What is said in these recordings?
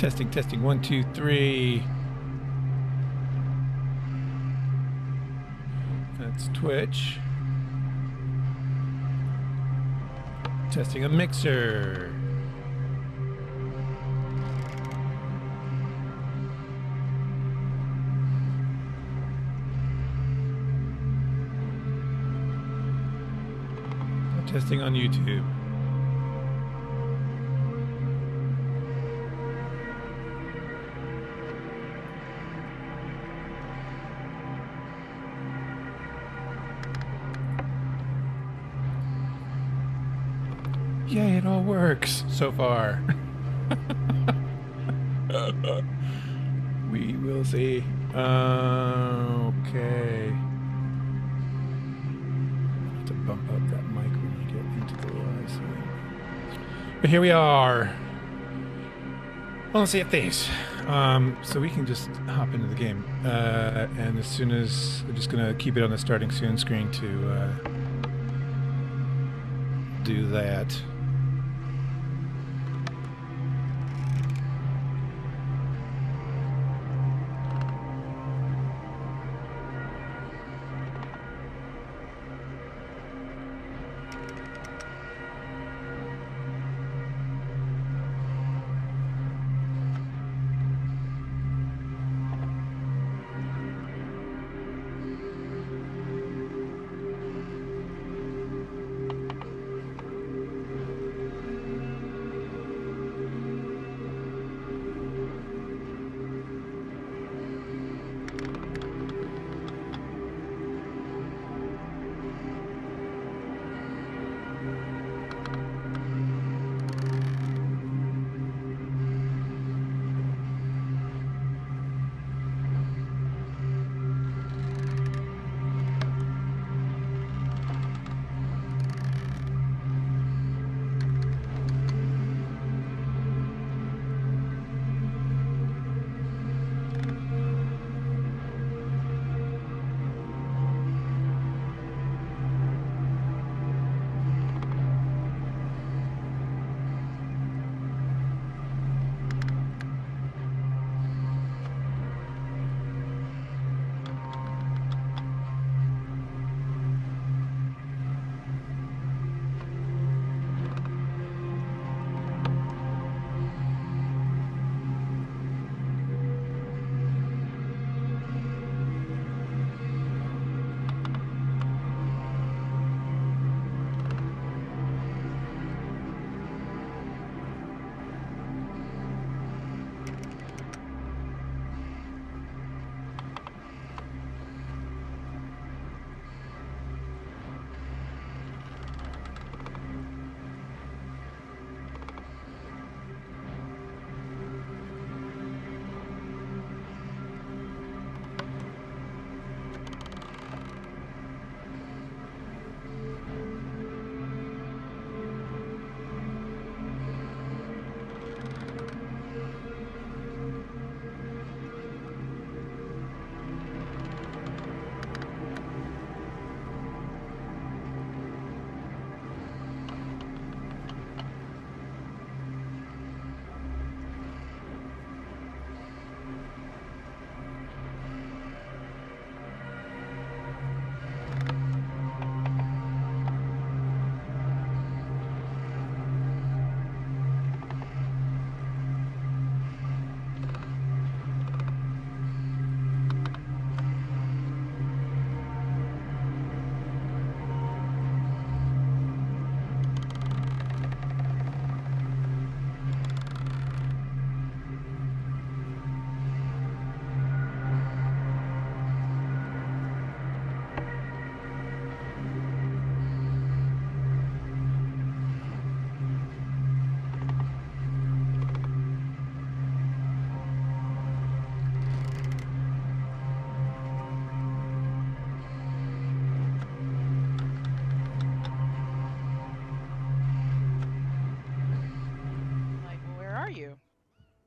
Testing, testing. 1, 2, 3. That's Twitch. Testing a mixer. Testing on YouTube. Yay, it all works so far. We will see. Okay. Have to bump up that mic when you get into the live stream. But here we are. Well, Sea of Thieves. So we can just hop into the game. And as soon as we're just gonna keep it on the starting soon screen to do that.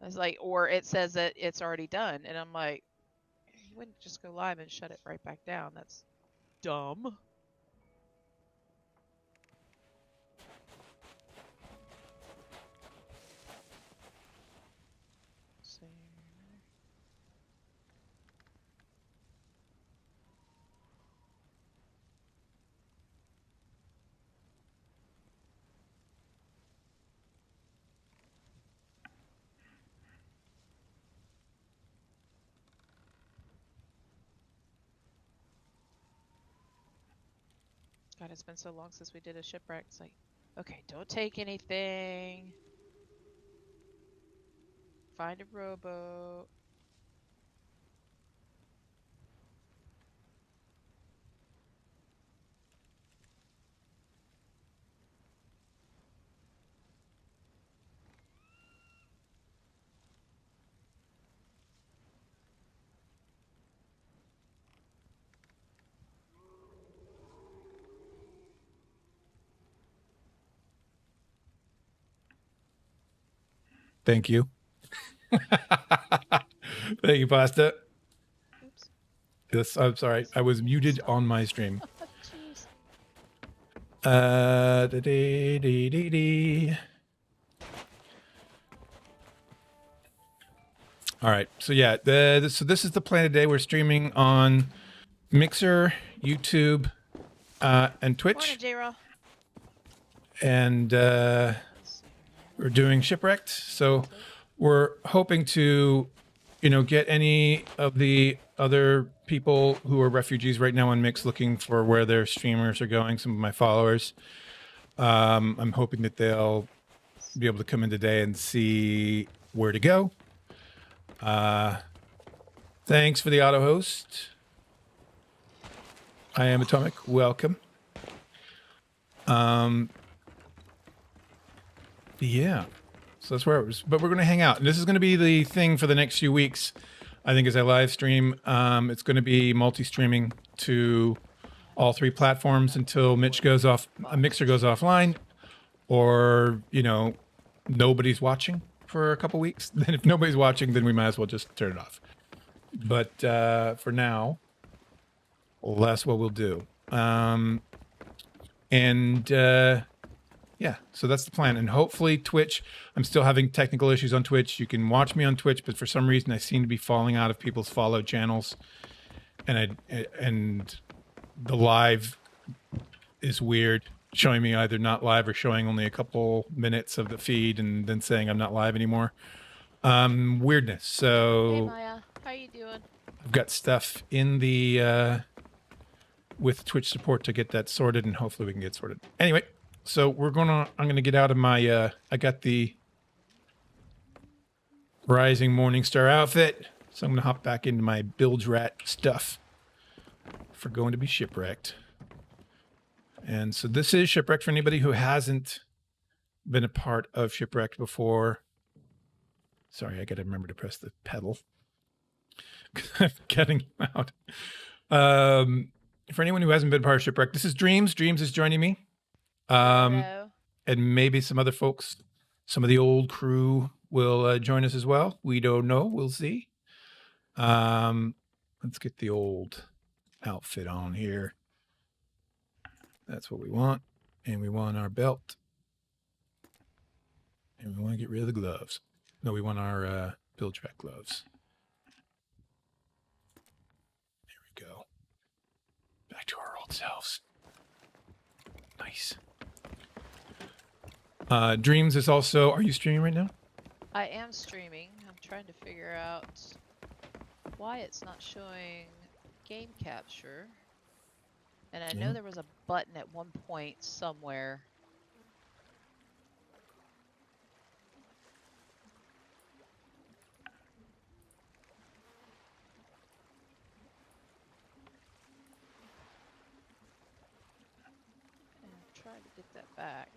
was like, or it says that it's already done. And I'm like, you wouldn't just go live and shut it right back down. That's dumb. God, it's been so long since we did a shipwreck. It's like, okay, don't take anything. Find a rowboat. Thank you. Thank you, Pasta. Oops. Yes, I'm sorry. I was muted Stop. on my stream. Jeez. Da-dee-dee-dee-dee. All right. So yeah, so this is the plan today. We're streaming on Mixer, YouTube, and Morning, Twitch, J-Raw. and Let's see here. we're doing Shipwrecked. So we're hoping to, get any of the other people who are refugees right now on Mix looking for where their streamers are going. Some of my followers. I'm hoping that they'll be able to come in today and see where to go. Thanks for the auto host. I am Atomic. Welcome. Yeah. So that's where it was. But we're going to hang out. And this is going to be the thing for the next few weeks, I think, as I live stream. It's going to be multi-streaming to all three platforms until Mixer goes offline, or, nobody's watching for a couple weeks. Then if nobody's watching, then we might as well just turn it off. But for now, that's what we'll do. Yeah, so that's the plan. And hopefully Twitch, I'm still having technical issues on Twitch. You can watch me on Twitch, but for some reason I seem to be falling out of people's followed channels. And the live is weird, showing me either not live or showing only a couple minutes of the feed and then saying I'm not live anymore. Weirdness. Hey, So Maya. How you doing? I've got stuff in the with Twitch support to get that sorted, and hopefully we can get sorted. Anyway, so I'm gonna get out of my I got the Rising Morningstar outfit, so I'm gonna hop back into my Bilge Rat stuff for going to be shipwrecked. And so this is Shipwrecked for anybody who hasn't been a part of Shipwrecked before. Sorry, I gotta remember to press the pedal. I'm getting out. For anyone who hasn't been part of Shipwrecked, this is Dreams. Dreams is joining me. Hello. And maybe some other folks, some of the old crew will join us as well. We don't know. We'll see. Let's get the old outfit on here. That's what we want. And we want our belt. And we want to get rid of the gloves. No, we want our Bilge Rat gloves. There we go. Back to our old selves. Nice. Dreams is also... Are you streaming right now? I am streaming. I'm trying to figure out why it's not showing game capture. And I know there was a button at one point somewhere. And I'm trying to get that back.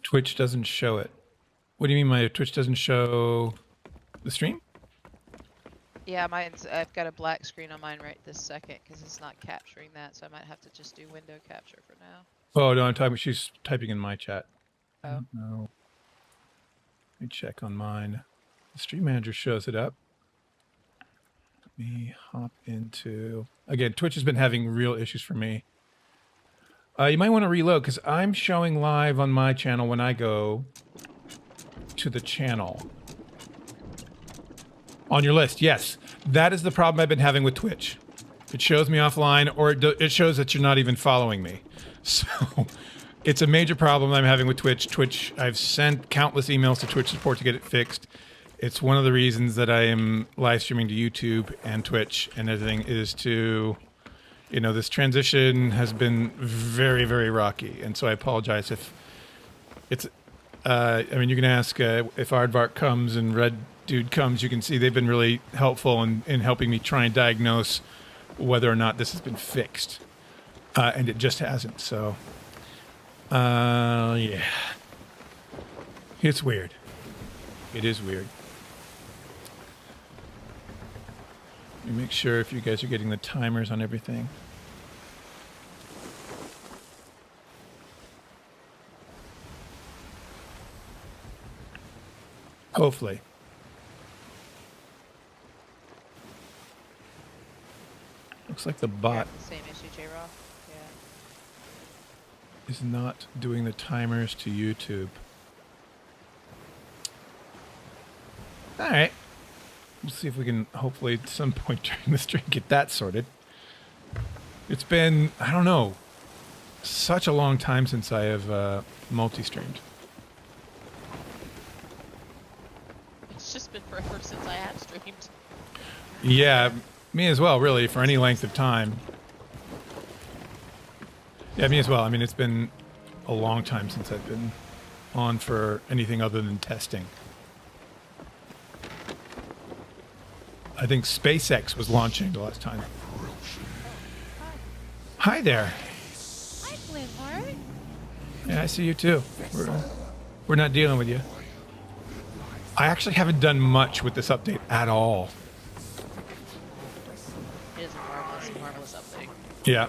Twitch doesn't show it. What do you mean my Twitch doesn't show the stream? Yeah, I've got a black screen on mine right this second because it's not capturing that, so I might have to just do window capture for now. Oh, no, I'm talking. She's typing in my chat. Oh. I don't know. Let me check on mine. The stream manager shows it up. Let me hop into... Again, Twitch has been having real issues for me. You might want to reload because I'm showing live on my channel when I go to the channel. On your list, yes. That is the problem I've been having with Twitch. It shows me offline, or it shows that you're not even following me. So it's a major problem I'm having with Twitch. Twitch, I've sent countless emails to Twitch support to get it fixed. It's one of the reasons that I am live streaming to YouTube and Twitch and everything is to, You know, this transition has been very, very rocky, and so I apologize if it's. I mean, you can ask if Aardvark comes and Red Dude comes. You can see they've been really helpful in helping me try and diagnose whether or not this has been fixed, and it just hasn't. So, yeah, it's weird. It is weird. Let me make sure if you guys are getting the timers on everything. Hopefully. Looks like the bot Same issue, J-Raw. Yeah. is not doing the timers to YouTube. All right. We'll see if we can hopefully at some point during the stream get that sorted. It's been, I don't know, such a long time since I have multi-streamed. It's just been forever since I have streamed. Yeah, me as well, really, for any length of time. Yeah, me as well. I mean, it's been a long time since I've been on for anything other than testing. I think SpaceX was launching the last time. Hi there. Hi, Flynn, alright? Yeah, I see you too. We're not dealing with you. I actually haven't done much with this update at all. It is a marvelous update. Yeah.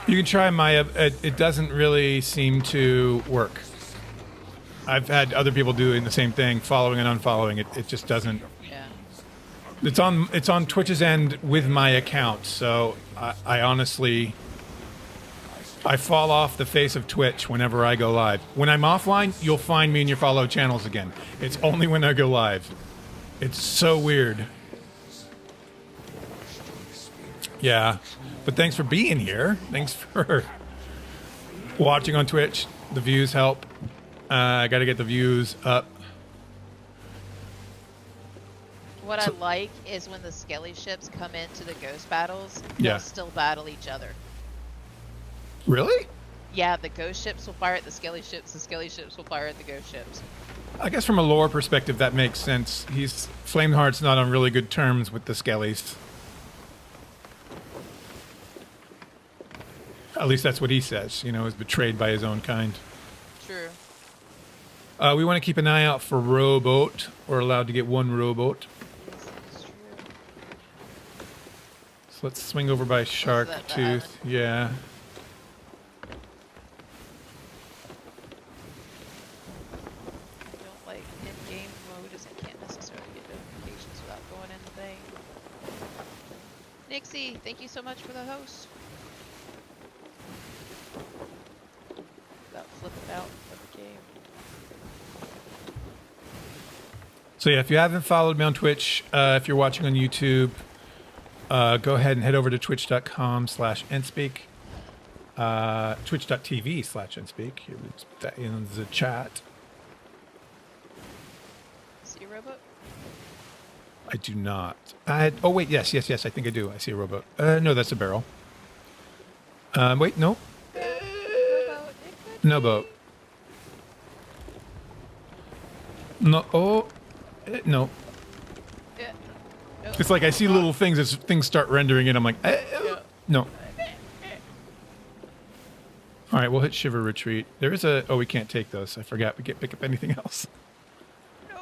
You can try my... it doesn't really seem to work. I've had other people doing the same thing, following and unfollowing. It just doesn't... Yeah. It's on Twitch's end with my account, so I honestly... I fall off the face of Twitch whenever I go live. When I'm offline, you'll find me in your follow channels again. It's only when I go live. It's so weird. Yeah. But thanks for being here. Thanks for watching on Twitch. The views help. I got to get the views up. What I like is when the skelly ships come into the ghost battles, Yeah. they'll still battle each other. Really? Yeah, the ghost ships will fire at the skelly ships will fire at the ghost ships. I guess from a lore perspective, that makes sense. Flameheart's not on really good terms with the Skellies. At least that's what he says, you know, is betrayed by his own kind. True. We want to keep an eye out for rowboat. We're allowed to get one rowboat. Yes, that's true. So let's swing over by Shark that the Tooth. Yeah. I don't like in-game mode as I can't necessarily get notifications without going in the thing. Nixie, thank you so much for the host. Without flipping out of the game. So yeah, if you haven't followed me on Twitch, if you're watching on YouTube, go ahead and head over to twitch.com/entspeak. Twitch.tv/entspeak. Here, let's put that in the chat. See a robot? I do not. Oh wait, yes. I think I do. I see a rowboat. No, that's a barrel. Wait, no. Robot, No boat. No. Oh, no. yeah. No. It's like I see little things as things start rendering in. I'm like, no. All right, we'll hit Shiver Retreat. There is a... Oh, we can't take those. I forgot. We can't pick up anything else. No.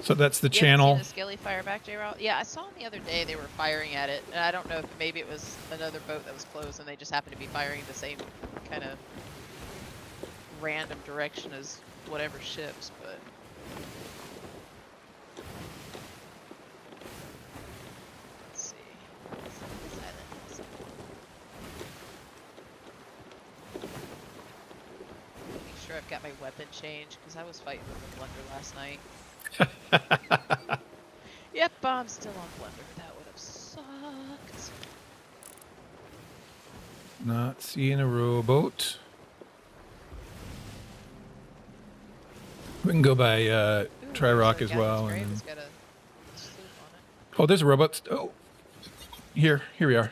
So that's the You haven't channel. seen the skelly fire back, J-Raw? Yeah, I saw them the other day. They were firing at it, and I don't know if maybe it was another boat that was closed, and they just happened to be firing the same kind of random direction as whatever ships. But let's see. Silent. Make sure I've got my weapon changed because I was fighting with the Blunder last night. Yep, I'm still on Blunder. That would have sucked. Not seeing a rowboat. We can go by Try Rock as well. And then... got a sloop on it. Oh, there's a rowboat. Oh, here we are.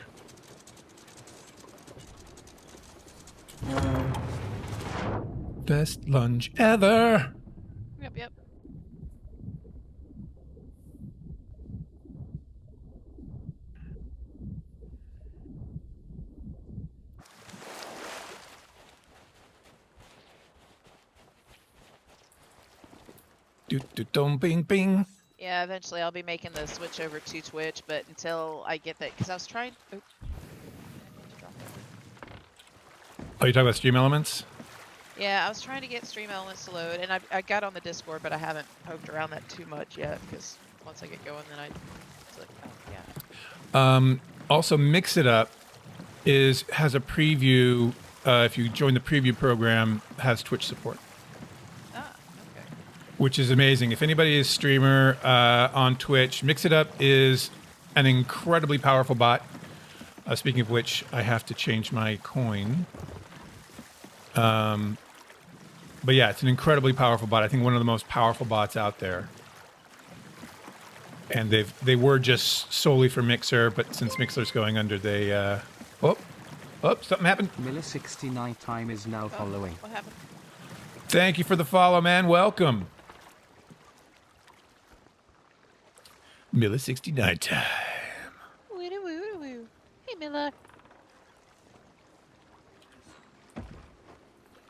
Best lunge ever. Yep. Dum bing bing. Yeah, eventually I'll be making the switch over to Twitch, but until I get that, because I was trying. Oh, Oh, you talking about Stream Elements? yeah, I was trying to get Stream Elements to load, and I got on the Discord, but I haven't poked around that too much yet, because once I get going, then it's like, oh yeah. Also, Mix It Up has a preview. If you join the preview program, has Twitch support. Okay. Which is amazing. If anybody is a streamer on Twitch, Mix It Up is an incredibly powerful bot. Speaking of which, I have to change my coin. But yeah, it's an incredibly powerful bot. I think one of the most powerful bots out there. And they were just solely for Mixer, but since Mixer's going under, they oh, something happened. Miller69 time is now following. What happened? Thank you for the follow, man. Welcome. Miller69 time. Woo. Hey, Miller.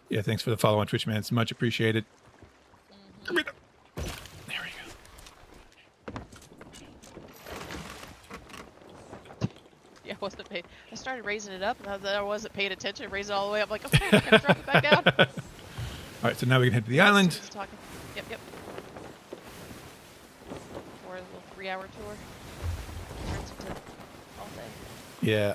Yeah, thanks for the follow on Twitch, man. It's much appreciated. There we go. Yeah, I wasn't paying. I started raising it up, and I wasn't paying attention. Raised it all the way up. Like, okay, I gotta drop it back down. All right, so now we can head to the island. He's talking. Yep. For a little 3-hour tour. Turns into all day. Yeah.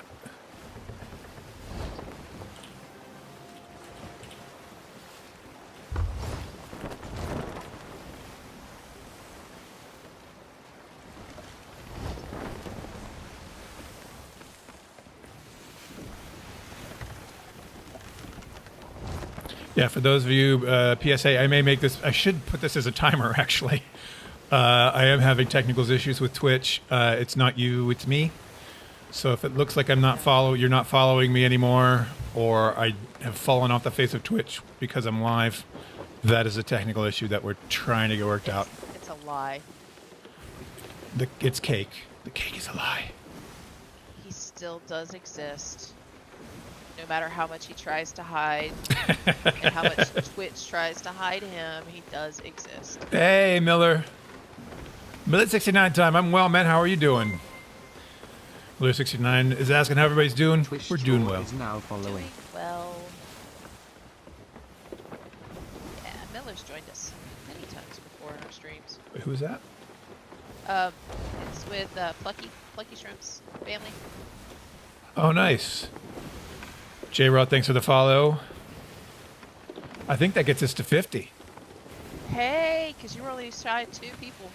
Yeah, for those of you, PSA, I may make this, I should put this as a timer, actually. I am having technical issues with Twitch. It's not you, it's me. So if it looks like you're not following me anymore, or I have fallen off the face of Twitch because I'm live, that is a technical issue that we're trying to get worked out. It's a lie. It's cake. The cake is a lie. He still does exist. No matter how much he tries to hide and how much Twitch tries to hide him, he does exist. Hey, Miller. Miller69 time. I'm well, man. How are you doing? Miller69 is asking how everybody's doing. Twitch We're doing well. Is now following. Doing well. Yeah, Miller's joined us many times before in our streams. Wait, who is that? It's with Plucky Shrimp's family. Oh, nice. J-Rod, thanks for the follow. I think that gets us to 50. Hey, because you were only shy of 2 people.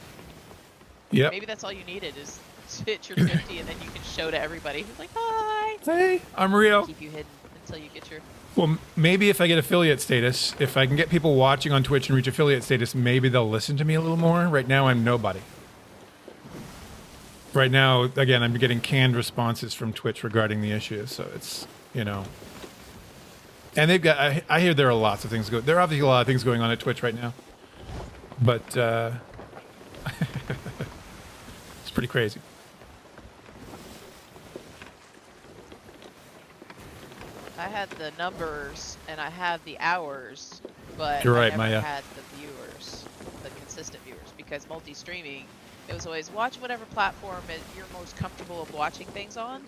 Yep. Maybe that's all you needed is to hit your 50, and then you can show to everybody who's like, hi. Hey, I'm Rio. Keep you hidden until you get your... Well, maybe if I get affiliate status, if I can get people watching on Twitch and reach affiliate status, maybe they'll listen to me a little more. Right now, I'm nobody. Right now, again, I'm getting canned responses from Twitch regarding the issue, so it's, you know... And they've got, I hear there are lots of things going, there are obviously a lot of things going on at Twitch right now. But, it's pretty crazy. I had the numbers and I had the hours, but You're right, I never Maya. had the viewers, the consistent viewers, because multi-streaming, it was always watch whatever platform you're most comfortable of watching things on.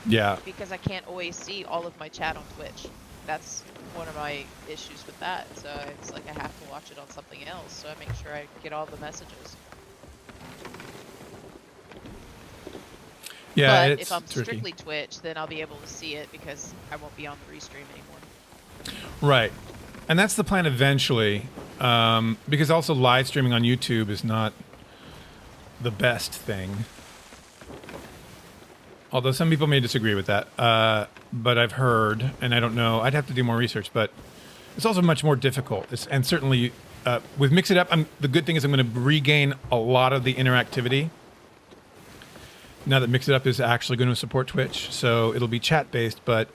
Yeah. Because I can't always see all of my chat on Twitch. That's one of my issues with that. So it's like I have to watch it on something else. So I make sure I get all the messages. Yeah, but it's if I'm tricky. strictly Twitch, then I'll be able to see it because I won't be on the restream anymore. Right. And that's the plan eventually. Because also live streaming on YouTube is not the best thing. Although some people may disagree with that. But I've heard, and I don't know, I'd have to do more research, but it's also much more difficult. And certainly with Mix It Up, the good thing is I'm going to regain a lot of the interactivity now that Mix It Up is actually going to support Twitch. So it'll be chat-based, but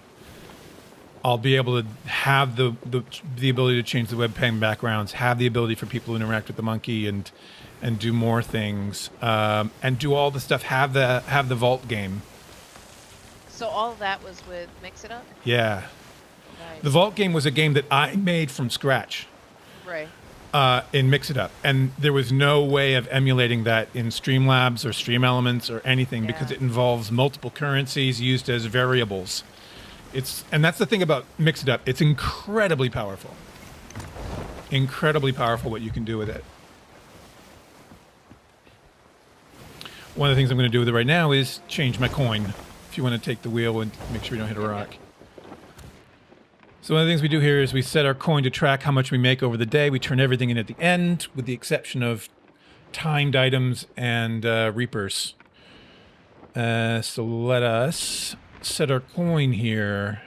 I'll be able to have the ability to change the webcam backgrounds, have the ability for people to interact with the monkey and do more things, and do all the stuff, have the vault game. So all of that was with Mix It Up? Yeah. Nice. The vault game was a game that I made from scratch. Right. In Mix It Up. And there was no way of emulating that in Streamlabs or Stream Elements or anything because it involves multiple currencies used as variables. And that's the thing about Mix It Up. It's incredibly powerful. Incredibly powerful what you can do with it. One of the things I'm going to do with it right now is change my coin. If you want to take the wheel and make sure you don't hit a rock. So one of the things we do here is we set our coin to track how much we make over the day. We turn everything in at the end, with the exception of timed items and reapers. So let us set our coin here.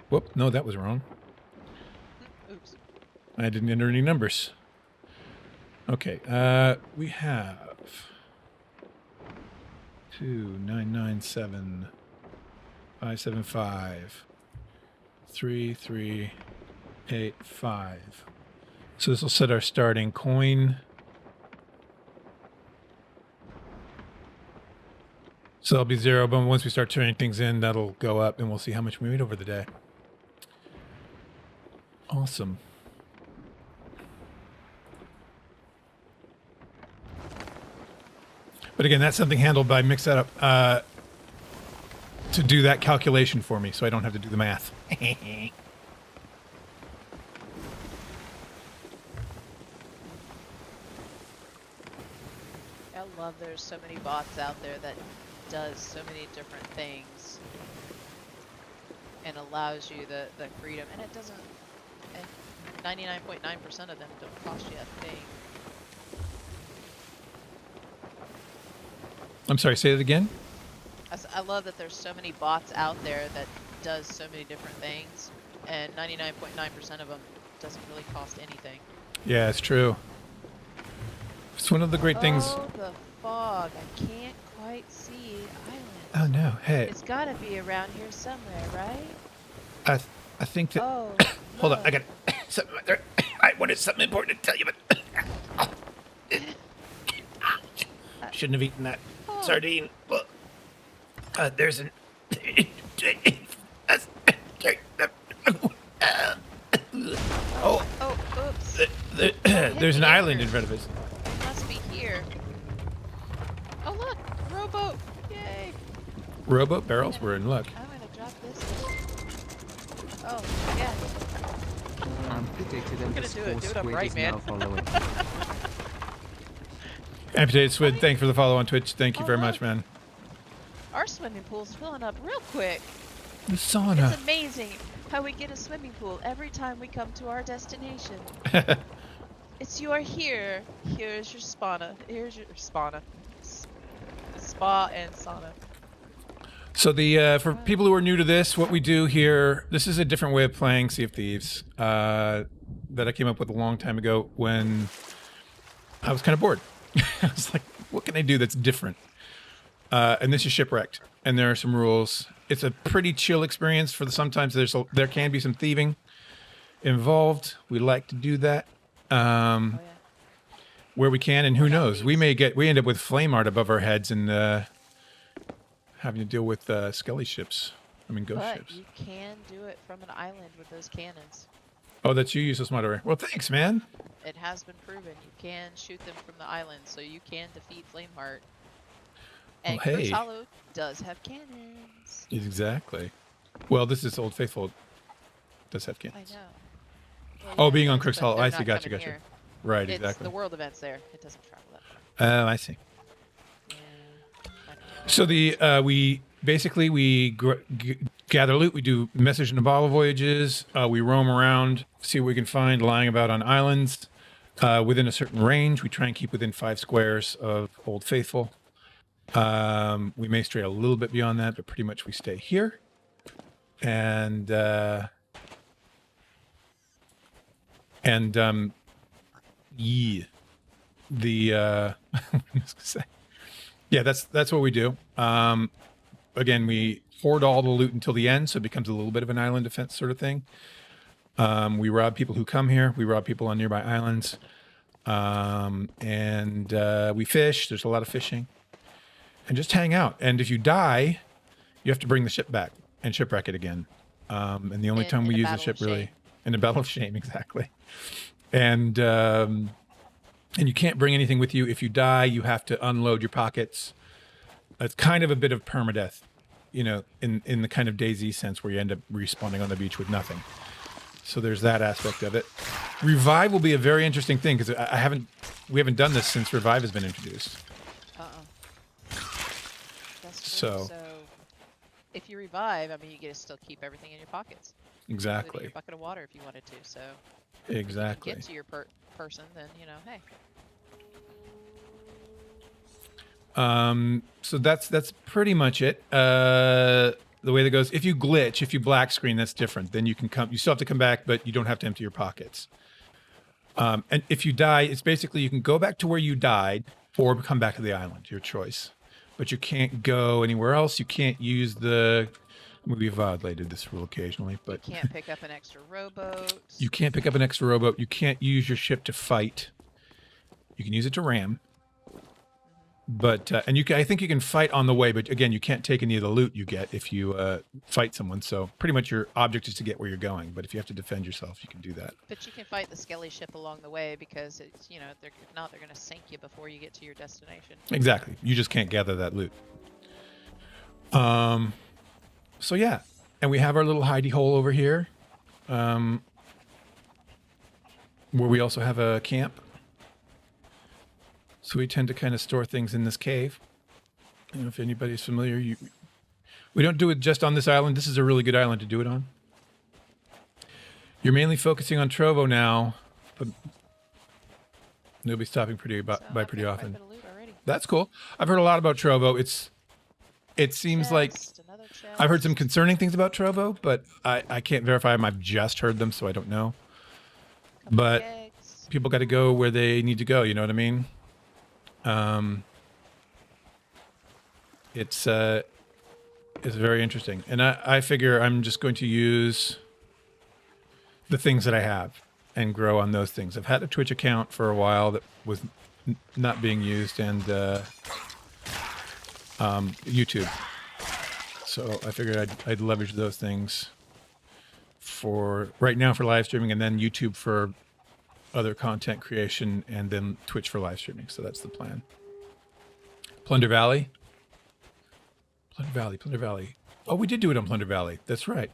Whoop, no, that was wrong. Oops. I didn't enter any numbers. Okay, we have 2997 575 3385. So this will set our starting coin. So that'll be 0, but once we start turning things in, that'll go up and we'll see how much we made over the day. Awesome. But again, that's something handled by Mix It Up to do that calculation for me, so I don't have to do the math. I love there's so many bots out there that does so many different things and allows you the freedom, and it doesn't, and 99.9% of them don't cost you a thing. I'm sorry, say that again? I love that there's so many bots out there that does so many different things, and 99.9% of them doesn't really cost anything. Yeah, it's true. It's one of the great things. Oh, the fog. I can't quite see island. Oh no, hey. It's gotta be around here somewhere, right? I think that. Oh, Hold on, look. I got something right there. I wanted something important to tell you, but shouldn't have eaten that sardine. Well, there's an. Oh, oops. There's an island in front of us. It must be here. Oh, look! Rowboat! Yay! Rowboat barrels, we're in luck. I'm gonna drop this. Oh, yeah. Amputated gonna underscore do it squid upright, is man. now following. Amputated Squid, thank you for the follow on Twitch. Thank you very much, man. Our swimming pool's filling up real quick. The sauna. It's amazing how we get a swimming pool every time we come to our destination. It's you are here. Here's your spana. Here's your spana. Spa and sauna. So the for people who are new to this, what we do here, this is a different way of playing Sea of Thieves that I came up with a long time ago when I was kind of bored. I was like, what can I do that's different? And this is Shipwrecked, and there are some rules. It's a pretty chill experience. Sometimes there can be some thieving involved. We like to do that where we can, and who knows, we end up with flame art above our heads and having to deal with skelly ships. I mean, ghost ships. You can do it from an island with those cannons. Oh, that's you, useless moderator. Well, thanks, man. It has been proven you can shoot them from the island, so you can defeat Flameheart. And Well, hey. Curse Hollow does have cannons. Exactly. Well, this is Old Faithful. It does have I cannons. know. Well, Oh, yeah, being it on does, Crooks but Hollow. they're I see. not Gotcha. coming Gotcha. here. Right. It's Exactly. the world event's there. It doesn't travel that far. Oh, I see. Yeah. So we basically gather loot. We do message and bottle voyages. We roam around, see what we can find lying about on islands. within a certain range. We try and keep within 5 squares of Old Faithful. We may stray a little bit beyond that, but pretty much we stay here. And yeah, the what was I gonna say? Yeah, that's what we do. Again, we hoard all the loot until the end, so it becomes a little bit of an island defense sort of thing. We rob people who come here. We rob people on nearby islands. And we fish. There's a lot of fishing. And just hang out. And if you die, you have to bring the ship back and shipwreck it again. And the only time we use the ship really... In a battle of shame, exactly. And you can't bring anything with you. If you die, you have to unload your pockets. It's kind of a bit of permadeath, you know, in the kind of DayZ sense where you end up respawning on the beach with nothing. So there's that aspect of it. Revive will be a very interesting thing because we haven't done this since Revive has been introduced. That's true. So if you revive, I mean, you get to still keep everything in your pockets. Exactly. Your bucket of water if you wanted to. So exactly. If you get to your person, then you know, hey. So that's pretty much it. The way that goes, if you glitch, if you black screen, that's different. Then you can come. You still have to come back, but you don't have to empty your pockets. And if you die, it's basically you can go back to where you died or come back to the island. Your choice. But you can't go anywhere else. You can't use the... We've violated this rule occasionally, but... You can't pick up an extra rowboat. You can't pick up an extra rowboat. You can't use your ship to fight. You can use it to ram. But, and I think you can fight on the way, but again, you can't take any of the loot you get if you fight someone. So pretty much your object is to get where you're going. But if you have to defend yourself, you can do that. But you can fight the skelly ship along the way because it's, you know, if not, they're going to sink you before you get to your destination. Exactly. You just can't gather that loot. So yeah, and we have our little hidey hole over here, where we also have a camp. So we tend to kind of store things in this cave. I don't know if anybody's familiar. We don't do it just on this island. This is a really good island to do it on. You're mainly focusing on Trovo now, but nobody's stopping by pretty often. That's cool. I've heard a lot about Trovo. It seems like I've heard some concerning things about Trovo, but I can't verify them. I've just heard them, so I don't know. But people got to go where they need to go. You know what I mean? It's very interesting, and I figure I'm just going to use the things that I have and grow on those things. I've had a Twitch account for a while that was not being used, and YouTube. So I figured I'd leverage those things for right now for live streaming, and then YouTube for other content creation, and then Twitch for live streaming. So that's the plan. Plunder Valley. Plunder Valley. Oh, we did do it on Plunder Valley. That's right.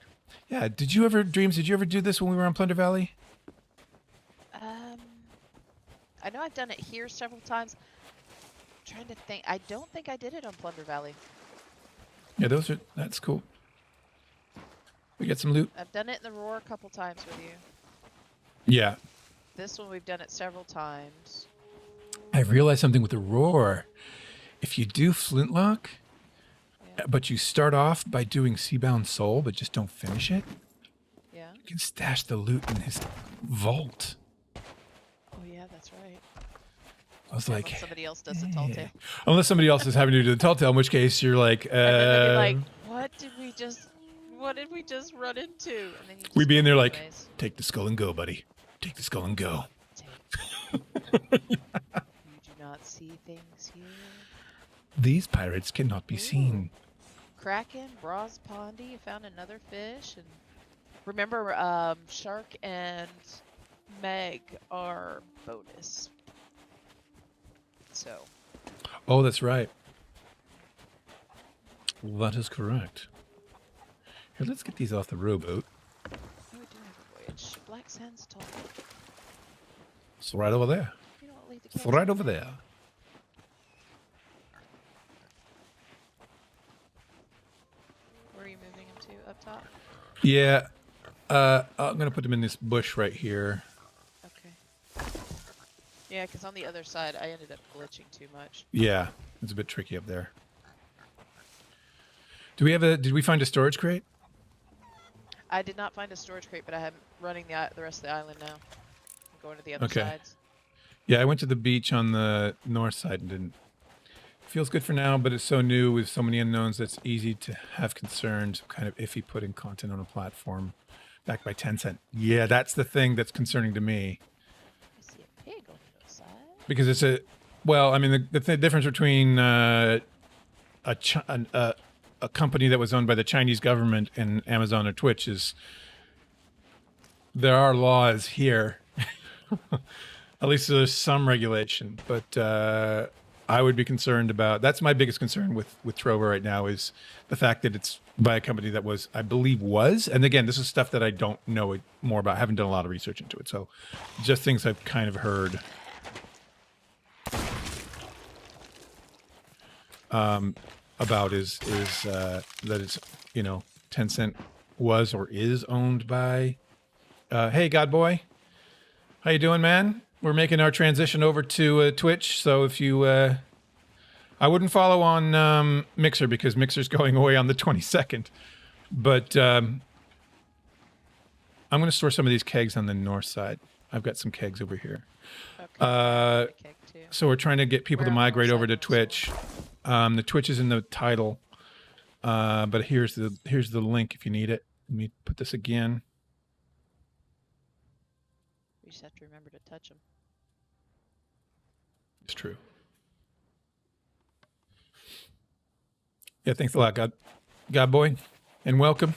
Yeah. Did you ever do this when we were on Plunder Valley? I know I've done it here several times. I'm trying to think. I don't think I did it on Plunder Valley. Yeah, that's cool. We get some loot. I've done it in the Roar a couple times with you. Yeah. This one we've done it several times. I realized something with the Roar. If you do Flintlock, but you start off by doing Seabound Soul, but just don't finish it, you can stash the loot in his vault. Oh yeah, that's right. I was like, unless somebody else does the tall tale. Unless somebody else is having to do the tall tale, in which case you're like, and then they'd be like, what did we just run into? And then we'd be in there like, take the skull and go, buddy. Take the skull and go. You do not see things here. These pirates cannot be seen. Kraken, Bros Pondy, you found another fish. And remember, Shark and Meg are bonus. So. Oh, that's right. That is correct. Here, let's get these off the rowboat. Oh, we do have a voyage. Black Sands Toll. It's right over there. You don't leave the It's right over there. Where are you moving them to? Up top? Yeah. I'm going to put them in this bush right here. Okay. Yeah, because on the other side, I ended up glitching too much. Yeah, it's a bit tricky up there. Do we have a? Did we find a storage crate? I did not find a storage crate, but I am running the rest of the island now. I'm going to the other Okay. sides. Yeah, I went to the beach on the north side and didn't. Feels good for now, but it's so new with so many unknowns that's easy to have concerns. Kind of iffy putting content on a platform backed by Tencent. Yeah, that's the thing that's concerning to me. I see a pig on the other side. Because it's a, well, I mean, the difference between a company that was owned by the Chinese government and Amazon or Twitch is there are laws here. At least there's some regulation, but I would be concerned about. That's my biggest concern with Trovo right now is the fact that it's by a company that was, I believe, and again, this is stuff that I don't know more about. I haven't done a lot of research into it, so just things I've kind of heard. About is that it's, you know, Tencent was or is owned by. Hey, God Boy, how you doing, man? We're making our transition over to Twitch, so if you, I wouldn't follow on Mixer because Mixer's going away on the 22nd, but I'm going to store some of these kegs on the north side. I've got some kegs over here. Okay. Keg too. So we're trying to get people Where to on the migrate north over side to was Twitch. The Twitch is in the title, but here's the link if you need it. Let me put this again. We just have to remember to touch them. It's true. Yeah, thanks a lot, God Boy, and welcome.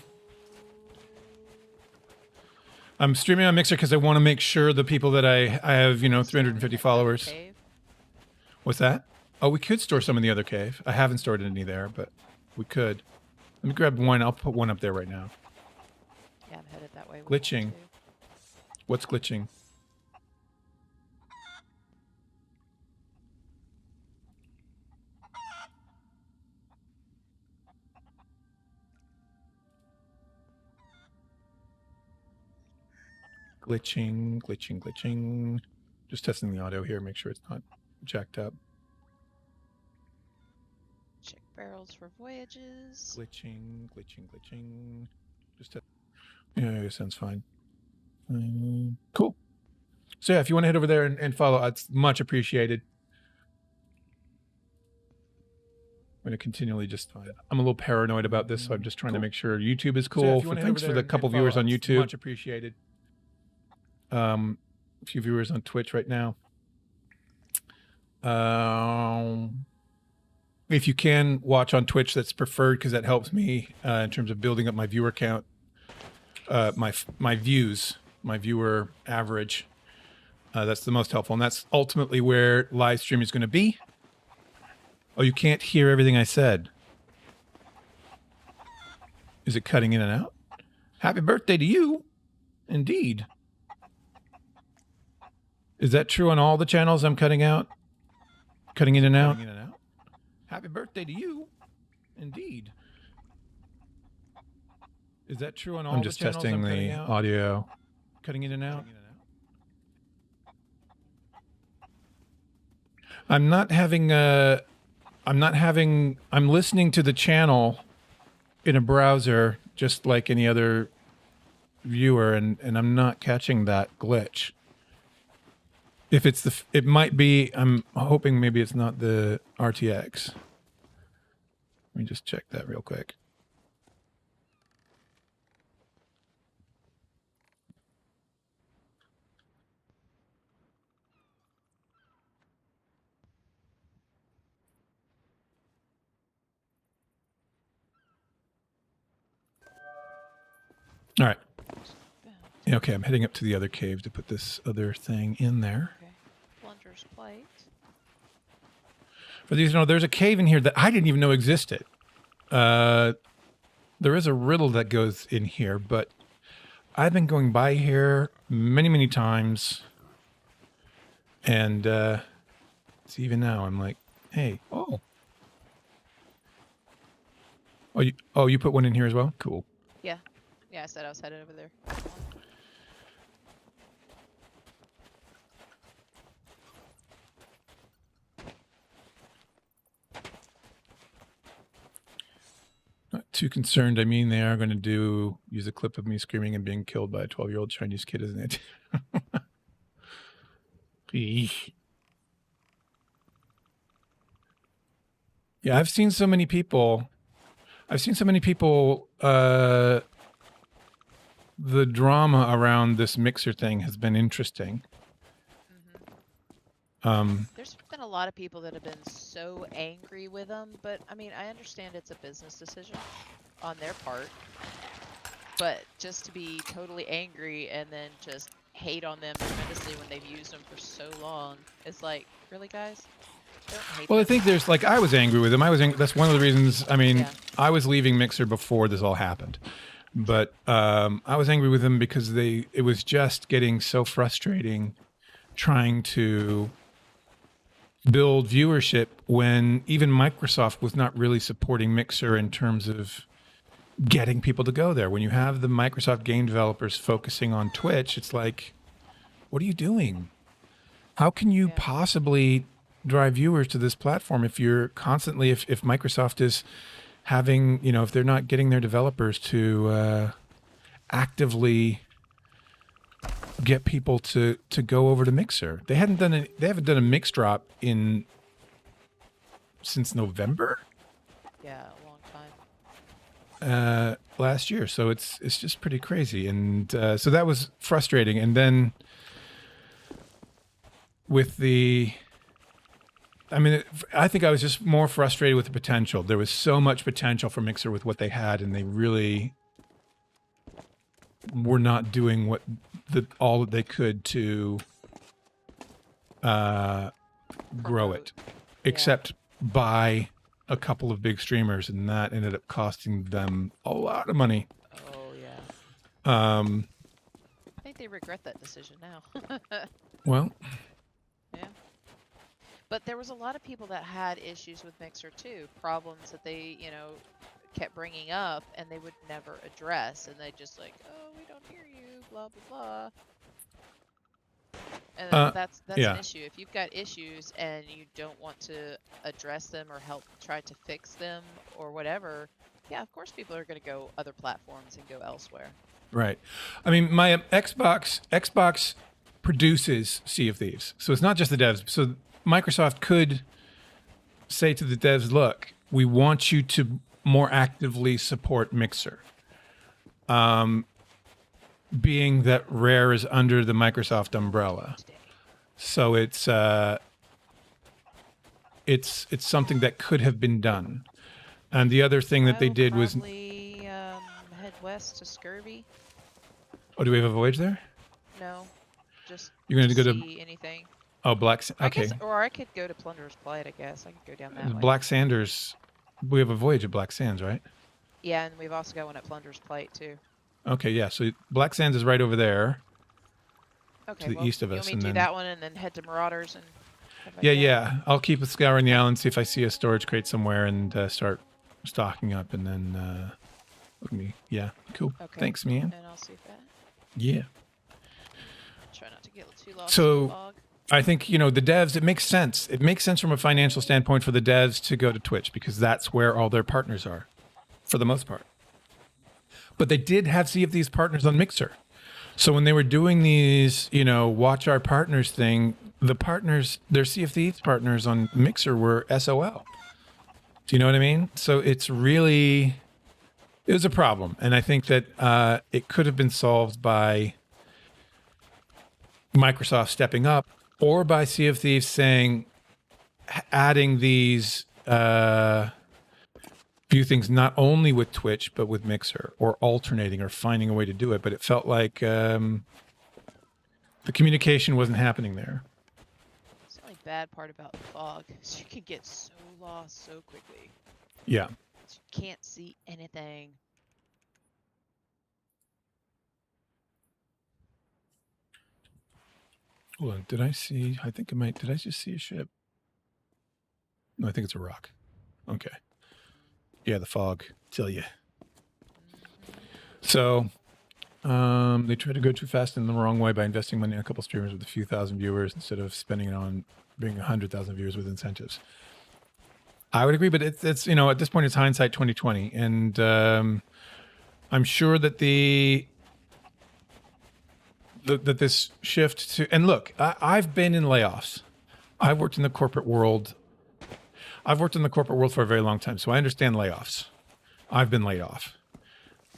I'm streaming on Mixer because I want to make sure the people that I have, you know, 350 followers. Cave. What's that? Oh, we could store some in the other cave. I haven't stored any there, but we could. Let me grab one. I'll put one up there right now. Yeah, I'm headed that way. Glitching. What's glitching? Glitching. Just testing the audio here. Make sure it's not jacked up. Check barrels for voyages. Glitching. Just yeah, it sounds fine. Cool. So yeah, if you want to head over there and follow, it's much appreciated. I'm going to continually just. I'm a little paranoid about this, so I'm just trying to make sure YouTube is cool. So thanks for the couple viewers on YouTube. Much appreciated. A few viewers on Twitch right now. If you can watch on Twitch, that's preferred because that helps me in terms of building up my viewer count, my views, my viewer average. That's the most helpful, and that's ultimately where live stream is going to be. Oh, you can't hear everything I said. Is it cutting in and out? Happy birthday to you. Indeed. Is that true on all the channels I'm cutting out? Cutting in and out? Happy birthday to you. Indeed. Is that true on all the channels I'm testing the audio. Cutting in and out? I'm listening to the channel in a browser just like any other viewer, and I'm not catching that glitch. If it's it might be, I'm hoping maybe it's not the RTX. Let me just check that real quick. All right. Okay, I'm heading up to the other cave to put this other thing in there. Okay. Plunder's plate. For these, there's a cave in here that I didn't even know existed. There is a riddle that goes in here, but I've been going by here many, many times. And see, even now, I'm like, hey, oh, you put one in here as well? Cool. Yeah. Yeah, I said I was headed over there. too concerned. I mean, they are going to use a clip of me screaming and being killed by a 12-year-old Chinese kid, isn't it? Eesh. Yeah, I've seen so many people. The drama around this mixer thing has been interesting. There's been a lot of people that have been so angry with them, but I mean, I understand it's a business decision on their part. But just to be totally angry and then just hate on them tremendously when they've used them for so long, it's like, really, guys? Don't hate Well, I them. think there's like, I was angry with him. That's one of the reasons. I mean, Yeah. I was leaving Mixer before this all happened, but I was angry with them because it was just getting so frustrating trying to build viewership when even Microsoft was not really supporting Mixer in terms of getting people to go there. When you have the Microsoft game developers focusing on Twitch, it's like, what are you doing? How can you possibly drive viewers to this platform if you're constantly, if Microsoft is having, if they're not getting their developers to actively get people to go over to Mixer? They haven't done a mix drop since November. Yeah, a long time. Last year, so it's just pretty crazy, and so that was frustrating. And then with I think I was just more frustrated with the potential. There was so much potential for Mixer with what they had, and they really were not doing all that they could to grow it, except by a couple of big streamers, and that ended up costing them a lot of money. Oh, yeah. I think they regret that decision now. Well, yeah. But there was a lot of people that had issues with Mixer too, problems that they, kept bringing up and they would never address, and they just like, oh, we don't hear you, blah blah blah. And that's an issue. If you've got issues and you don't want to address them or help try to fix them or whatever, yeah, of course people are going to go other platforms and go elsewhere. Right. I mean, my Xbox produces Sea of Thieves, so it's not just the devs. So Microsoft could say to the devs, look, we want you to more actively support Mixer. Being that Rare is under the Microsoft umbrella. So it's something that could have been done. And the other thing that they did was head west to Scurvy. Oh, do we have a voyage there? No. Just you're going to go see anything. Oh, okay. I guess, or I could go to Plunderer's Plight, I guess. I could go down that way. Black Sanders. We have a voyage at Black Sands, right? Yeah, and we've also got one at Plunderer's Plight, too. Okay, yeah. So Black Sands is right over there. Okay, to the east of us. You want me to do that one and then head to Marauders? And yeah. I'll keep scouring the island, see if I see a storage crate somewhere, and start stocking up, and then yeah, cool. Okay. Thanks, man. And I'll see if that. Yeah. Try not to get too lost. So I think, the devs, it makes sense. It makes sense from a financial standpoint for the devs to go to Twitch because that's where all their partners are, for the most part. But they did have Sea of Thieves partners on Mixer. So when they were doing these, watch our partners thing, their Sea of Thieves partners on Mixer were SOL. Do you know what I mean? So it was a problem. And I think that it could have been solved by Microsoft stepping up or by Sea of Thieves adding these few things, not only with Twitch, but with Mixer, or alternating or finding a way to do it. But it felt like the communication wasn't happening there. It's the only bad part about the fog is you can get so lost so quickly. Yeah. You can't see anything. Hold on, did I just see a ship? No, I think it's a rock. Okay. Yeah, the fog, tell you. So, they tried to go too fast in the wrong way by investing money in a couple streamers with a few thousand viewers instead of spending it on bringing 100,000 viewers with incentives. I would agree, but it's you know, at this point it's hindsight 2020, and I'm sure that that this shift to, and look, I've been in layoffs. I've worked in the corporate world. I've worked in the corporate world for a very long time, so I understand layoffs. I've been laid off,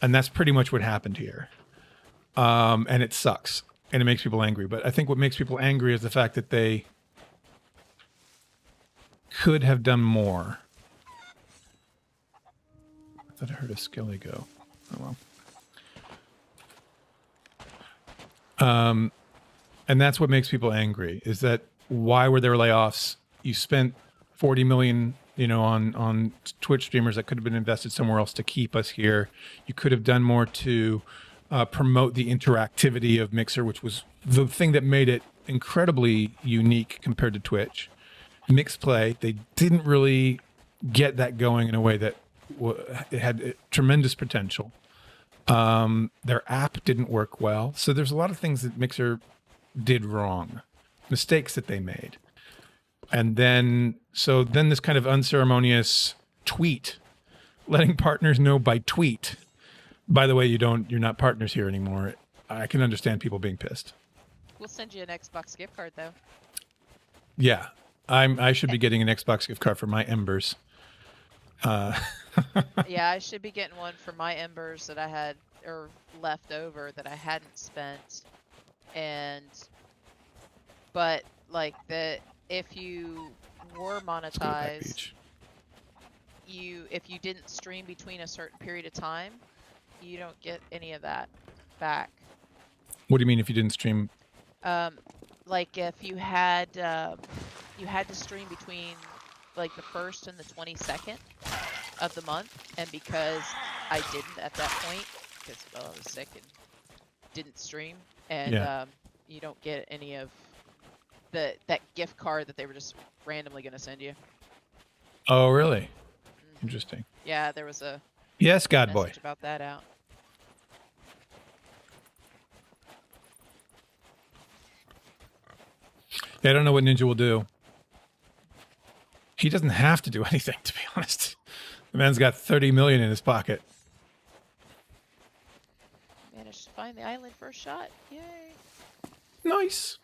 and that's pretty much what happened here. And it sucks, and it makes people angry. But I think what makes people angry is the fact that they could have done more. I thought I heard a skelly go. Oh well. And that's what makes people angry, is that why were there layoffs? You spent 40 million, you know, on Twitch streamers that could have been invested somewhere else to keep us here. You could have done more to promote the interactivity of Mixer, which was the thing that made it incredibly unique compared to Twitch. Mixplay, they didn't really get that going in a way that it had tremendous potential. Their app didn't work well. So there's a lot of things that Mixer did wrong, mistakes that they made. And then this kind of unceremonious tweet, letting partners know by tweet, by the way, you're not partners here anymore. I can understand people being pissed. We'll send you an Xbox gift card, though. Yeah, I should be getting an Xbox gift card for my Embers. Yeah, I should be getting one for my Embers that I had or left over that I hadn't spent. But like if you were monetized, if you didn't stream between a certain period of time, you don't get any of that back. What do you mean if you didn't stream? Like if you had to stream between like the 1st and the 22nd of the month, and because I didn't at that point, because I was sick and didn't stream, and you don't get any of that gift card that they were just randomly going to send you. Oh, really? Mm-hmm. Interesting. Yeah, there was a God boy about that out. Yeah, I don't know what Ninja will do. He doesn't have to do anything, to be honest. The man's got 30 million in his pocket. Managed to find the island first shot. Yay. Nice.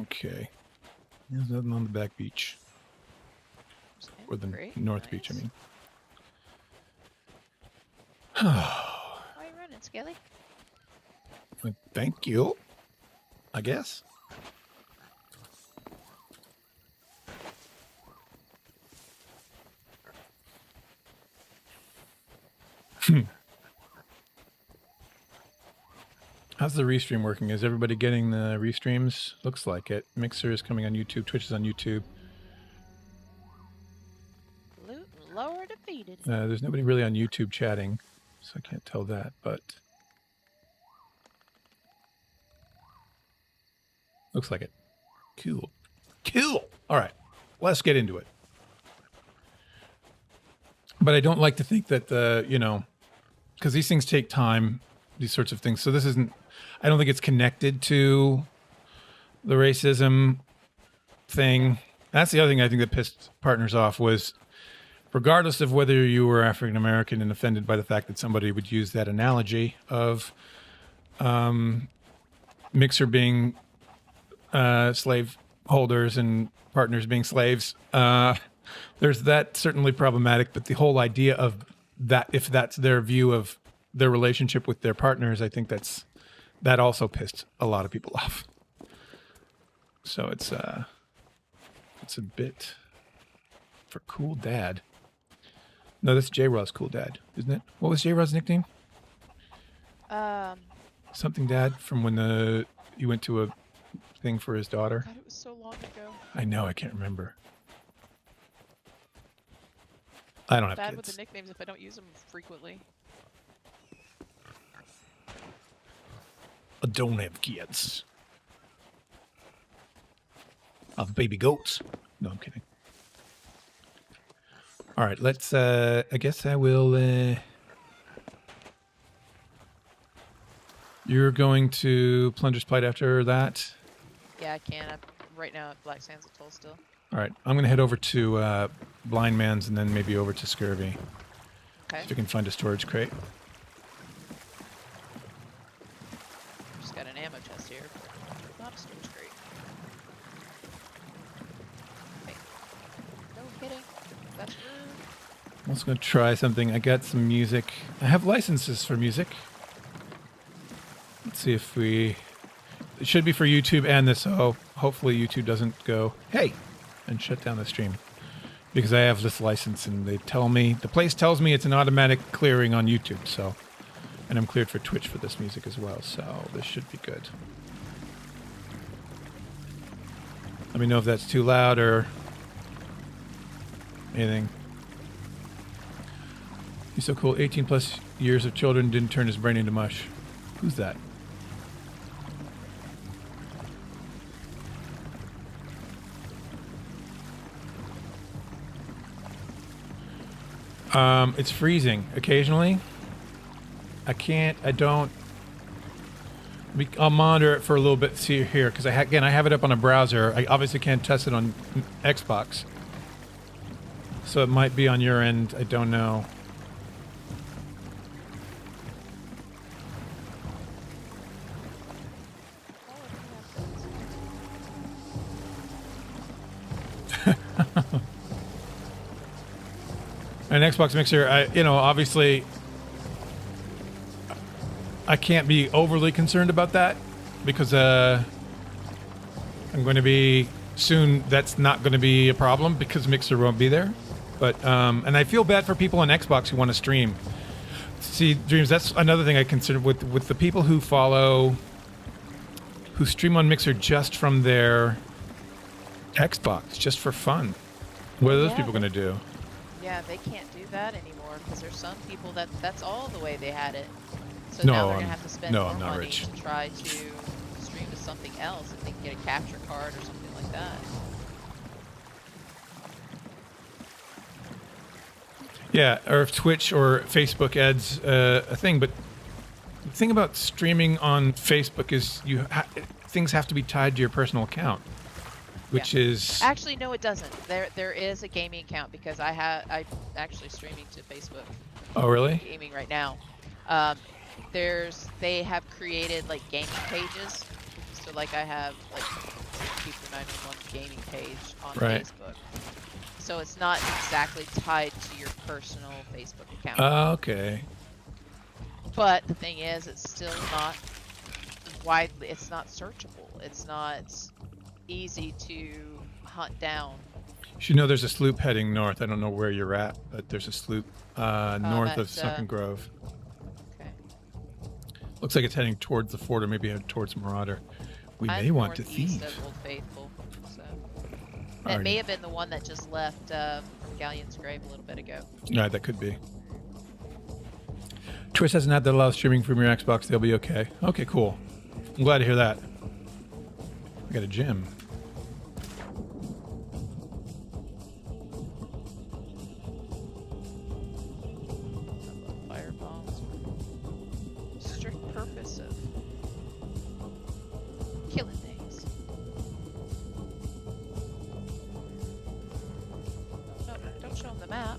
Okay. There's nothing on the back beach. Or the north beach, I mean. Why are you running, Skelly? Well, thank you, I guess. How's the restream working? Is everybody getting the restreams? Looks like it. Mixer is coming on YouTube. Twitch is on YouTube. Loot and lower defeated. There's nobody really on YouTube chatting, so I can't tell that, but looks like it. Cool. Cool. All right, let's get into it. But I don't like to think that, you know, because these things take time, these sorts of things. So this isn't, I don't think it's connected to the racism thing. That's the other thing I think that pissed partners off was, regardless of whether you were African American and offended by the fact that somebody would use that analogy of Mixer being slave holders and partners being slaves, there's that certainly problematic. But the whole idea of that, if that's their view of their relationship with their partners, I think that also pissed a lot of people off. So it's a bit for Cool Dad. No, that's J-Raw's Cool Dad, isn't it? What was J-Raw's nickname? Something Dad, from when you went to a thing for his daughter. God, it was so long ago. I know, I can't remember. I don't have bad kids. With the nicknames if I don't use them frequently. I don't have kids. I have baby goats. No, I'm kidding. All right, let's. I guess I will. You're going to Plunder's Plight after that. Yeah, I can. I'm right now at Black Sands Atoll still. All right, I'm gonna head over to Blind Man's and then maybe over to Scurvy. Okay. See if we can find a storage crate. Just got an ammo chest here. Not a storage crate. Okay. No hitting. That's rude. I'm also gonna try something. I got some music. I have licenses for music. Let's see if we. It should be for YouTube and this, so hopefully YouTube doesn't go, hey, and shut down the stream. Because I have this license and they tell me, the place tells me it's an automatic clearing on YouTube, so. And I'm cleared for Twitch for this music as well, so this should be good. Let me know if that's too loud or anything. He's so cool. 18 plus years of children didn't turn his brain into mush. Who's that? It's freezing occasionally. I don't. I'll monitor it for a little bit. See here, because I have it up on a browser. I obviously can't test it on Xbox, so it might be on your end. I don't know. An Xbox mixer, obviously, I can't be overly concerned about that because I'm going to be soon. That's not going to be a problem because Mixer won't be there. But and I feel bad for people on Xbox who want to stream. See, Dreams, that's another thing I consider with the people who stream on Mixer just from their Xbox, just for fun. What are those people going to do? Yeah, they can't do that anymore because there's some people that's all the way they had it. So No, now they're gonna have to spend more I'm not money rich. to try to stream to something else if they can get a capture card or something like that. Yeah, or if Twitch or Facebook adds a thing. But the thing about streaming on Facebook is things have to be tied to your personal account, which is Actually, no, it doesn't. There is a gaming account because I'm actually streaming to Facebook. Oh, really? Gaming right now. They have created like gaming pages. So like I have like Keeper 911 gaming page on Facebook. So it's not exactly tied to your personal Facebook account. Okay. But the thing is, it's still not widely. It's not searchable. It's not easy to hunt down. You should know there's a sloop heading north. I don't know where you're at, but there's a sloop north of Sunken Grove. Okay. Looks like it's heading towards the fort or maybe towards Marauder. We may want to thieve. Of Old Faithful, so. It may have been the one that just left Galleon's Grave a little bit ago. Yeah, that could be. Twitch has an app that allows streaming from your Xbox. They'll be okay. Okay, cool. I'm glad to hear that. I got a gym. Fire bombs. Strict purpose of killing things. No, don't show them the map.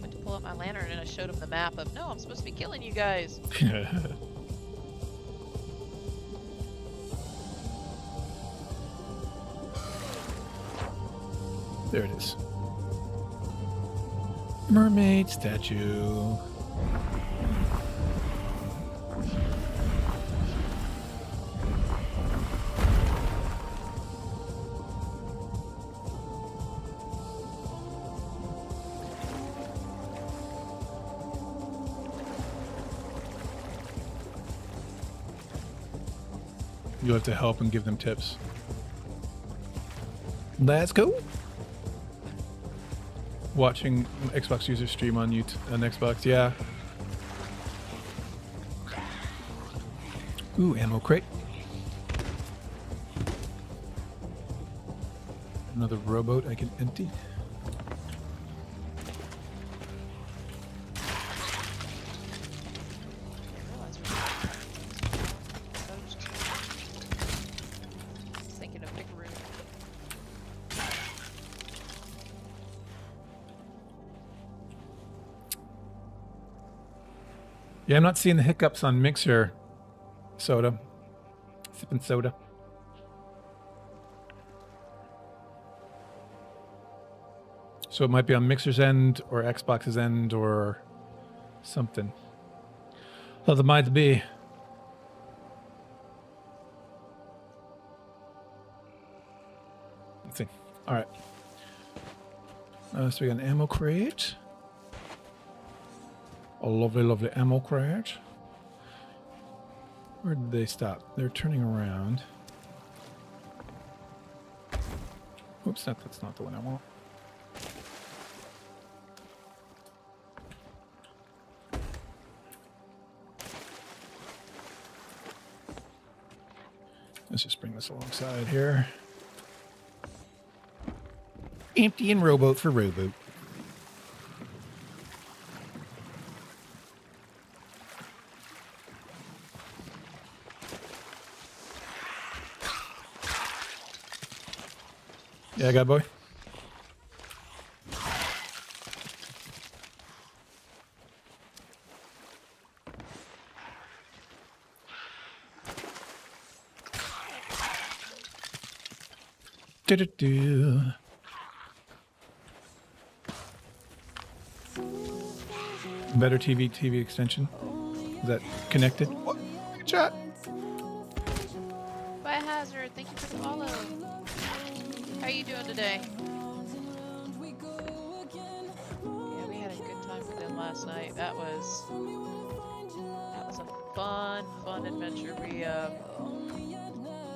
Went to pull up my lantern and I showed him the map of, no, I'm supposed to be killing you guys. There it is. Mermaid statue. You'll have to help and give them tips. Let's go. Watching Xbox users stream on YouTube on Xbox, yeah. Ooh, ammo crate. Another rowboat I can empty. Thinking of big room. Yeah, I'm not seeing the hiccups on Mixer soda. Sipping soda. So it might be on Mixer's end or Xbox's end or something. Well, the might be. Let's see. All right. So we got an ammo crate. A lovely, lovely ammo crate. Where did they stop? They're turning around. Oops, that's not the one I want. Let's just bring this alongside here. Empty and rowboat for rowboat. Yeah, guy boy. Do-do-do. Better TV extension. Is that connected? What? Good shot. Biohazard, thank you for the follow. How are you doing today? Yeah, we had a good time with them last night. That was a fun adventure.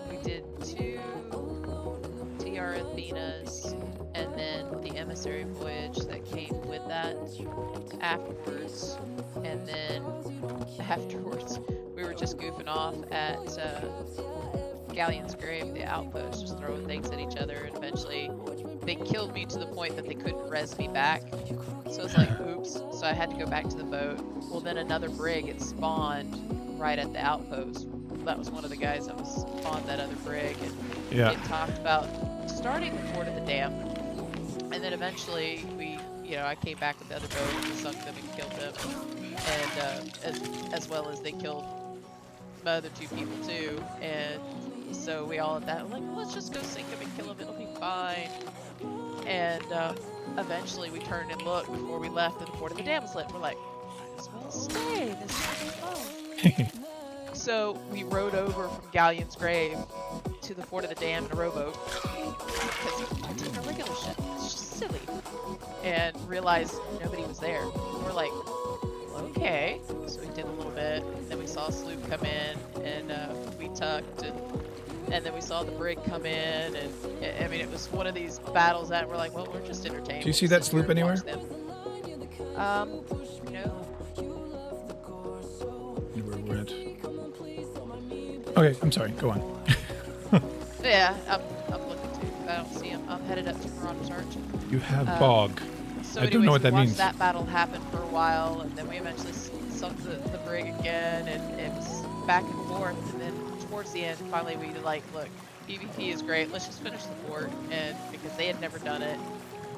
We did 2 TR Athenas and then the emissary voyage that came with that afterwards. And then afterwards, we were just goofing off at Galleon's Grave, the outpost, just throwing things at each other, and eventually they killed me to the point that they couldn't res me back. So I was like, oops. So I had to go back to the boat. Well, then another brig had spawned right at the outpost. That was one of the guys that was on that other brig, and Yeah. it talked about starting the Fort of the Dam, and then eventually I came back with the other boat and we sunk them and killed them, and as well as they killed my other 2 people too, and so we all at that were like, well, let's just go sink them and kill them, it'll be fine. And eventually we turned and looked before we left, and the Fort of the Dam was lit. We're like, might as well stay, this is fun. So we rowed over from Galleon's Grave to the Fort of the Dam in a rowboat, because I took a regular ship, it's just silly, and realized nobody was there. We're like, okay. So we did a little bit, then we saw a sloop come in, and we tucked, and then we saw the brig come in, and I mean, it was one of these battles that we're like, well, we're just entertained. Do you see that sloop anywhere? No. We're at. Okay, I'm sorry. Go on. Yeah, I'm looking too. I don't see him. I'm headed up to Marauder's Arch. You have bog. So I don't know what that we watched means. that battle happen for a while, and then we eventually sunk the brig again, and it was back and forth. And then towards the end, finally we like, look, PvP is great. Let's just finish the fort, and because they had never done it,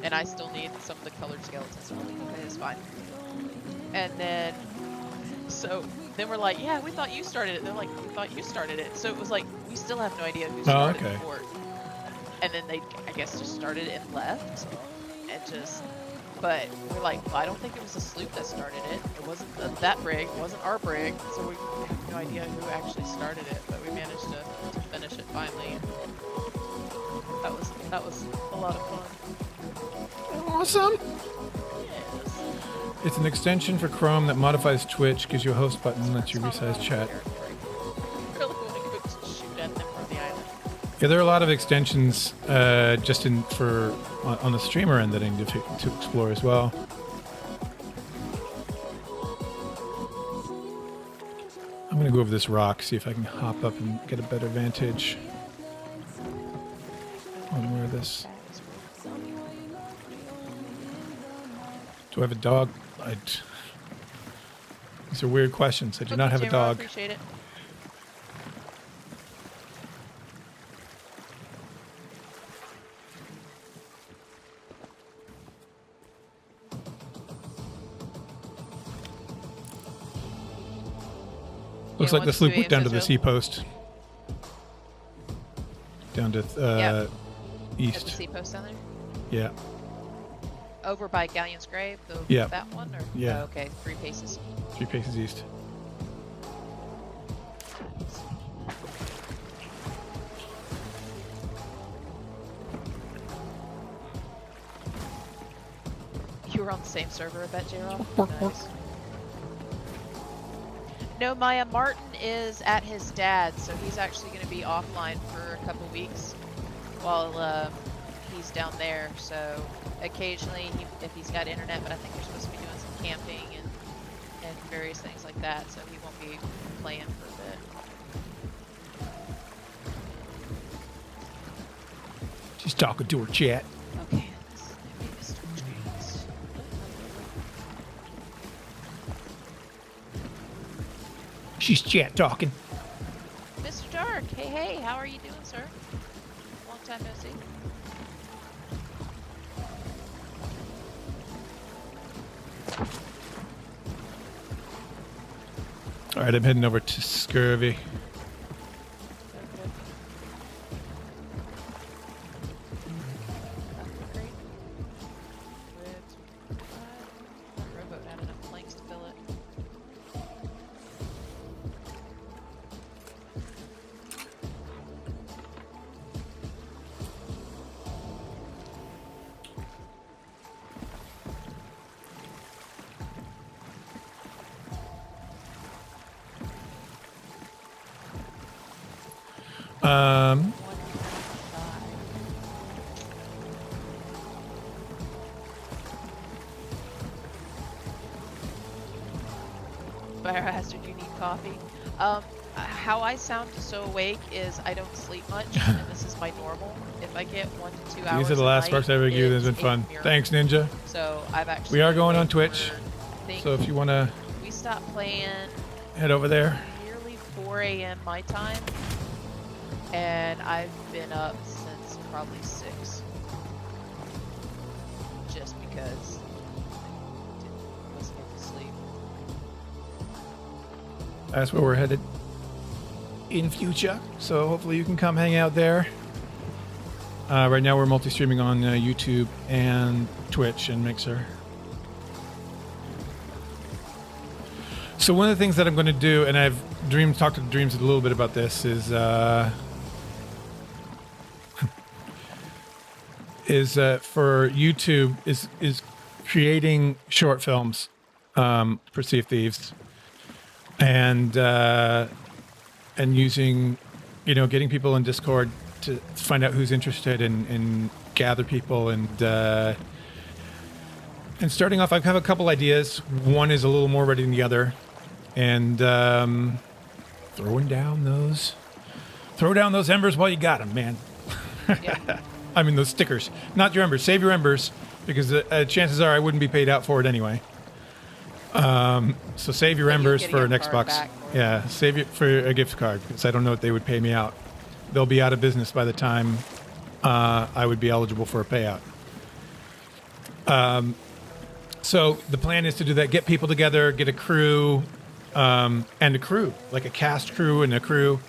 and I still need some of the colored skeletons. So it's fine. And then, so then we're like, yeah, we thought you started it. They're like, we thought you started it. So it was like, we still have no idea who started the fort. And then they, I guess, just started it and left, and just. But we're like, well, I don't think it was a sloop that started it. It wasn't that brig. It wasn't our brig. So we have no idea who actually started it. But we managed to finish it finally. That was a lot of fun. Awesome. Yes. It's an extension for Chrome that modifies Twitch, gives you a host button, and lets you resize chat. Really want to go shoot at them from the island. Yeah, there are a lot of extensions just on the streamer end that I need to explore as well. I'm going to go over this rock, see if I can hop up and get a better vantage on where this Do I have a dog? These are weird questions. I do not have a J-Ro, I dog. appreciate it. Looks Yeah, like once this loop we went down to the Vigil. sea post. Down to At the east. sea post down there? Yeah. Over by Galleon's Grave? Yeah. That one? Or? Yeah. Oh, okay, 3 paces. 3 paces east. You were on the same server, I bet, J-Rob? Nice. No, Maya, Martin is at his dad's, so he's actually going to be offline for a couple weeks while he's down there. So occasionally, if he's got internet, but I think they're supposed to be doing some camping and various things like that, so he won't be playing for a bit. She's talking to her chat. Okay, this is maybe Mr. James. She's chat talking. Mr. Dark, hey, how are you doing, sir? Long time no see. All right, I'm heading over to Scurvy. Okay. Great. Ribs. That rowboat had enough planks to fill it. Um, 195. Biohazard, you need coffee. How I sound so awake is I don't sleep much, and this is my normal. If I get 1 to 2 hours, these are the last sparks I ever given. It's been fun. Thanks, Ninja. So I've actually. We are going on been Twitch, awake so if you want to we stopped playing head over there. nearly 4 a.m. my time, and I've been up since probably 6, just because I wasn't able to sleep. That's where we're headed in future. So hopefully you can come hang out there. Right now we're multi-streaming on YouTube and Twitch and Mixer. So one of the things that I'm going to do, and I've talked to Dreams a little bit about this, is for YouTube is creating short films for Sea of Thieves, and using, getting people in Discord to find out who's interested and gather people and starting off, I have a couple ideas. One is a little more ready than the other, and throw down those embers while you got them, man. Yeah. I mean those stickers, not your embers. Save your embers because chances are I wouldn't be paid out for it anyway. So save your But you're embers getting for a an card Xbox. back for it. Yeah, save it for a gift card because I don't know what they would pay me out. They'll be out of business by the time I would be eligible for a payout. So the plan is to do that, get people together, get a crew, and a crew, like a cast crew and a crew,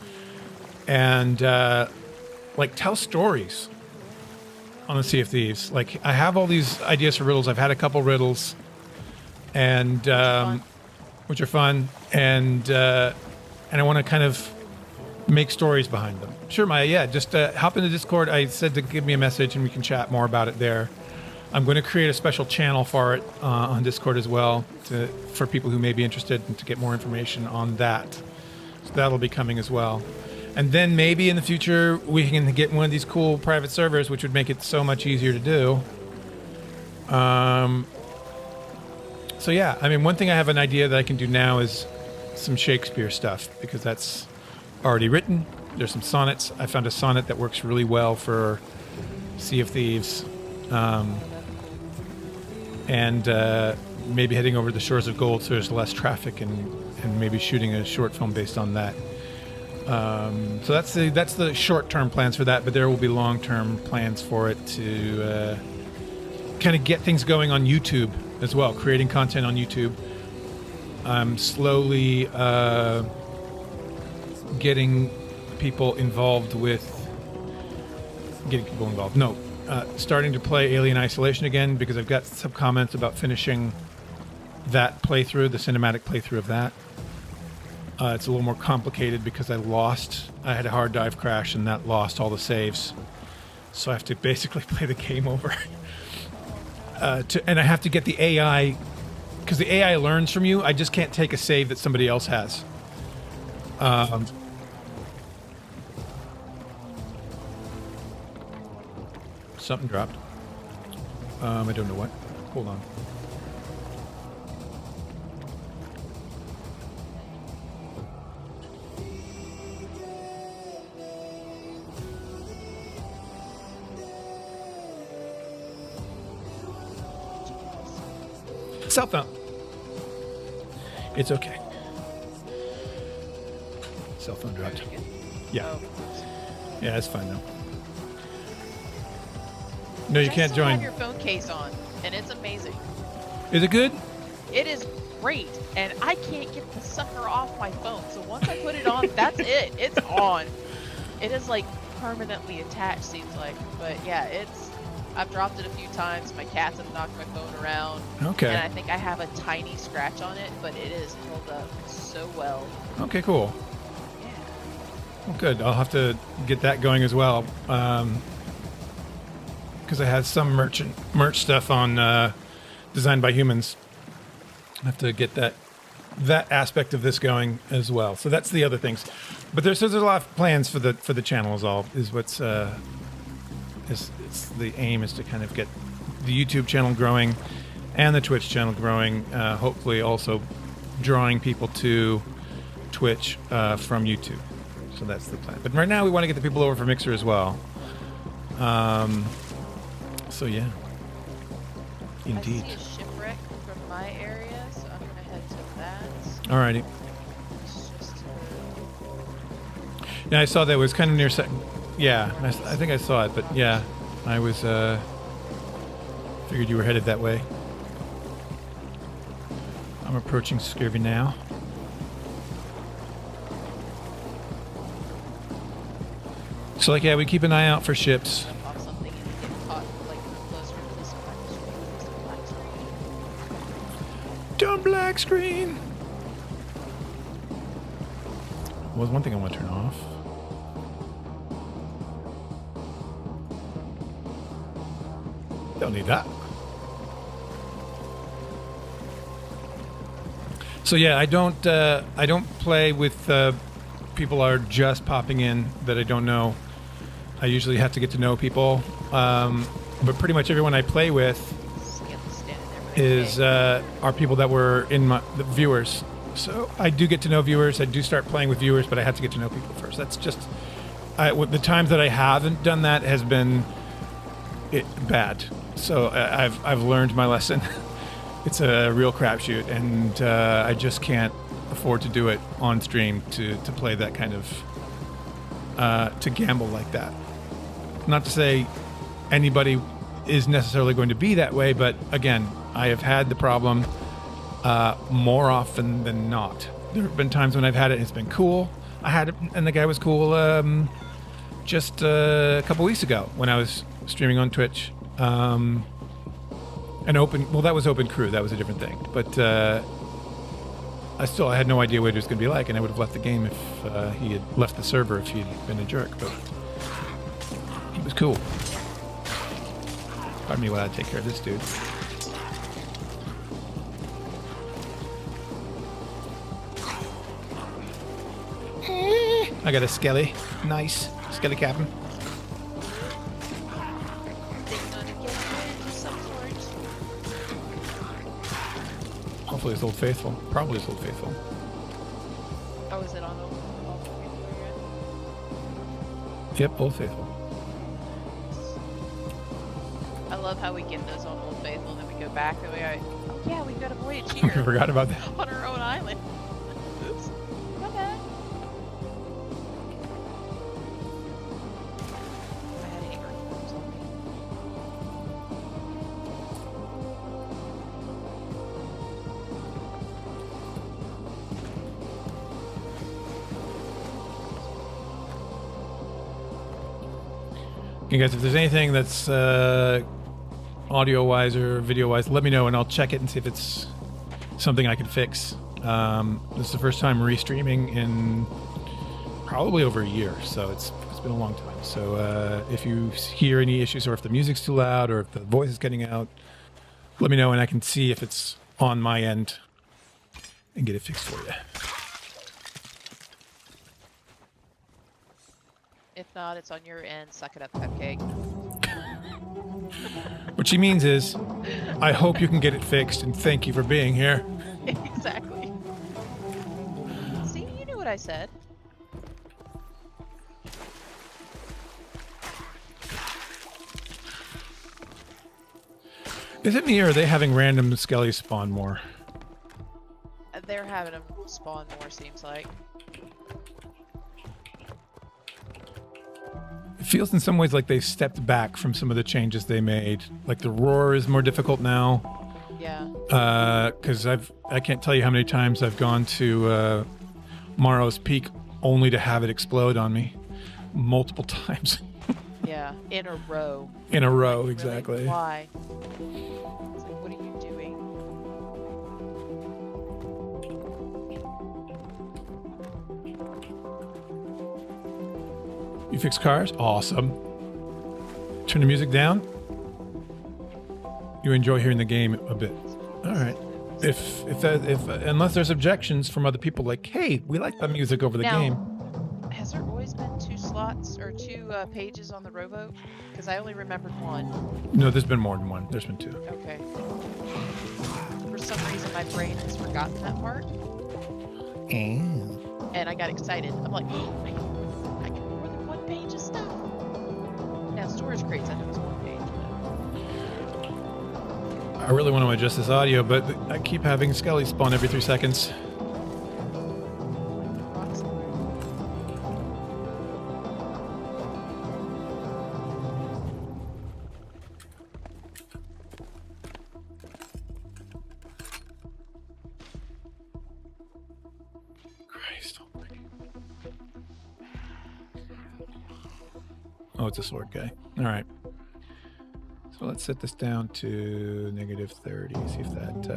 and tell stories on the Sea of Thieves. Like, I have all these ideas for riddles. I've had a couple riddles, and which are fun, and I want to kind of make stories behind them. Sure, Maya. Yeah, just hop into Discord. I said to give me a message, and we can chat more about it there. I'm going to create a special channel for it on Discord as well for people who may be interested and to get more information on that. So that'll be coming as well. And then maybe in the future we can get one of these cool private servers, which would make it so much easier to do. So yeah, I mean, one thing I have an idea that I can do now is some Shakespeare stuff because that's already written. There's some sonnets. I found a sonnet that works really well for Sea of Thieves. and maybe heading over to the shores of gold so there's less traffic, and maybe shooting a short film based on that. So that's the short-term plans for that, but there will be long-term plans for it to kind of get things going on YouTube as well, creating content on YouTube. I'm slowly getting people involved with starting to play Alien Isolation again, because I've got some comments about finishing that playthrough, the cinematic playthrough of that. It's a little more complicated because I had a hard dive crash and that lost all the saves. So I have to basically play the game over. And I have to get the AI, because the AI learns from you. I just can't take a save that somebody else has. Something dropped. I don't know what. Hold on. Cell phone. It's okay. Cell phone dropped. Yeah. Yeah, it's fine though. No, you can't join. Have your phone case on, and it's amazing. Is it good? It is great, and I can't get the sucker off my phone. So once I put it on, that's it. It's on. It is like permanently attached, seems like. But yeah, I've dropped it a few times. My cats have knocked my phone around. Okay. And I think I have a tiny scratch on it, but it is held up so well. Okay, cool. Yeah. Well, good. I'll have to get that going as well. Because I had some merch stuff on Designed by Humans. I have to get that aspect of this going as well. So that's the other things. But there's a lot of plans for the channel is what's it's the aim is to kind of get the YouTube channel growing and the Twitch channel growing. Hopefully also drawing people to Twitch from YouTube. So that's the plan. But right now we want to get the people over for Mixer as well. So yeah, indeed. I see a shipwreck from my area, so I'm gonna head to that. Alrighty. It's just Yeah, I saw that it was kind of near. Yeah, I think I saw it, but yeah, I was figured you were headed that way. I'm approaching Scurvy now. So like, yeah, we keep an eye out for ships. off something and get caught like closer to this black screen. Don't black screen. Well, there's one thing I want to turn off. Don't need that. So yeah, I don't play with people are just popping in that I don't know. I usually have to get to know people, but pretty much everyone I play with is are people that were in the viewers. So I do get to know viewers. I do start playing with viewers, but I have to get to know people first. That's just the times that I haven't done that has been bad. So I've learned my lesson. It's a real crapshoot, and I just can't afford to do it on stream to play that kind of to gamble like that. Not to say anybody is necessarily going to be that way, but again, I have had the problem more often than not. There have been times when I've had it and it's been cool. I had it and the guy was cool just a couple weeks ago when I was streaming on Twitch. That was Open Crew. That was a different thing. But I had no idea what it was going to be like, and I would have left the game if he had left the server if he had been a jerk. But he was cool. Pardon me while I take care of this dude. I got a skelly. Nice. Skelly captain. Hopefully it's Old Faithful. Probably it's Old Faithful. Oh, is it on Old Faithful yet? Yep, Old Faithful. I love how we get those on Old Faithful and then we go back and we go, oh yeah, we've got a voyage I here forgot about that. on our own island. Oops. My bad. I had any earthworms on me. You guys, if there's anything that's audio-wise or video-wise, let me know and I'll check it and see if it's something I can fix. This is the first time restreaming in probably over a year, so it's been a long time. So if you hear any issues or if the music's too loud or if the voice is getting out, let me know and I can see if it's on my end and get it fixed for you. If not, it's on your end. Suck it up, Cupcake. What she means is, I hope you can get it fixed and thank you for being here. Exactly. See, you knew what I said. Is it me or are they having random skellies spawn more? They're having them spawn more, seems like. It feels in some ways like they stepped back from some of the changes they made. Like the roar is more difficult now. Yeah. Because I can't tell you how many times I've gone to Morrow's Peak only to have it explode on me. Multiple times. Yeah. In a row. In a row, Really? exactly. Why? It's like, what are you doing? You fix cars? Awesome. Turn the music down? You enjoy hearing the game a bit. All right. If unless there's objections from other people like, hey, we like the music over the Now, game. Has there always been 2 slots or 2 pages on the rowboat? Because I only remembered 1. No, there's been more than one. There's been 2. Okay. For some reason, my brain has forgotten that part. And I got excited. I'm like, I can more than 1 page of stuff. Now, storage crates, I know it's 1 page. I really want to adjust this audio, but I keep having Skelly spawn every 3 seconds. Rocks everywhere. Christ almighty. Oh, it's a sword guy. All right. So let's set this down to -30. See if that.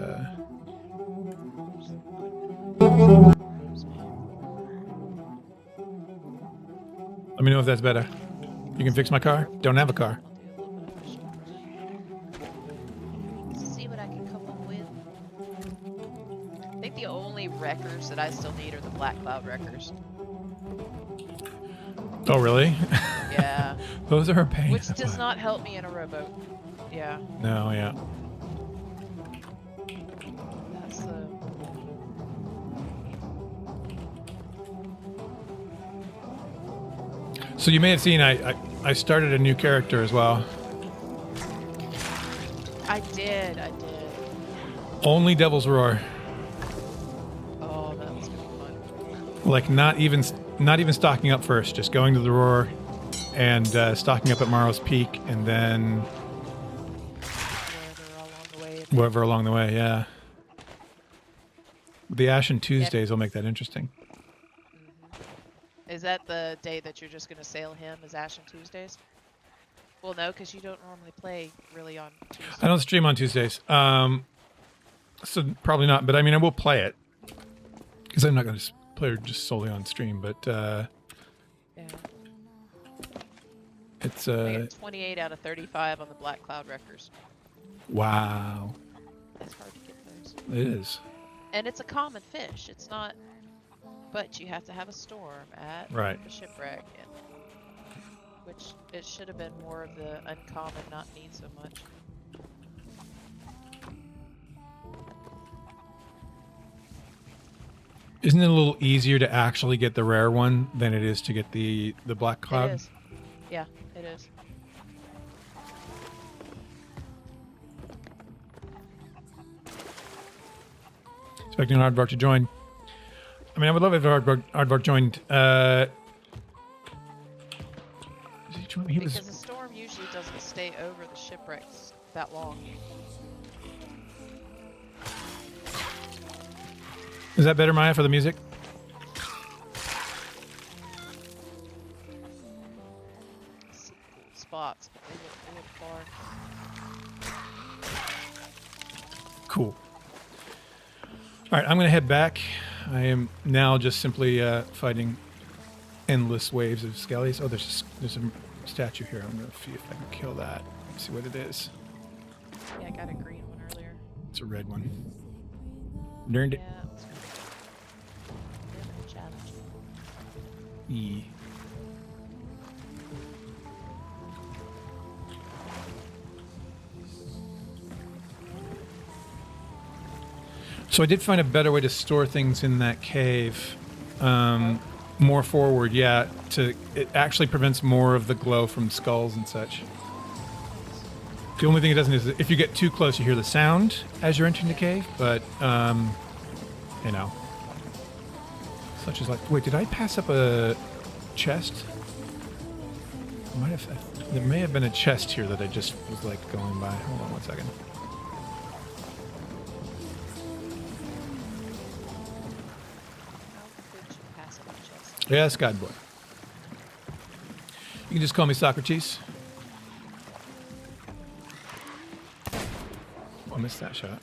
Let me know if that's better. You can fix my car? Don't have a car. See what I can come up with. I think the only wreckers that I still need are the Black Cloud wreckers. Oh, really? Yeah. Those are a pain. Which does not help me in a rowboat. Yeah. No, yeah. That's So you may have seen I started a new character as well. I did. Only Devil's Roar. Oh, that was gonna be fun. Like not even stocking up first, just going to the Roar and stocking up at Morrow's Peak and then wherever along the way, yeah. The Ashen Tuesdays will make that interesting. Is that the day that you're just gonna sail him as Ashen Tuesdays? Well, no, because you don't normally play really on Tuesdays. I don't stream on Tuesdays, so probably not. But I mean, I will play it because I'm not going to play just solely on stream. But Yeah. it's I got 28 out of 35 on the Black Cloud wreckers. wow, It's hard to get those. it is And it's a common fish. It's not, but you have to have a storm at right. the shipwreck, and, which it should have been more of the uncommon, not need so much. Isn't it a little easier to actually get the rare one than it is to get the Black Cloud? It is. Yeah, it is. Expecting Aardvark to join. I mean, I would love if Aardvark joined. Did he join? He was. Because the storm usually doesn't stay over the shipwrecks that long. Is that better, Maya, for the music? See cool spots, but they look far. Cool. All right, I'm going to head back. I am now just simply fighting endless waves of skellies. Oh, there's a statue here. I'm going to see if I can kill that. See what it is. Yeah, I got a green one earlier. It's a red one. Learned it. Yeah, it was good. Challenge. E. So I did find a better way to store things in that cave. More forward, yeah. It actually prevents more of the glow from skulls and such. The only thing it doesn't is if you get too close, you hear the sound as you're entering the cave. But you know, such as like, wait, did I pass up a chest? There may have been a chest here that I just was like going by. Hold on one second. Yes, God boy. You can just call me Socrates. Oh, I missed that shot.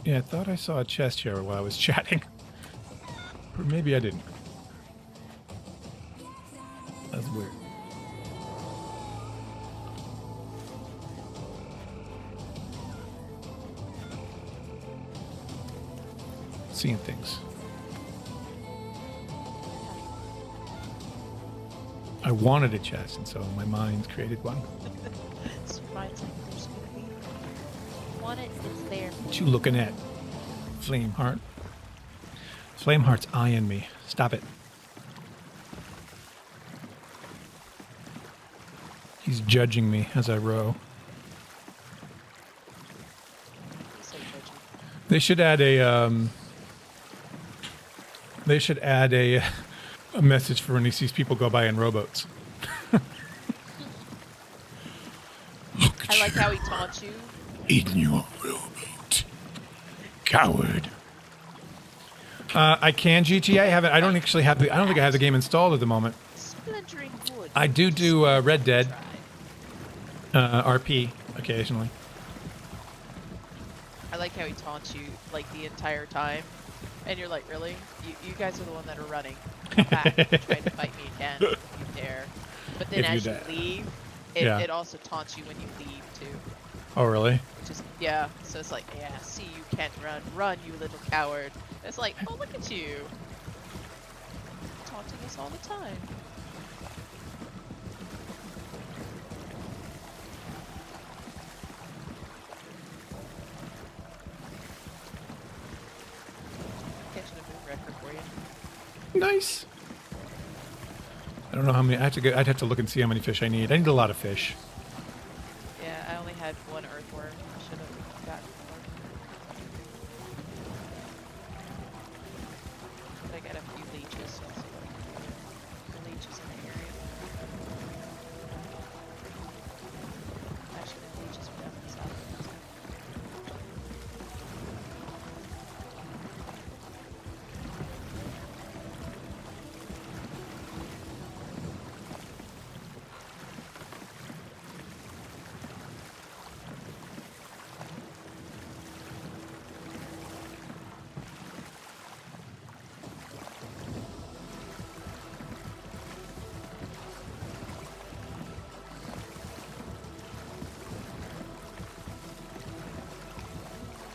Yeah, I thought I saw a chest here while I was chatting. Or maybe I didn't. That's weird. Seeing things. I wanted a chest, and so my mind created one. So mine's like, there's gonna be one. It is there. What you looking at, Flameheart? Flameheart's eyeing me. Stop it. He's judging me as I row. So judgy. They should add a a message for when he sees people go by in rowboats. Look at I like how he taunts you. in your rowboat, coward. I can GTA. I don't actually have I don't think I have the game installed at the moment. Splintering wood. I do Red Dead RP occasionally. I like how he taunts you like the entire time, and you're like, really? You guys are the one that are running. Come back, try to fight me again if you dare. But then If you as you dare. leave, Yeah. it also taunts you when you leave too. Oh, really? Which is yeah. So it's like, yeah, see, you can't run, you little coward. It's like, oh, look at you, taunting us all the time. Catching a new record for you. Nice. I don't know how many. I'd have to look and see how many fish I need. I need a lot of fish. Yeah, I only had one earthworm. I should have gotten more. But I got a few leeches. So I'll see what I can do. The leeches in the area. Actually, the leeches are down in the south.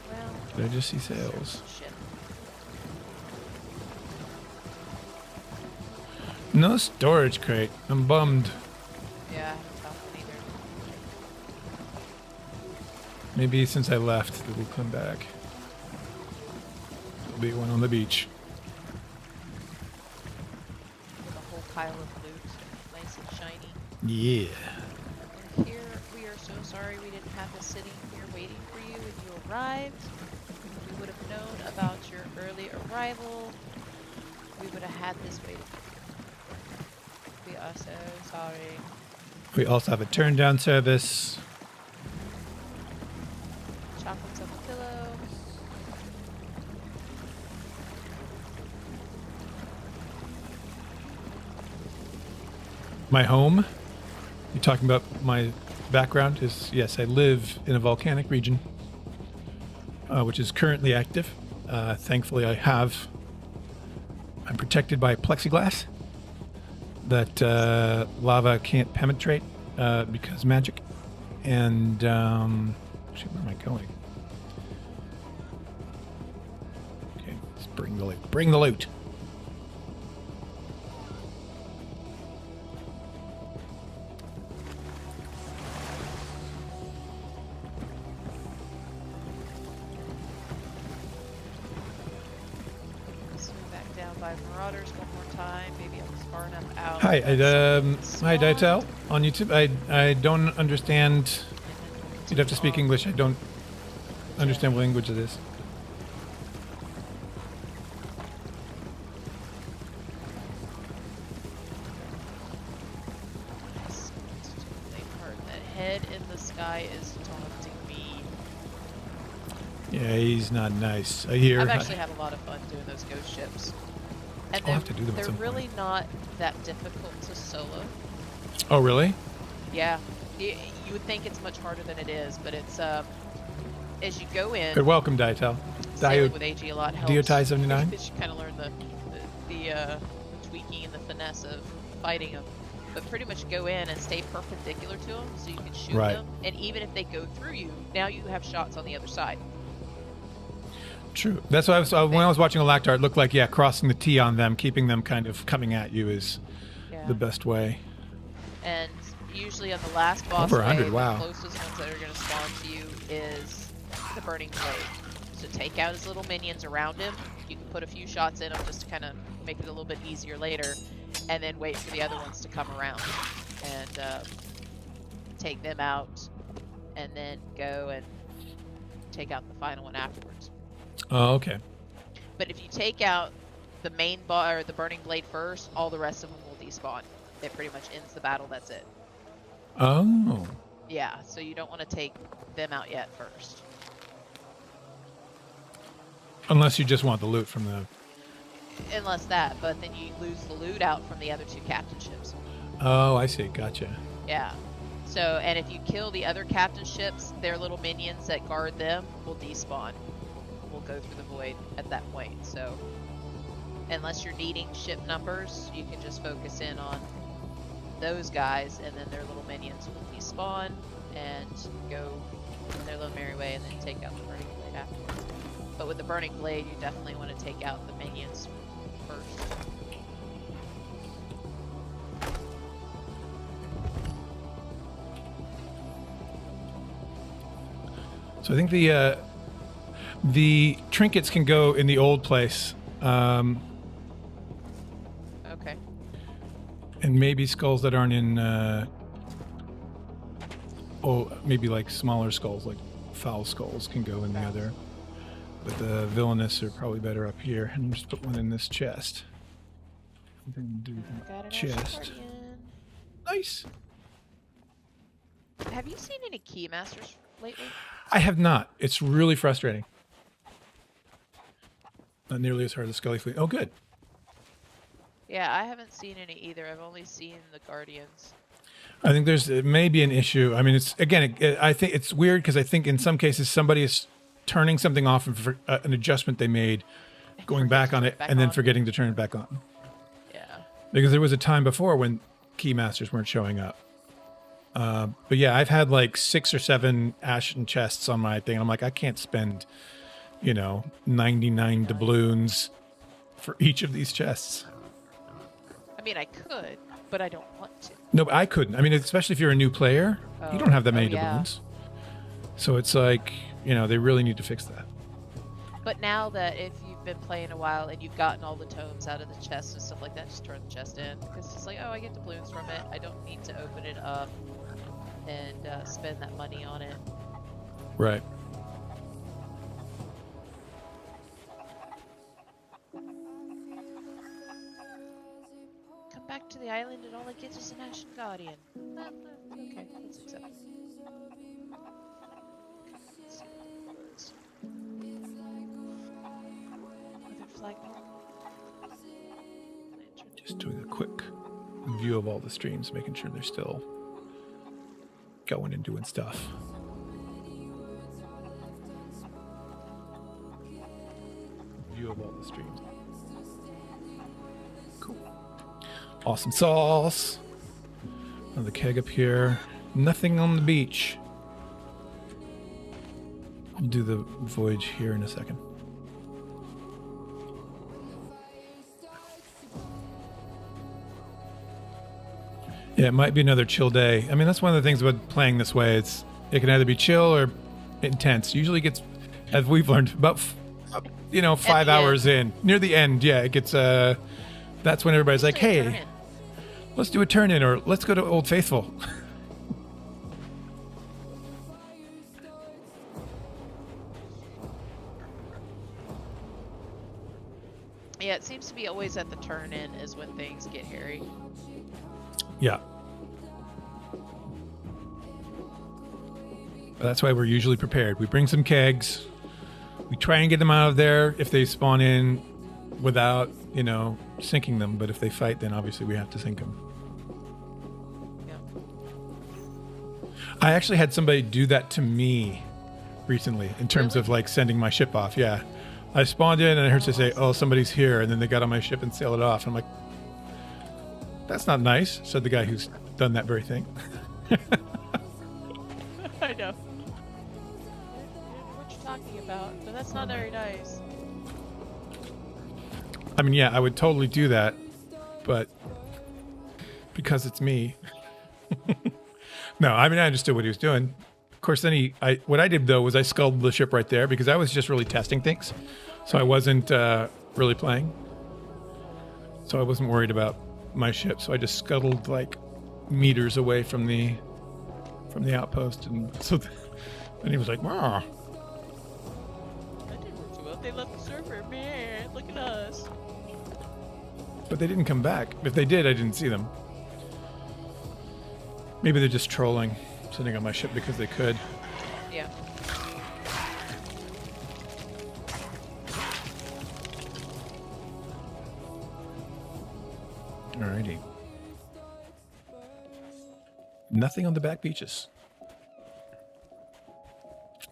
Well, Did I just see sails? shit. No storage crate. I'm bummed. Yeah, I haven't found one either. Maybe since I left, it will come back. There'll be one on the beach. With a whole pile of loot, nice and shiny. Yeah. And here, we are so sorry we didn't have this sitting here waiting for you when you arrived. We would have known about your early arrival. We would have had this waiting. We are so sorry. We also have a turn down service. Chocolates on the pillow. My home? You talking about my background? Is yes, I live in a volcanic region, which is currently active. Thankfully, I'm protected by plexiglass that lava can't penetrate because magic. And actually, where am I going? Okay, let's bring the loot. Bring the loot. Swing back down by Marauders one more time. Maybe I'm far enough out. Hi, that hi, Ditel on YouTube. I don't understand. You'd have to speak English. I don't understand what language it is. That head in the sky is taunting me. Yeah, he's not nice. I hear. I've actually had a lot of fun doing those ghost ships. And I'll have to do them at they're some really point. not that difficult to solo. Oh, really? Yeah. You would think it's much harder than it is, but it's as you go in. Good, welcome, Ditel. Sailing with AG a lot helps. Diotai 79. You kind of learn the tweaking and the finesse of fighting them. But pretty much go in and stay perpendicular to them so you can shoot Right. them. And even if they go through you, now you have shots on the other side. True. That's why when I was watching a Lactar, it looked like, yeah, crossing the T on them, keeping them kind of coming at you is Yeah. the best way. And usually on the last boss Over 100, wave, wow. the closest ones that are going to spawn to you is the Burning Blade. So take out his little minions around him. You can put a few shots in them just to kind of make it a little bit easier later. And then wait for the other ones to come around. And take them out. And then go and take out the final one afterwards. Oh, okay. But if you take out the main bar or the Burning Blade first, all the rest of them will despawn. It pretty much ends the battle, that's it. Oh. Yeah, so you don't want to take them out yet first. Unless you just want the loot from the... Unless that, but then you lose the loot out from the other two captain ships. Oh, I see. Gotcha. Yeah. So, and if you kill the other captain ships, their little minions that guard them will despawn. Will go through the void at that point. So, unless you're needing ship numbers, you can just focus in on those guys, and then their little minions will despawn and go their little merry way, and then take out the Burning Blade afterwards. But with the Burning Blade, you definitely want to take out the minions first. So I think the trinkets can go in the old place. Okay. And maybe skulls that aren't in... maybe like smaller skulls, like foul skulls can go in the other. But the villainous are probably better up here. And just put one in this chest. Then do Got the an chest. Guardian. Nice. Have you seen any Keymasters lately? I have not. It's really frustrating. Not nearly as hard as Scully Fleet. Oh, good. Yeah, I haven't seen any either. I've only seen the Guardians. I think it may be an issue. I mean, it's again, I think it's weird because I think in some cases somebody is turning something off and for an adjustment they made, going back on it, and then forgetting to turn it back on. Yeah. Because there was a time before when Keymasters weren't showing up. But yeah, I've had like 6 or 7 ashen chests on my thing. And I'm like, I can't spend, 99 doubloons for each of these chests. I mean, I could, but I don't want to. No, but I couldn't. I mean, especially if you're a new player, you don't have that many yeah. doubloons. So it's like, you know, they really need to fix that. But now that if you've been playing a while and you've gotten all the tomes out of the chest and stuff like that, just turn the chest in. Because it's like, oh, I get doubloons from it. I don't need to open it up and spend that money on it. Right. Come back to the island and all I get is an Ashen Guardian. Okay, let's accept it. Let's see what it was. Weathered flagpole. Lantern. Just doing a quick view of all the streams, making sure they're still going and doing stuff. View of all the streams. Cool. Awesome sauce. Another keg up here. Nothing on the beach. I'll do the voyage here in a second. Yeah, it might be another chill day. I mean, that's one of the things about playing this way. It can either be chill or intense. Usually gets, as we've learned, about 5 hours in. Near the end, yeah, it gets. That's when everybody's like, "Hey, let's do a turn in, or let's go to Old Faithful." Yeah, it seems to be always at the turn in is when things get hairy. Yeah. That's why we're usually prepared. We bring some kegs. We try and get them out of there if they spawn in without, sinking them. But if they fight, then obviously we have to sink them. Yeah. I actually had somebody do that to me recently in terms of like sending my ship off. Yeah. I spawned in and I heard they say, "Oh, somebody's here." And then they got on my ship and sailed it off. And I'm like, "That's not nice," said the guy who's done that very thing. I know. What you talking about? But that's not very nice. I mean, yeah, I would totally do that, but because it's me. No, I mean, I understood what he was doing. Of course, then what I did though was I sculled the ship right there because I was just really testing things. So I wasn't really playing. So I wasn't worried about my ship. So I just scuttled like meters away from the outpost, and so then he was like, "Wow." That didn't work so well. They left the server, man. Look at us. But they didn't come back. If they did, I didn't see them. Maybe they're just trolling, sitting on my ship because they could. Yeah. Alrighty. Nothing on the back beaches.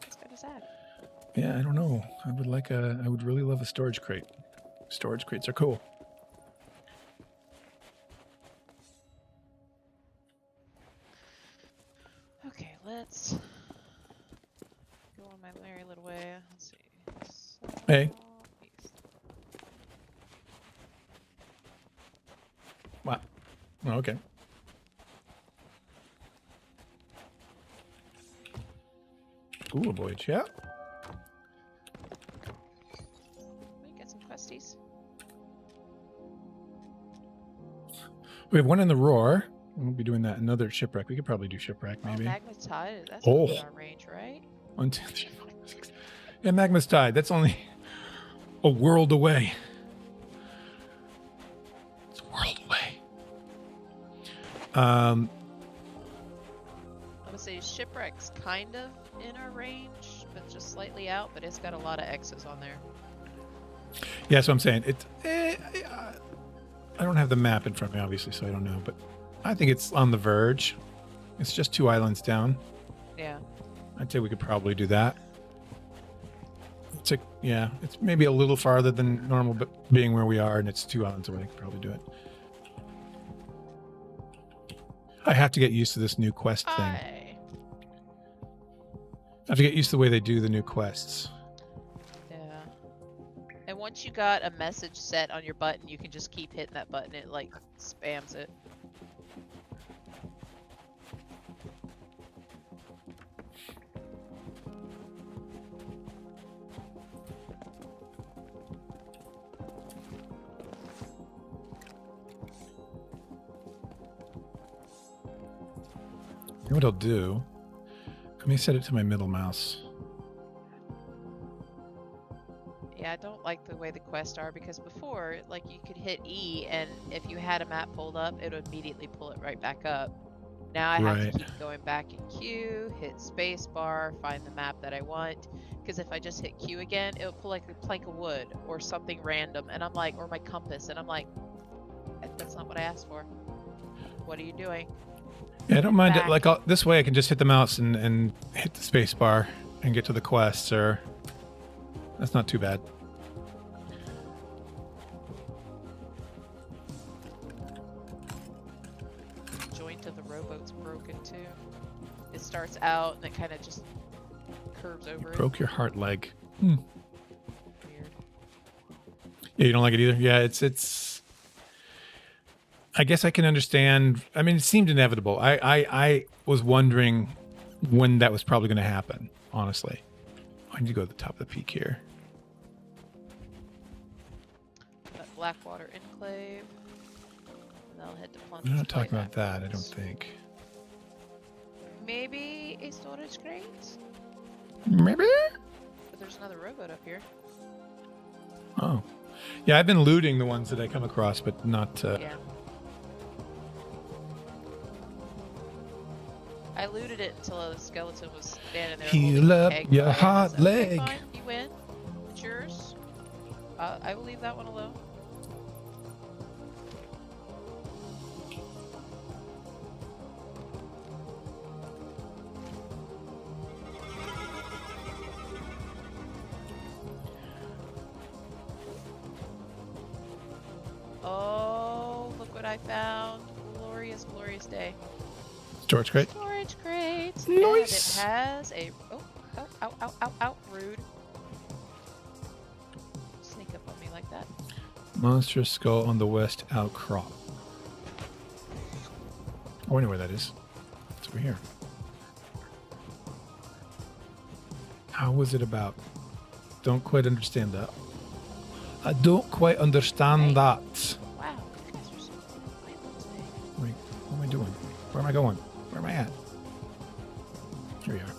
That's kind of sad. Yeah, I don't know. I would really love a storage crate. Storage crates are cool. Okay, let's go on my merry little way. Let's see. Hey. Southeast. Wow. Oh, okay. Ooh, a voyage, yeah. We get some questies. We have one in the Roar. We'll be doing that. Another Shipwreck. We could probably do Shipwreck, maybe. Oh, Magma's Tide. That's Oh. within our range, right? 1, 2, 3, 4, 5, 6. Yeah, Magma's Tide. That's only a world away. It's a world away. I would say Shipwreck's kind of in our range, but just slightly out, but it's got a lot of X's on there. Yeah, that's what I'm saying. I don't have the map in front of me, obviously, so I don't know. But I think it's on the verge. It's just 2 islands down. Yeah. I'd say we could probably do that. It's maybe a little farther than normal, but being where we are and it's 2 islands away, I could probably do it. I have to get used to this new quest thing. I have to get used to the way they do the new quests. Yeah. And once you got a message set on your button, you can just keep hitting that button. It like spams it. You know what I'll do? Let me set it to my middle mouse. Yeah, I don't like the way the quests are because before, like, you could hit E and if you had a map pulled up, it would immediately pull it right back up. Now I have to keep going back in Q, hit space bar, find the map that I want. Because if I just hit Q again, it'll pull like a plank of wood or something random, and I'm like, or my compass, and I'm like, that's not what I asked for. What are you doing? Yeah, I don't mind it. Like this way, I can just hit the mouse and hit the space bar and get to the quests. Or that's not too bad. Joint of the rowboat's broken too. It starts out and it kind of just curves over. Broke your heart leg. Weird. Yeah, you don't like it either. Yeah, it's. I guess I can understand. I mean, it seemed inevitable. I was wondering when that was probably going to happen, honestly. I need to go to the top of the peak here. That Blackwater Enclave. And I'll head to Plunge. We're not talking about that, I don't think. Maybe a storage crate? Maybe? But there's another rowboat up here. Oh. Yeah, I've been looting the ones that I come across, but not... Yeah. I looted it until a skeleton was standing there. Heal up your hot leg. Okay, fine, you win. It's yours. I will leave that one alone. Oh, look what I found. Glorious, glorious day. Storage crate. Storage crate. Nice. And it has a... Oh, ow, rude. Sneak up on me like that. Monstrous skull on the west outcrop. Oh, I know where that is. It's over here. How was it about? Don't quite understand that. I don't quite understand that. Wow, you guys are so violent today. Wait, what am I doing? Where am I going? Where am I at? Here we are.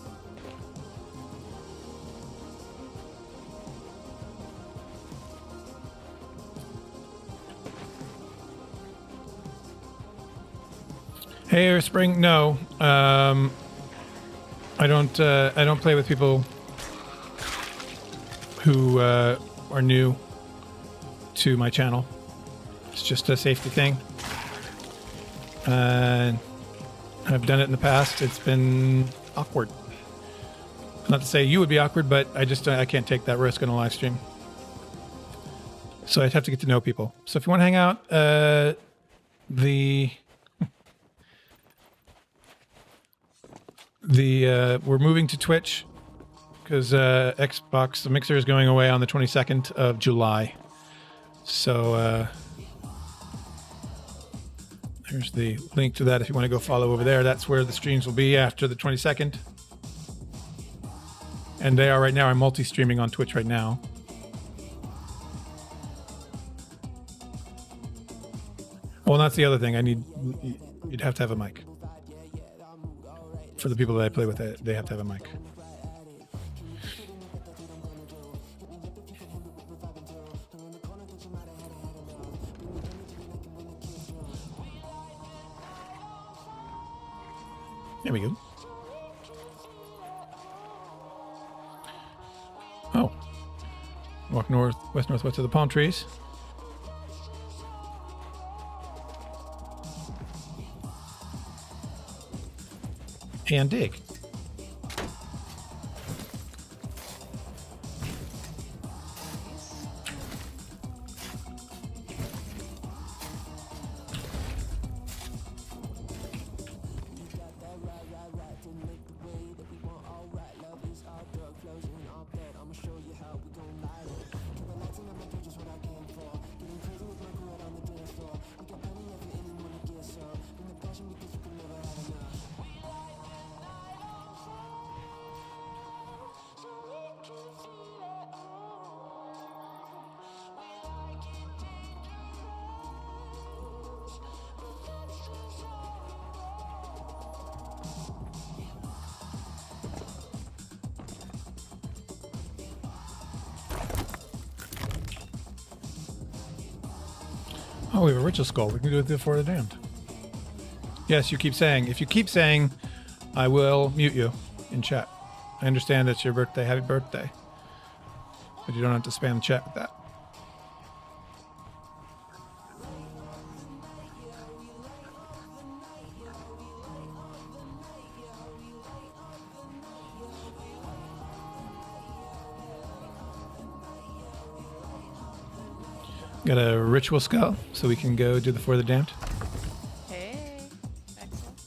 Hey, Airspring. No, I don't play with people who are new to my channel. It's just a safety thing. I've done it in the past. It's been awkward. Not to say you would be awkward, but I can't take that risk on a live stream. So I'd have to get to know people. So if you want to hang out, we're moving to Twitch because Xbox, the Mixer is going away on the 22nd of July. So there's the link to that if you want to go follow over there. That's where the streams will be after the 22nd. And they are right now. I'm multi-streaming on Twitch right now. Well, that's the other thing. You'd have to have a mic. For the people that I play with, they have to have a mic. There we go. Oh. Walk west, northwest of the palm trees. And dig. Oh, we have a ritual skull. We can do it before the damned. Yes, you keep saying. If you keep saying, I will mute you in chat. I understand it's your birthday. Happy birthday. But you don't have to spam the chat with that. Got a ritual skull, so we can go do the For the Damned. Hey, excellent.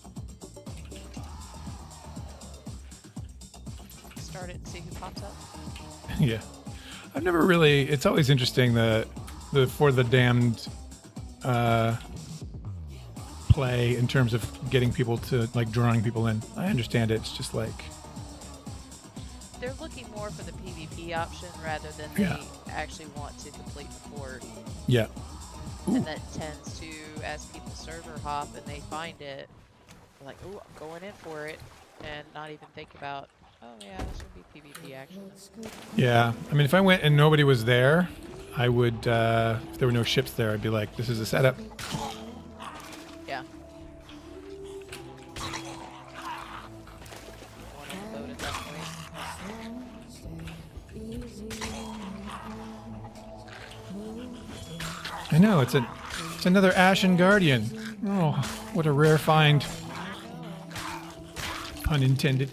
Start it and see who pops up. Yeah. I've never really... It's always interesting the For the Damned play in terms of getting people to, like, drawing people in. I understand it. It's just like... They're looking more for the PvP option rather than they actually want to complete the fort. Yeah. Ooh. And that tends to, as people server hop and they find it, they're like, oh, I'm going in for it, and not even think about, oh yeah, this would be PvP action. Yeah. I mean, if I went and nobody was there, I would, if there were no ships there, I'd be like, this is a setup. Yeah. One on the boat at that point. I know, it's another Ashen Guardian. Oh, what a rare find. Pun intended.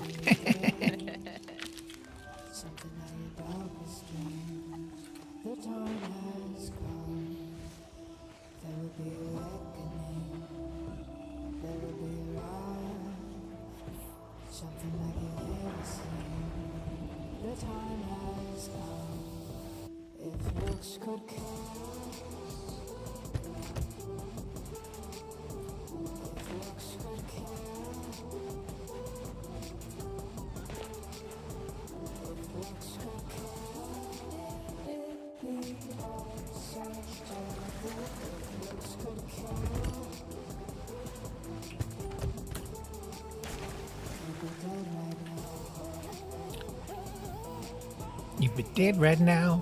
You be dead right now.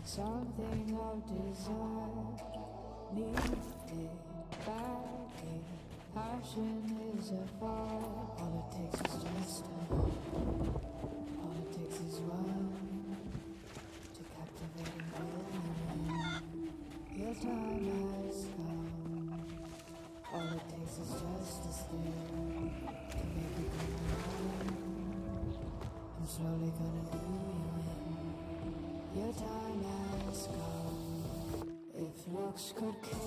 Something of desire, need it badly. Passion is a fire. All it takes is just one. All it takes is one to captivate and win. Your time has come. All it takes is just a stare to make it come around. I'm slowly gonna do you in. Your time has come. If looks could kill,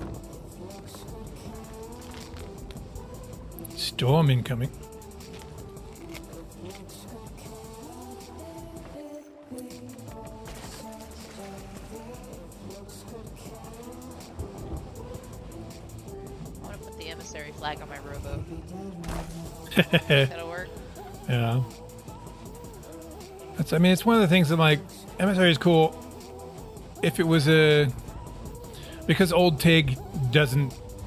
if looks could kill, Storm incoming. if looks could kill, if we all searched if looks could kill, I want to put the emissary flag on my rowboat. be dead right now. That'll work. Yeah. I mean, it's one of the things that, like, emissary is cool if it was because old Tig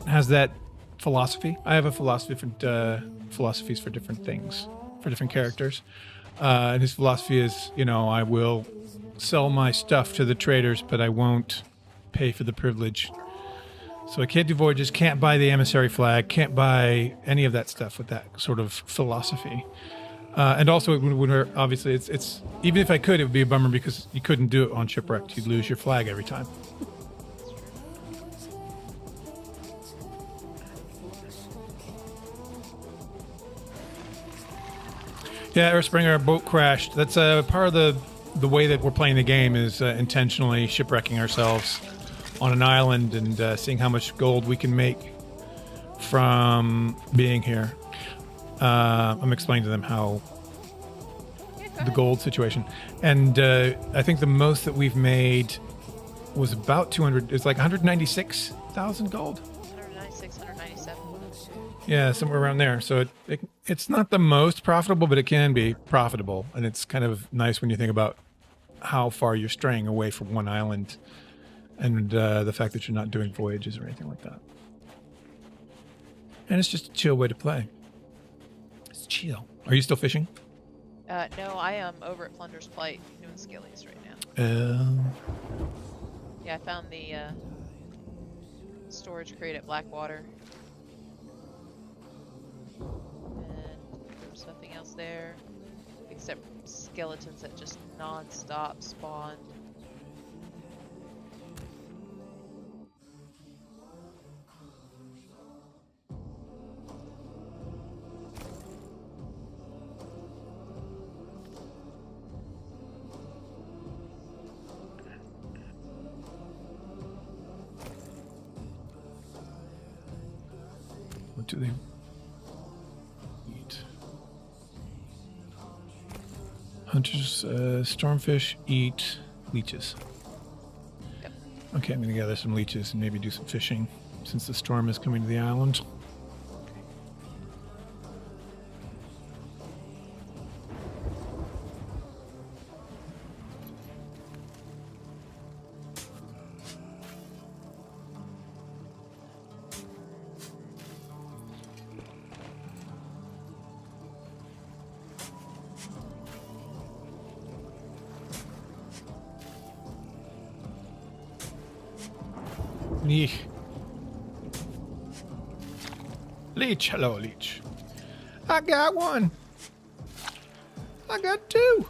has that philosophy. I have a philosophy for philosophies for different things, for different characters. And his philosophy is, you know, I will sell my stuff to the traders, but I won't pay for the privilege. So I can't do voyages, can't buy the emissary flag, can't buy any of that stuff with that sort of philosophy. And also, it would obviously, it's even if I could, it would be a bummer because you couldn't do it on Shipwrecked. You'd lose your flag every time. Yeah, Earthspringer, our boat crashed. That's part of the way that we're playing the game is intentionally shipwrecking ourselves on an island and seeing how much gold we can make from being here. I'm explaining to them how the gold situation, and I think the most that we've made was about 200. It's like 196,000 gold. 196, 197. Yeah, somewhere around there. So it's not the most profitable, but it can be profitable, and it's kind of nice when you think about how far you're straying away from one island And the fact that you're not doing voyages or anything like that. And it's just a chill way to play. It's chill. Are you still fishing? No, I am over at Plunder's Plight doing skillies right now. Yeah, I found the storage crate at Blackwater. And there was nothing else there. Except skeletons that just non-stop spawned. What do they eat? Hunters, stormfish eat leeches. Yep. Okay, I'm gonna gather some leeches and maybe do some fishing since the storm is coming to the island. Yeesh. Leech, hello, leech. I got one. I got two.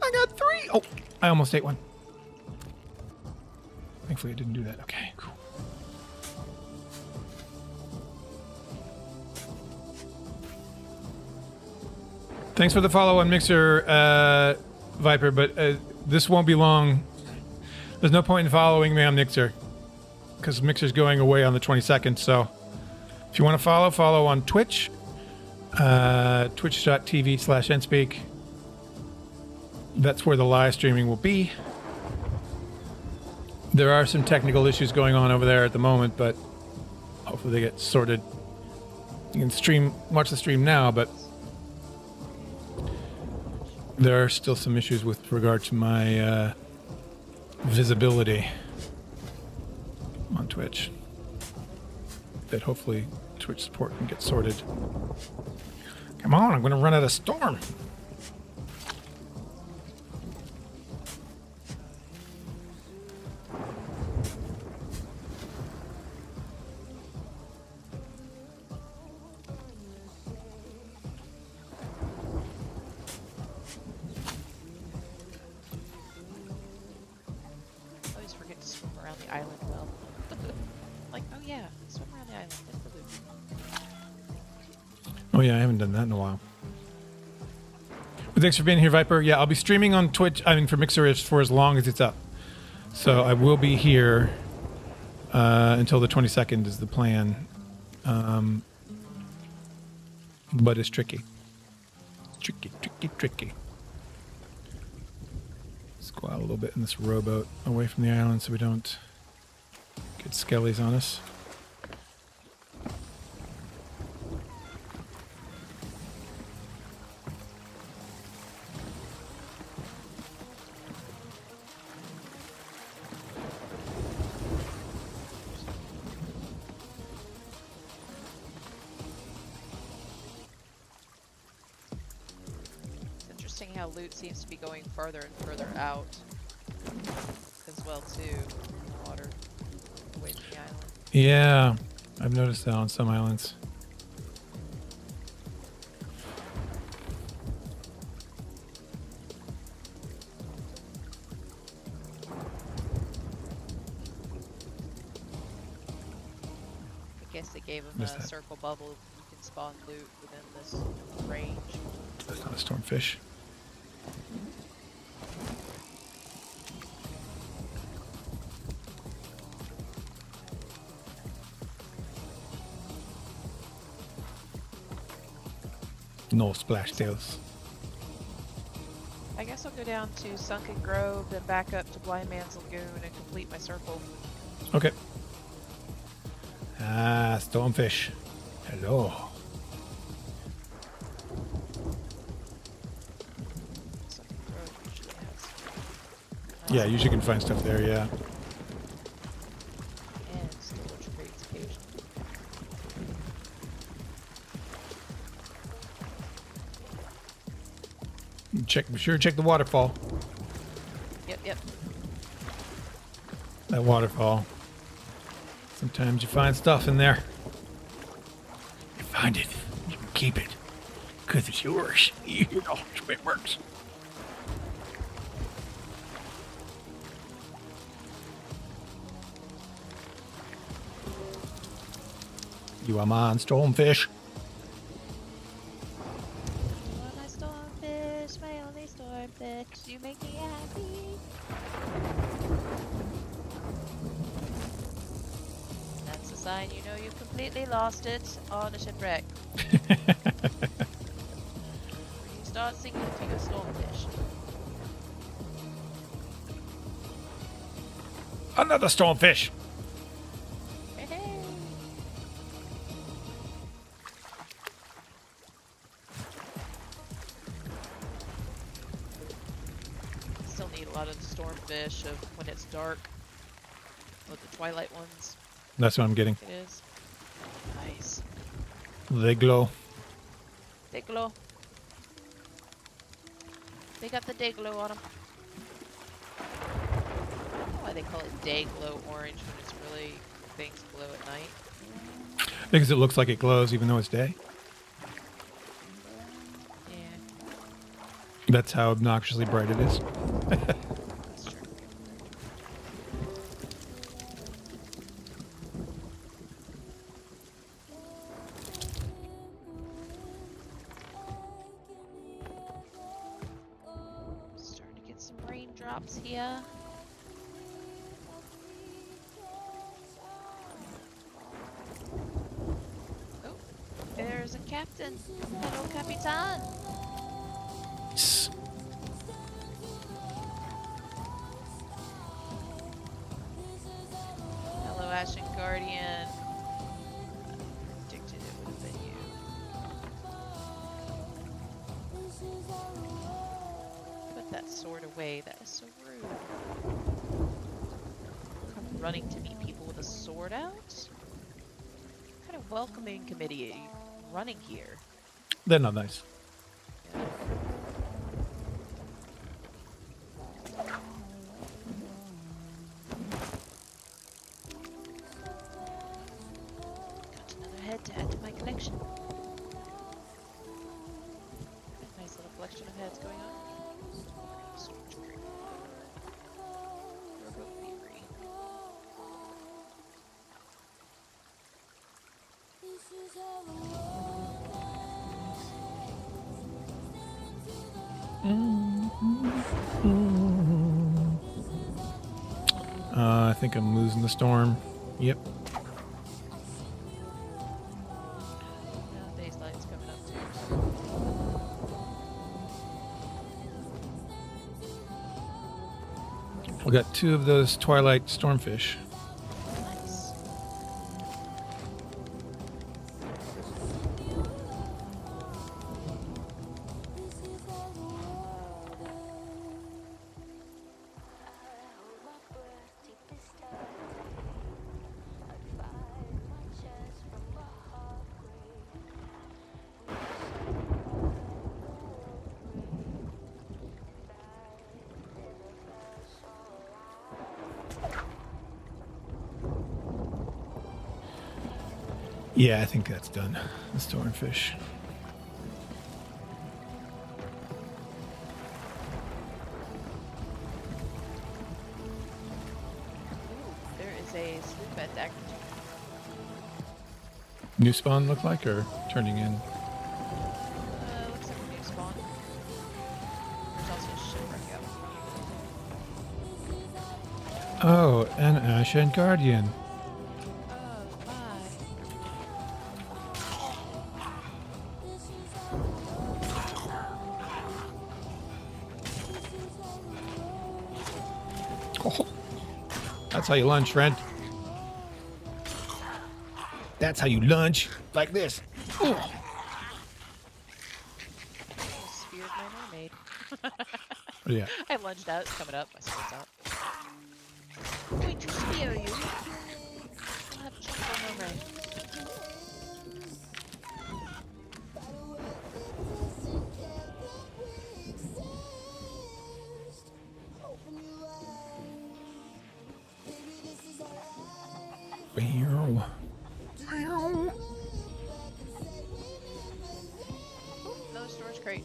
I got three. Oh, I almost ate one. Thankfully, I didn't do that. Okay, cool. Thanks for the follow on Mixer, Viper, but this won't be long. There's no point in following me on Mixer because Mixer's going away on the 22nd. So if you want to follow on Twitch, twitch.tv/entspeak. That's where the live streaming will be. There are some technical issues going on over there at the moment, but hopefully they get sorted. You can watch the stream now, but there are still some issues with regard to my visibility on Twitch that hopefully Twitch support can get sorted. Come on, I'm going to run out of storm. Oh yeah, I haven't done that in a while. But thanks for being here, Viper. Yeah, I'll be streaming on Twitch. I mean, for Mixer for as long as it's up. So I will be here until the 22nd is the plan. But it's tricky. Tricky. Let's go out a little bit in this rowboat away from the island so we don't get skellies on us. How loot seems to be going farther and further out as well too, in the water, away from the island. Yeah, I've noticed that on some islands. I guess they gave them a circle bubble. You can spawn loot within this range. That's not a stormfish. No splash tails. I guess I'll go down to Sunken Grove, then back up to Blind Man's Lagoon and complete my circle. Okay. Ah, stormfish. Hello. Sunken Grove usually has Yeah, usually can find stuff there, yeah. And storage crates occasionally. Be sure to check the waterfall. Yep. That waterfall. Sometimes you find stuff in there. You find it, you can keep it. Because it's yours. You know that's the way it works. You are mine, stonefish. You are my stormfish, my only stormfish. You make me happy. That's a sign you know you've completely lost it on a shipwreck. Where you start singing to your stormfish. Another stonefish. Hey. Still need a lot of the stormfish of when it's dark. Or the twilight ones. That's what I'm getting. It is. Nice. They glow. They glow. They got the day glow on them. I don't know why they call it day glow orange when it's really things glow at night. Because it looks like it glows even though it's day. Yeah, That's how obnoxiously bright it is. that's true. Starting to get some raindrops here. Oh, there's a captain. Hello, Capitan. Yes. Hello, Ashen Guardian. Predicted it would have been you. Put that sword away. That is so rude. Come running to meet people with a sword out? What kind of welcoming committee are you running here? They're not nice. Got another head to add to my collection. Nice little collection of heads going on. Storage crate. Turbo theory. I think I'm losing the storm. Yep. Now daylight's coming up too. We got 2 of those twilight stormfish. Nice. Yeah, I think that's done. The stormfish. Ooh, there is a sloop at Dagger. New spawn look like, or turning in? Looks like a new spawn. There's also a shipwreck out. Oh, an Ashen Guardian. Oh, bye. Oh, that's how you lunge, friend. That's how you lunge. Like this. Oh. Almost speared my mermaid. Yeah. I lunged out, it's coming up, my sword's out. Going to spear you. I'll have chocolate mermaid. Meow. Another storage crate.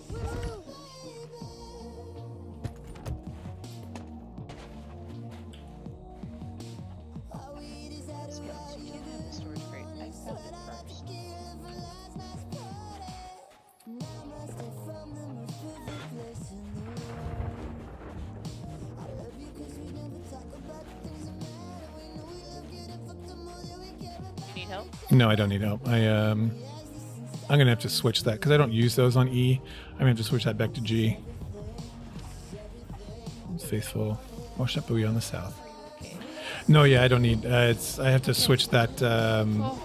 Skeletons, you can't have the storage crate. I found it first. You need help? No, I don't need help. I'm gonna have to switch that because I don't use those on E. I'm gonna have to switch that back to G. Faithful. Wash up buoy on the south. No, yeah, I don't need. I have to switch that. Oh,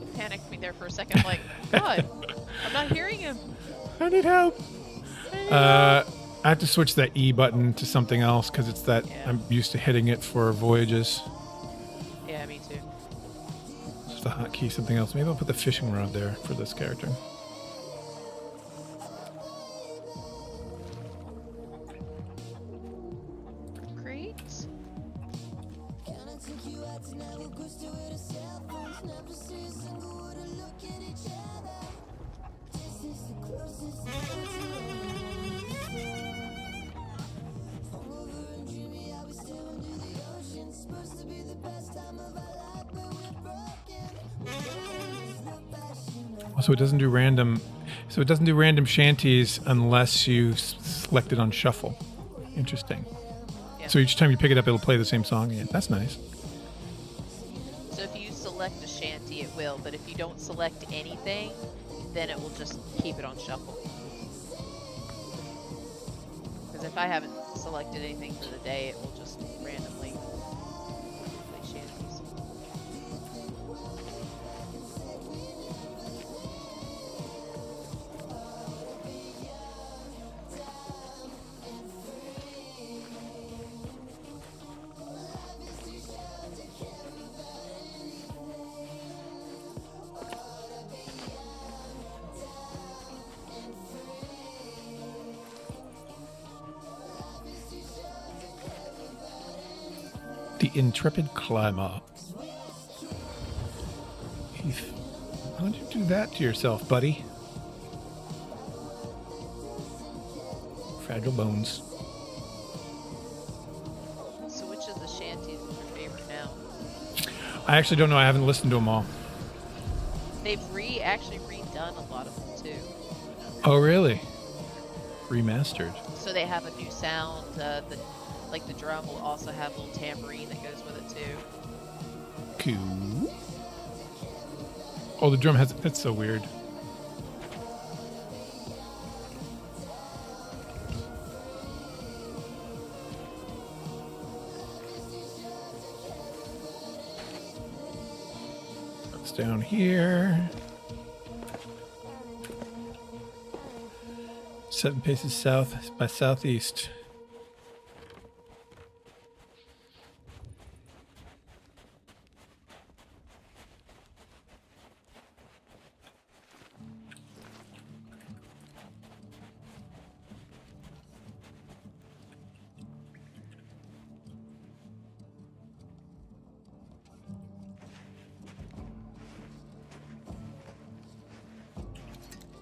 it panicked me there for a second. I'm like, God, I'm not hearing him. I need help. I have to switch that E button to something else because it's that Yeah. I'm used to hitting it for voyages. Yeah, me too. Just a hotkey, something else. Maybe I'll put the fishing rod there for this character. Crates? So it doesn't do random. So it doesn't do random shanties unless you select it on shuffle. Interesting. Yeah. So each time you pick it up, it'll play the same song. Yeah, that's nice. So if you select a shanty, it will, but if you don't select anything, then it will just keep it on shuffle. Because if I haven't selected anything for the day, it will just randomly play shanties. The intrepid climber. Heath, why'd you do that to yourself, buddy? Fragile bones. So which of the shanties is your favorite now? I actually don't know. I haven't listened to them all. They've actually redone a lot of them too. Oh, really? Remastered. So they have a new sound. Like the drum will also have a little tambourine that goes with it too. Cool. Oh, the drum has. That's so weird. It's down here. 7 paces south by southeast.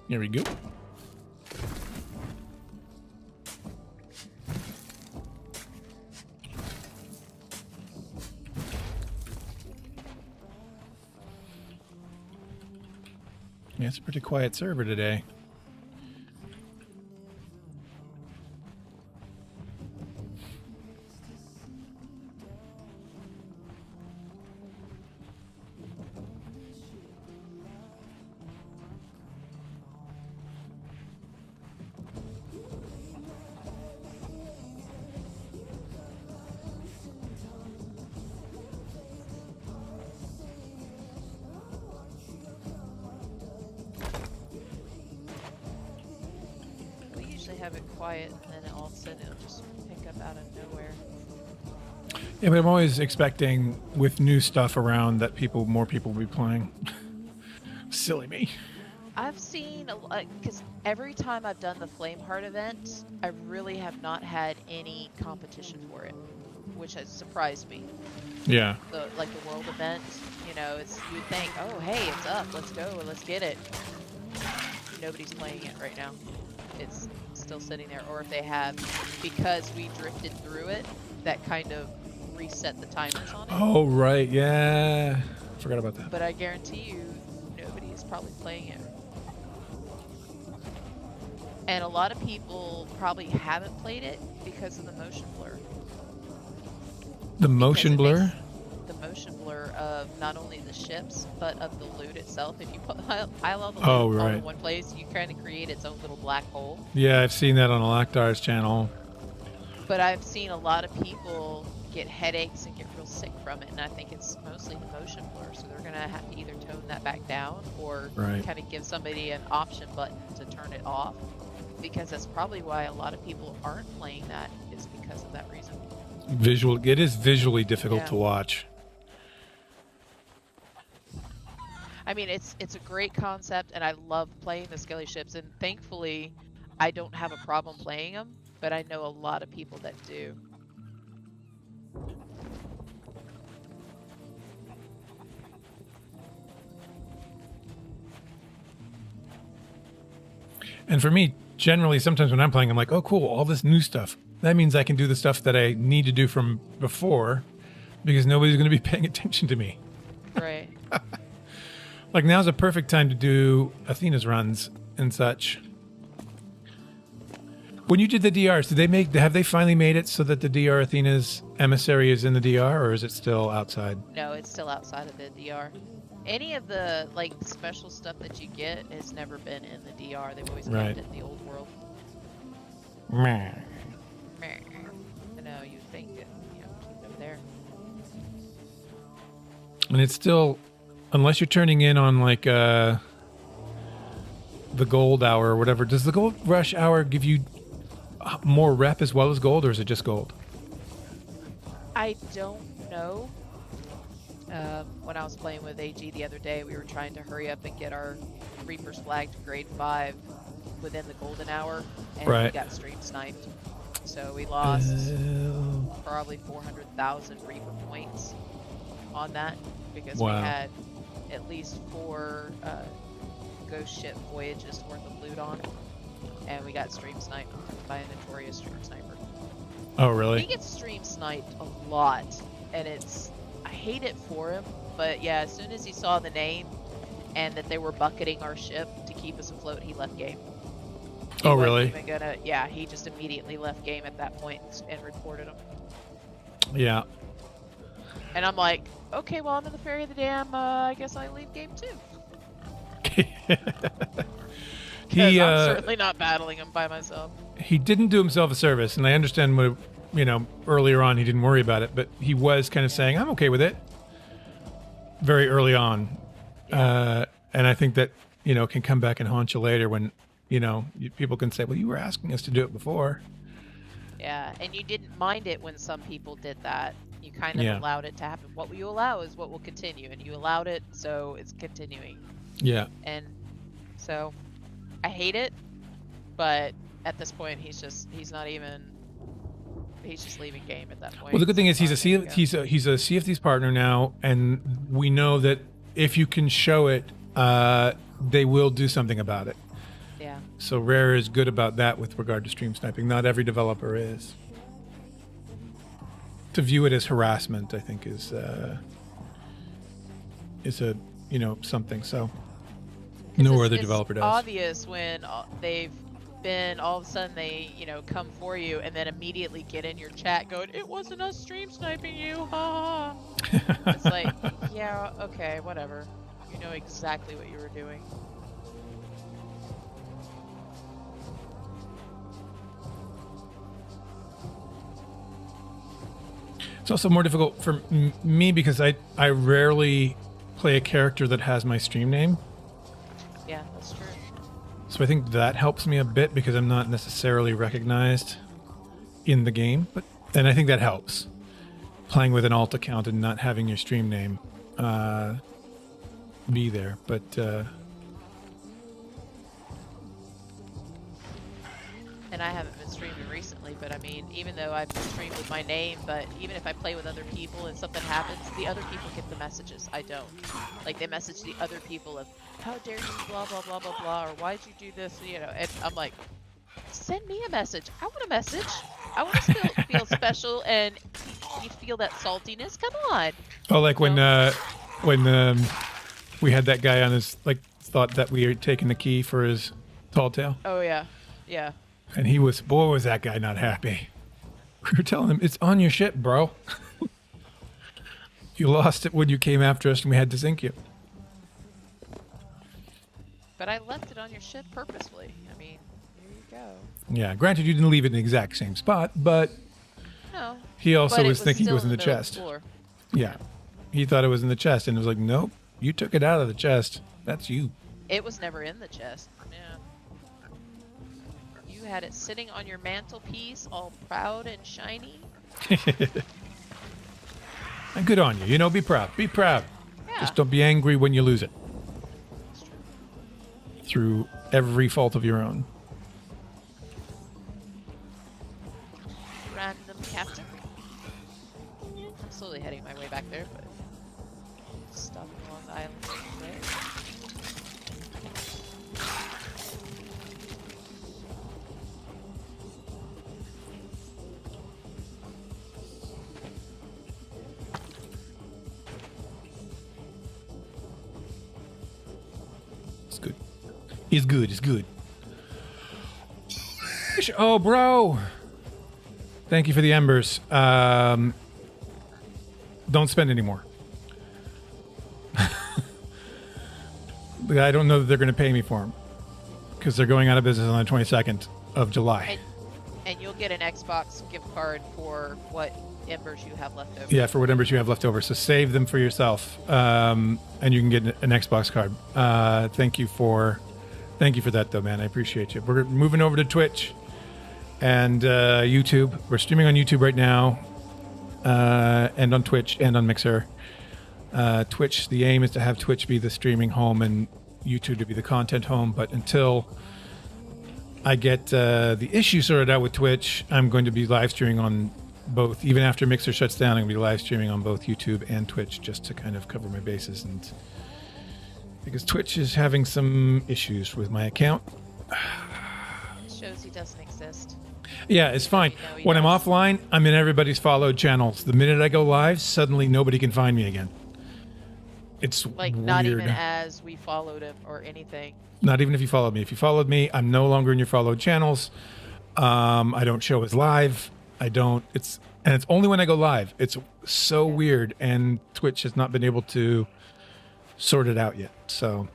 Here we go. Yeah, it's a pretty quiet server today. We usually have it quiet, and then all of a sudden it'll just pick up out of nowhere. Yeah, but I'm always expecting with new stuff around that more people will be playing. Silly me. I've seen a lot, because every time I've done the Flameheart event, I really have not had any competition for it, which has surprised me. Yeah. The world event, you know, it's you'd think, oh hey, it's up, let's go, let's get it. Nobody's playing it right now. It's still sitting there, or if they have, because we drifted through it, that kind of reset the timers on it. Oh right, yeah. Forgot about that. But I guarantee you, nobody is probably playing it. And a lot of people probably haven't played it because of the motion blur. The motion blur? The motion blur of not only the ships, but of the loot itself. If you pile all the loot all in one place, you kind of create its own little black hole. Yeah, I've seen that on Alakdar's channel. But I've seen a lot of people get headaches and get real sick from it, and I think it's mostly the motion blur. So they're gonna have to either tone that back down or kind of give somebody an option button to turn it off, because that's probably why a lot of people aren't playing that, is because of that reason. It is visually difficult to watch. I mean, it's a great concept, and I love playing the skelly ships, and thankfully I don't have a problem playing them, but I know a lot of people that do. And for me, generally, sometimes when I'm playing, I'm like, oh, cool, all this new stuff. That means I can do the stuff that I need to do from before, because nobody's going to be paying attention to me. Right. Like, now's a perfect time to do Athena's runs and such. When you did the DRs, have they finally made it so that the DR Athena's emissary is in the DR, or is it still outside? No, it's still outside of the DR. Any of the special stuff that you get has never been in the DR. They've always kept it in the old world. Meh. I know, you'd think it, keep it over there. And it's still, unless you're turning in on the gold hour or whatever, does the gold rush hour give you more rep as well as gold, or is it just gold? I don't know. When I was playing with AG the other day, we were trying to hurry up and get our Reaper's flag to grade 5 within the golden hour, and we got stream sniped. So we lost probably 400,000 Reaper points on that, because we had at least 4 ghost ship voyages worth of loot on, and we got stream sniped by a notorious stream sniper. Oh, really? He gets stream sniped a lot, and I hate it for him, but yeah, as soon as he saw the name and that they were bucketing our ship to keep us afloat, he left game. Oh, really? Yeah, he just immediately left game at that point and reported him. Yeah. And I'm like, okay, well, I'm in the Ferry of the Dam. I guess I leave game too. I'm certainly not battling him by myself. He didn't do himself a service, and I understand what, earlier on he didn't worry about it, but he was kind of saying, I'm okay with it, very early on. And I think that, can come back and haunt you later when, people can say, well, you were asking us to do it before. Yeah, and you didn't mind it when some people did that. You kind of allowed it to happen. What you allow is what will continue, and you allowed it, so it's continuing. Yeah. And so I hate it, but at this point he's just leaving game at that point. Well, the good thing is he's a Sea of Thieves partner now, and we know that if you can show it, they will do something about it. Yeah. So Rare is good about that with regard to stream sniping. Not every developer is. To view it as harassment, I think, is a something. So no other developer does. It's obvious when they've been, all of a sudden they come for you and then immediately get in your chat going, it wasn't us stream sniping you, ha. It's like, yeah, okay, whatever. You know exactly what you were doing. It's also more difficult for me because I rarely play a character that has my stream name. Yeah, that's true. So I think that helps me a bit because I'm not necessarily recognized in the game, and I think that helps. playing with an alt account and not having your stream name be there. But And I haven't been streaming recently, but I mean, even though I've streamed with my name, but even if I play with other people and something happens, the other people get the messages. I don't. Like, they message the other people of, how dare you, blah, blah, blah, blah, blah, or why'd you do this, you know, and I'm like, send me a message. I want a message. I want to feel special, and you feel that saltiness. Come on. oh, like when we had that guy on his, like, thought that we had taken the key for his tall tale. Oh, yeah. Yeah. And he was, boy, was that guy not happy. We were telling him, it's on your ship, bro. You lost it when you came after us and we had to sink you. But I left it on your ship purposefully. I mean, here you go. Yeah, granted you didn't leave it in the exact same spot, but No. he also But was thinking it was in the middle of chest. floor. Yeah. He thought it was in the chest and it was like, nope, you took it out of the chest. That's you. It was never in the chest. Yeah. You had it sitting on your mantelpiece, all proud and shiny. And good on you. You know, be proud. Be proud. Yeah. Just don't be angry when you lose it. That's true. Through every fault of your own. Random captain. I'm slowly heading my way back there, but stopping along the island. There. It's good. It's good. It's good. Oh, bro. Thank you for the embers. Don't spend any more. But I don't know that they're going to pay me for them because they're going out of business on the 22nd of July. And you'll get an Xbox gift card for what embers you have left over. Yeah, for what embers you have left over. So save them for yourself, and you can get an Xbox card. Thank you for that, though, man. I appreciate you. We're moving over to Twitch and YouTube. We're streaming on YouTube right now, and on Twitch and on Mixer. Twitch, the aim is to have Twitch be the streaming home and YouTube to be the content home. But until I get the issue sorted out with Twitch, I'm going to be live streaming on both. Even after Mixer shuts down, I'm going to be live streaming on both YouTube and Twitch just to kind of cover my bases. And because Twitch is having some issues with my account. Shows he doesn't exist. Yeah, it's fine. You know he When I'm does. offline, I'm in everybody's followed channels. The minute I go live, suddenly nobody can find me again. It's Like, weird. not even as we followed him or anything. Not even if you followed me. If you followed me, I'm no longer in your followed channels. I don't show as live. And it's only when I go live. It's so weird, and Twitch has not been able to sort it out yet. So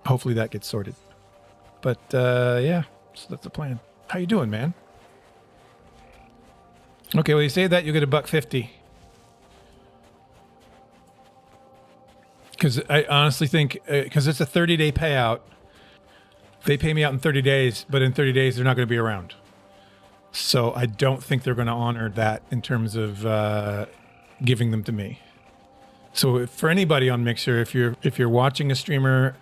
hopefully that gets sorted. But yeah, so that's the plan. How you doing, man? Okay, well, you say that, you get $1.50. Because I honestly think, because it's a 30-day payout, they pay me out in 30 days, but in 30 days, they're not going to be around. So I don't think they're going to honor that in terms of giving them to me. So for anybody on Mixer, if you're watching a streamer,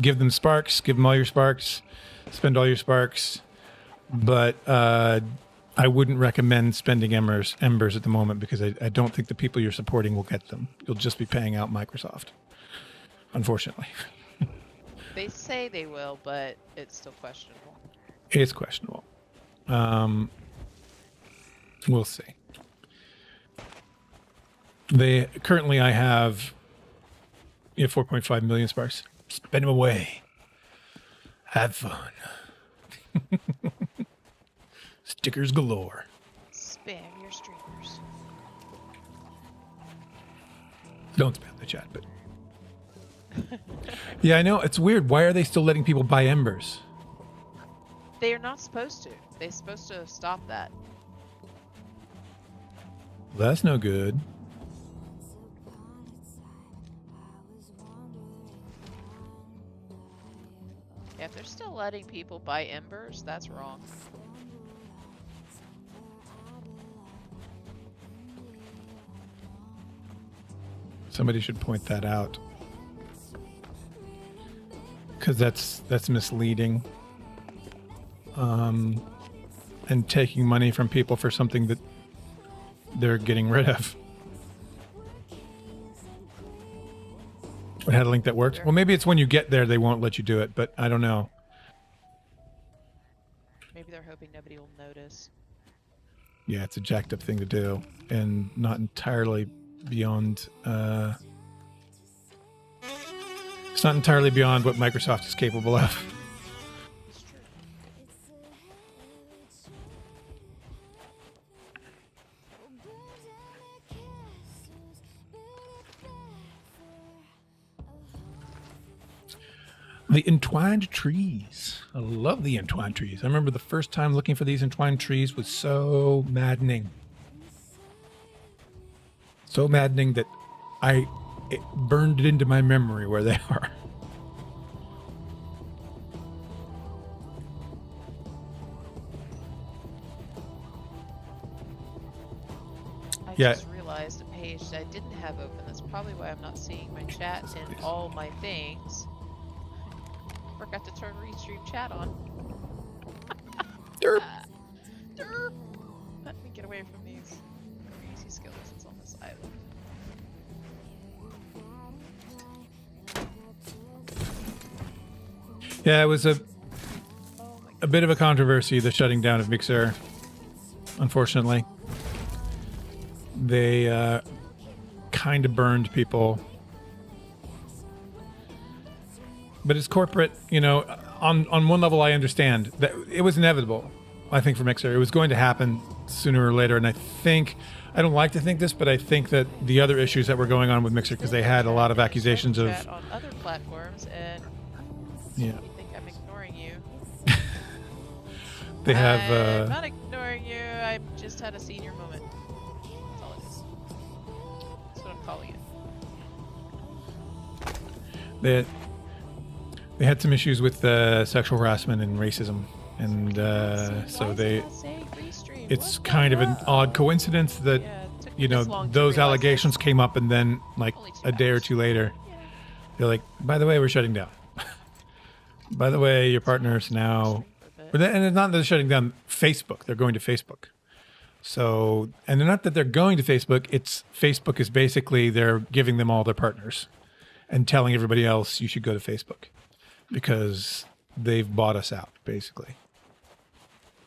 give them sparks, give them all your sparks, spend all your sparks. But I wouldn't recommend spending embers at the moment because I don't think the people you're supporting will get them. You'll just be paying out Microsoft, unfortunately. They say they will, but it's still questionable. It's questionable. We'll see. Currently I have 4.5 million sparks. Spend them away. Have fun. Stickers galore. Spam your streamers. Don't spam the chat, but yeah, I know it's weird. Why are they still letting people buy embers? They are not supposed to. They're supposed to stop that. That's no good. Yeah, if they're still letting people buy embers, that's wrong. Somebody should point that out. Because that's misleading. And taking money from people for something that they're getting rid of. I had a link that worked. Well, maybe it's when you get there they won't let you do it, but I don't know. Maybe they're hoping nobody will notice. Yeah, it's a jacked up thing to do, and not entirely beyond. It's not entirely beyond what Microsoft is capable of. It's true. The entwined trees. I love the entwined trees. I remember the first time looking for these entwined trees was so maddening. So maddening that it burned it into my memory where they are. I Yeah. just realized a page that I didn't have open. That's probably why I'm not seeing my chat and all my things. Forgot to turn restream chat on. Derp. Derp. Let me get away from these crazy skeletons on this island. Yeah, it was Oh my a bit of a controversy, the shutting down of Mixer. Unfortunately, they kind of burned people. But it's corporate, you know. On one level, I understand that it was inevitable. I think for Mixer, it was going to happen sooner or later. And I don't like to think this, but I think that the other issues that were going on with Mixer, because they had a lot of accusations of chat on other platforms, and yeah, you think I'm ignoring you. they have I'm not ignoring you. I just had a senior moment. That's all it is. That's what I'm calling it. they had some issues with sexual harassment and racism, and so it's kind of an odd coincidence that those allegations came up, and then like a day or two later, they're like, by the way, we're shutting down. By the way, your partner's now, and it's not that they're shutting down Facebook; they're going to Facebook. So, and they're not that they're going to Facebook; it's Facebook is basically they're giving them all their partners, and telling everybody else you should go to Facebook, because they've bought us out. Basically,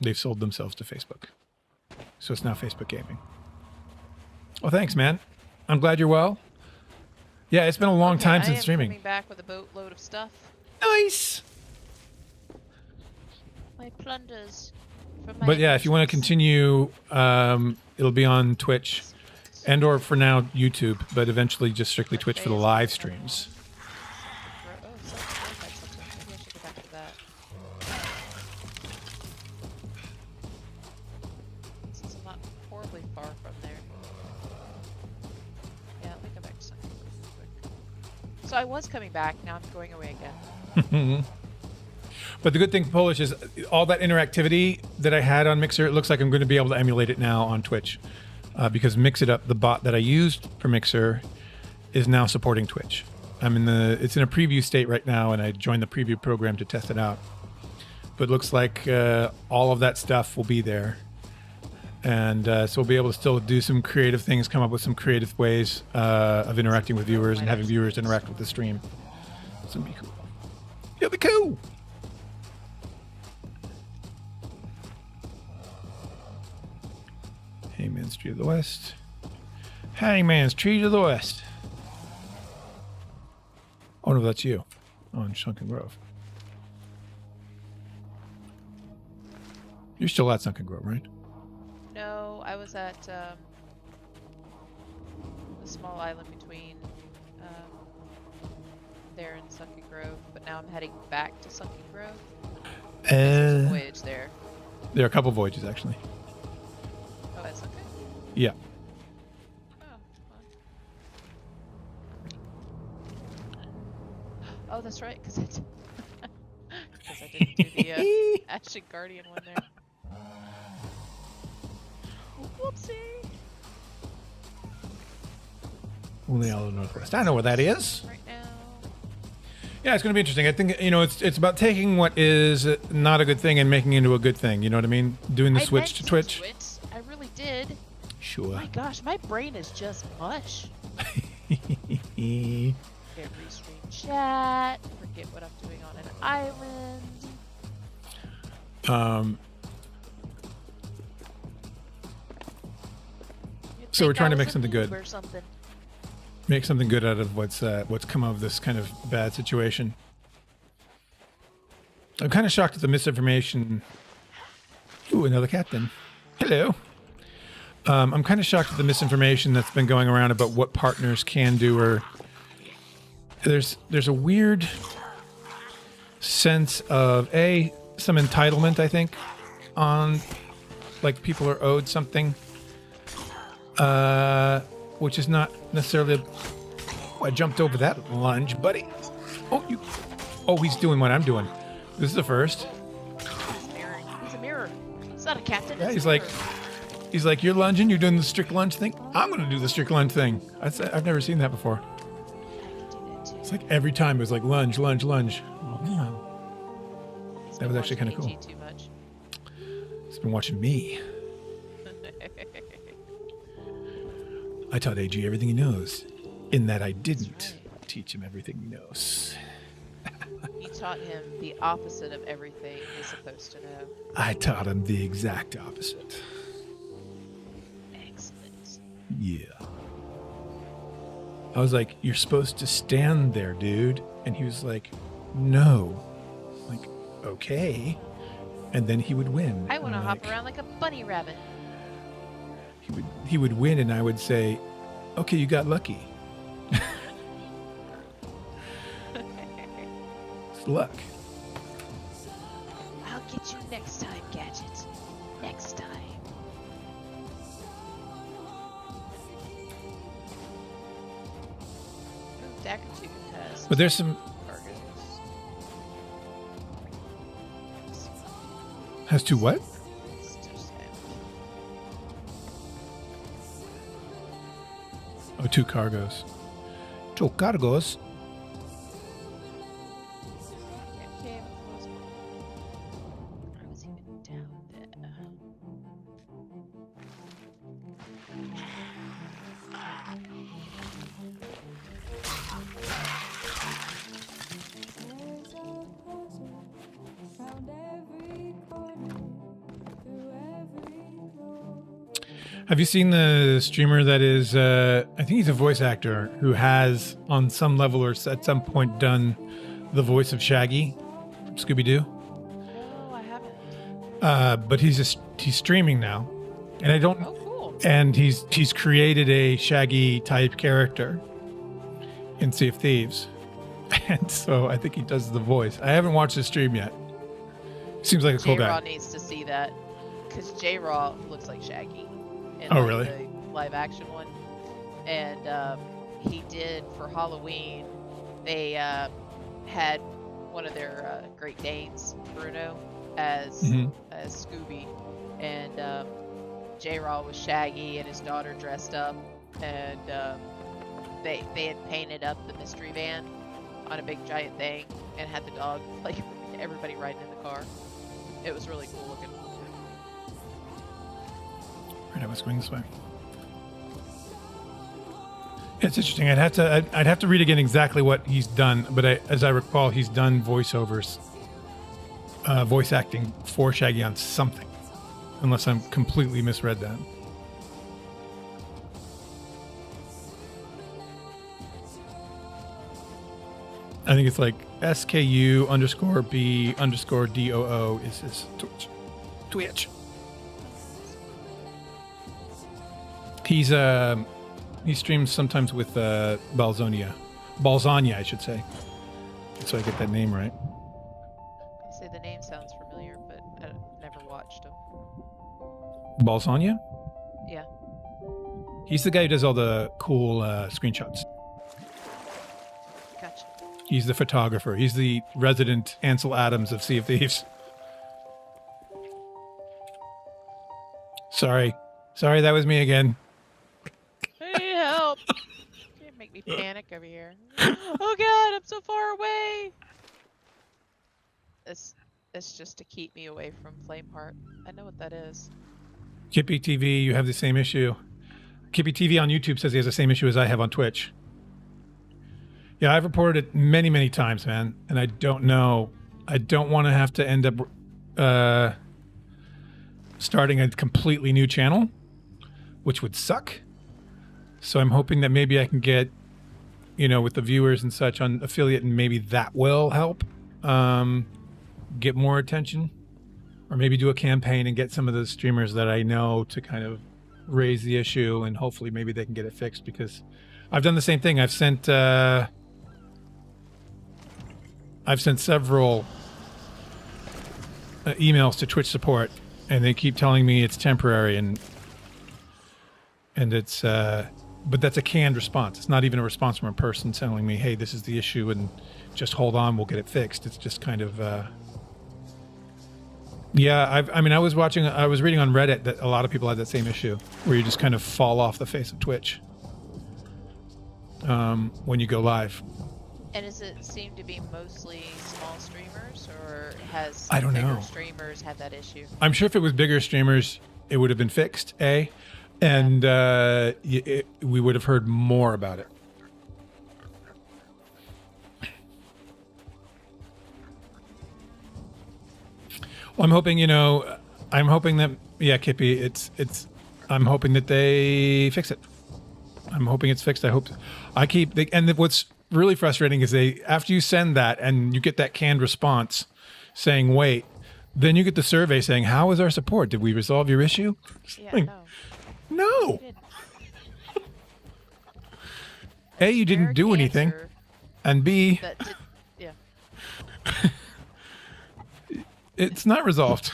they've sold themselves to Facebook. So it's now Facebook gaming. Well, thanks, man. I'm glad you're well. Yeah, it's been a long time since streaming. Coming back with a boatload of stuff. Nice. My plunders. From my But yeah, if you want to adventures. continue, it'll be on Twitch, and or for now YouTube, but eventually just strictly Twitch for the live streams. Oh, something had something. Maybe I should go back to that. Since I'm not horribly far from there. Yeah, let me go back to something real quick. So I was coming back, now I'm going away again. But the good thing, Polish, is all that interactivity that I had on Mixer, it looks like I'm going to be able to emulate it now on Twitch. Because Mix It Up, the bot that I used for Mixer, is now supporting Twitch. It's in a preview state right now, and I joined the preview program to test it out. But it looks like all of that stuff will be there. And so we'll be able to still do some creative things, come up with some creative ways of interacting with viewers and having viewers interact with the stream. So it'll be cool. It'll be cool! Hangman's Tree of the West. Hangman's Tree of the West. Oh no, that's you. Oh, in Sunken Grove. You're still at Sunken Grove, right? No, I was at the small island between there and Sunken Grove, but now I'm heading back to Sunken Grove. There's a voyage there. There are a couple voyages, actually. Oh, that's okay. Yeah. Oh, fun. Oh, that's right, because I didn't do the Action Guardian one there. Whoopsie. Ulialo Northwest. I know where that is. Right now. Yeah, it's going to be interesting. I think, it's about taking what is not a good thing and making it into a good thing. You know what I mean? Doing the I switch meant to Twitch. I really did. Sure. My gosh, my brain is just mush. Forget restream chat. Forget what I'm doing on an island. You'd So we're think trying I to make was a something good. noob or something. Make something good out of what's come of this kind of bad situation. I'm kind of shocked at the misinformation. Ooh, another captain. Hello. I'm kind of shocked at the misinformation that's been going around about what partners can do, or there's a weird sense of some entitlement, I think, on like people are owed something, which is not necessarily. Oh, I jumped over that lunge, buddy. Oh, he's doing what I'm doing. This is the first. He's a mirror. He's not a captain. Yeah, it's he's a like, mirror. he's like, you're lunging, you're doing the strict lunge thing. I'm gonna do the strict lunge thing. I've never seen that before. I can do that too. It's like every time it was like lunge, lunge, lunge. Oh, yeah. He's That been was actually watching kinda cool. AG too much. He's been watching me. I taught AG everything he knows, in that I didn't teach him everything he knows. You taught him the opposite of everything he's supposed to know. I taught him the exact opposite. Excellent. Yeah. I was like, you're supposed to stand there, dude. And he was like, no. I'm like, okay. And then he would win. I want to I'm hop like- around like a bunny rabbit. He would win, and I would say, okay, you got lucky. It's luck. I'll get you next time, Gadget. Next time. Ooh, Dagger 2 has But there's some, cargoes. has two what? It's just, Oh, two cargoes. Two cargoes? okay, I was even down there. There's a puzzle around every corner, through every door. Have you seen the streamer that is, I think he's a voice actor who has, on some level or at some point, done the voice of Shaggy from Scooby-Doo? No, I haven't. But he's streaming now, and I don't. Oh, cool. And he's created a Shaggy type character in Sea of Thieves, and so I think he does the voice. I haven't watched the stream yet. Seems like a cool J-Raw guy. needs to see that, because J-Raw looks like Shaggy in Oh, like, really? the live action one. And he did, for Halloween, they had one of their Great Danes, Bruno, as Mhm. as Scooby, and J-Raw was Shaggy, and his daughter dressed up, and they had painted up the mystery van on a big giant thing, and had the dog, like everybody riding in the car. It was really cool looking. Right, I was going this way. It's interesting. I'd have to read again exactly what he's done, but as I recall, he's done voiceovers, voice acting for Shaggy on something, unless I'm completely misread that. I think it's like SKU_B_DOO is his Twitch. He streams sometimes with Balzonia, I should say, so I get that name right. I say the name sounds familiar, but I've never watched him. Balzonia? Yeah. He's the guy who does all the cool screenshots. Gotcha. He's the photographer. He's the resident Ansel Adams of Sea of Thieves. Sorry, that was me again. Hey, help! Can't make make me panic over here. Oh God, I'm so far away. It's just to keep me away from Flameheart. I know what that is. Kippy TV, you have the same issue. Kippy TV on YouTube says he has the same issue as I have on Twitch. Yeah, I've reported it many, many times, man, and I don't know. I don't want to have to end up starting a completely new channel, which would suck. So I'm hoping that maybe I can get, with the viewers and such on affiliate, and maybe that will help get more attention, or maybe do a campaign and get some of the streamers that I know to kind of raise the issue, and hopefully maybe they can get it fixed, because I've done the same thing. I've sent several emails to Twitch support, and they keep telling me it's temporary, and it's but that's a canned response. It's not even a response from a person telling me, hey, this is the issue and just hold on, we'll get it fixed. It's just kind of yeah, I was reading on Reddit that a lot of people had that same issue, where you just kind of fall off the face of Twitch when you go live. And does it seem to be mostly small streamers, or has I don't bigger know. streamers had that issue? I'm sure if it was bigger streamers, it would have been fixed, and we would have heard more about it. Well, I'm hoping, that, yeah, Kippy, I'm hoping that they fix it. I'm hoping it's fixed. And what's really frustrating is after you send that and you get that canned response saying, wait, then you get the survey saying, how is our support? Did we resolve your issue? Yeah, Like, no. no. A, you didn't do anything. And B, yeah. it's not resolved.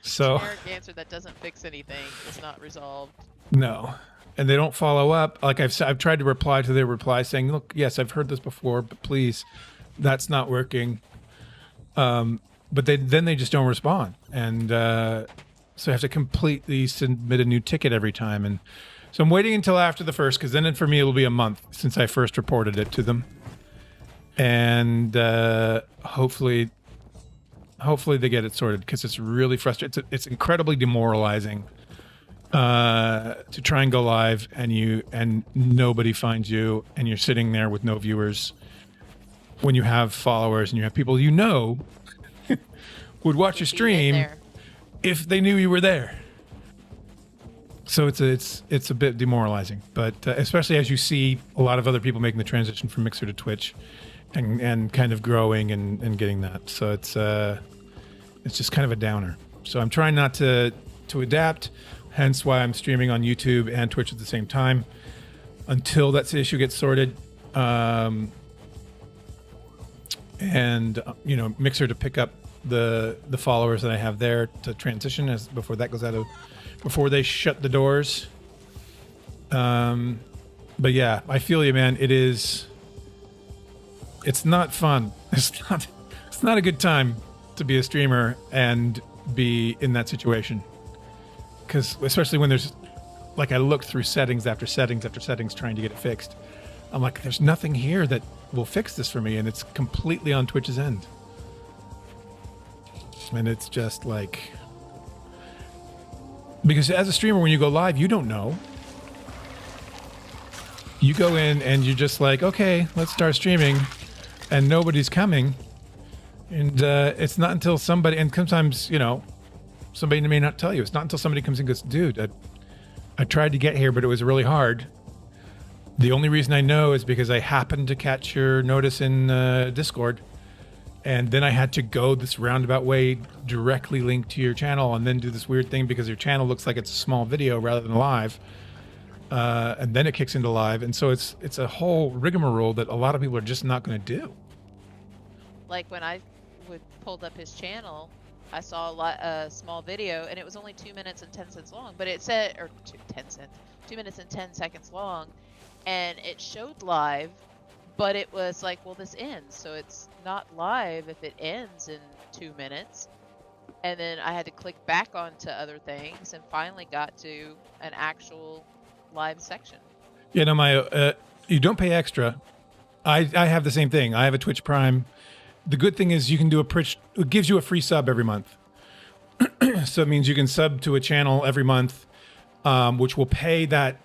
So Generic answer that doesn't fix anything is not resolved. no. And they don't follow up. Like I've tried to reply to their reply saying, look, yes, I've heard this before, but please, that's not working. But they just don't respond. And so I have to completely submit a new ticket every time. And so I'm waiting until after the first, because then for me it'll be a month since I first reported it to them. And hopefully they get it sorted, because it's really frustrating. It's incredibly demoralizing to try and go live and nobody finds you, and you're sitting there with no viewers when you have followers and you have people would watch your stream if they knew you were there. So it's a bit demoralizing, but especially as you see a lot of other people making the transition from Mixer to Twitch and kind of growing and getting that. So it's just kind of a downer. So I'm trying not to adapt, hence why I'm streaming on YouTube and Twitch at the same time until that issue gets sorted. Mixer to pick up the followers that I have there to transition before before they shut the doors. But yeah, I feel you, man. It's not fun. It's not a good time to be a streamer and be in that situation. Because especially when there's, like, I looked through settings after settings after settings trying to get it fixed. I'm like, there's nothing here that will fix this for me, and it's completely on Twitch's end. And it's just like, because as a streamer, when you go live, you don't know. You go in and you're just like, okay, let's start streaming, and nobody's coming. And it's not until somebody, and sometimes, somebody may not tell you. It's not until somebody comes in and goes, dude, I tried to get here, but it was really hard. The only reason I know is because I happened to catch your notice in Discord, and then I had to go this roundabout way directly linked to your channel, and then do this weird thing because your channel looks like it's a small video rather than live, and then it kicks into live, and so it's a whole rigmarole that a lot of people are just not going to do. Like when I pulled up his channel, I saw a small video, and it was only 2 minutes and 10 cents long, but it said, or 2 minutes and 10 seconds long, and it showed live, but it was like, well, this ends, so it's not live if it ends in 2 minutes. And then I had to click back onto other things and finally got to an actual live section. Yeah, no, You don't pay extra. I have the same thing. I have a Twitch Prime. The good thing is you can do it gives you a free sub every month. So it means you can sub to a channel every month, which will pay that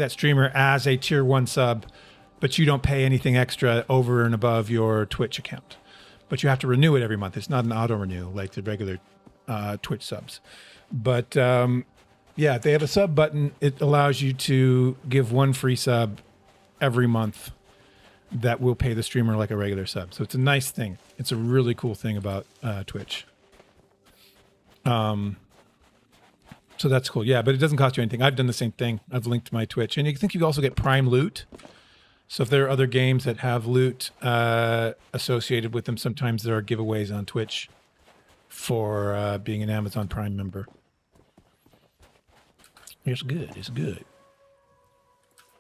streamer as a tier 1 sub, but you don't pay anything extra over and above your Twitch account. But you have to renew it every month. It's not an auto renew like the regular Twitch subs. But yeah, they have a sub button. It allows you to give one free sub every month that will pay the streamer like a regular sub. So it's a nice thing. It's a really cool thing about Twitch. So that's cool. Yeah, but it doesn't cost you anything. I've done the same thing. I've linked my Twitch. And you think you also get Prime loot. So if there are other games that have loot associated with them, sometimes there are giveaways on Twitch for being an Amazon Prime member. It's good. It's good.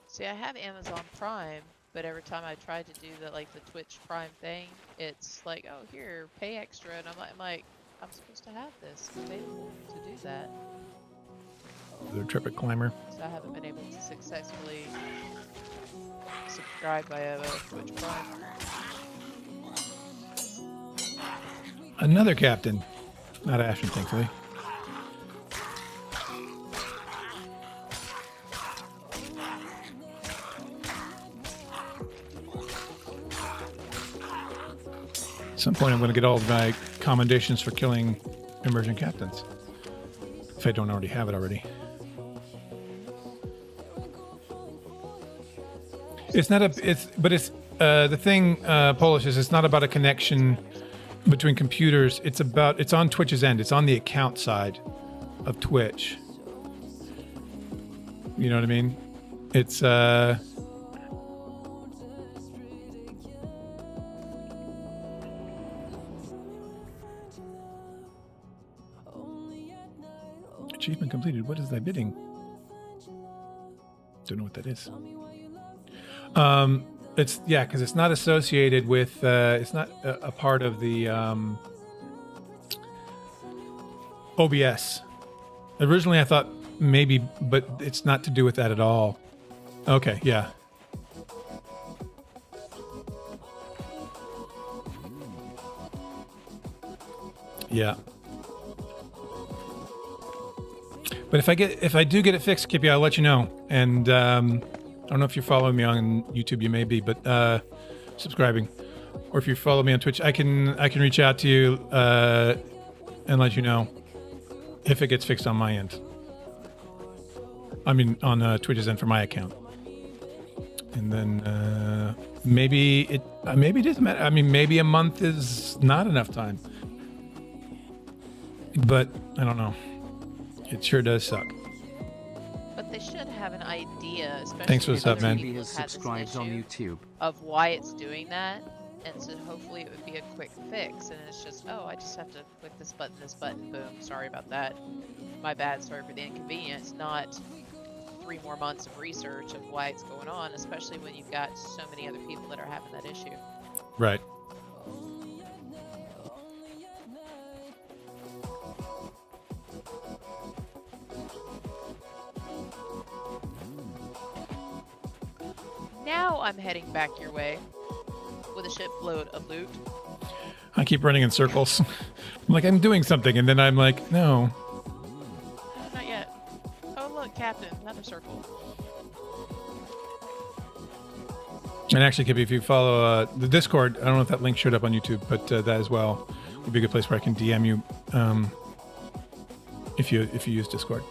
See, I have Amazon Prime, but every time I try to do the Twitch Prime thing, it's like, oh, here, pay extra, and I'm like, I'm supposed to have this available to do that. The Intrepid Climber. So I haven't been able to successfully subscribe via Twitch Prime. Another captain. Not Ashton, thankfully. At some point, I'm going to get all of my commendations for killing immersion captains. If I don't already have it already. It's not the thing, Polish, is it's not about a connection between computers. It's on Twitch's end. It's on the account side of Twitch. You know what I mean? It's, achievement completed. What is that bidding? Don't know what that is. It's because it's not associated with. It's not a part of the OBS. Originally, I thought maybe, but it's not to do with that at all. Okay, yeah. Yeah. But if I do get it fixed, Kippy, I'll let you know. And I don't know if you're following me on YouTube, you may be, but subscribing. Or if you follow me on Twitch, I can reach out to you and let you know if it gets fixed on my end. I mean, on Twitch's end for my account. And then maybe it doesn't matter. I mean, maybe a month is not enough time. But I don't know. It sure does suck. But they should have an idea, especially Thanks for the sub, man. people Has have had this subscribed on issue YouTube. of why it's doing that, and so hopefully it would be a quick fix. And it's just, oh, I just have to click this button, boom. Sorry about that. My bad. Sorry for the inconvenience. Not 3 more months of research of why it's going on, especially when you've got so many other people that are having that issue. Right. Now I'm heading back your way with a shipload of loot. I keep running in circles. I'm like, I'm doing something, and then I'm like, no. Not yet. Oh look, Captain, another circle. And actually, Kippy, if you follow the Discord, I don't know if that link showed up on YouTube, but that as well would be a good place where I can DM you if you use Discord.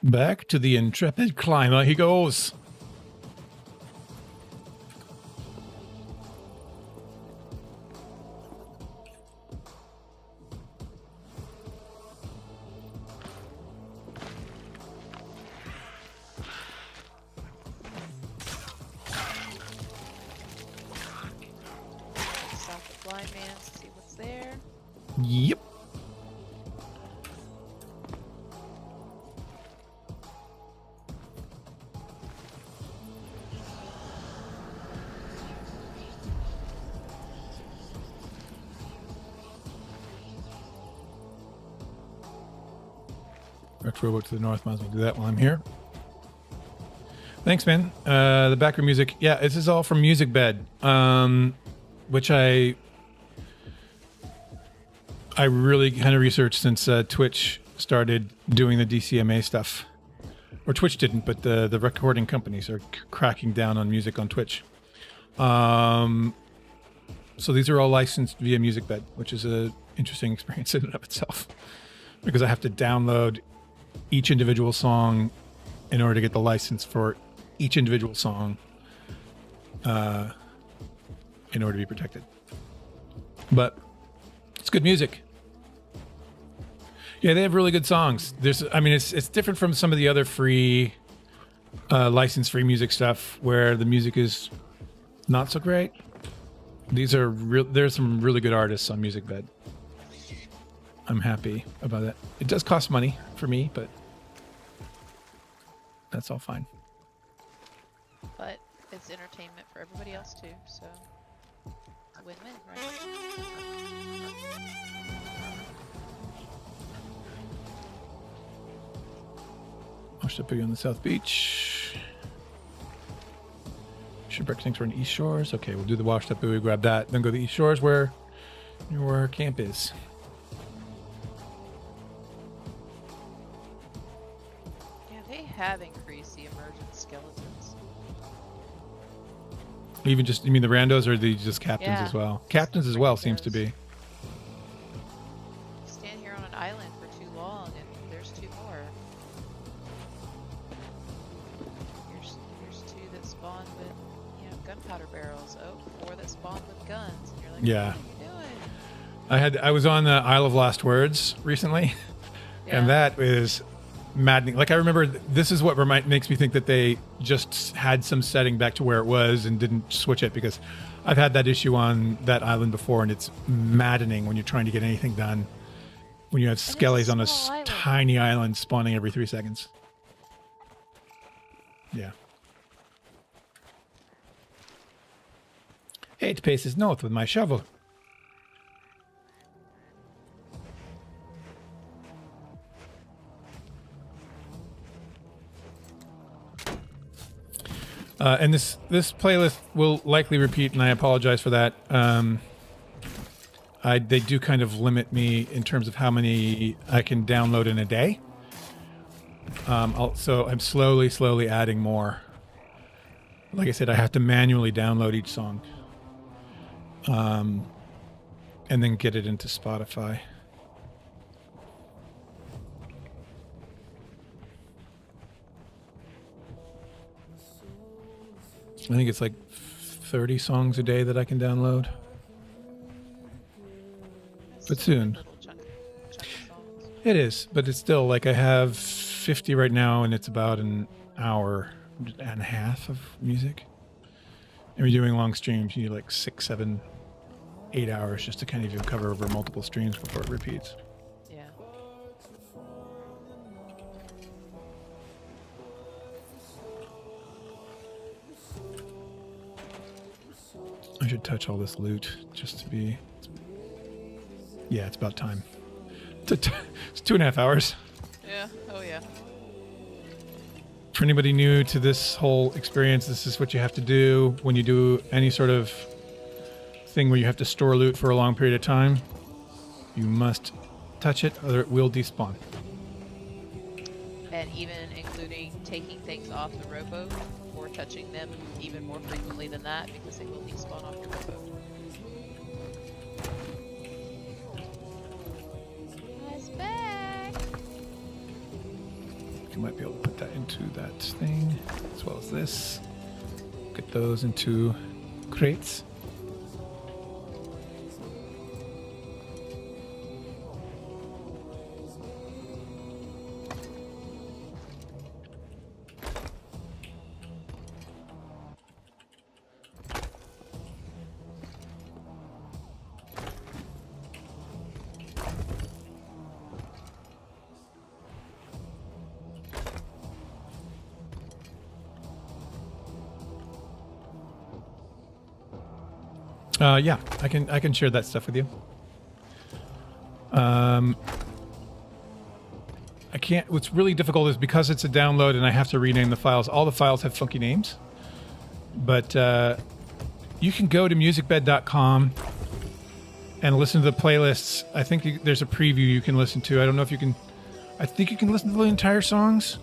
Back to the intrepid climber he goes. blind man's to see what's there. Yep. Wrecked rowboat to the north. Might as well do that while I'm here. Thanks, man. The background music. Yeah, this is all from Music Bed, which I really kind of researched since Twitch started doing the DCMA stuff. Or Twitch didn't, but the recording companies are cracking down on music on Twitch. So these are all licensed via Music Bed, which is an interesting experience in and of itself. Because I have to download each individual song in order to get the license for each individual song in order to be protected. But it's good music. Yeah, they have really good songs. It's different from some of the other free license-free music stuff where the music is not so great. There's some really good artists on Music Bed. I'm happy about that. It does cost money for me, but that's all fine. But it's entertainment for everybody else too, so it's a win-win, right? Washed up on the South Beach. Shipwrecked thinks we're in East Shores. Okay, we'll do the washed up buoy, grab that, then go to the East Shores where our camp is. Yeah, they have increased the emergent skeletons. You mean the randos or the just captains Yeah. as well? Captains as well seems to be. You stand here on an island for too long and there's two more. Here's two that spawn with, gunpowder barrels. Oh, four that spawn with guns. And you're like, Yeah. what are you doing? I was on the Isle of Last Words recently, and that is maddening. Like, I remember this is what makes me think that they just had some setting back to where it was and didn't switch it, because I've had that issue on that island before, and it's maddening when you're trying to get anything done when you have skellies on a small island. tiny island spawning every 3 seconds. Yeah. 8 paces north with my shovel. And this playlist will likely repeat, and I apologize for that. They do kind of limit me in terms of how many I can download in a day. So I'm slowly adding more. Like I said, I have to manually download each song, and then get it into Spotify. I think it's like 30 songs a day that I can download. But soon. Little chunk of songs. It is, but it's still like I have 50 right now, and it's about an hour and a half of music. And you're doing long streams, you need like 6, 7, 8 hours just to kind of even cover over multiple streams before it repeats. Yeah. I should touch all this loot just to be... Yeah, it's about time. It's 2.5 hours. Yeah. Oh yeah. For anybody new to this whole experience, this is what you have to do when you do any sort of thing where you have to store loot for a long period of time. You must touch it, or it will despawn. And even including taking things off the rowboat or touching them even more frequently than that, because they will despawn off your rowboat. Nice back. You might be able to put that into that thing, as well as this. Get those into crates. Yeah, I can share that stuff with you. I can't. What's really difficult is because it's a download and I have to rename the files. All the files have funky names, but you can go to musicbed.com and listen to the playlists. I think there's a preview you can listen to. I don't know if you can. I think you can listen to the entire songs,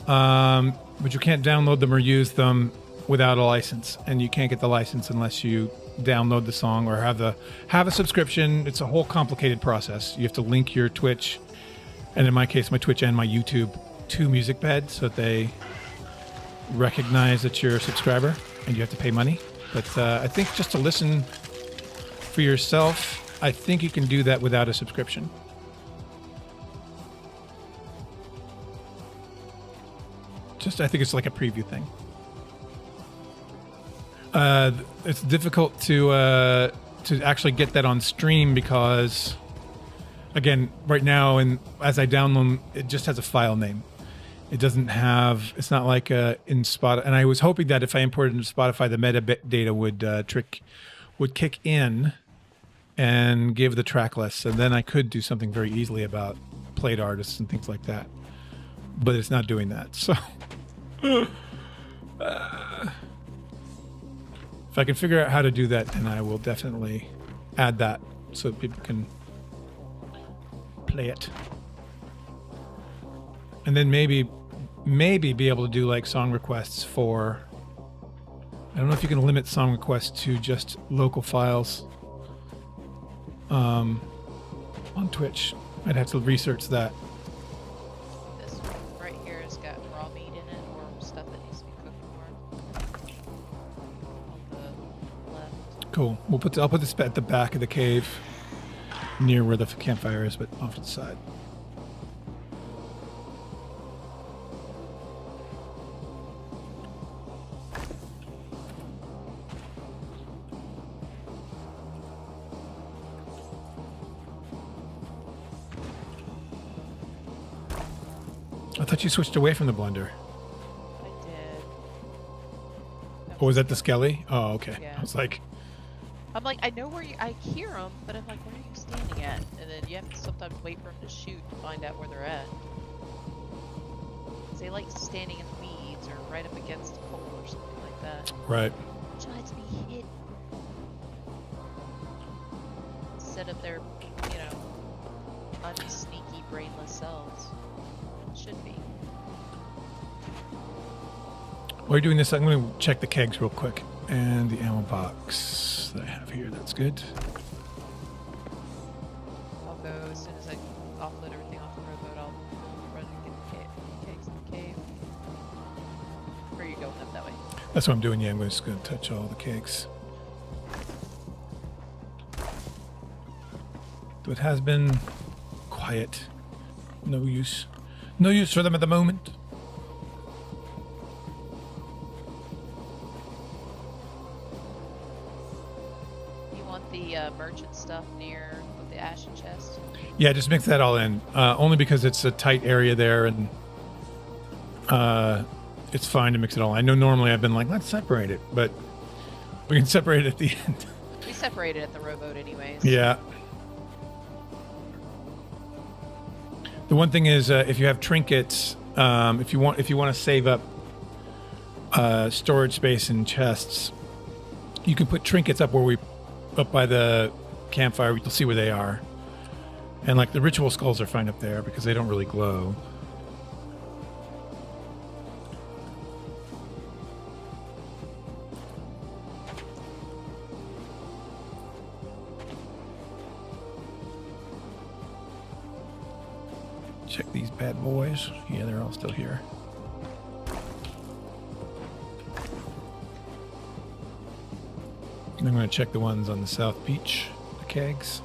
but you can't download them or use them without a license, and you can't get the license unless you download the song or have a subscription. It's a whole complicated process. You have to link your Twitch, and in my case, my Twitch and my YouTube to MusicBed so that they recognize that you're a subscriber, and you have to pay money. But I think just to listen for yourself, I think you can do that without a subscription. I think it's like a preview thing. It's difficult to actually get that on stream because, again, right now, and as I download them, it just has a file name. It doesn't have. It's not like in Spotify. And I was hoping that if I imported into Spotify, the metadata would kick in and give the track list, and then I could do something very easily about played artists and things like that. But it's not doing that. So if I can figure out how to do that, then I will definitely add that so people can play it. And then maybe be able to do like song requests for, I don't know if you can limit song requests to just local files on Twitch. I'd have to research that. This one right here has got raw meat in it or stuff that needs to be cooked more. On the left. Cool. I'll put this at the back of the cave near where the campfire is, but off to the side. I thought you switched away from the blender. I did. Oh, was that the skelly? Oh, okay. Yeah. I was like, I'm like, I know where I hear them, but I'm like, where are you standing at? And then you have to sometimes wait for them to shoot to find out where they're at. 'Cause they like standing in the weeds or right up against a pole or something like that. right. Tries to be hidden. Instead of their, unsneaky, brainless selves. Should be. While you're doing this, I'm going to check the kegs real quick. And the ammo box that I have here, that's good. I'll go as soon as I offload everything off the rowboat. I'll run and get the kegs in the cave. Or are you going up that way? That's what I'm doing, yeah. I'm just going to touch all the kegs. So it has been quiet. No use. No use for them at the moment. You want the merchant stuff near the ashen chest? Yeah, just mix that all in. Only because it's a tight area there, and it's fine to mix it all. I know normally I've been like, let's separate it, but we can separate it at the end. We separated at the rowboat anyways. Yeah. The one thing is, if you have trinkets, if you want to save up storage space in chests, you can put trinkets up by the campfire. You'll see where they are, and like the ritual skulls are fine up there because they don't really glow. Check these bad boys. Yeah, they're all still here. And I'm going to check the ones on the south beach, the kegs.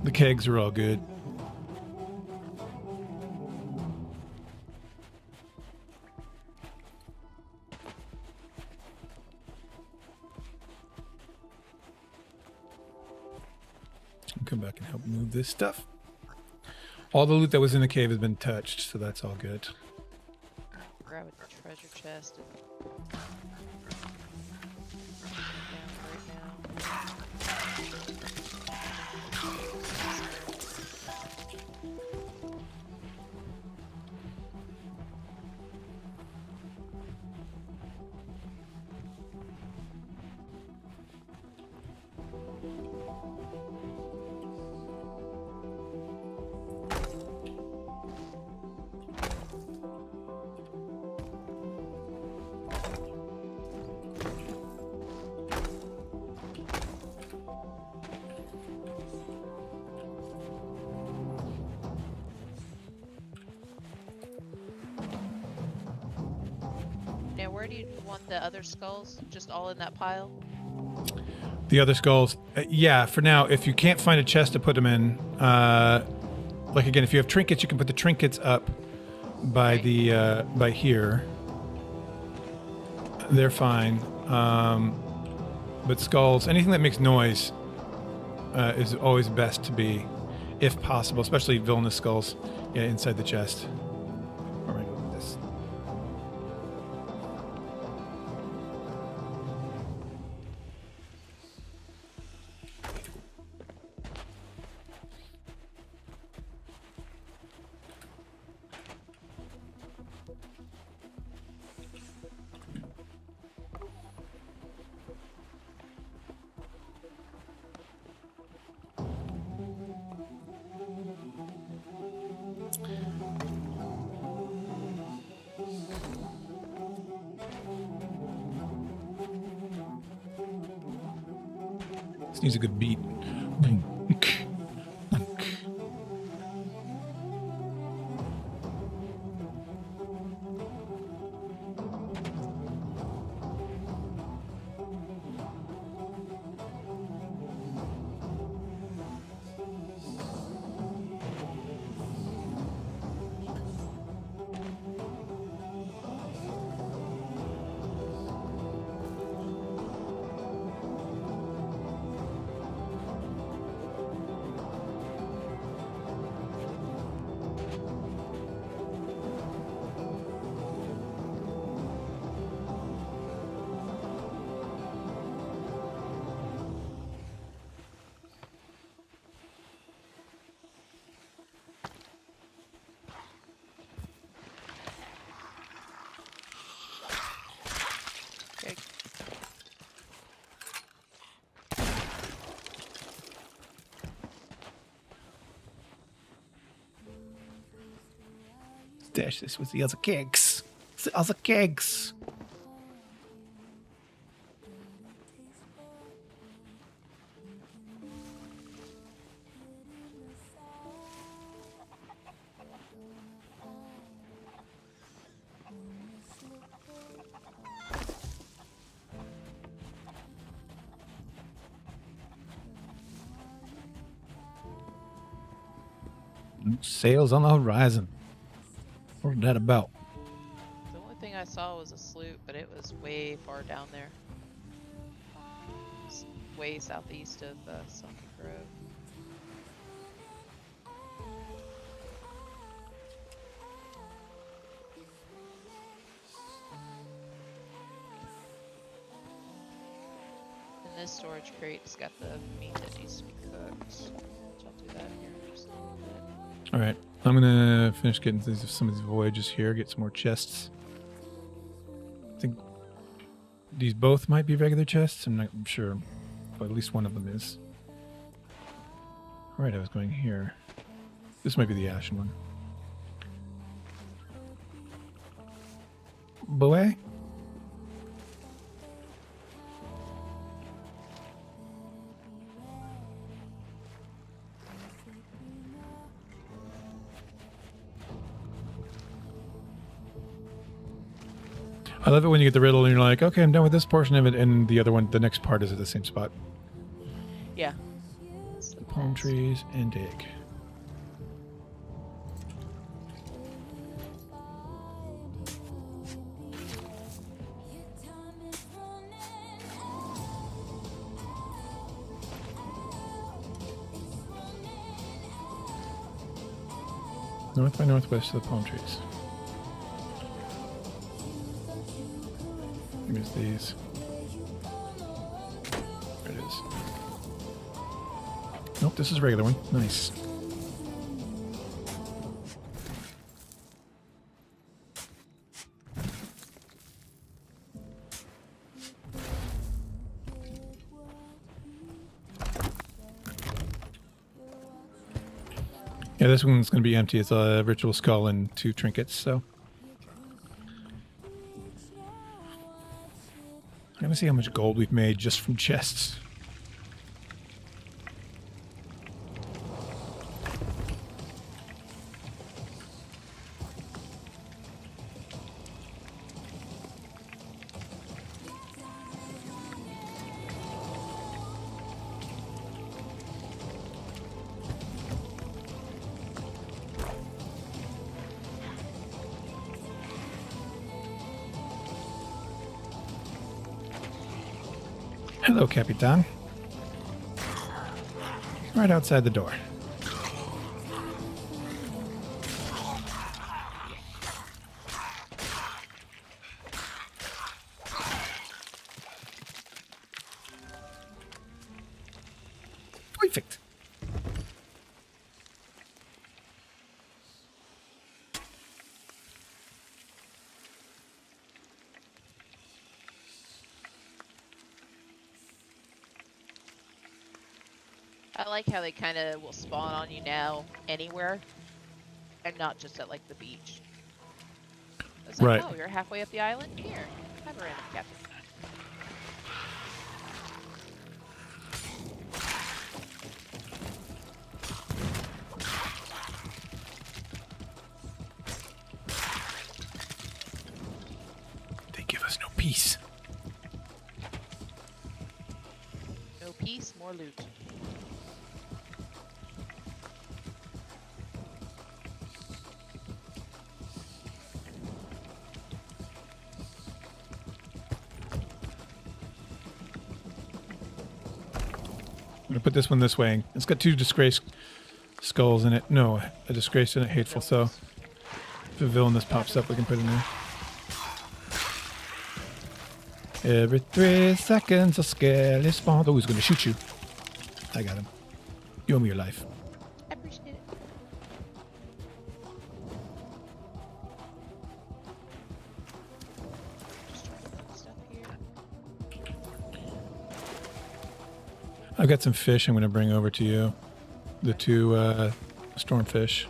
The kegs are all good. I'll come back and help move this stuff. All the loot that was in the cave has been touched, so that's all good. Grab a treasure chest and down right now. Now, where do you want the other skulls? Just all in that pile? The other skulls, yeah, for now, if you can't find a chest to put them in, like again, if you have trinkets, you can put the trinkets up by the, by here. They're fine. But skulls, anything that makes noise is always best to be, if possible, especially villainous skulls, yeah, inside the chest. All right, with this. This needs a good beat. Okay. Stash this with the other kegs. The other kegs. Sails on the horizon. What was that about? The only thing I saw was a sloop, but it was way far down there. It's way southeast of Sunken Grove. And this storage crate's got the meat that needs to be cooked. So I'll do that here in just a little bit. All right, I'm gonna finish getting some of these voyages here. Get some more chests. I think these both might be regular chests. I'm not sure, but at least one of them is. All right, I was going here. This might be the ashen one. Boy. I love it when you get the riddle and you're like, okay, I'm done with this portion of it, and the other one, the next part is at the same spot. Yeah. It's the palm trees and dig. North by northwest of the palm trees. Here's these. There it is. Nope, this is a regular one. Nice. Yeah, this one's going to be empty. It's a ritual skull and 2 trinkets, so. I'm going to see how much gold we've made just from chests. Hello, Capitan. Right outside the door. Perfect. I like how they kind of will spawn on you now anywhere, and not just at like the beach. It's like, Right. oh, you're halfway up the island. Here, have a random captain. They give us no peace. No peace, more loot. I'm going to put this one this way. It's got 2 disgraced skulls in it. No, a disgraced and a hateful, so if a villainous pops up, we can put it in there. Every 3 seconds, a skelly spawn. Oh, he's going to shoot you. I got him. You owe me your life. I appreciate it. Just trying to put stuff here. I've got some fish I'm going to bring over to you. The 2 stormfish.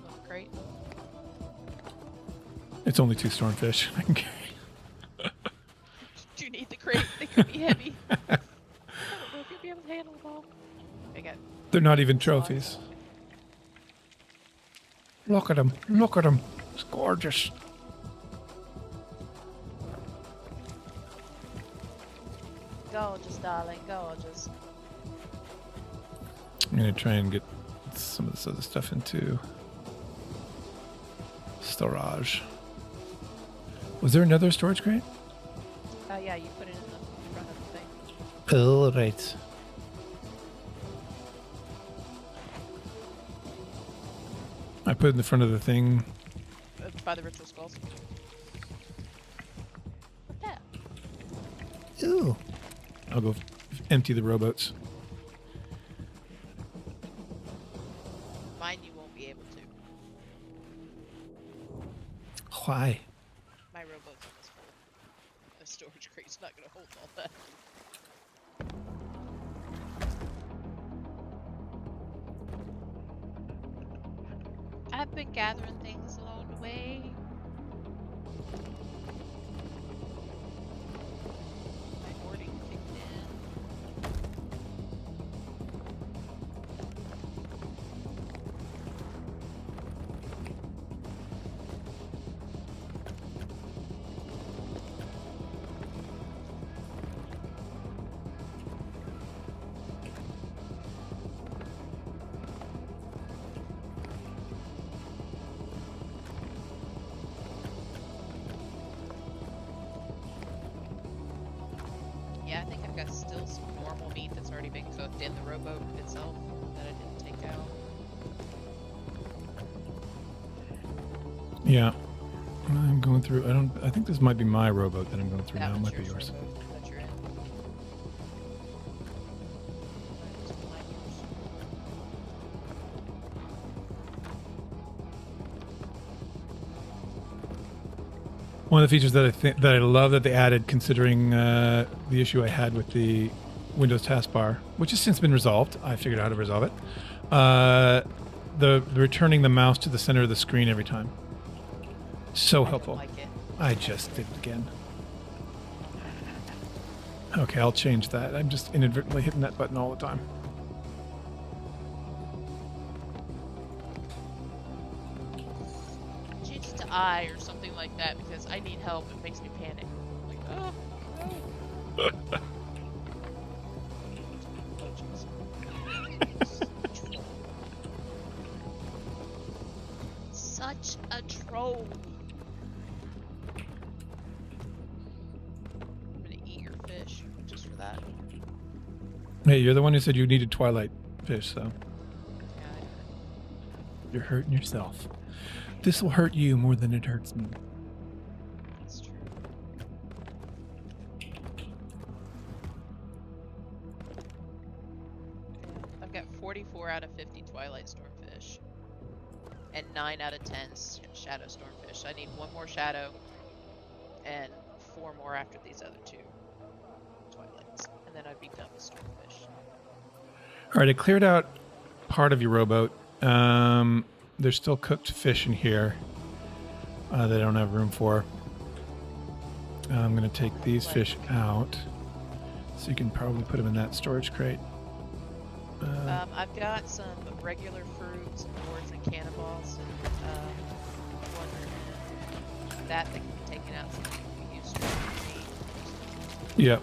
Little crate. It's only 2 stormfish I can carry. Do you need the crate? They could be heavy. I don't know if you'll be able to handle them all. I got They're not even trophies. Look at them. Look at them. It's gorgeous. gorgeous, darling, gorgeous. I'm going to try and get some of this other stuff into storage. Was there another storage crate? Yeah, you put it in the front of the thing. Oh, right. I put it in the front of the thing. By the ritual skulls. What's that? Ooh. I'll go empty the rowboats. Mine you won't be able to. Why? My rowboat's almost full. The storage crate's not gonna hold all that. I've been gathering things along the way. My hoarding kicked in. I've got still some normal meat that's already been cooked in the rowboat itself that I didn't take out. Yeah. I'm going through. I think this might be my rowboat that I'm going through That now. It was might be yours. rowboat that you're in. Just behind yours. One of the features that I love that they added, considering the issue I had with the Windows taskbar, which has since been resolved. I figured out how to resolve it. The returning the mouse to the center of the screen every time. So helpful. I don't like it. I just did it again. Okay, I'll change that. I'm just inadvertently hitting that button all the time. Change it to I or something like that because I need help. It makes me panic. I'm like, oh, no. Oh, jeez. Such a troll. I'm gonna eat your fish just for that. Hey, you're the one who said you needed Twilight fish, so Yeah, you're hurting yourself. This will hurt you more than it hurts me. that's true. I've got 44 out of 50 Twilight Stormfish. And 9 out of 10 Shadow Stormfish. I need 1 more Shadow and 4 more after these other 2 Twilights. And then I'd be done with Stormfish. All right, I cleared out part of your rowboat. There's still cooked fish in here that I don't have room for. I'm going to take these fish out, so you can probably put them in that storage crate. I've got some regular fruits, gourds, and cannonballs, and one that can be taken out so that can be used for meat. Yep.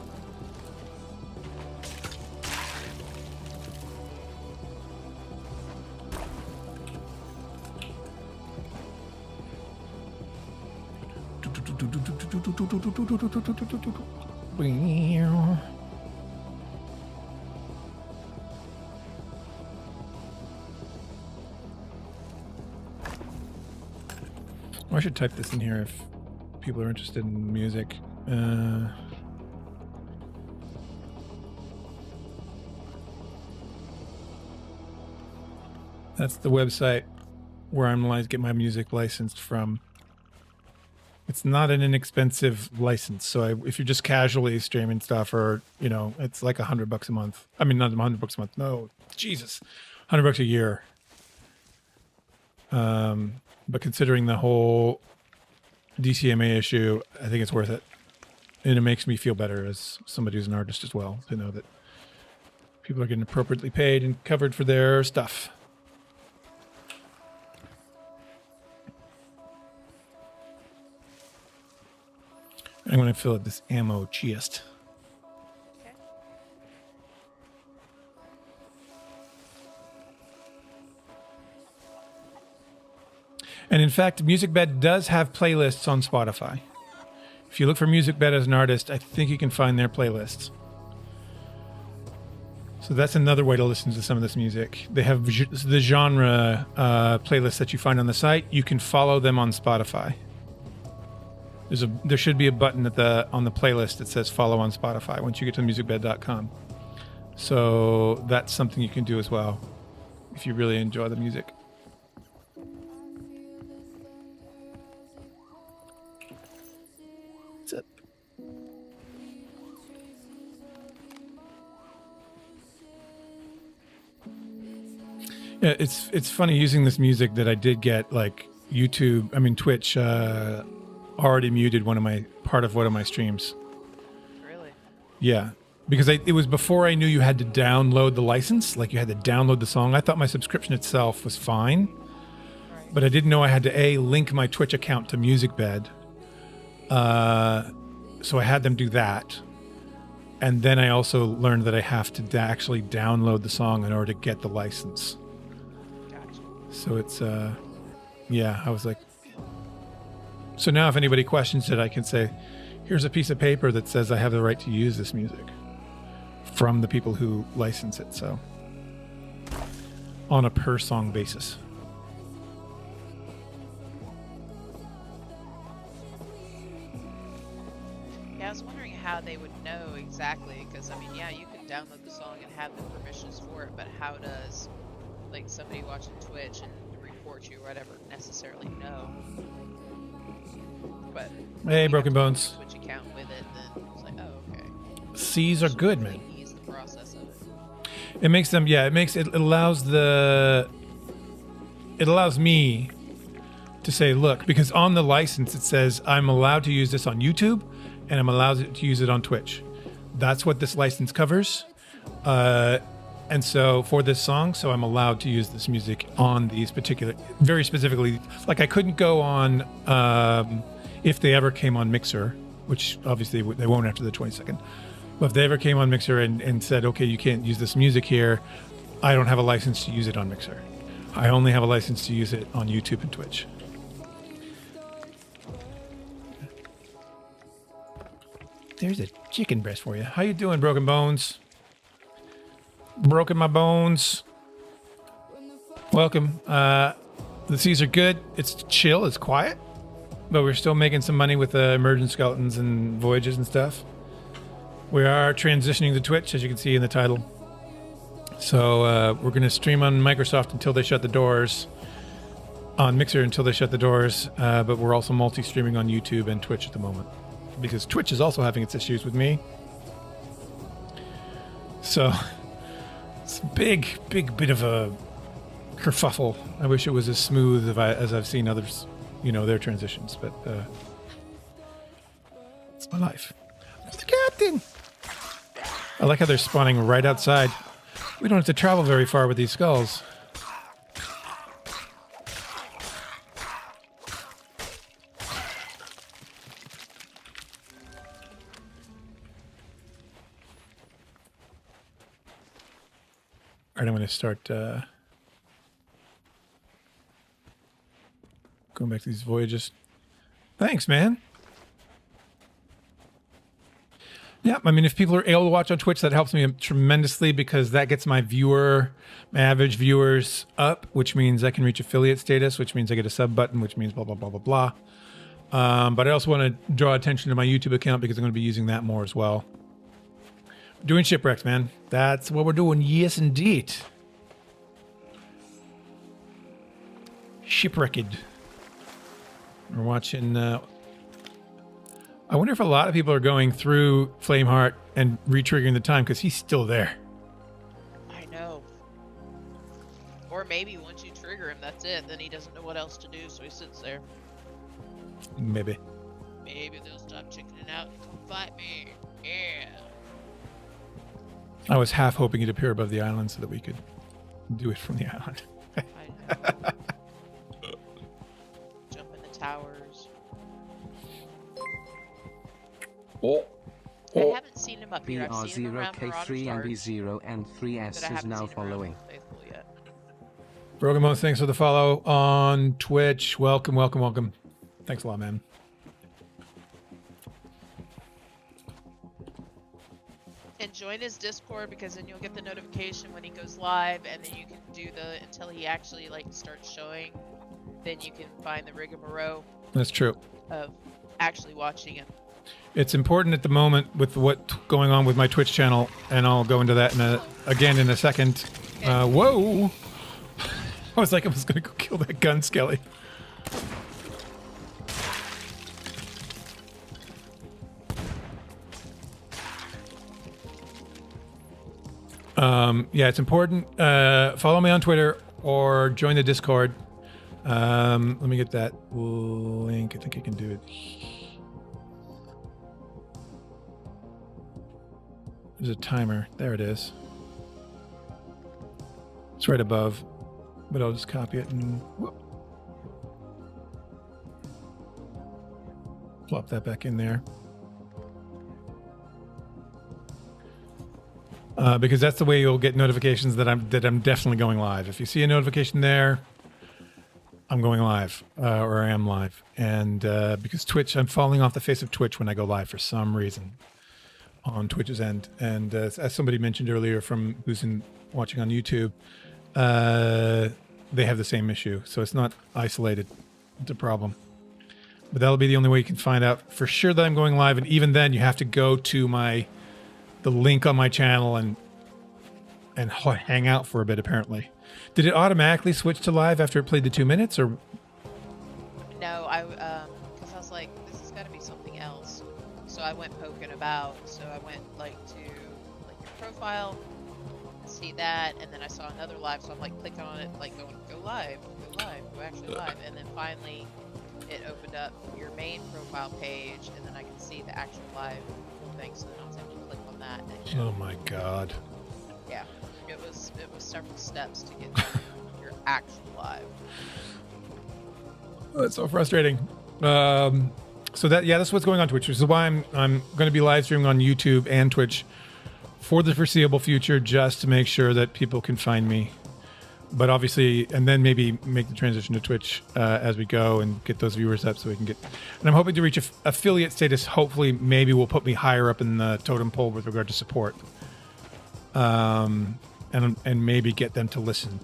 I should type this in here if people are interested in music. That's the website where I'm get my music licensed from. It's not an inexpensive license, so if you're just casually streaming stuff, or it's like $100 a month. I mean, not $100 a month. No, Jesus, $100 a year. But considering the whole DCMA issue, I think it's worth it, and it makes me feel better as somebody who's an artist as well to know that people are getting appropriately paid and covered for their stuff. I'm going to fill up this ammo chest. Okay. And in fact, MusicBed does have playlists on Spotify. If you look for MusicBed as an artist, I think you can find their playlists. So that's another way to listen to some of this music. They have the genre playlists that you find on the site. You can follow them on Spotify. There should be a button on the playlist that says follow on Spotify once you get to musicbed.com. So that's something you can do as well if you really enjoy the music. What's up? Yeah, it's funny using this music that I did get like Twitch already muted part of one of my streams. Really? Yeah, because it was before I knew you had to download the license, like you had to download the song. I thought my subscription itself was fine, Right. but I didn't know I had to link my Twitch account to MusicBed. So I had them do that, and then I also learned that I have to actually download the song in order to get the license. Gotcha. So it's yeah, I was like, so now if anybody questions it, I can say, here's a piece of paper that says I have the right to use this music. from the people who license it. So on a per song basis. Yeah, I was wondering how they would know exactly, because I mean, yeah, you can download the song and have the permissions for it, but how does like somebody watching Twitch and report you or whatever necessarily know? But Hey, you Broken have to Bones. have a Twitch account with it, then it's like, oh, okay. C's are good, man. Ease the process of it. It makes them, yeah, it allows me to say, look, because on the license it says I'm allowed to use this on YouTube and I'm allowed to use it on Twitch. That's what this license covers. And so for this song, so I'm allowed to use this music on these particular, very specifically, like I couldn't go on, if they ever came on Mixer, which obviously they won't after the 22nd. But if they ever came on Mixer and said, okay, you can't use this music here, I don't have a license to use it on Mixer. I only have a license to use it on YouTube and Twitch. There's a chicken breast for you. How you doing, Broken Bones? Broken my bones. Welcome. The seas are good. It's chill. It's quiet. But we're still making some money with emergent skeletons and voyages and stuff. We are transitioning to Twitch, as you can see in the title. So we're going to stream on Microsoft until they shut the doors. On Mixer until they shut the doors. But we're also multi-streaming on YouTube and Twitch at the moment. Because Twitch is also having its issues with me. So it's a big bit of a kerfuffle. I wish it was as smooth as I've seen others, their transitions. But it's my life. I'm the captain. I like how they're spawning right outside. We don't have to travel very far with these skulls. All right, I'm going to start going back to these voyages. Thanks, man. Yeah, I mean, if people are able to watch on Twitch, that helps me tremendously because that gets my average viewers up, which means I can reach affiliate status, which means I get a sub button, which means blah, blah, blah, blah, blah. But I also want to draw attention to my YouTube account because I'm going to be using that more as well. Doing Shipwrecked, man. That's what we're doing. Yes, indeed. Shipwrecked. We're watching... I wonder if a lot of people are going through Flameheart and re-triggering the time because he's still there. I know. Or maybe once you trigger him, that's it. Then he doesn't know what else to do, so he sits there. Maybe. Maybe they'll stop chickening out and come fight me. Yeah. I was half hoping he'd appear above the island so that we could do it from the island. I know. Jump in the towers. Oh. I haven't seen him up here. I've seen him around BR0K3 and B0N3S is now following. Broken Bones, thanks for the follow on Twitch. Welcome, welcome, welcome. Thanks a lot, man. And join his Discord because then you'll get the notification when he goes live, and then you can do until he actually starts showing. Then you can find the rigmarole. That's true. Of actually watching him. It's important at the moment with what's going on with my Twitch channel, and I'll go into that again in a second. Okay. Whoa! I was like, I was gonna go kill that gun skelly. Yeah, it's important. Follow me on Twitter or join the Discord. Let me get that link. I think I can do it. There's a timer. There it is. It's right above, but I'll just copy it and whoop, plop that back in there. Because that's the way you'll get notifications that I'm definitely going live. If you see a notification there, I'm going live, or I am live. And because Twitch, I'm falling off the face of Twitch when I go live for some reason. on Twitch's end. And as somebody mentioned earlier from who's watching on YouTube, they have the same issue. So it's not isolated. It's a problem. But that'll be the only way you can find out for sure that I'm going live. And even then, you have to go to the link on my channel and hang out for a bit, apparently. Did it automatically switch to live after it played the 2 minutes, or? No, because I was like, this has got to be something else. So I went poking about. So I went like to like your profile, see that, and then I saw another live. So I'm like clicking on it, like going go live, go actually live, and then finally it opened up your main profile page, and then I can see the actual live thing. So then I was able to click on that. And Oh my god. yeah, it was several steps to get to your actual live. Oh, that's so frustrating. So that's what's going on Twitch, which is why I'm going to be live streaming on YouTube and Twitch for the foreseeable future, just to make sure that people can find me. But obviously, and then maybe make the transition to Twitch as we go and get those viewers up so we can get. And I'm hoping to reach affiliate status. Hopefully, maybe will put me higher up in the totem pole with regard to support. And maybe get them to listen.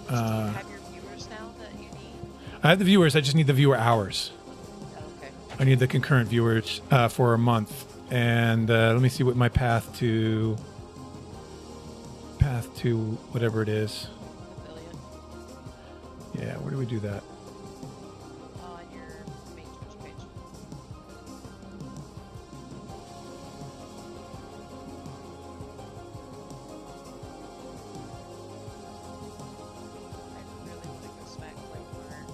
Do you have your viewers now that you need? I have the viewers. I just need the viewer hours. Okay. I need the concurrent viewers for a month. And let me see what my path to whatever it is. Affiliate. Yeah, where do we do that? On your main Twitch page. I really want to go smack Playboard.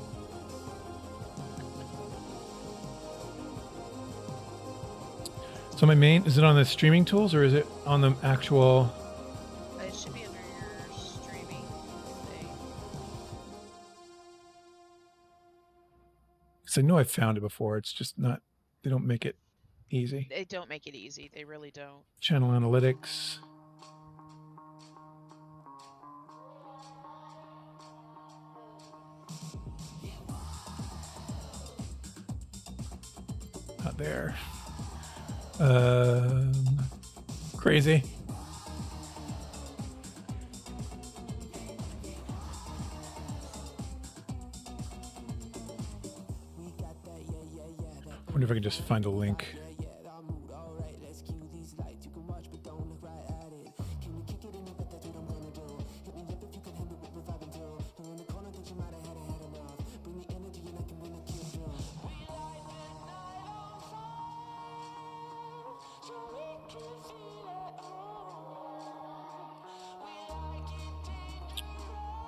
So my main, is it on the streaming tools or is it on the actual? It should be under your streaming thing. Because I know I've found it before. It's just not, they don't make it easy. They don't make it easy. They really don't. Channel analytics. Not there. Crazy. I wonder if I can just find a link.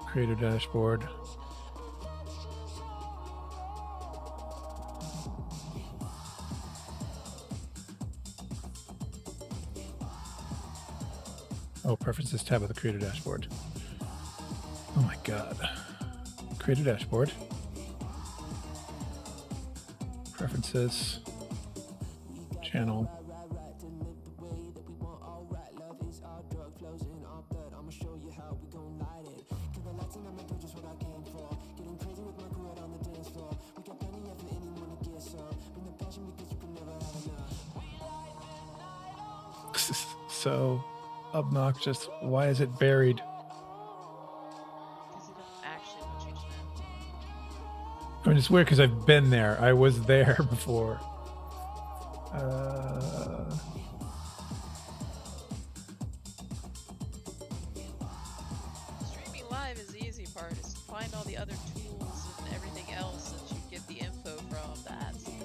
Creator dashboard. Oh, preferences tab of the creator dashboard. Oh my god. Creator dashboard. Preferences. Channel. So obnoxious. Why is it buried? Because they don't actually want you to know. I mean, it's weird because I've been there. I was there before. Streaming live is the easy part. Is to find all the other tools and everything else that you get the info from. That's the part.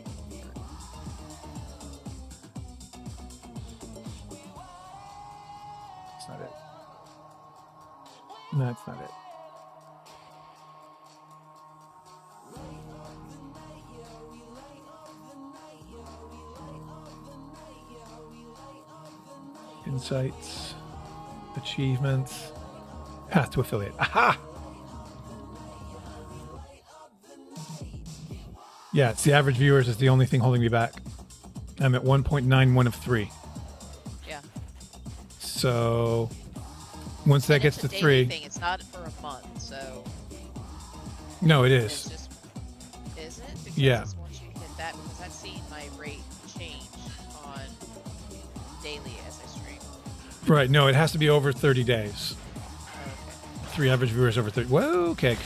That's not it. No, that's not it. Insights, achievements, path to affiliate. Aha! Yeah, it's the average viewers is the only thing holding me back. I'm at 1.91 of 3. Yeah. So once that And gets it's a to daily 3, thing. It's not for a month, so no, it it's is. just is it? Because Yeah. once you hit that, because I've seen my rate change on daily as I stream. Right. No, it has to be over 30 days. Oh, 3 average viewers over 30. Whoa, okay.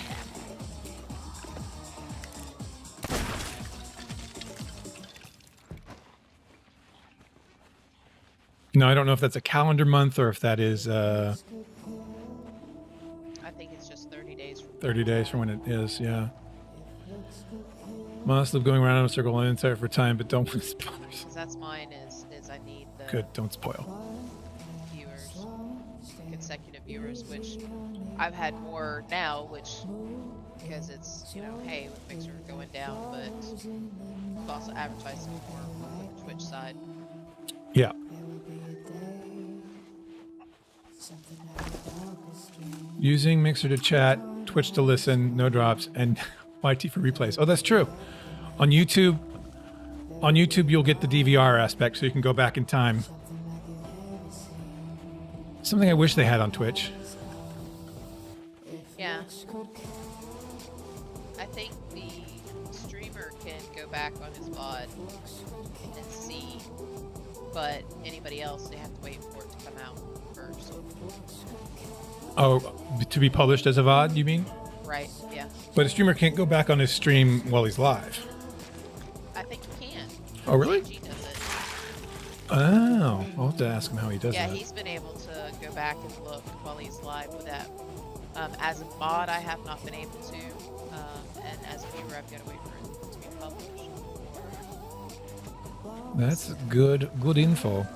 No, I don't know if that's a calendar month or if that is okay. I think it's just 30 days. 30 days from when it is, yeah. Must live going around in a circle and inside for time, but don't spoilers. Because that's mine is I need the Good, don't spoil. viewers, consecutive viewers, which I've had more now, which because it's, you know, hey, with Mixer going down, but I've also advertised more on the Twitch side. Yeah. Using Mixer to chat, Twitch to listen, no drops, and YT for replays. Oh, that's true. On YouTube, you'll get the DVR aspect, so you can go back in time. Something I wish they had on Twitch. Yeah. I think the streamer can go back on his VOD and see, but anybody else, they have to wait for it to come out first. Oh, to be published as a VOD, you mean? Right, yeah. But a streamer can't go back on his stream while he's live. I think you can. Oh, really? He does it. Oh, I'll have to ask him how he does Yeah, that. he's been able to go back and look while he's live with that. As a mod, I have not been able to. And as a viewer, I've got to wait for it to be published. That's good info.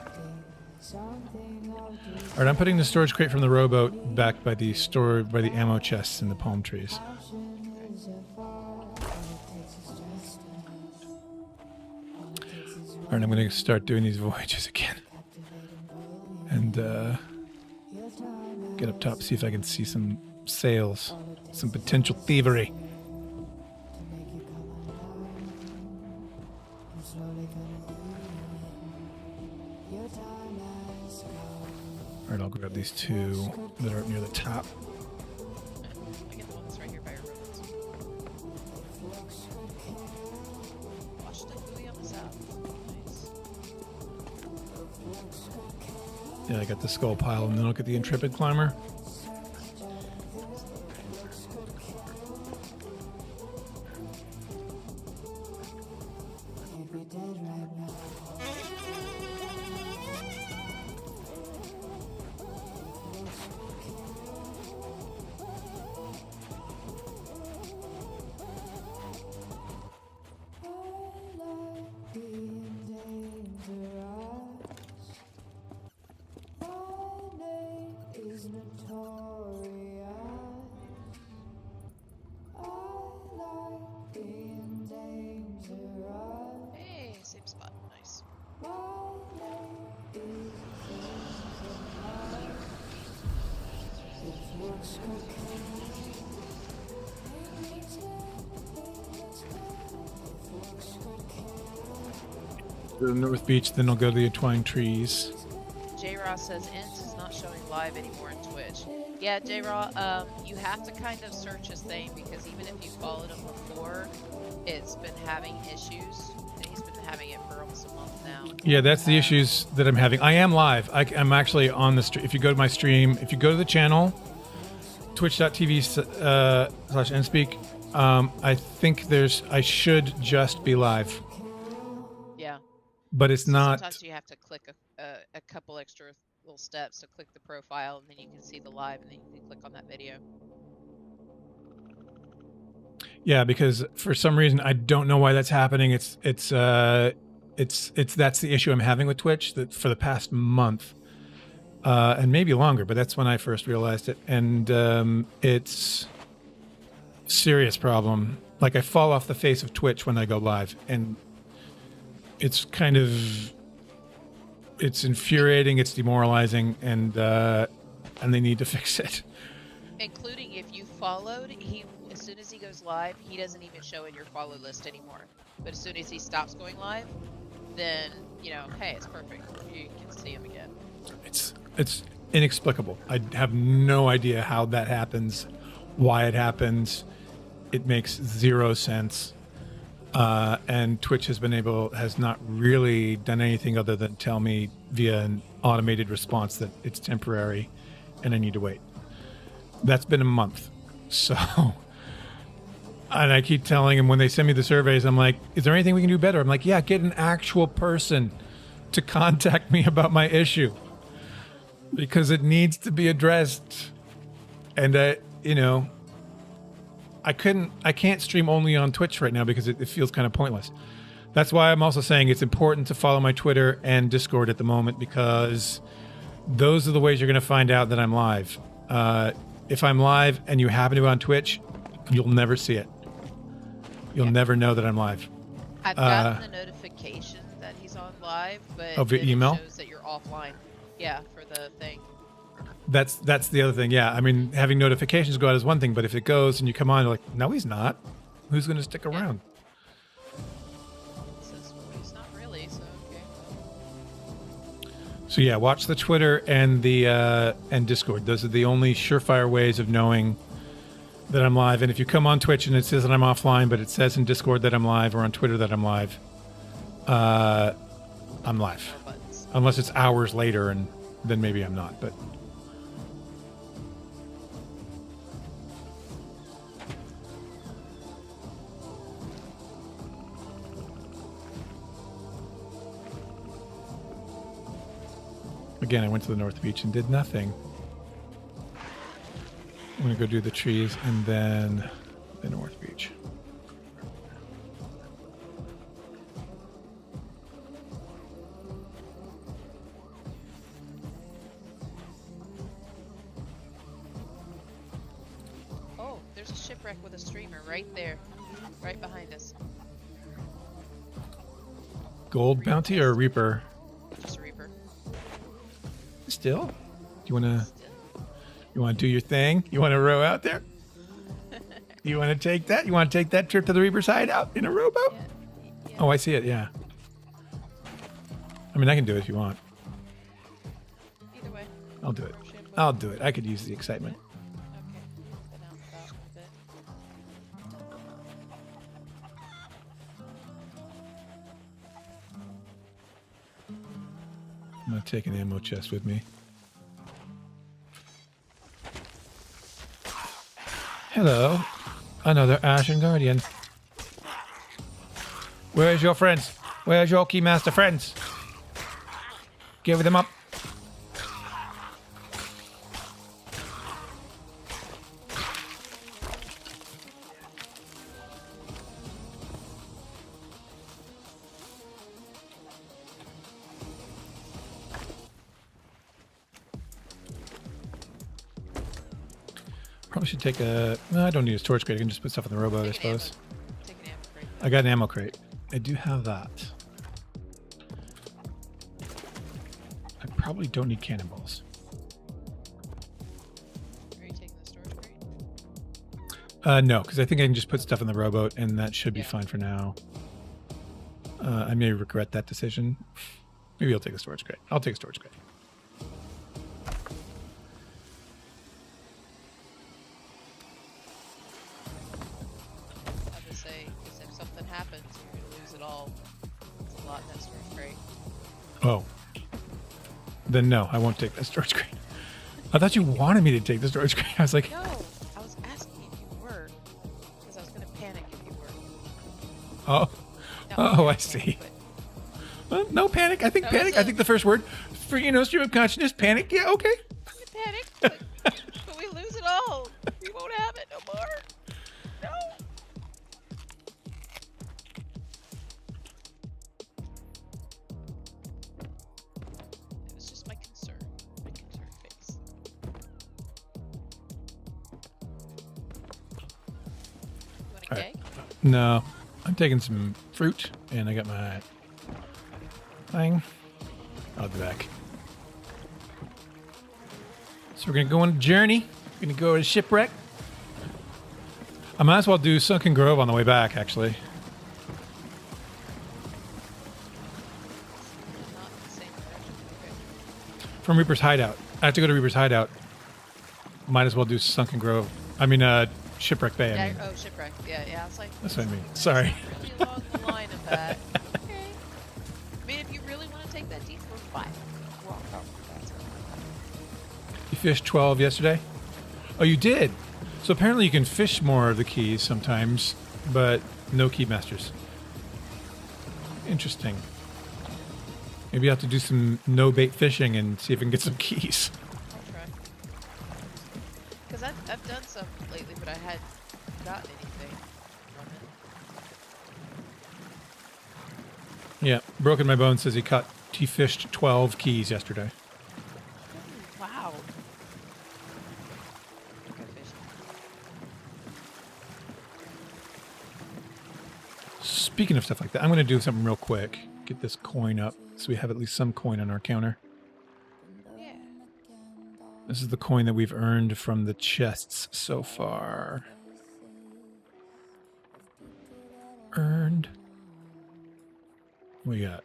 All right, I'm putting the storage crate from the rowboat back by the ammo chests in the palm trees. All right, I'm going to start doing these voyages again. And get up top, see if I can see some sails, some potential thievery. All right, I'll grab these two that are up near the top. I get the one that's right here by your robots. Watch the buoy on the south. Nice. Yeah, I got the skull pile, and then I'll get the intrepid climber. Hey, same spot. Nice. Go to North Beach, then I'll go to the entwined trees. J Ross says Ents is not showing live anymore in Twitch. Yeah, J Raw, you have to kind of search his thing because even if you followed him before, it's been having issues. And he's been having it for almost a month now. Yeah, that's the issues that I'm having. I am live. I'm actually on the stream. If you go to my stream, if you go to the channel, twitch.tv / entspeak, I think I should just be live. Yeah. But it's not. Sometimes you have to click a couple extra little steps to click the profile, and then you can see the live, and then you can click on that video. Yeah, because for some reason I don't know why that's happening. It's that's the issue I'm having with Twitch that for the past month, and maybe longer. But that's when I first realized it, and it's a serious problem. Like I fall off the face of Twitch when I go live, and it's kind of infuriating. It's demoralizing, and they need to fix it. Including if you followed, as soon as he goes live, he doesn't even show in your follow list anymore. But as soon as he stops going live, then, you know, hey, it's perfect. You can see him again. It's inexplicable. I have no idea how that happens, why it happens. It makes zero sense. And Twitch has not really done anything other than tell me via an automated response that it's temporary and I need to wait. That's been a month. So, and I keep telling them when they send me the surveys, I'm like, is there anything we can do better? I'm like, yeah, get an actual person to contact me about my issue because it needs to be addressed. And, I can't stream only on Twitch right now because it feels kind of pointless. That's why I'm also saying it's important to follow my Twitter and Discord at the moment because those are the ways you're going to find out that I'm live. If I'm live and you happen to be on Twitch, you'll never see it. You'll never know that I'm live. I've gotten the notification that he's on live, but via email? It shows that you're offline. Yeah, for the thing. That's the other thing. Yeah, I mean, having notifications go out is one thing, but if it goes and you come on, you're like, no, he's not. Who's going to stick around? It says, well, he's not really, so okay. Well. So yeah, watch the Twitter and the and Discord. Those are the only surefire ways of knowing that I'm live. And if you come on Twitch and it says that I'm offline, but it says in Discord that I'm live or on Twitter that I'm live, I'm live. Unless it's hours later, and then maybe I'm not. But again, I went to the North Beach and did nothing. I'm going to go do the trees and then the North Beach. Oh, there's a shipwreck with a streamer right there. Right behind us. Gold bounty or Reaper? Just a Reaper. Still? Do you want to do your thing? You want to row out there? You want to take that? You want to take that trip to the Reaper's hideout in a rowboat? Yeah. Oh, I see it. Yeah. I mean, I can do it if you want. Either way. I'll do it. I'll do it. I could use the excitement. Okay. Been out and about a bit. I'm going to take an ammo chest with me. Hello. Another Ashen Guardian. Where's your friends? Where's your Keymaster friends? Give them up. Probably should take a... Well, I don't need a storage crate. I can just put stuff in the rowboat, I suppose. Take an ammo crate. I got an ammo crate. I do have that. I probably don't need cannonballs. Are you taking the storage crate? No, because I think I can just put stuff in the rowboat, and that should be fine for now. I may regret that decision. Maybe I'll take a storage crate. I'll take a storage crate. If something happens, you're going to lose it all. It's a lot in that storage crate. Oh. Then no, I won't take that storage crate. I thought you wanted me to take the storage crate. I was like... No, I was asking if you were. Because I was going to panic if you were. Oh. No, I see. But... Well, no panic. I think panic. I think the first word for, stream of consciousness, panic. Yeah, okay. Panic, but we lose it all. We won't have it no more. No. It was just my concern face. You want a cake? No. I'm taking some fruit, and I got my thing. I'll be back. So we're going to go on a journey. We're going to go to Shipwrecked. I might as well do Sunken Grove on the way back, actually. Not in the same direction. Okay. From Reaper's Hideout. I have to go to Reaper's Hideout. Might as well do Sunken Grove. I mean, Shipwrecked Bay, I mean. Oh, Shipwrecked. Yeah. I was like, That's what I mean. Sorry. really along the line of that. Okay. I mean, if you really want to take that detour, fine. Walk over. That's fine. You fished 12 yesterday? Oh, you did? So apparently you can fish more of the keys sometimes, but no key masters. Interesting. Maybe you have to do some no-bait fishing and see if we can get some keys. I'll try. Because I've done some lately, but I hadn't gotten anything from it. Yeah, Broken My Bones says he fished 12 keys yesterday. Ooh, wow. I think I fished. Speaking of stuff like that, I'm going to do something real quick. Get this coin up so we have at least some coin on our counter. Yeah. This is the coin that we've earned from the chests so far. Earned. We got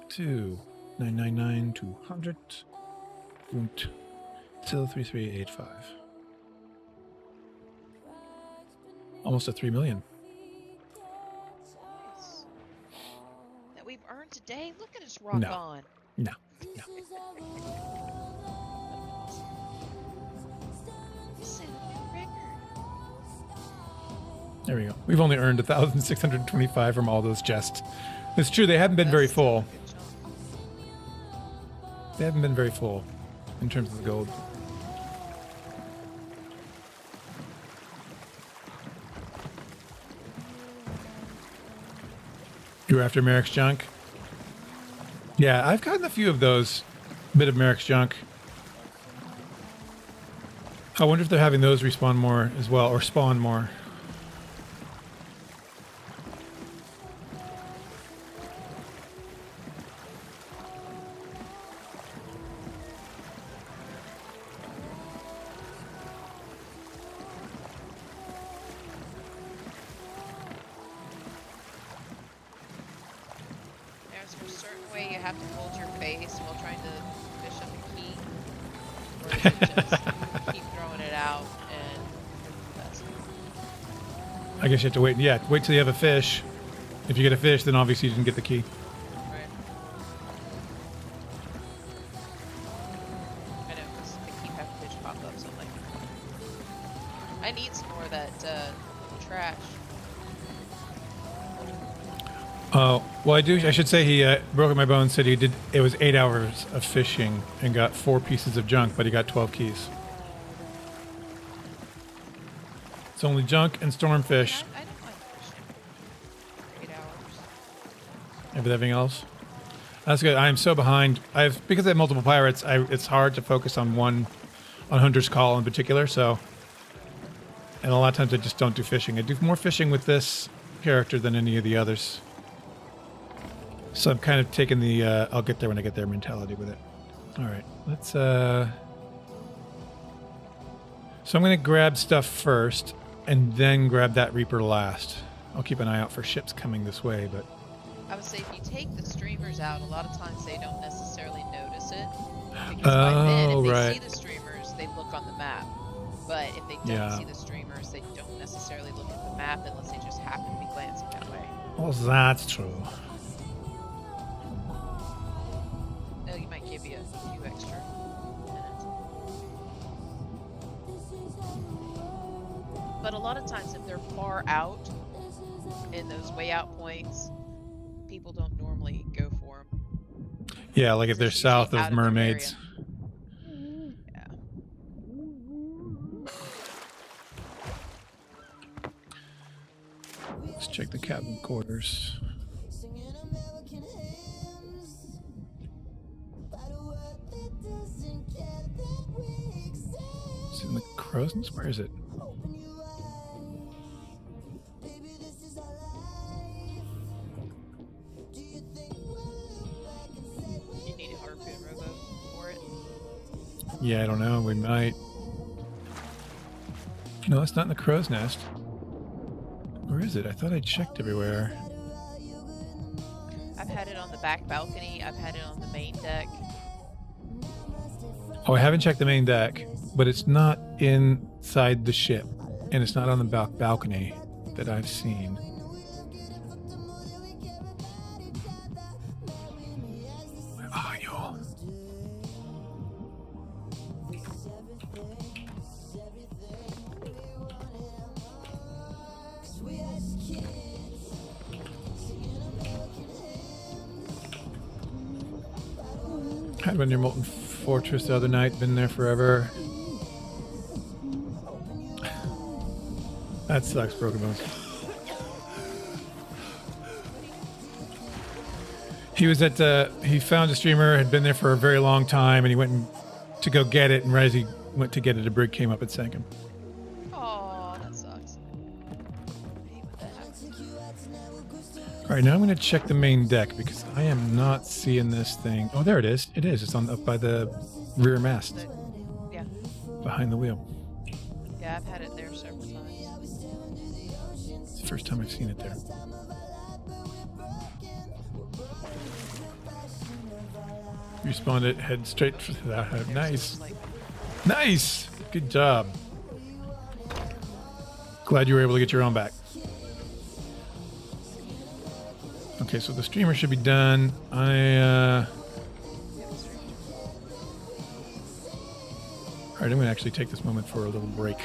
2, 999, 200, und 23385. Almost at 3 million. Nice. That we've earned today. Look at us rock No. on. No. This is a new record. There we go. We've only earned 1,625 from all those chests. It's true, they haven't been very That's still a full. good chunk. They haven't been very full in terms of the gold. You're after Merrick's junk? Yeah, I've gotten a few of those. Bit of Merrick's junk. I wonder if they're having those respawn more as well, or spawn more. There's a certain way you have to hold your face while trying to fish up a key. Or you can just keep throwing it out and that's I guess you have to wait. Yeah, wait till you have a fish. If you get a fish, then obviously you didn't get the key. right. I know, because I keep having fish pop up, so I'm like, I need some more of that trash. Oh, well, I should say he, Broken My Bones said he did, it was 8 hours of fishing and got 4 pieces of junk, but he got 12 keys. It's only junk and stormfish. I don't mind fishing for 8 hours. Everything else? That's good. I am so behind. Because I have multiple pirates, it's hard to focus on on Hunter's Call in particular, so. And a lot of times I just don't do fishing. I do more fishing with this character than any of the others. So I'm kind of taking the I'll get there when I get there mentality with it. All right, let's so I'm going to grab stuff first and then grab that Reaper last. I'll keep an eye out for ships coming this way, but I would say if you take the streamers out, a lot of times they don't necessarily notice it. Because by then, if they right. see the streamers, they look on the map. But if they don't Yeah. see the streamers, they don't necessarily look at the map unless they just happen to be glancing that way. well, that's true. You might give you a few extra minutes. But a lot of times if they're far out in those way out points, people don't normally go for them. Yeah, like if they're Usually south out of their mermaids. area. Yeah. Let's check the cabin quarters. Is it in the crow's nest? Where is it? You need a harpoon rowboat for it. Yeah, I don't know. We might. No, it's not in the crow's nest. Where is it? I thought I checked everywhere. I've had it on the back balcony. I've had it on the main deck. Oh, I haven't checked the main deck, but it's not inside the ship. And it's not on the balcony that I've seen. Where are you? Had one near Molten Fortress the other night. Been there forever. That sucks, Broken Bones. He was at he found a streamer, had been there for a very long time, and he went to go get it, and right as he went to get it, a brig came up and sank him. Oh, that sucks. I hate when that happens. All right, now I'm going to check the main deck because I am not seeing this thing. Oh, there it is. It is. It's on up by the rear mast, Yeah. behind the wheel. Yeah, I've had it there several times. It's the first time I've seen it there. Respawned it, head straight to that. Nice. Nice! Good job. Glad you were able to get your own back. Okay, so the streamer should be done. Alright, I'm going to actually take this moment for a little break.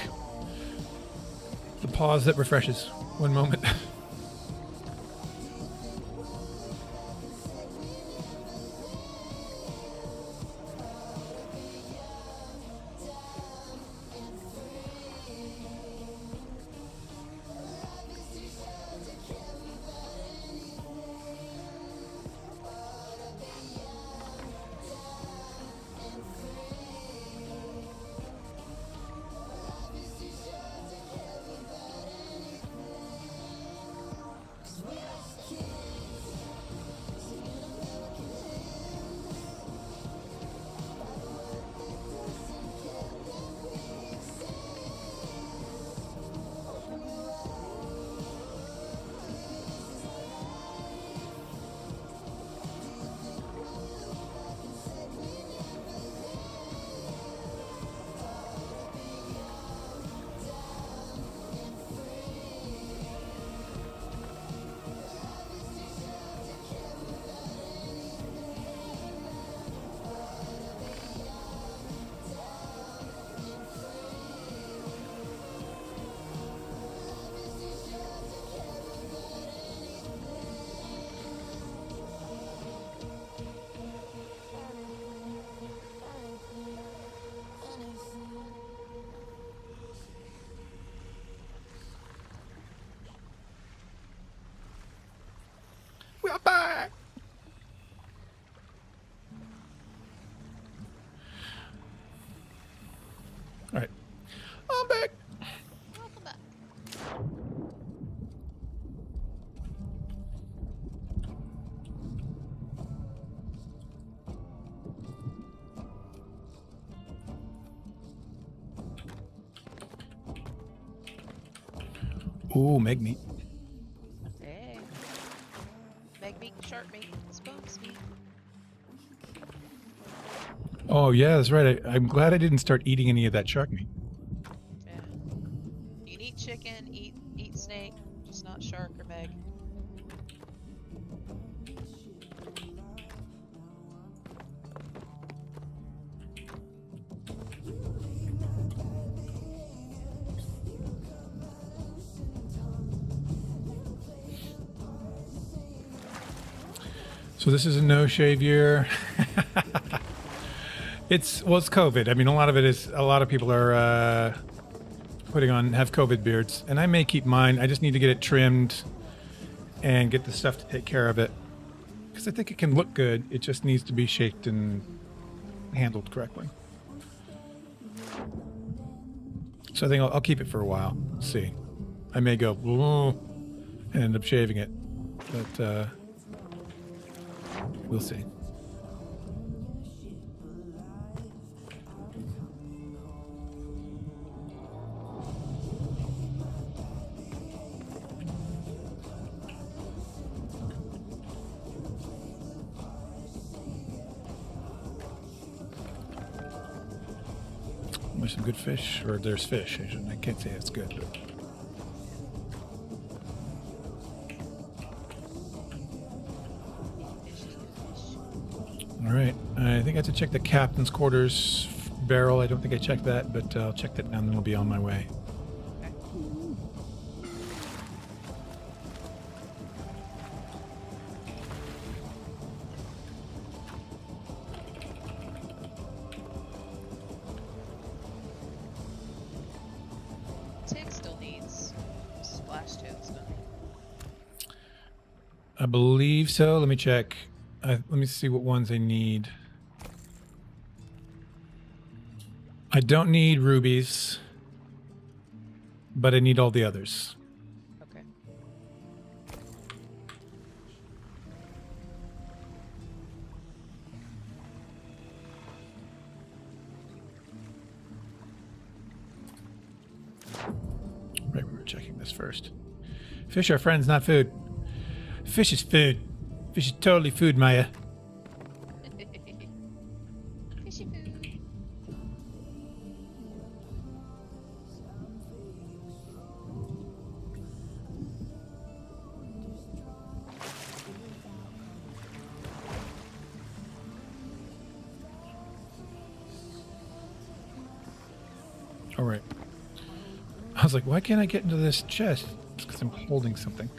The pause that refreshes. One moment. We're back! Alright. I'm back! Welcome back. Ooh, Meg meat. Hey. Meg meat, shark meat, spokes meat. Oh, yeah, that's right. I'm glad I didn't start eating any of that shark meat. Yeah. You can eat chicken, eat snake, just not shark or meg. So this is a no shave year. It's COVID. I mean, a lot of people are have COVID beards, and I may keep mine. I just need to get it trimmed and get the stuff to take care of it because I think it can look good. It just needs to be shaped and handled correctly. So I think I'll keep it for a while. See, I may go and end up shaving it, but we'll see. There's some good fish, or there's fish. I can't say it's good, but... All right, I think I have to check the captain's quarters barrel. I don't think I checked that, but I'll check that now and then we'll be on my way. I believe so. Let me check. Let me see what ones I need. I don't need rubies, but I need all the others. Okay. Right, we were checking this first. Fish are friends, not food. Fish is food. Fish is totally food, Maya. Fishy food. All right. I was like, why can't I get into this chest? It's because I'm holding something.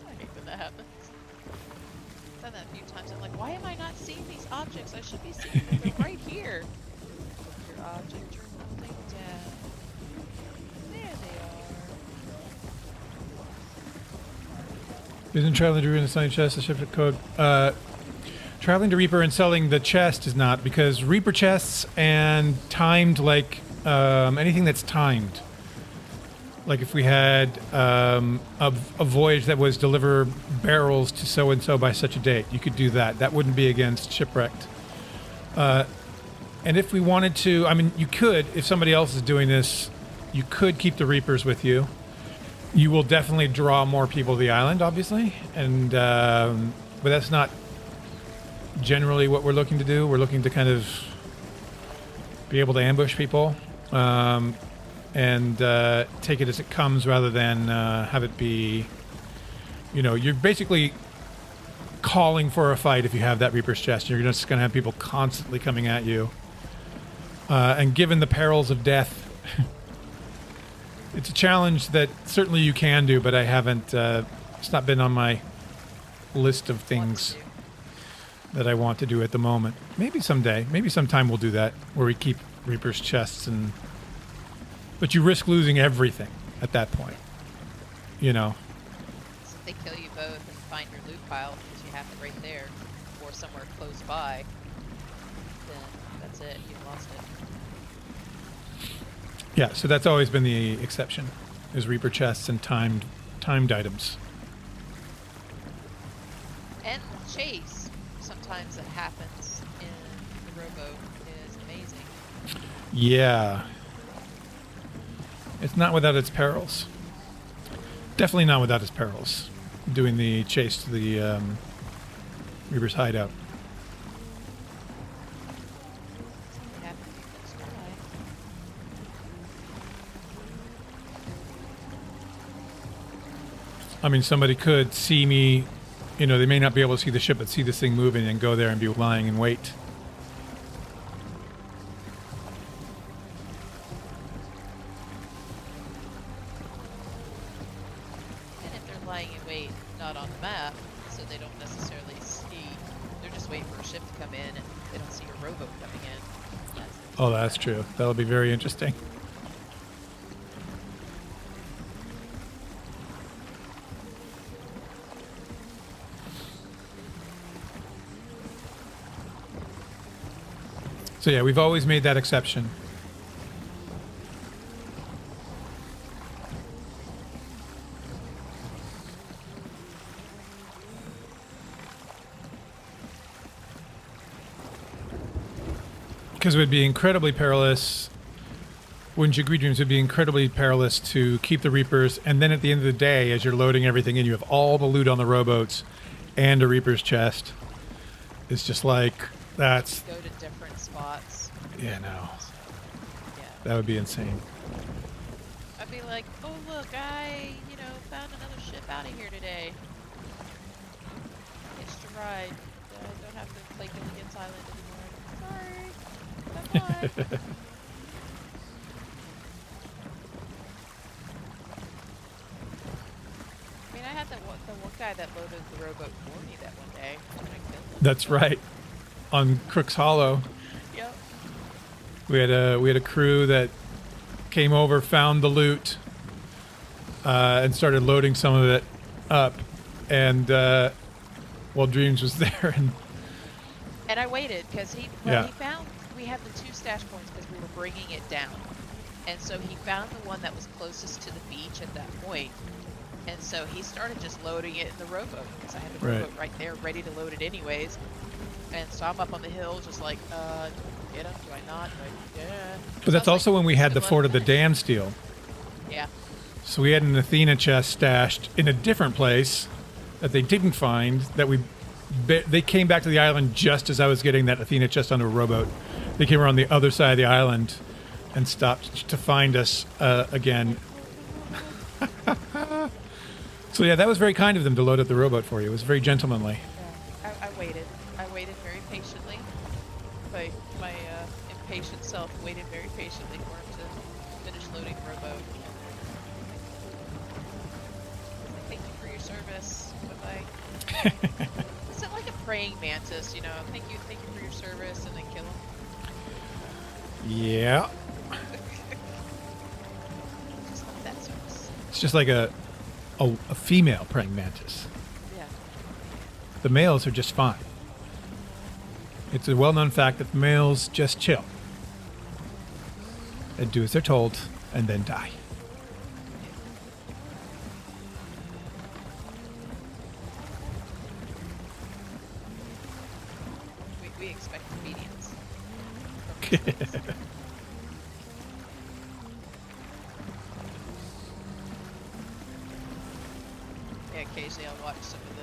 I hate when that happens. I've done that a few times. I'm like, why am I not seeing these objects? I should be seeing them. They're right here. Your object, you're holding down. There they are. Isn't traveling to Reaper and selling chest a shipwrecked code? Traveling to Reaper and selling the chest is not, because Reaper chests and timed, like anything that's timed. Like if we had a voyage that was deliver barrels to so and so by such a date, you could do that. That wouldn't be against Shipwrecked. And if we wanted to, I mean, you could, if somebody else is doing this, you could keep the Reapers with you. You will definitely draw more people to the island, obviously, and but that's not generally what we're looking to do. We're looking to kind of be able to ambush people. And take it as it comes rather than have it be, you know, you're basically calling for a fight if you have that Reaper's chest. You're just going to have people constantly coming at you. And given the perils of death, it's a challenge that certainly you can do, but I haven't, it's not been on my list of things that I want to do at the moment. Maybe someday, maybe sometime we'll do that, where we keep Reaper's chests and... But you risk losing everything at that point, you know. So if they kill you both and find your loot pile because you have it right there or somewhere close by, then that's it. You've lost it. Yeah, so that's always been the exception, is Reaper chests and timed items. And the chase, sometimes it happens in the rowboat, is amazing. Yeah. It's not without its perils. Definitely not without its perils. Doing the chase to the Reaper's hideout. I mean, somebody could see me, you know, they may not be able to see the ship, but see this thing moving and go there and be lying in wait. Lying in wait, not on the map, so they don't necessarily see. They're just waiting for a ship to come in, and they don't see your rowboat coming in. That's true. That'll be very interesting. So yeah, we've always made that exception. Because it would be incredibly perilous, wouldn't you agree, Dreams? It would be incredibly perilous to keep the Reapers, and then at the end of the day, as you're loading everything in, you have all the loot on the rowboats and a Reaper's chest. It's just like, that's... Go to different spots. Yeah, no. Yeah. That would be insane. I'd be like, oh look, I, found another ship out of here today. Hitched a ride. I don't have to play Gilligan's Island anymore. Sorry. Bye-bye. I mean, I had the one guy that loaded the rowboat for me that one day. And I killed him. That's right. On Crook's Hollow, Yep. we had a crew that came over, found the loot, and started loading some of it up. And while Dreams was there, And I waited because he found we had the 2 stash points because we were bringing it down, and so he found the one that was closest to the beach at that point, and so he started just loading it in the rowboat because I had the rowboat right there ready to load it anyways, and so I'm up on the hill just like, get him? Do I not? Yeah. but that's also when we had the Fort of the Damned steal. Yeah. So we had an Athena chest stashed in a different place that they didn't find. They came back to the island just as I was getting that Athena chest onto a rowboat. They came around the other side of the island and stopped to find us again. So yeah, that was very kind of them to load up the rowboat for you. It was very gentlemanly. Yeah. I waited. I waited very patiently. My impatient self waited very patiently for him to finish loading the rowboat. Thank you for your service. Bye-bye. Is it like a praying mantis, thank you for your service, and then kill him? Yeah. Just love that service. It's just like a female praying mantis. Yeah. The males are just fine. It's a well-known fact that the males just chill and do as they're told and then die. We expect obedience. Yeah, occasionally I'll watch some of the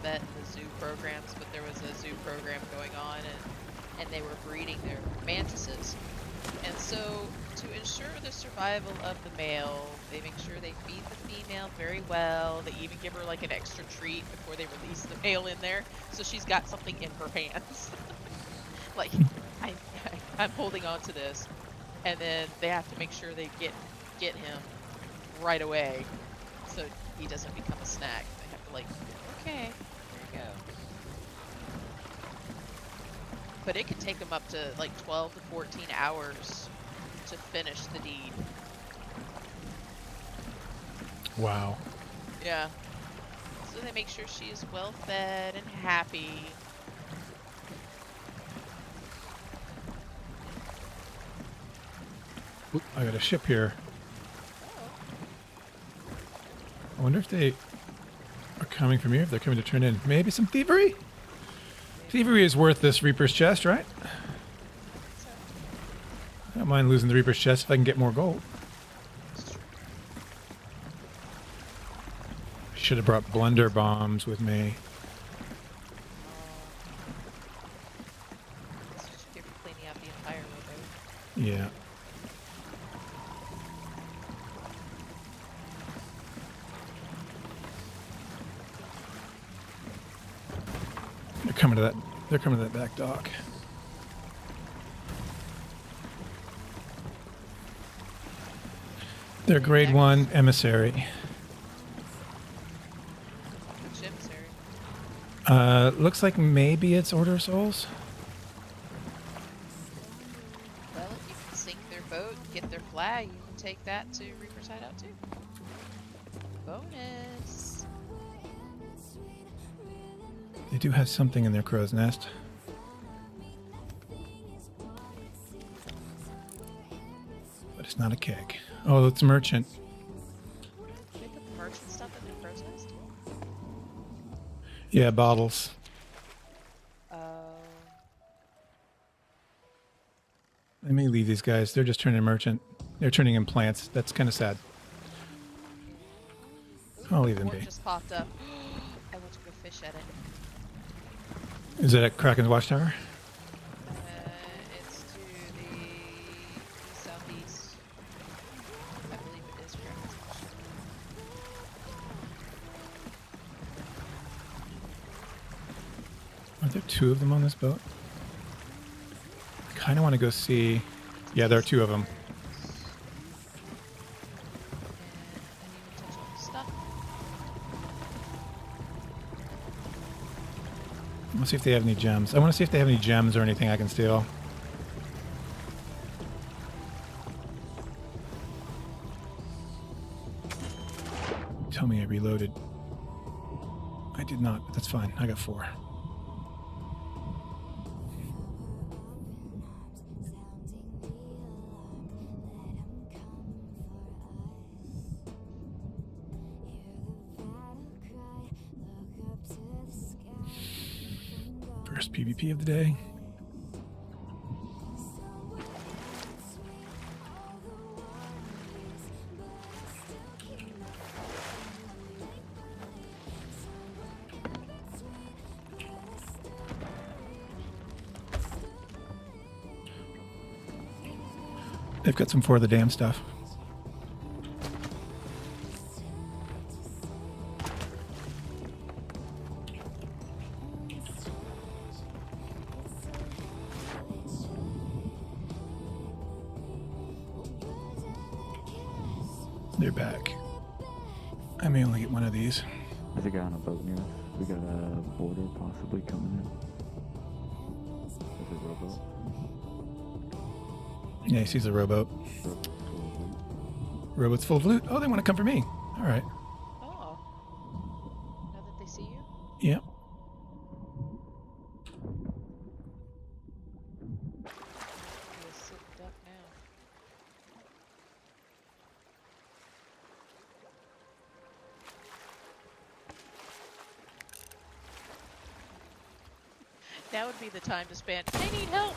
vet and the zoo programs, but there was a zoo program going on, and they were breeding their mantises. And so, to ensure the survival of the male, they make sure they feed the female very well. They even give her like an extra treat before they release the male in there, so she's got something in her hands. Like, I'm holding on to this, and then they have to make sure they get him right away, so he doesn't become a snack. They have to like, okay, there you go. But it could take them up to like 12 to 14 hours to finish the deed. Wow. Yeah. So they make sure she is well fed and happy. Oop, I got a ship here. Oh. I wonder if they are coming from here, if they're coming to turn in. Maybe some thievery? Thievery is worth this Reaper's chest, right? So, I don't mind losing the Reaper's chest if I can get more gold. Should have brought blunder bombs with me. this should give you cleaning out the entire rowboat. Yeah. They're coming to that back dock. They're grade 1 emissary. Which emissary? Looks like maybe it's Order of Souls. Well, if you can sink their boat, get their flag, you can take that to Reaper's Hideout too. Bonus. They do have something in their crow's nest. But it's not a keg. Oh, it's a merchant. They put the merchant stuff in their crow's nest? Yeah, bottles. Let me leave these guys. They're just turning merchant. They're turning in plants. That's kind of sad. I'll leave them One be. just popped up. I went to go fish at it. Is it at Kraken's Watchtower? It's to Are there 2 of them on this boat? I kind of want to go see. Yeah, there are 2 of them. I want to see if they have any gems. I want to see if they have any gems or anything I can steal. Tell me I reloaded. I did not, but that's fine. I got 4. First PvP of the day. They've got some For the Damn stuff. They're back. I may only get one of these. There's a guy on a boat near us. We got a border possibly coming in. There's a rowboat. Yeah, he sees a rowboat. Rowboat's full of loot. Oh, they want to come for me. All right. Oh. Now that they see you? Yep. He is sitting duck now. Now would be the time to spam. They need help!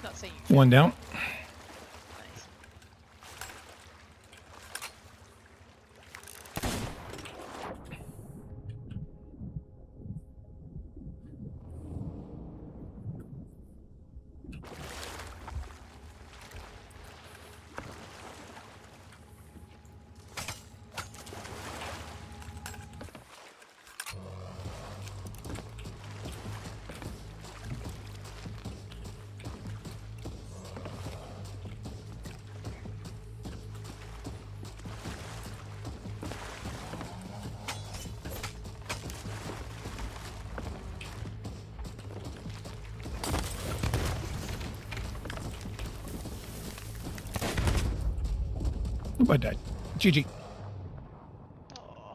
Not saying you One down. nice. Oh, I died. GG. Oh.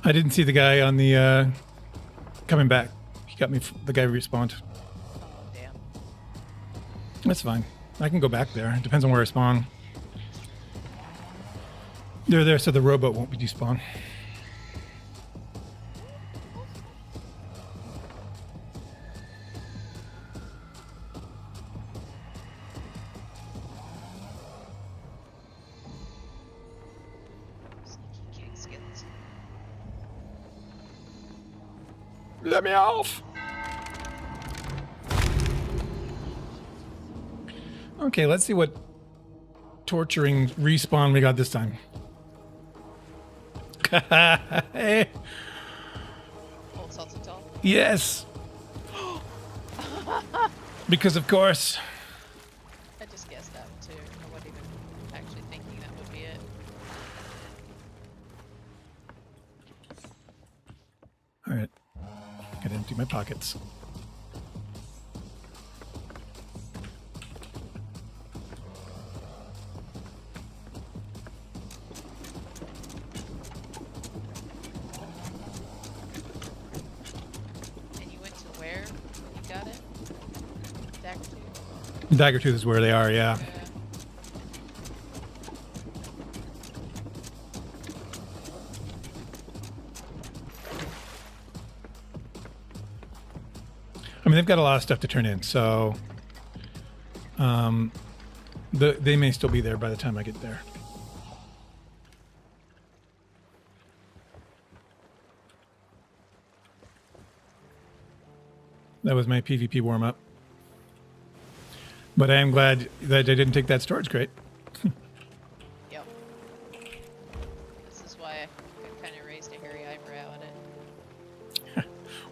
I didn't see the guy on the coming back. He got me. The guy respawned. Oh, damn. That's fine. I can go back there. It depends on where I spawn. They're there, so the rowboat won't be despawn. Sneaky kitty skins. Let me off. Okay, let's see what torturing respawn we got this time. Hey. Old salsa tall. Yes. Because of course. I just guessed that too. I wasn't even actually thinking that would be it. All right. Gotta empty my pockets. And you went to where you got it? Daggertooth? Daggertooth is where they are, yeah. Yeah. I mean, they've got a lot of stuff to turn in, so they may still be there by the time I get there. That was my PvP warm-up. But I am glad that I didn't take that storage crate. Yep. This is why I kind of raised a hairy eyebrow at it.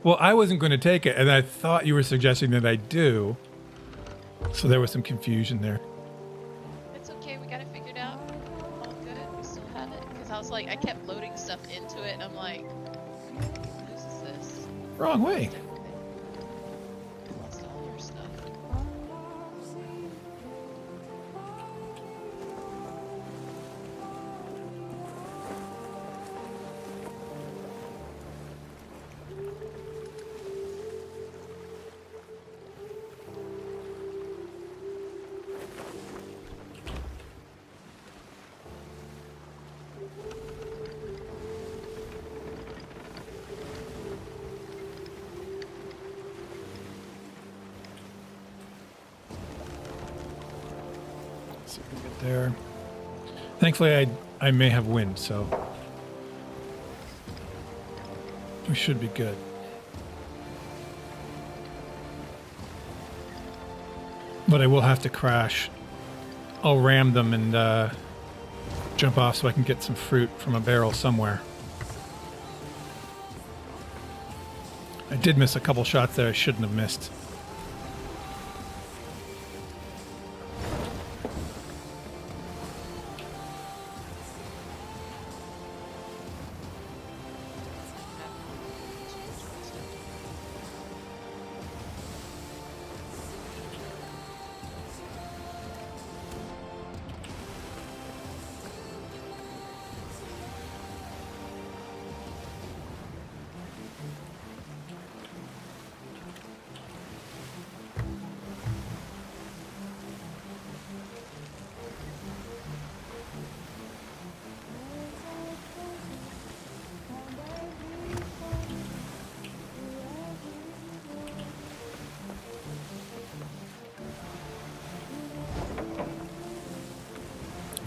Well, I wasn't going to take it, and I thought you were suggesting that I do. So there was some confusion there. It's okay, we got it figured out. All good, we still have it. Because I was like, I kept loading stuff into it, and I'm like, whose is this? Wrong way. Lost all your stuff. See if we can get there. Thankfully, I may have wind, so we should be good. But I will have to crash. I'll ram them and jump off so I can get some fruit from a barrel somewhere. I did miss a couple shots there I shouldn't have missed.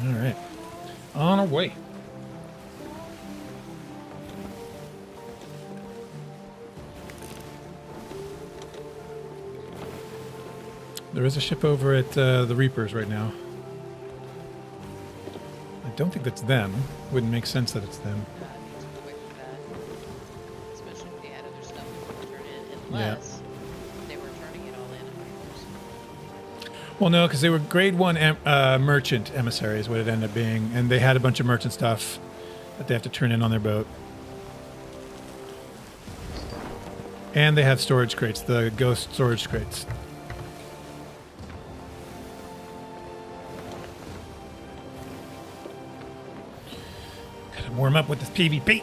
All right, on our way. There is a ship over at the Reapers right now. I don't think that's them. Wouldn't make sense that it's them. Need to go away from that. Especially if they had other stuff to turn in, unless they were turning it all in at Reapers. Well, no, because they were grade 1 merchant emissaries, what it ended up being, and they had a bunch of merchant stuff that they have to turn in on their boat. And they have storage crates, the ghost storage crates. Gotta warm up with this PvP.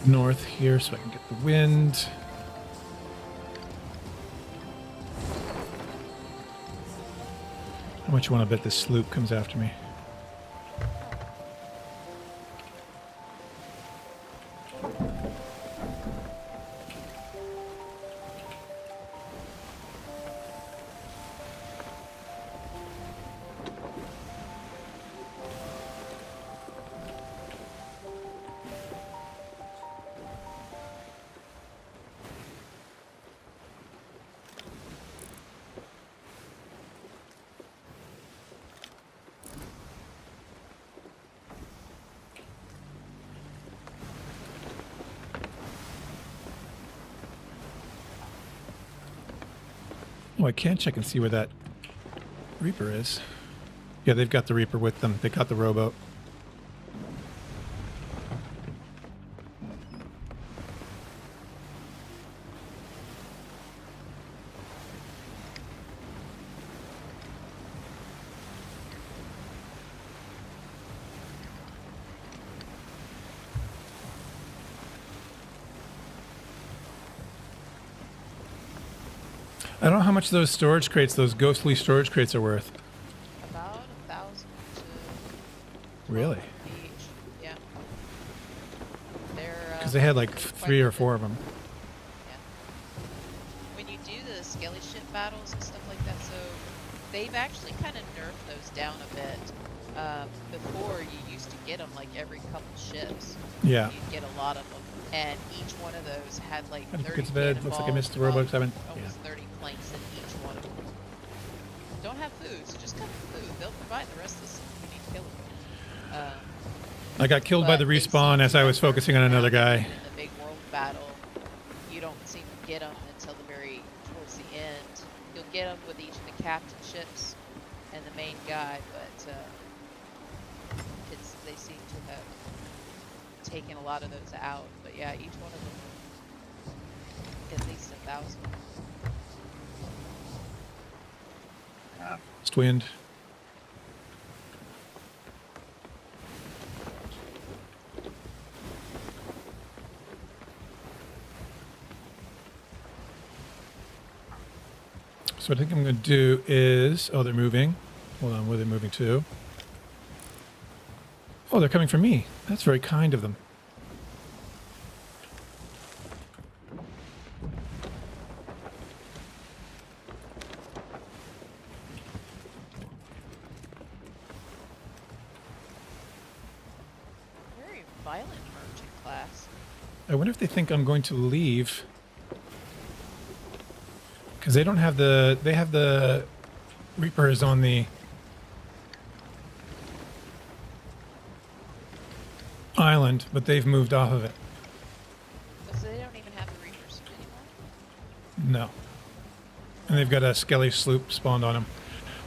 North here so I can get the wind. How much you want to bet this sloop comes after me? Oh, I can check and see where that Reaper is. Yeah, they've got the Reaper with them. They got the rowboat. I don't know how much those storage crates, those ghostly storage crates are worth. About 1,000 to Really? Beach. Yeah. They're Because they had like quite 3 or good. 4 of them. Yeah. When you do the skelly ship battles and stuff like that, so they've actually kind of nerfed those down a bit. Before, you used to get them like every couple ships. Yeah. You'd get a lot of them, and each one of those had like How do you 30 get to bed? Looks like I missed the cannonballs, Robux. almost Yeah. 30 planks in each one of them. Don't have food, so just come with food. They'll provide the rest of this if you need to kill them. I got killed by the But they respawn seem as to I have was nerfed focusing on them another down. guy. In the big world battle, you don't seem to get them until the very towards the end. You'll get them with each of the captain ships and the main guy, but they seem to have taken a lot of those out. But yeah, each one of them at least 1,000. East wind. So what I think I'm going to do is... Oh, they're moving. Hold on, where are they moving to? Oh, they're coming for me. That's very kind of them. Very violent merchant class. I wonder if they think I'm going to leave. Because they don't have the... They have the Reapers on the island, but they've moved off of it. So they don't even have the Reapers anymore? No. And they've got a skelly sloop spawned on them.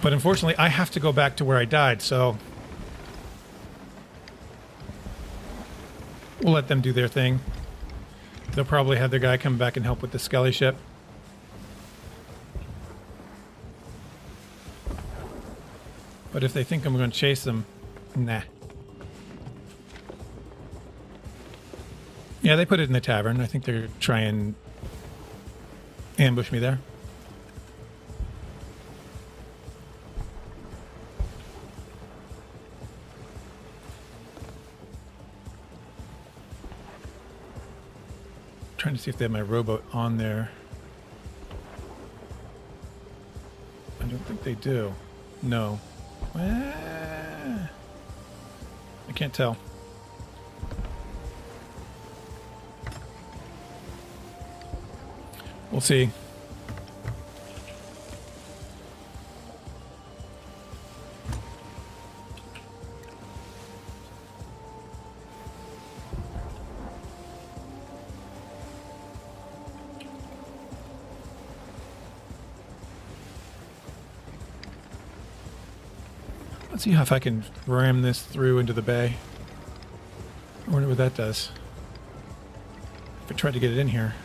But unfortunately, I have to go back to where I died, so... We'll let them do their thing. They'll probably have their guy come back and help with the skelly ship. But if they think I'm going to chase them, nah. Yeah, they put it in the tavern. I think they're trying to ambush me there. Trying to see if they have my rowboat on there. I don't think they do. No. I can't tell. We'll see. Let's see if I can ram this through into the bay. I wonder what that does. If I tried to get it in here.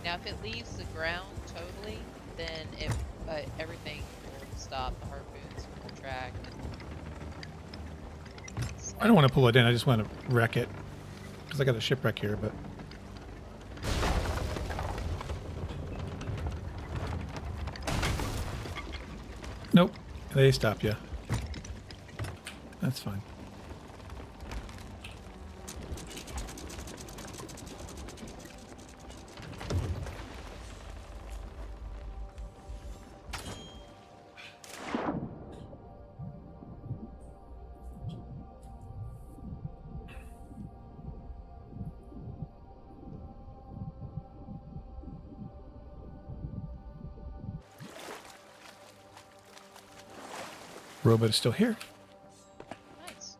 Now, if it leaves the ground totally, then everything will stop. The harpoons will retract. I don't want to pull it in. I just want to wreck it. Because I got a shipwreck here, but... Nope. They stop you. That's fine. Robot is still here. Nice.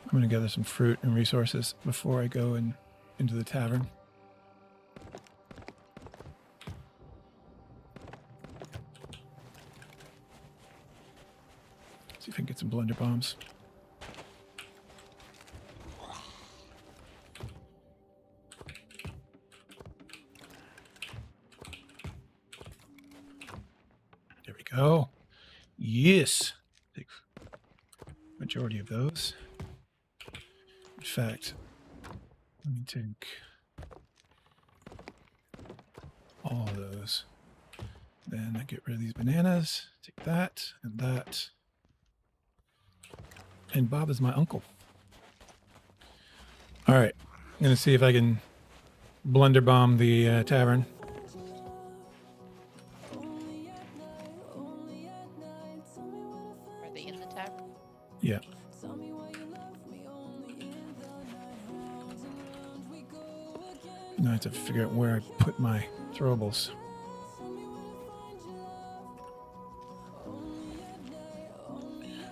I'm going to gather some fruit and resources before I go into the tavern. See if I can get some blunder bombs. There we go. Yes. Take majority of those. In fact, let me take all of those. Then I get rid of these bananas. Take that and that. And Bob is my uncle. All right. I'm going to see if I can blunder bomb the tavern. Are they in the tavern? Yeah. Now I have to figure out where I put my throwables.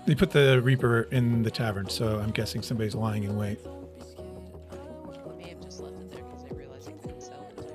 They put the Reaper in the tavern, so I'm guessing somebody's lying in wait. They may have just left it there because they realized they couldn't sell it too.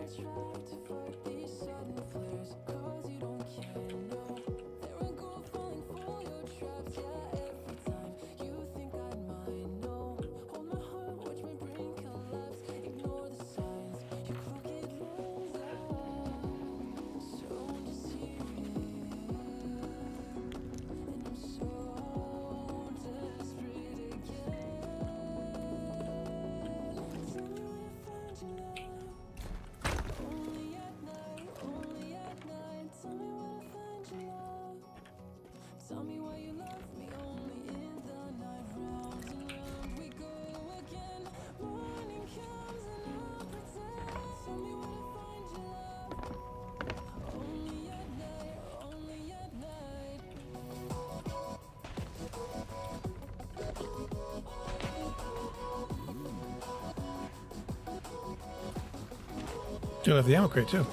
You'll have the ammo crate too.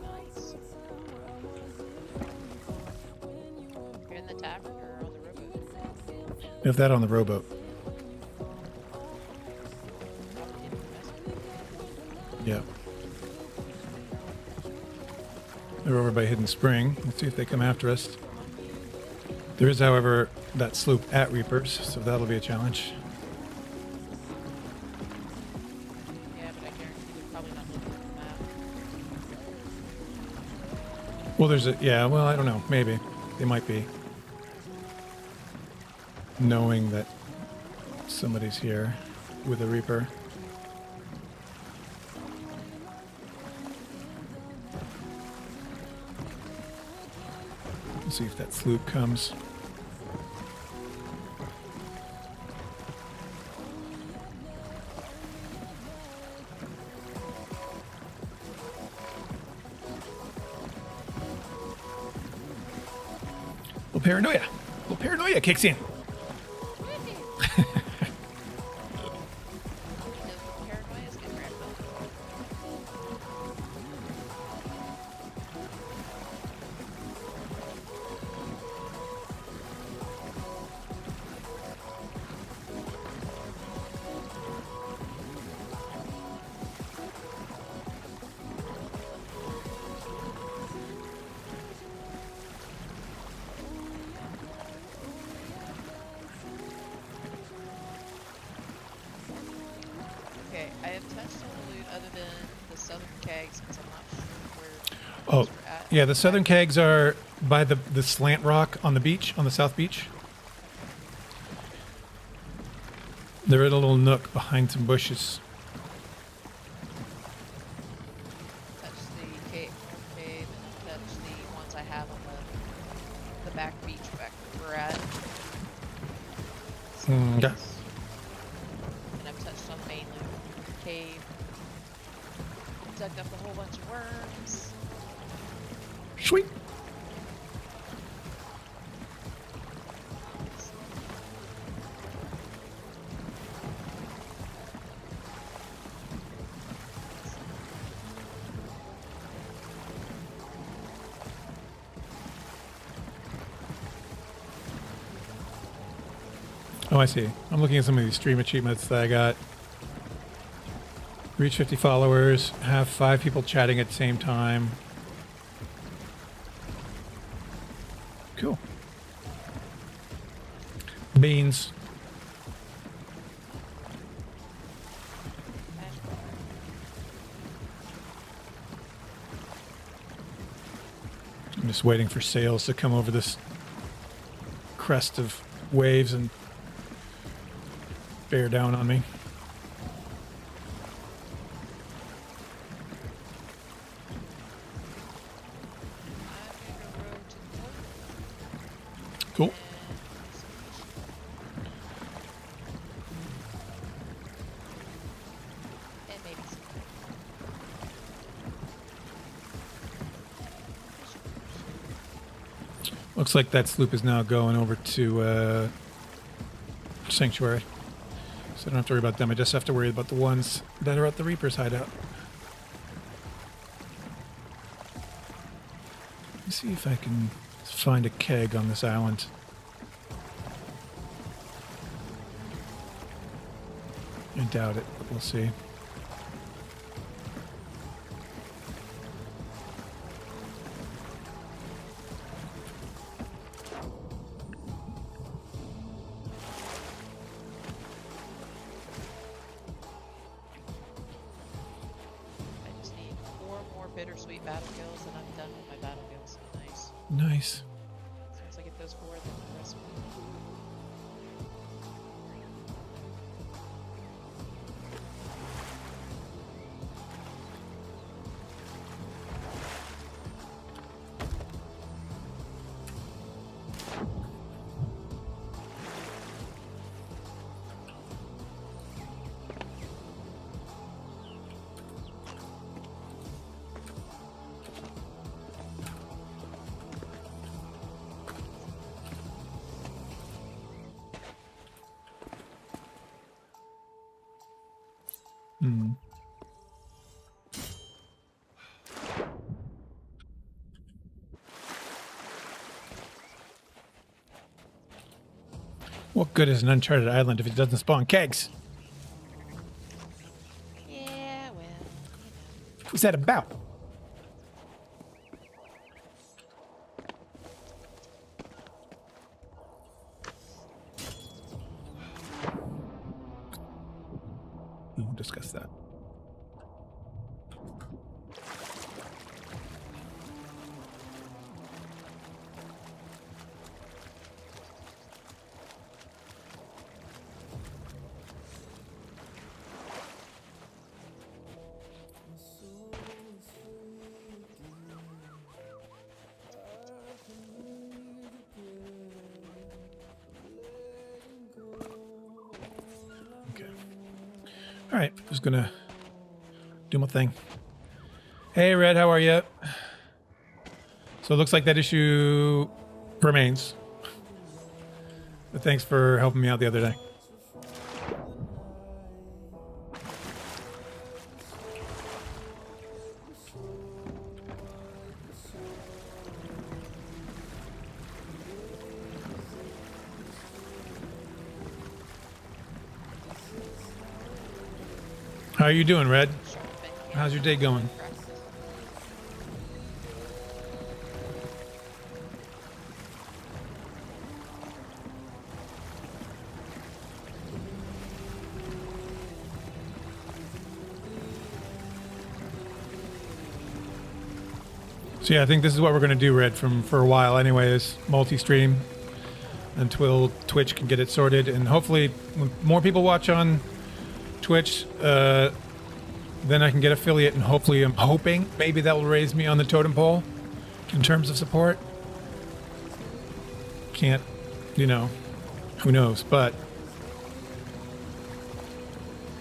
Nice. You're in the tavern or on the rowboat? We have that on the rowboat. Probably in the rest. Yeah. They're over by Hidden Spring. Let's see if they come after us. There is, however, that sloop at Reapers, so that'll be a challenge. Yeah, but I guarantee they're probably not looking at the map. Well, there's a... Yeah, well, I don't know. Maybe. They might be. Knowing that somebody's here with a Reaper. Let's see if that sloop comes. Paranoia. Well, paranoia kicks in. Paranoia's getting ramped up. Okay, I have touched on the loot other than the southern kegs because I'm not sure where those were at. Yeah, the southern kegs are by the slant rock on the beach, on the south beach. They're in a little nook behind some bushes. Touch the cave, and touch the ones I have on the back beach back where we're at. Okay. And I've touched on the main loot, cave. Dug up a whole bunch of worms. Sweet. Oh, I see. I'm looking at some of these stream achievements that I got. Reach 50 followers, have 5 people chatting at the same time. Cool. Beans. I'm just waiting for sails to come over this crest of waves and bear down on me. Cool. And maybe some. Looks like that sloop is now going over to Sanctuary. So I don't have to worry about them. I just have to worry about the ones that are at the Reaper's hideout. Let me see if I can find a keg on this island. I doubt it, but we'll see. I just need 4 more bittersweet battle gills and I'm done with my battle gills. Nice. Nice. As soon as I get those 4, then the rest will be. Hmm. What good is an uncharted island if it doesn't spawn kegs? Yeah, well, What's that about? We'll discuss that. Okay. All right, just gonna do my thing. Hey, Red, how are you? So it looks like that issue remains. But thanks for helping me out the other day. How are you doing, Red? How's your day going? So yeah, I think this is what we're gonna do, Red, for a while anyway, is multi-stream until Twitch can get it sorted, and hopefully when more people watch on Twitch, then I can get affiliate, and hopefully I'm hoping maybe that will raise me on the totem pole in terms of support. Can't, you know, who knows, but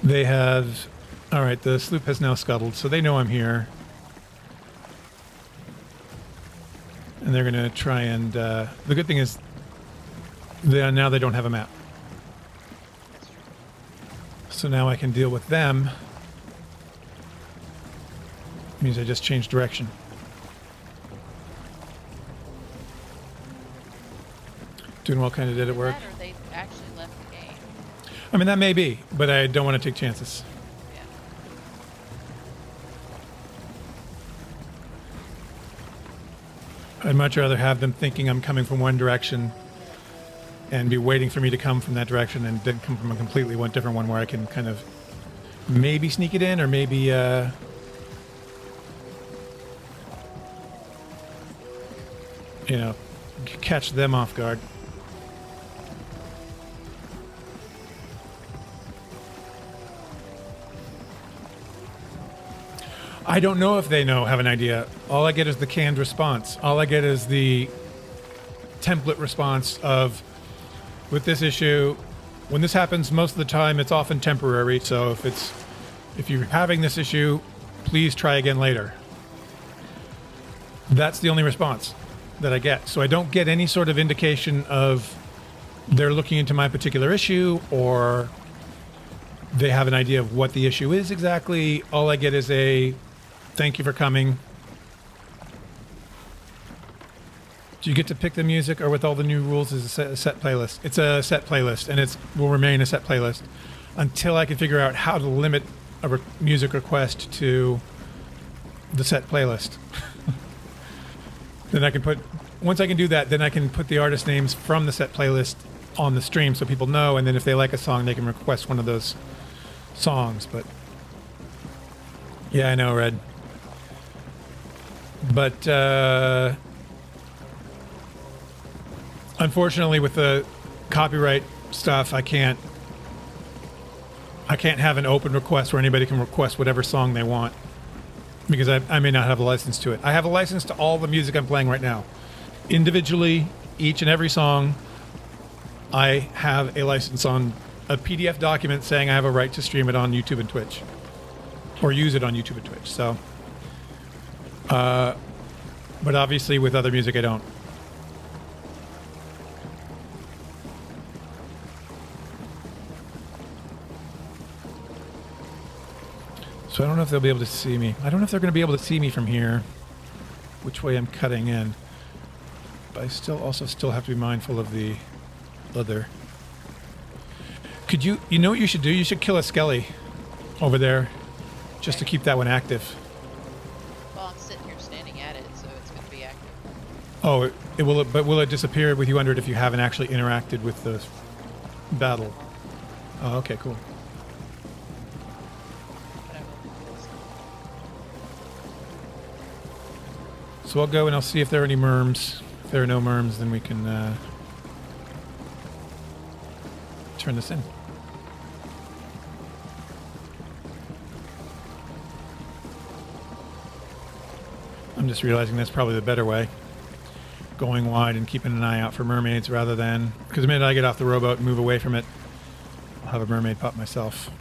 they have, all right, the sloop has now scuttled, so they know I'm here. And they're gonna try and, the good thing is now they don't have a map. So now I can deal with them. Means I just changed direction. Doing well, kind of did it work. Or they actually left the game. I mean, that may be, but I don't want to take chances. Yeah. I'd much rather have them thinking I'm coming from one direction and be waiting for me to come from that direction and then come from a completely different one where I can kind of maybe sneak it in or maybe you know, catch them off guard. I don't know if they have an idea. All I get is the canned response. All I get is the template response of, with this issue, when this happens, most of the time it's often temporary. So if you're having this issue, please try again later. That's the only response that I get. So I don't get any sort of indication of they're looking into my particular issue or they have an idea of what the issue is exactly. All I get is a thank you for coming. Do you get to pick the music, or with all the new rules is a set playlist? It's a set playlist, and it will remain a set playlist until I can figure out how to limit a music request to the set playlist. Then I can once I can do that, then I can put the artist names from the set playlist on the stream so people know, and then if they like a song, they can request one of those songs. But yeah, I know, Red. But unfortunately, with the copyright stuff, I can't have an open request where anybody can request whatever song they want, because I may not have a license to it. I have a license to all the music I'm playing right now. Individually, each and every song, I have a license on a PDF document saying I have a right to stream it on YouTube and Twitch, or use it on YouTube and Twitch. So, but obviously with other music I don't. So I don't know if they'll be able to see me. I don't know if they're going to be able to see me from here, which way I'm cutting in. But I also have to be mindful of the leather. Could you know what you should do? You should kill a skelly over there just to keep that one active. Well, I'm sitting here standing at it, so it's going to be active. Oh, it will. But will it disappear with you under it if you haven't actually interacted with the battle? Oh, okay, cool. So I'll go and I'll see if there are any merms. If there are no merms, then we can turn this in. I'm just realizing that's probably the better way. Going wide and keeping an eye out for mermaids rather than... Because the minute I get off the rowboat and move away from it, I'll have a mermaid pop myself.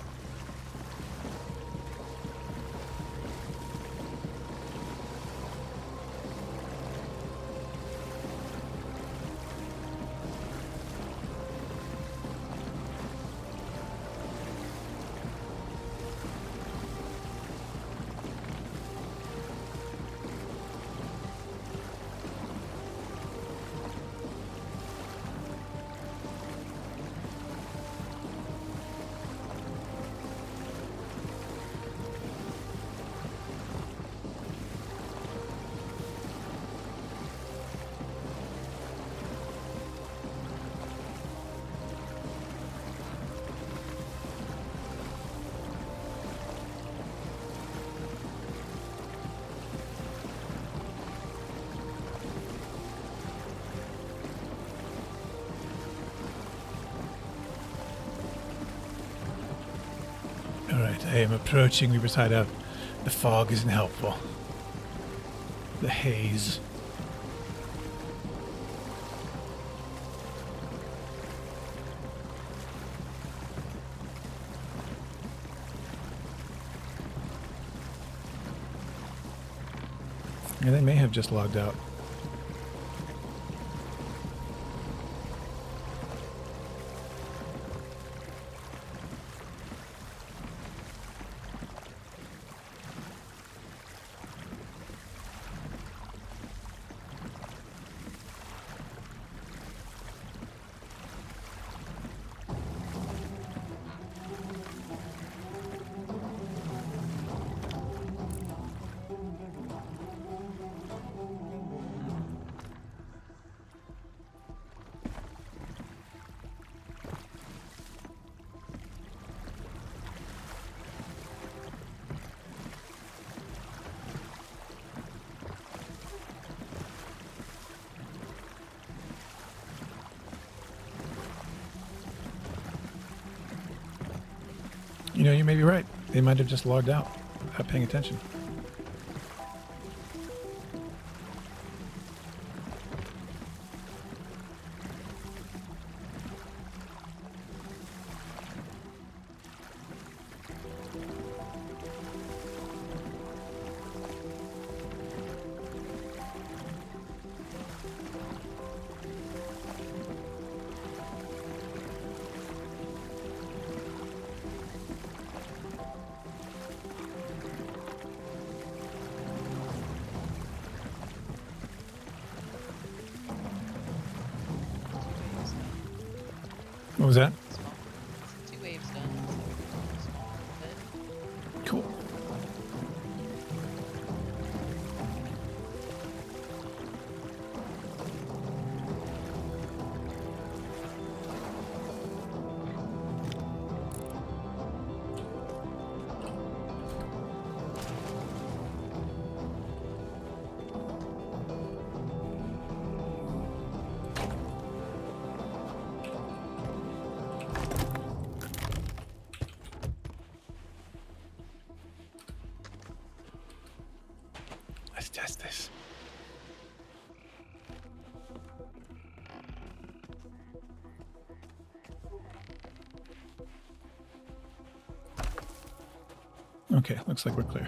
Alright, I am approaching Weaver's Hideout. The fog isn't helpful. The haze. Yeah, they may have just logged out. You know, you may be right. They might have just logged out without paying attention. What was that? Small. 2 waves done. So small a little bit. Cool. Let's test this. Okay, looks like we're clear.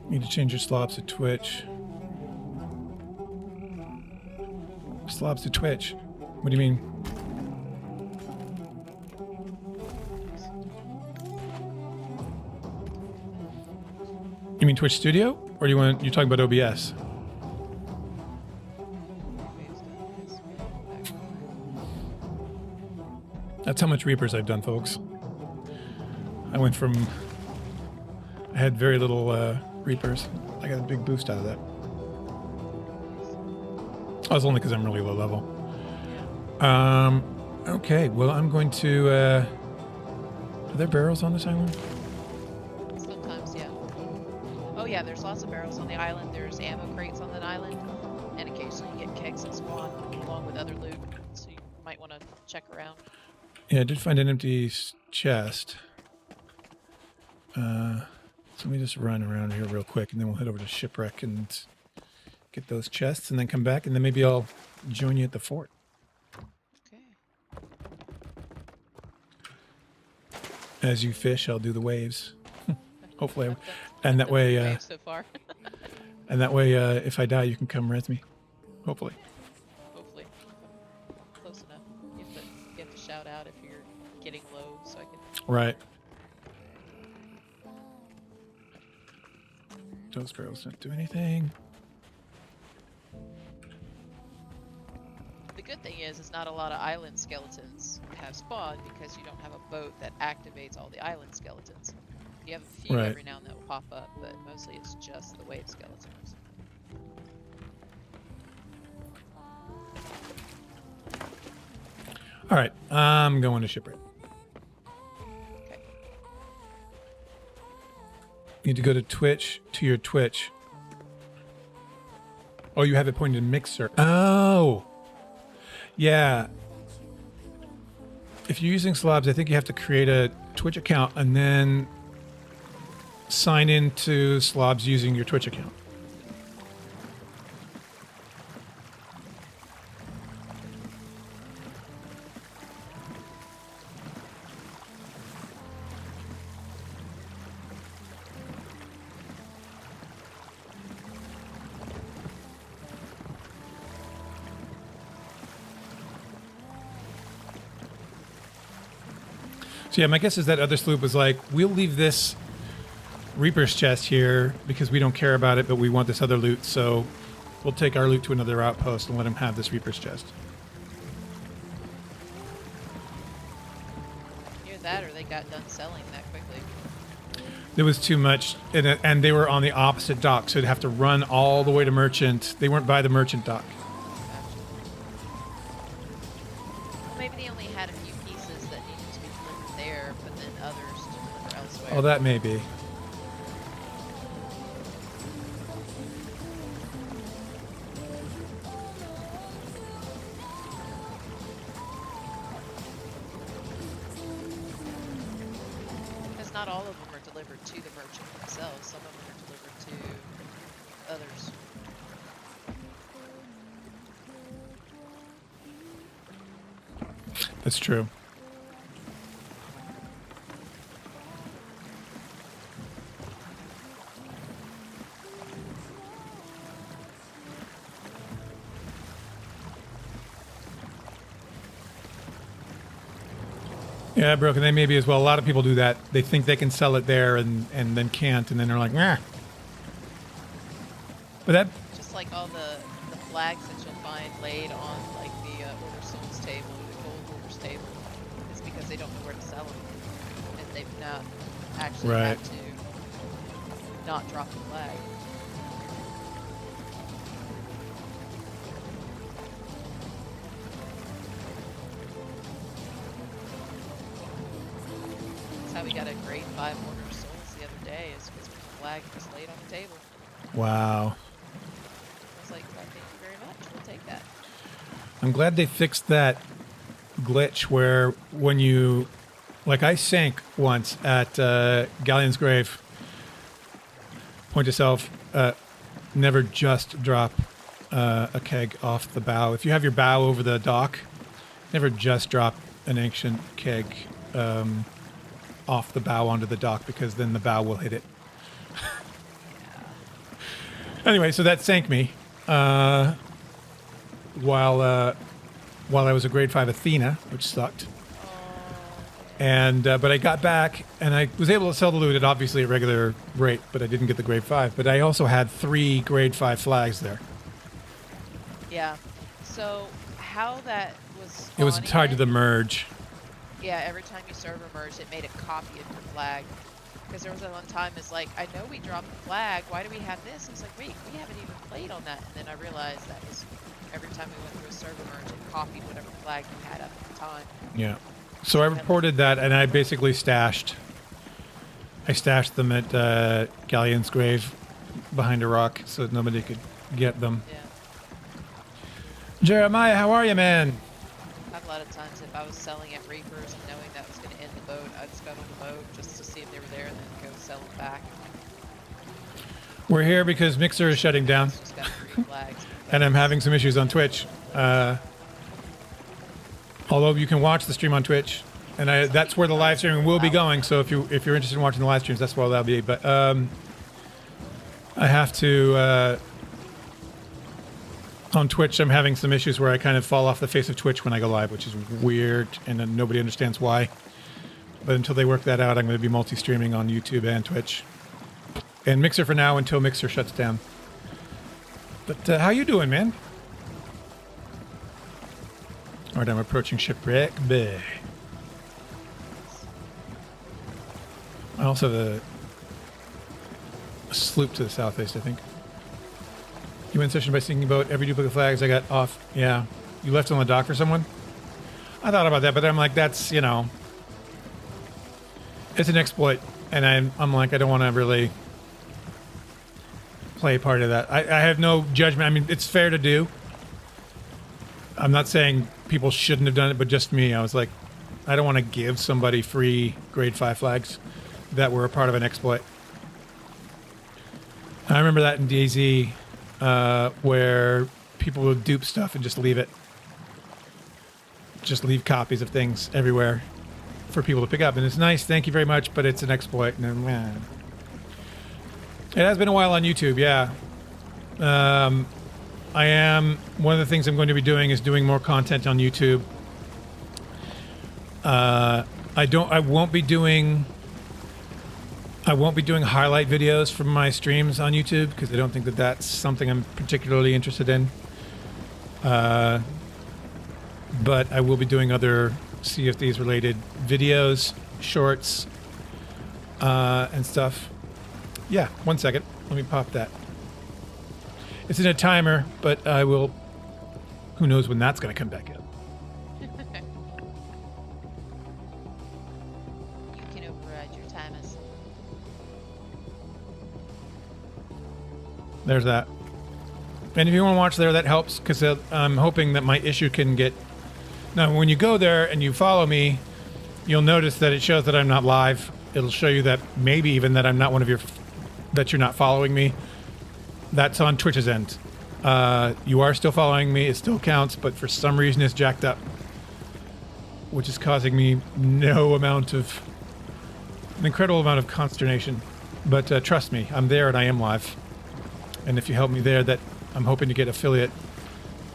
Need to change your slobs to Twitch. Slobs to Twitch? What do you mean? You mean Twitch Studio? Or you're talking about OBS? Waves done. Yes. Back. That's how much Reapers I've done, folks. I went from... I had very little Reapers. I got a big boost out of that. Oh, it's only because I'm really low level. Okay, well, I'm going to... Are there barrels on this island? Sometimes, yeah. Oh yeah, there's lots of barrels on the island. There's ammo crates on that island, and occasionally you get kegs that spawn along with other loot. So you might want to check around. Yeah, I did find an empty chest. So let me just run around here real quick, and then we'll head over to Shipwreck and get those chests, and then come back, and then maybe I'll join you at the fort. Okay. As you fish, I'll do the waves. Hopefully, I've done- and that done way, the waves so far. if I die, you can come res me. Hopefully. Hopefully. Close enough. You have to shout out if you're getting low, so I can. Right. Those girls don't do anything. The good thing is not a lot of island skeletons have spawned because you don't have a boat that activates all the island skeletons. You have a few Right. every now and then that will pop up, but mostly it's just the wave skeletons. All right, I'm going to Shipwreck. Okay. Need to go to Twitch, to your Twitch. Oh, you have it pointed to Mixer. Oh! Yeah. If you're using Slobs, I think you have to create a Twitch account and then sign into Slobs using your Twitch account. So yeah, my guess is that other sloop was like, we'll leave this Reaper's chest here because we don't care about it, but we want this other loot, so we'll take our loot to another outpost and let him have this Reaper's chest. Either that or they got done selling that quickly. There was too much, and they were on the opposite dock, so they'd have to run all the way to Merchant. They weren't by the Merchant dock. Well, maybe they only had a few pieces that needed to be delivered there, but then others to deliver elsewhere. Oh, that may be. Because not all of them are delivered to the merchant themselves. Some of them are delivered to others. That's true. Yeah, broken. They may be as well. A lot of people do that. They think they can sell it there and then can't, and then they're like, nah. But that Just just like all the flags that you'll find laid on like the order souls table or the gold orders table is because they don't know where to sell them, and they've not actually Right. had to not drop the flag. That's how we got a grade 5 order of souls the other day, is because the flag was laid on the table. Wow. I was like, "Well, thank you very much. We'll take that." I'm glad they fixed that glitch where when you, like I sank once at Galleon's Grave. Point to self, never just drop a keg off the bow. If you have your bow over the dock, never just drop an ancient keg off the bow onto the dock, because then the bow will hit it. Anyway, so that sank me while I was a grade 5 Athena, which sucked. And but I got back and I was able to sell the loot at obviously a regular rate, but I didn't get the grade 5. But I also had 3 grade 5 flags there. Yeah. So how that was? It was spawning tied to it- the merge. Yeah, every time you server merged, it made a copy of your flag. Because there was that one time, it's like, I know we dropped the flag. Why do we have this? It's like, wait, we haven't even played on that. And then I realized that was every time we went through a server merge, it copied whatever flag we had up at the time. Yeah. So I reported that, and I basically stashed them at Galleon's Grave behind a rock so that nobody could get them. Yeah. Jeremiah, how are you, man? A lot of times, if I was selling at Reapers and knowing that was going to end the boat, I'd scuttle the boat just to see if they were there and then go sell them back. We're here because Mixer is shutting down, It's just got 3 flags. and I'm having some issues on Twitch. Although you can watch the stream on Twitch, and that's where the live streaming will be going. So if you're interested in watching the live streams, that's where that'll be. But I have to on Twitch. I'm having some issues where I kind of fall off the face of Twitch when I go live, which is weird, and then nobody understands why. But until they work that out, I'm going to be multi-streaming on YouTube and Twitch, and Mixer for now until Mixer shuts down. But how you doing, man? All right, I'm approaching Shipwrecked Bay. I also have a sloop to the southeast, I think. You went session by sinking boat. Every duplicate flags I got off. Yeah. You left on the dock for someone? I thought about that, but I'm like, that's, it's an exploit. And I'm like, I don't want to really play part of that. I have no judgment. I mean, it's fair to do. I'm not saying people shouldn't have done it, but just me. I was like, I don't want to give somebody free grade 5 flags that were a part of an exploit. I remember that in DayZ, where people would dupe stuff and just leave it. Just leave copies of things everywhere for people to pick up. And it's nice, thank you very much, but it's an exploit. And man, it has been a while on YouTube, yeah. One of the things I'm going to be doing is doing more content on YouTube. I won't be doing highlight videos from my streams on YouTube because I don't think that that's something I'm particularly interested in. But I will be doing other Sea of Thieves related videos, shorts, and stuff. Yeah, 1 second. Let me pop that. It's in a timer, but I will... Who knows when that's going to come back up. You can override your timers. There's that. And if you want to watch there, that helps, because I'm hoping that my issue can get... Now, when you go there and you follow me, you'll notice that it shows that I'm not live. It'll show you that maybe even that I'm not one of your... that you're not following me. That's on Twitch's end. You are still following me. It still counts, but for some reason it's jacked up, which is causing me an incredible amount of consternation. But trust me, I'm there and I am live. And if you help me there, that I'm hoping to get affiliate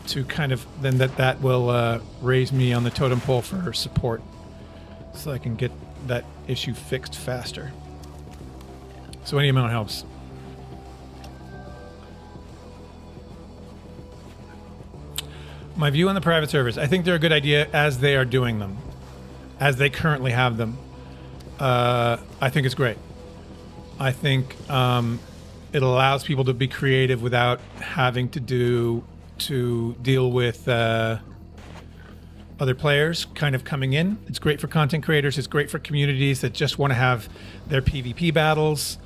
to kind of, then that will raise me on the totem pole for support, so I can get that issue fixed faster. So any amount helps. My view on the private servers, I think they're a good idea as they are doing them, as they currently have them. I think it's great. I think it allows people to be creative without having to deal with other players kind of coming in. It's great for content creators. It's great for communities that just want to have their PvP battles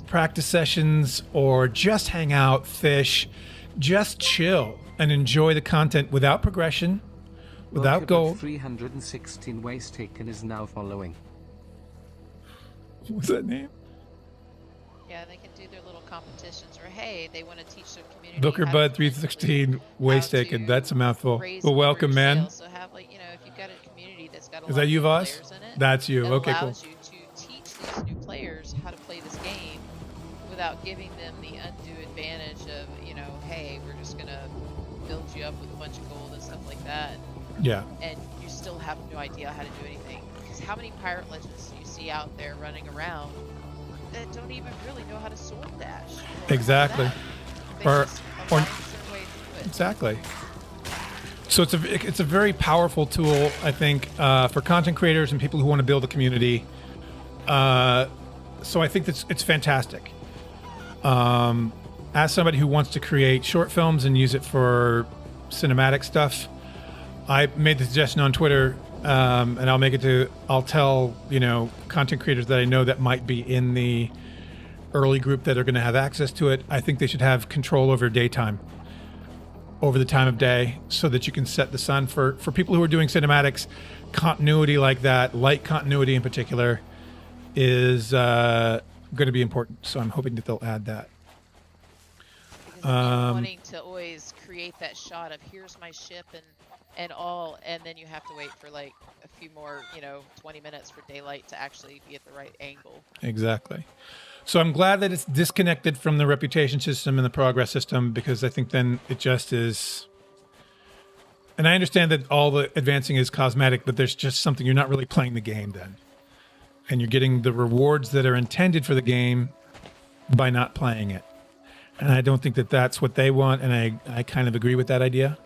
practice sessions, or just hang out, fish, just chill and enjoy the content without progression, without gold. 316 ways taken is now following. What's that name? Yeah, they can do their little competitions, or hey, they want to teach their community. Booker Bud 316 ways taken. That's a mouthful. Well, welcome, man. So have, like, you know, if you've got a community that's got a Is lot that of you, new Voss? players in it, That's you. it Okay, cool. allows you to teach these new players how to play this game without giving them the undue advantage of, you know, hey, we're just gonna build you up with a bunch of gold and stuff like that. Yeah. And you still have no idea how to do anything. Because how many pirate legends do you see out there running around that don't even really know how to sword dash? Exactly. Or exactly. Exactly. So it's a very powerful tool, I think, for content creators and people who want to build a community. So I think it's fantastic. As somebody who wants to create short films and use it for cinematic stuff, I made the suggestion on Twitter, and I'll tell, you know, content creators that I know that might be in the early group that are going to have access to it. I think they should have control over daytime, over the time of day, so that you can set the sun for people who are doing cinematics. Continuity like that, light continuity in particular, is going to be important. So I'm hoping that they'll add that. Wanting to always create that shot of here's my ship and all, and then you have to wait for like a few more, 20 minutes for daylight to actually be at the right angle. Exactly. So I'm glad that it's disconnected from the reputation system and the progress system, because I think then it just is. And I understand that all the advancing is cosmetic, but there's just something, you're not really playing the game then. And you're getting the rewards that are intended for the game by not playing it. And I don't think that that's what they want, and I kind of agree with that idea.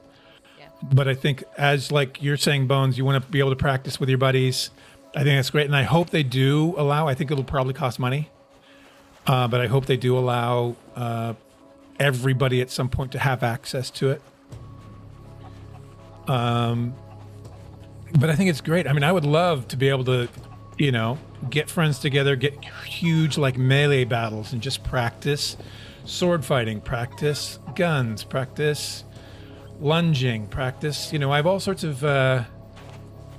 Yeah. But I think, as like you're saying, Bones, you want to be able to practice with your buddies. I think that's great, and I hope they do allow. I think it'll probably cost money, but I hope they do allow everybody at some point to have access to it. But I think it's great. I mean, I would love to be able to, get friends together, get huge like melee battles, and just practice sword fighting, practice guns, practice lunging, practice. I have all sorts of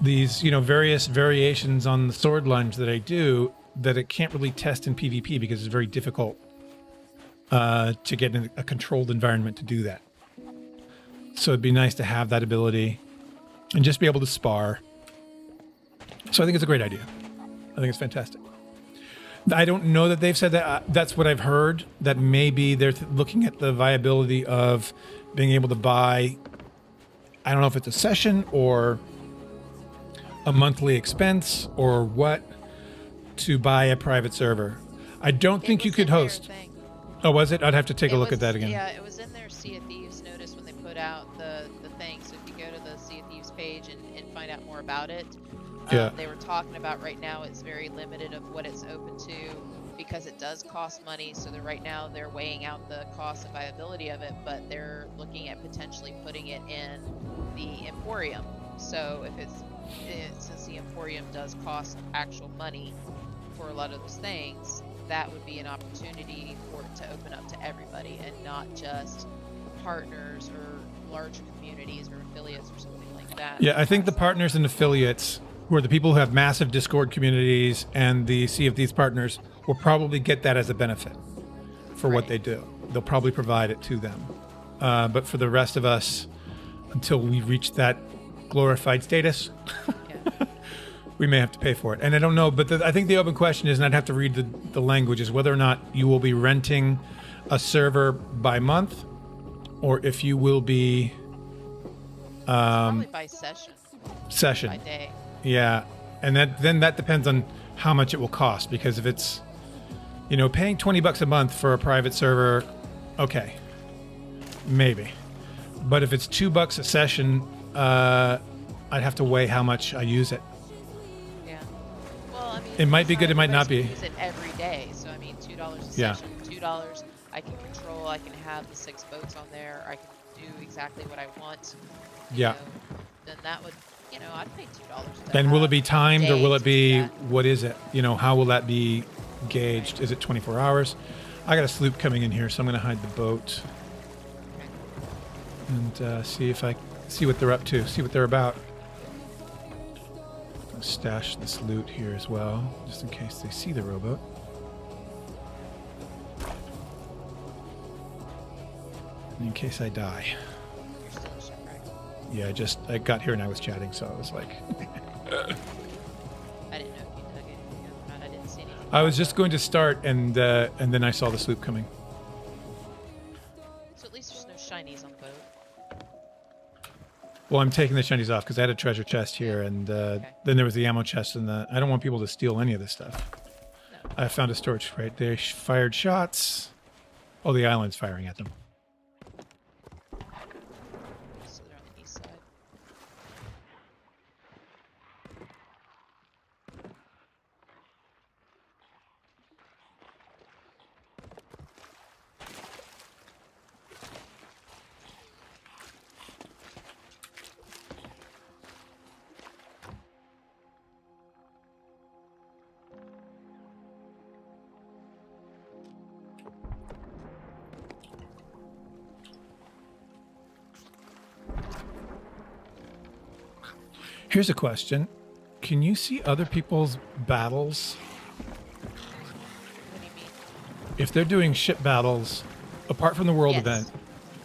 these, various variations on the sword lunge that I do that it can't really test in PvP because it's very difficult to get in a controlled environment to do that. So it'd be nice to have that ability and just be able to spar. So I think it's a great idea. I think it's fantastic. I don't know that they've said that. That's what I've heard, that maybe they're looking at the viability of being able to buy, I don't know if it's a session or a monthly expense or what, to buy a private server. I don't think you could host. Oh, was it? I'd have to take a look at that again. Yeah, it was in their Sea of Thieves notice when they put out the thing. So if you go to the Sea of Thieves page and find out more about it, they were talking about right now it's very limited of what it's open to because it does cost money. So right now they're weighing out the cost and viability of it, but they're looking at potentially putting it in the Emporium. So since the Emporium does cost actual money for a lot of those things, that would be an opportunity for it to open up to everybody and not just partners or larger communities or affiliates or something like that. Yeah, I think the partners and affiliates, who are the people who have massive Discord communities, and the Sea of Thieves partners, will probably get that as a benefit for what they do. They'll probably provide it to them. But for the rest of us, until we reach that glorified status, we may have to pay for it. And I don't know, but I think the open question is, and I'd have to read the language, is whether or not you will be renting a server by month, or if you will be probably by session. By day. Yeah, and then that depends on how much it will cost, because if it's, paying $20 a month for a private server, okay, maybe. But if it's $2 a session, I'd have to weigh how much I use it. Yeah. Well, I mean, It might be good, it might not be. Use it every day, so I mean, $2 a Yeah. session. $2. I can control. I can have the 6 boats on there. I can do exactly what I want. Yeah. Know, then that would, I'd pay $2. And will it be timed or will it be, that. what is it? How will that be gauged? Is it 24 hours? I got a sloop coming in here, so I'm going to hide the boat and see what they're up to, see what they're about. I'll stash this loot here as well, just in case they see the rowboat. And in case I die. You're still in Shipwrecked. Yeah, I got here and I was chatting, so I was like... I didn't know if you dug anything up or not. I didn't see anything. I was just going to start, and then I saw the sloop coming. So at least there's no shinies on the boat. Well, I'm taking the shinies off because I had a treasure chest here, and then there was the ammo chest, and I don't want people to steal any of this stuff. No. I found a storage right there. Fired shots. Oh, the island's firing at them. So they're on the east side. Here's a question. Can you see other people's battles? What do you mean? If they're doing ship battles, apart from the world Yes. event,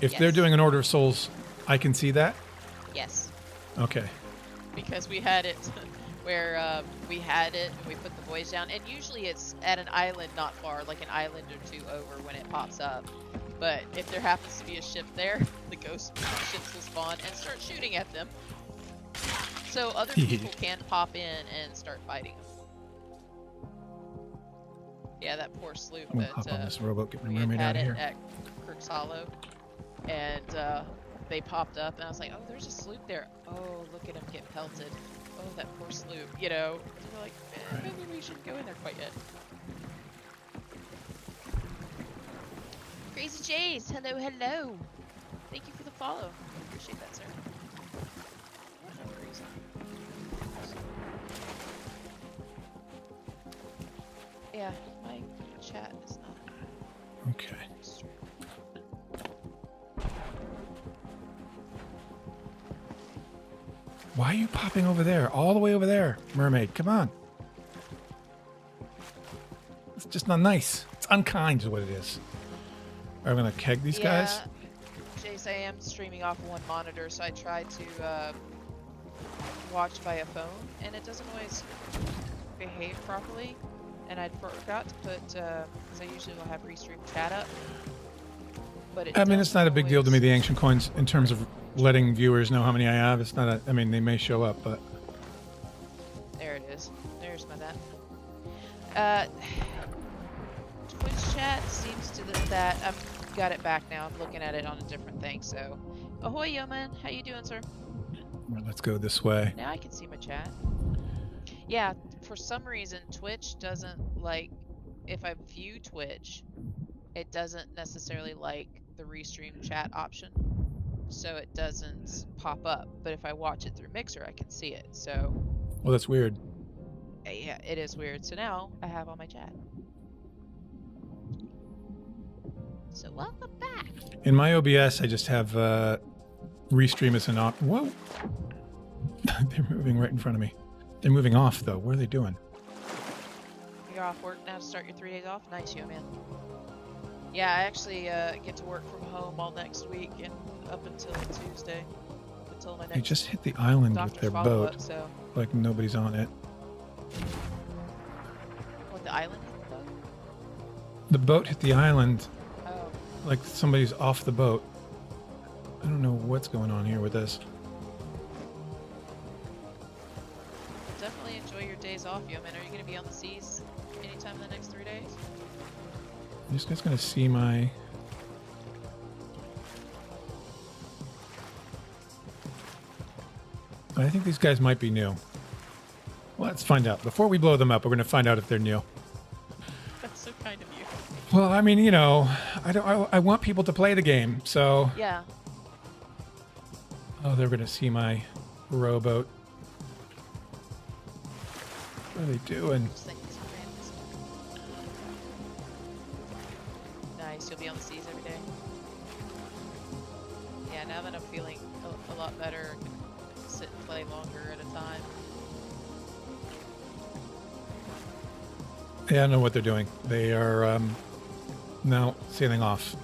if they're Yes. doing an Order of Souls, I can see that? Yes. Okay. Because we had it where we had it and we put the boys down, and usually it's at an island not far, like an island or two over when it pops up. But if there happens to be a ship there, the ghost ships will spawn and start shooting at them. So other people can pop in and start fighting them. Yeah, that poor sloop I'm gonna that hop on this rowboat, get my we had mermaid out had of it here. at Kirk's Hollow, and they popped up, and I was like, oh, there's a sloop there. Oh, look at him get pelted. Oh, that poor sloop, And we're like, maybe we shouldn't go in there quite yet. Crazy Jays, hello, hello. Thank you for the follow. Appreciate that, sir. What no reason. Yeah, my chat is not Okay. extreme. Why are you popping over there? All the way over there, mermaid. Come on. It's just not nice. It's unkind is what it is. I'm going to keg these guys. Jace, I am streaming off of one monitor, so I tried to watch by a phone, and it doesn't always behave properly. And I forgot to put, because I usually will have restream chat up. But I mean, it's not a big deal to me, the ancient coins, in terms of letting viewers know how many I have. It's not I mean, they may show up, but... There it is. There's my that. Twitch chat seems to that I've got it back now. I'm looking at it on a different thing. So, ahoy, yo man, how you doing, sir? Well, let's go this way. Now I can see my chat. Yeah, for some reason Twitch doesn't like if I view Twitch, it doesn't necessarily like the restream chat option, so it doesn't pop up. But if I watch it through Mixer, I can see it. So, Well, that's weird. yeah, it is weird. So now I have all my chat. So welcome back. In my OBS, I just have restream as an op. Whoa! They're moving right in front of me. They're moving off, though. What are they doing? You're off work now to start your 3 days off? Nice, yo, man. Yeah, I actually get to work from home all next week and up until Tuesday. Until my They next just hit the island with doctor's their follow-up, boat. so... Like nobody's on it. What, the island hit the boat? The boat hit the island Oh, like somebody's off the boat. I don't know what's going on here with this. definitely enjoy your days off, yo, man. Are you going to be on the seas anytime in the next 3 days? I'm just gonna see my... I think these guys might be new. Let's find out. Before we blow them up, we're going to find out if they're new. That's so kind of you. Well, I mean, you know, I want people to play the game, so... Yeah. Oh, they're going to see my rowboat. What are they doing? Just think it's random. Nice, you'll be on the seas every day. Yeah, now that I'm feeling a lot better, I can sit and play longer at a time. Yeah, I know what they're doing. They are now sailing off.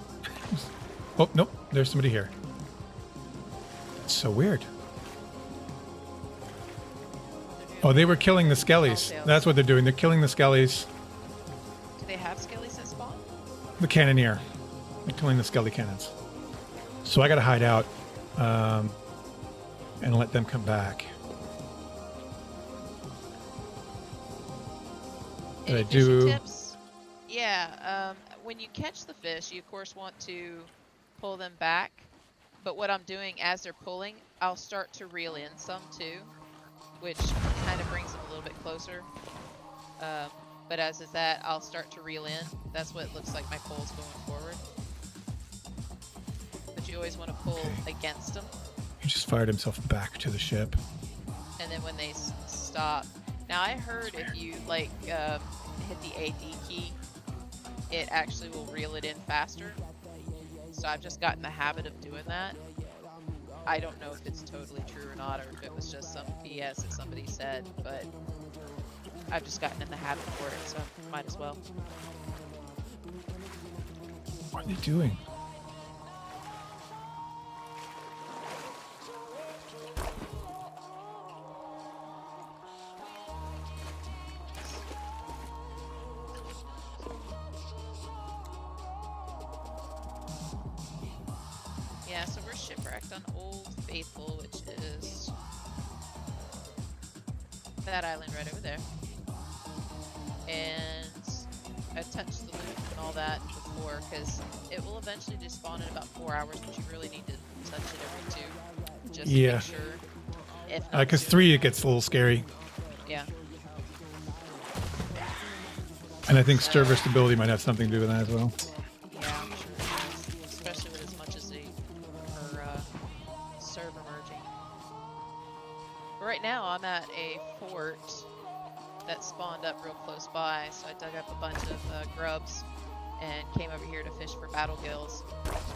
Oh, nope. There's somebody here. It's so weird. Oh, they were killing the skellies. That's what they're doing. They're killing the skellies. Do they have skellies at spawn? The cannoneer. They're killing the skelly cannons. So I got to hide out and let them come back. Did I Any fishing do? tips? Yeah, when you catch the fish, you of course want to pull them back. But what I'm doing as they're pulling, I'll start to reel in some too, which kind of brings them a little bit closer. But as is that, I'll start to reel in. That's what it looks like my pole's going forward. But you always want to pull against them. He just fired himself back to the ship. And then when they stop. Now I heard if you like hit the AD key, it actually will reel it in faster. So I've just gotten the habit of doing that. I don't know if it's totally true or not, or if it was just some BS that somebody said, but I've just gotten in the habit for it, so might as well. What are they doing? Yeah, so we're shipwrecked on Old Faithful, which is that island right over there. And I touched the loot and all that before, because it will eventually despawn in about 4 hours, but you really need to touch it every 2, just to make sure. If not Because sooner. 3, it gets a little scary. Yeah. And I think server stability might have something to do with that as well. Yeah, I'm sure it is, especially with as much as they are server merging. But right now, I'm at a fort that spawned up real close by, so I dug up a bunch of grubs and came over here to fish for battle gills.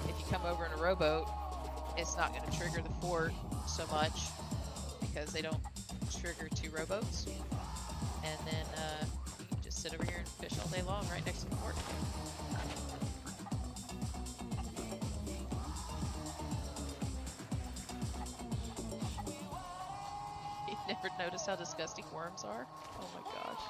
If you come over in a rowboat, it's not going to trigger the fort so much because they don't trigger 2 rowboats. And then you can just sit over here and fish all day long right next to the fort. You've never noticed how disgusting worms are? Oh my gosh.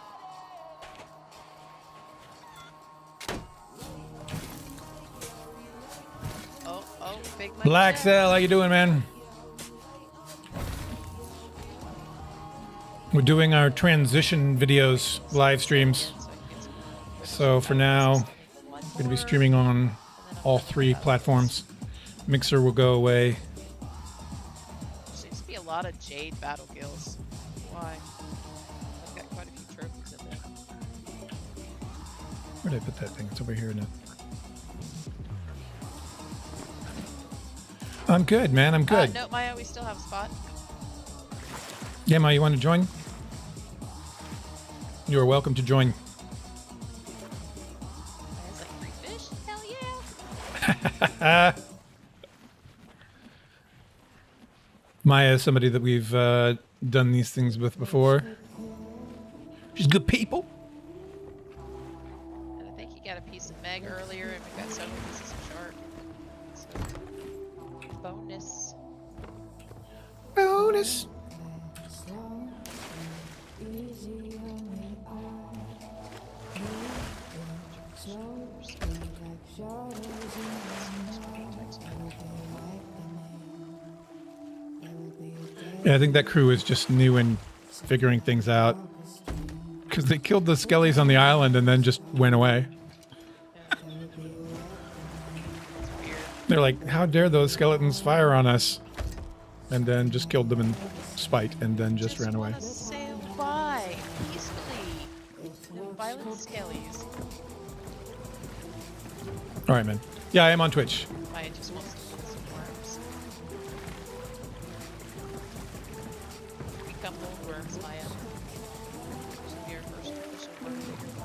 Oh, big Mike Black Jack. Cell, how you doing, man? We're doing our transition videos, live streams. So for now, we're going to be streaming on all 3 platforms. Mixer will go away. There seems to be a lot of jade battle gills. Why? I've got quite a few trophies in there. Where did I put that thing? It's over here now. I'm good, man. I'm good. No, Maya, we still have a spot. Yeah, Ma, you want to join? You are welcome to join. Maya's like, free fish? Hell yeah! Maya is somebody that we've done these things with before. She's good people. And I think he got a piece of Meg earlier, and we've got several pieces of shark. So, bonus. Bonus. Yeah, I think that crew is just new and figuring things out. Because they killed the skellies on the island and then just went away. They're like, how dare those skeletons fire on us? and then just killed them in spite, and then just ran away. Wanna sail by peacefully. No violent skellies. All right, man. Yeah, I am on Twitch. I just want some worms. Become old worms, Maya. This will be our first official worm figure.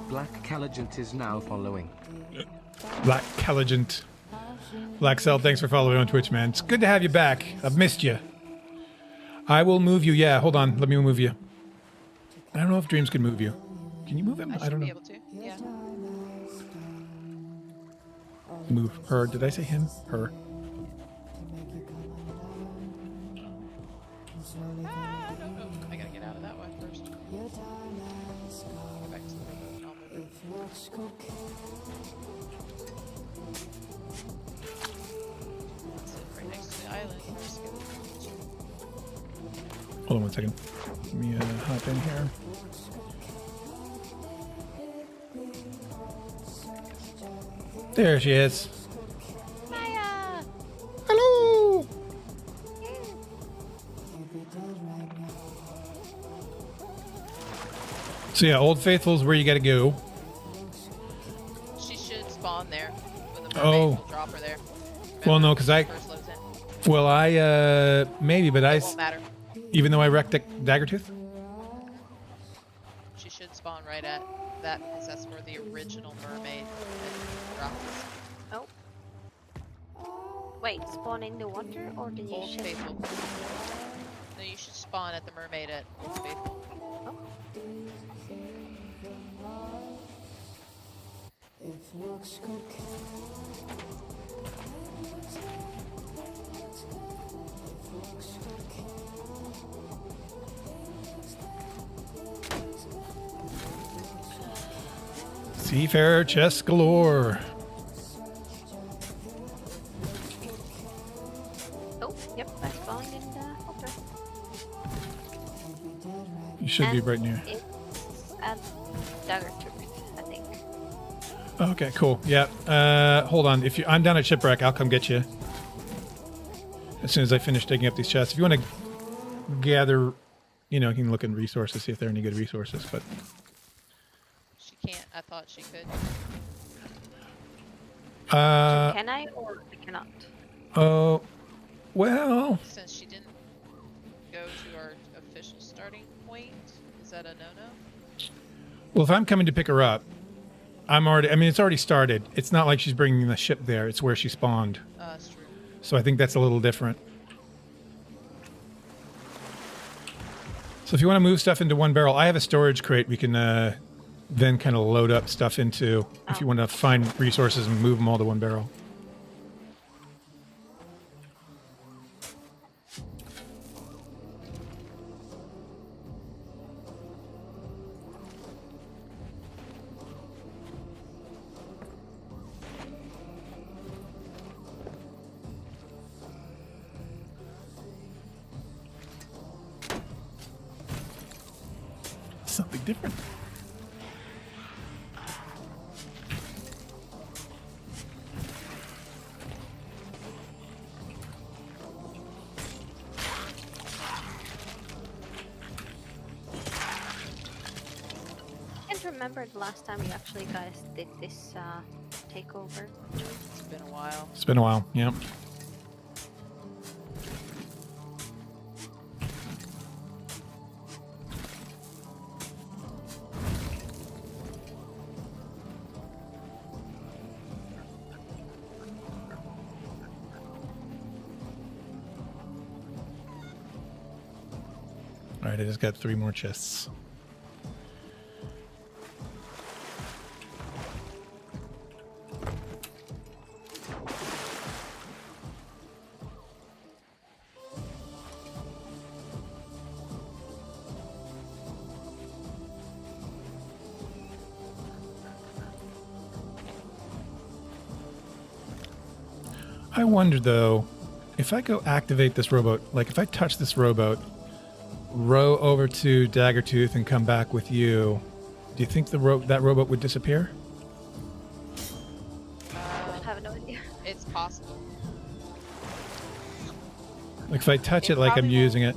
Black Caligent is now following. Black Caligent. Black Cell, thanks for following on Twitch, man. It's good to have you back. I've missed you. I will move you. Yeah, hold on. Let me move you. I don't know if Dreams can move you. Can you move him? I don't be know. able to. Yeah. Move her. Did I say him? Her. I don't know. I gotta get out of that one first. Go back to the boat and I'll move it. That's it, right next to the island. Just get it. Hold on one second. Let me hop in here. There she is. Maya! Hello! So yeah, Old Faithful's where you gotta go. She should spawn there. When the mermaid Oh. will drop her there. Well, no, Remember, 'cause when I- she first loads in. Well, I maybe, but It won't matter. even though I wrecked Daggertooth. She should spawn right at that because that's where the original mermaid dropped us. Oh. Wait, spawn in the water or did you Old ship? Faithful. No, you should spawn at the mermaid at Old Faithful. Seafarer chest galore. Oh, yep, I spawned in the water. You should be And right near. It's at Daggertooth, I think. Okay, cool. Yeah. Hold on. If I'm down at Shipwreck, I'll come get you. As soon as I finish digging up these chests. If you want to gather, you know, you can look in resources, see if there are any good resources. But She can't. I thought she could. Can I or I cannot? oh, well, Since she didn't go to our official starting point, is that a no-no? well, if I'm coming to pick her up, I'm already. I mean, it's already started. It's not like she's bringing the ship there. It's where she spawned. That's true. So I think that's a little different. So if you want to move stuff into one barrel, I have a storage crate we can then kind of load up stuff into if you want to find resources and move them all to one barrel. Something different. I can't remember the last time you actually guys did this takeover. It's been a while. It's been a while. Yep. All right, I just got 3 more chests. I wonder though, if I go activate this rowboat, like if I touch this rowboat, row over to Daggertooth and come back with you, do you think that rowboat would disappear? I have no idea. It's possible. Like if I touch It it like I'm probably using it.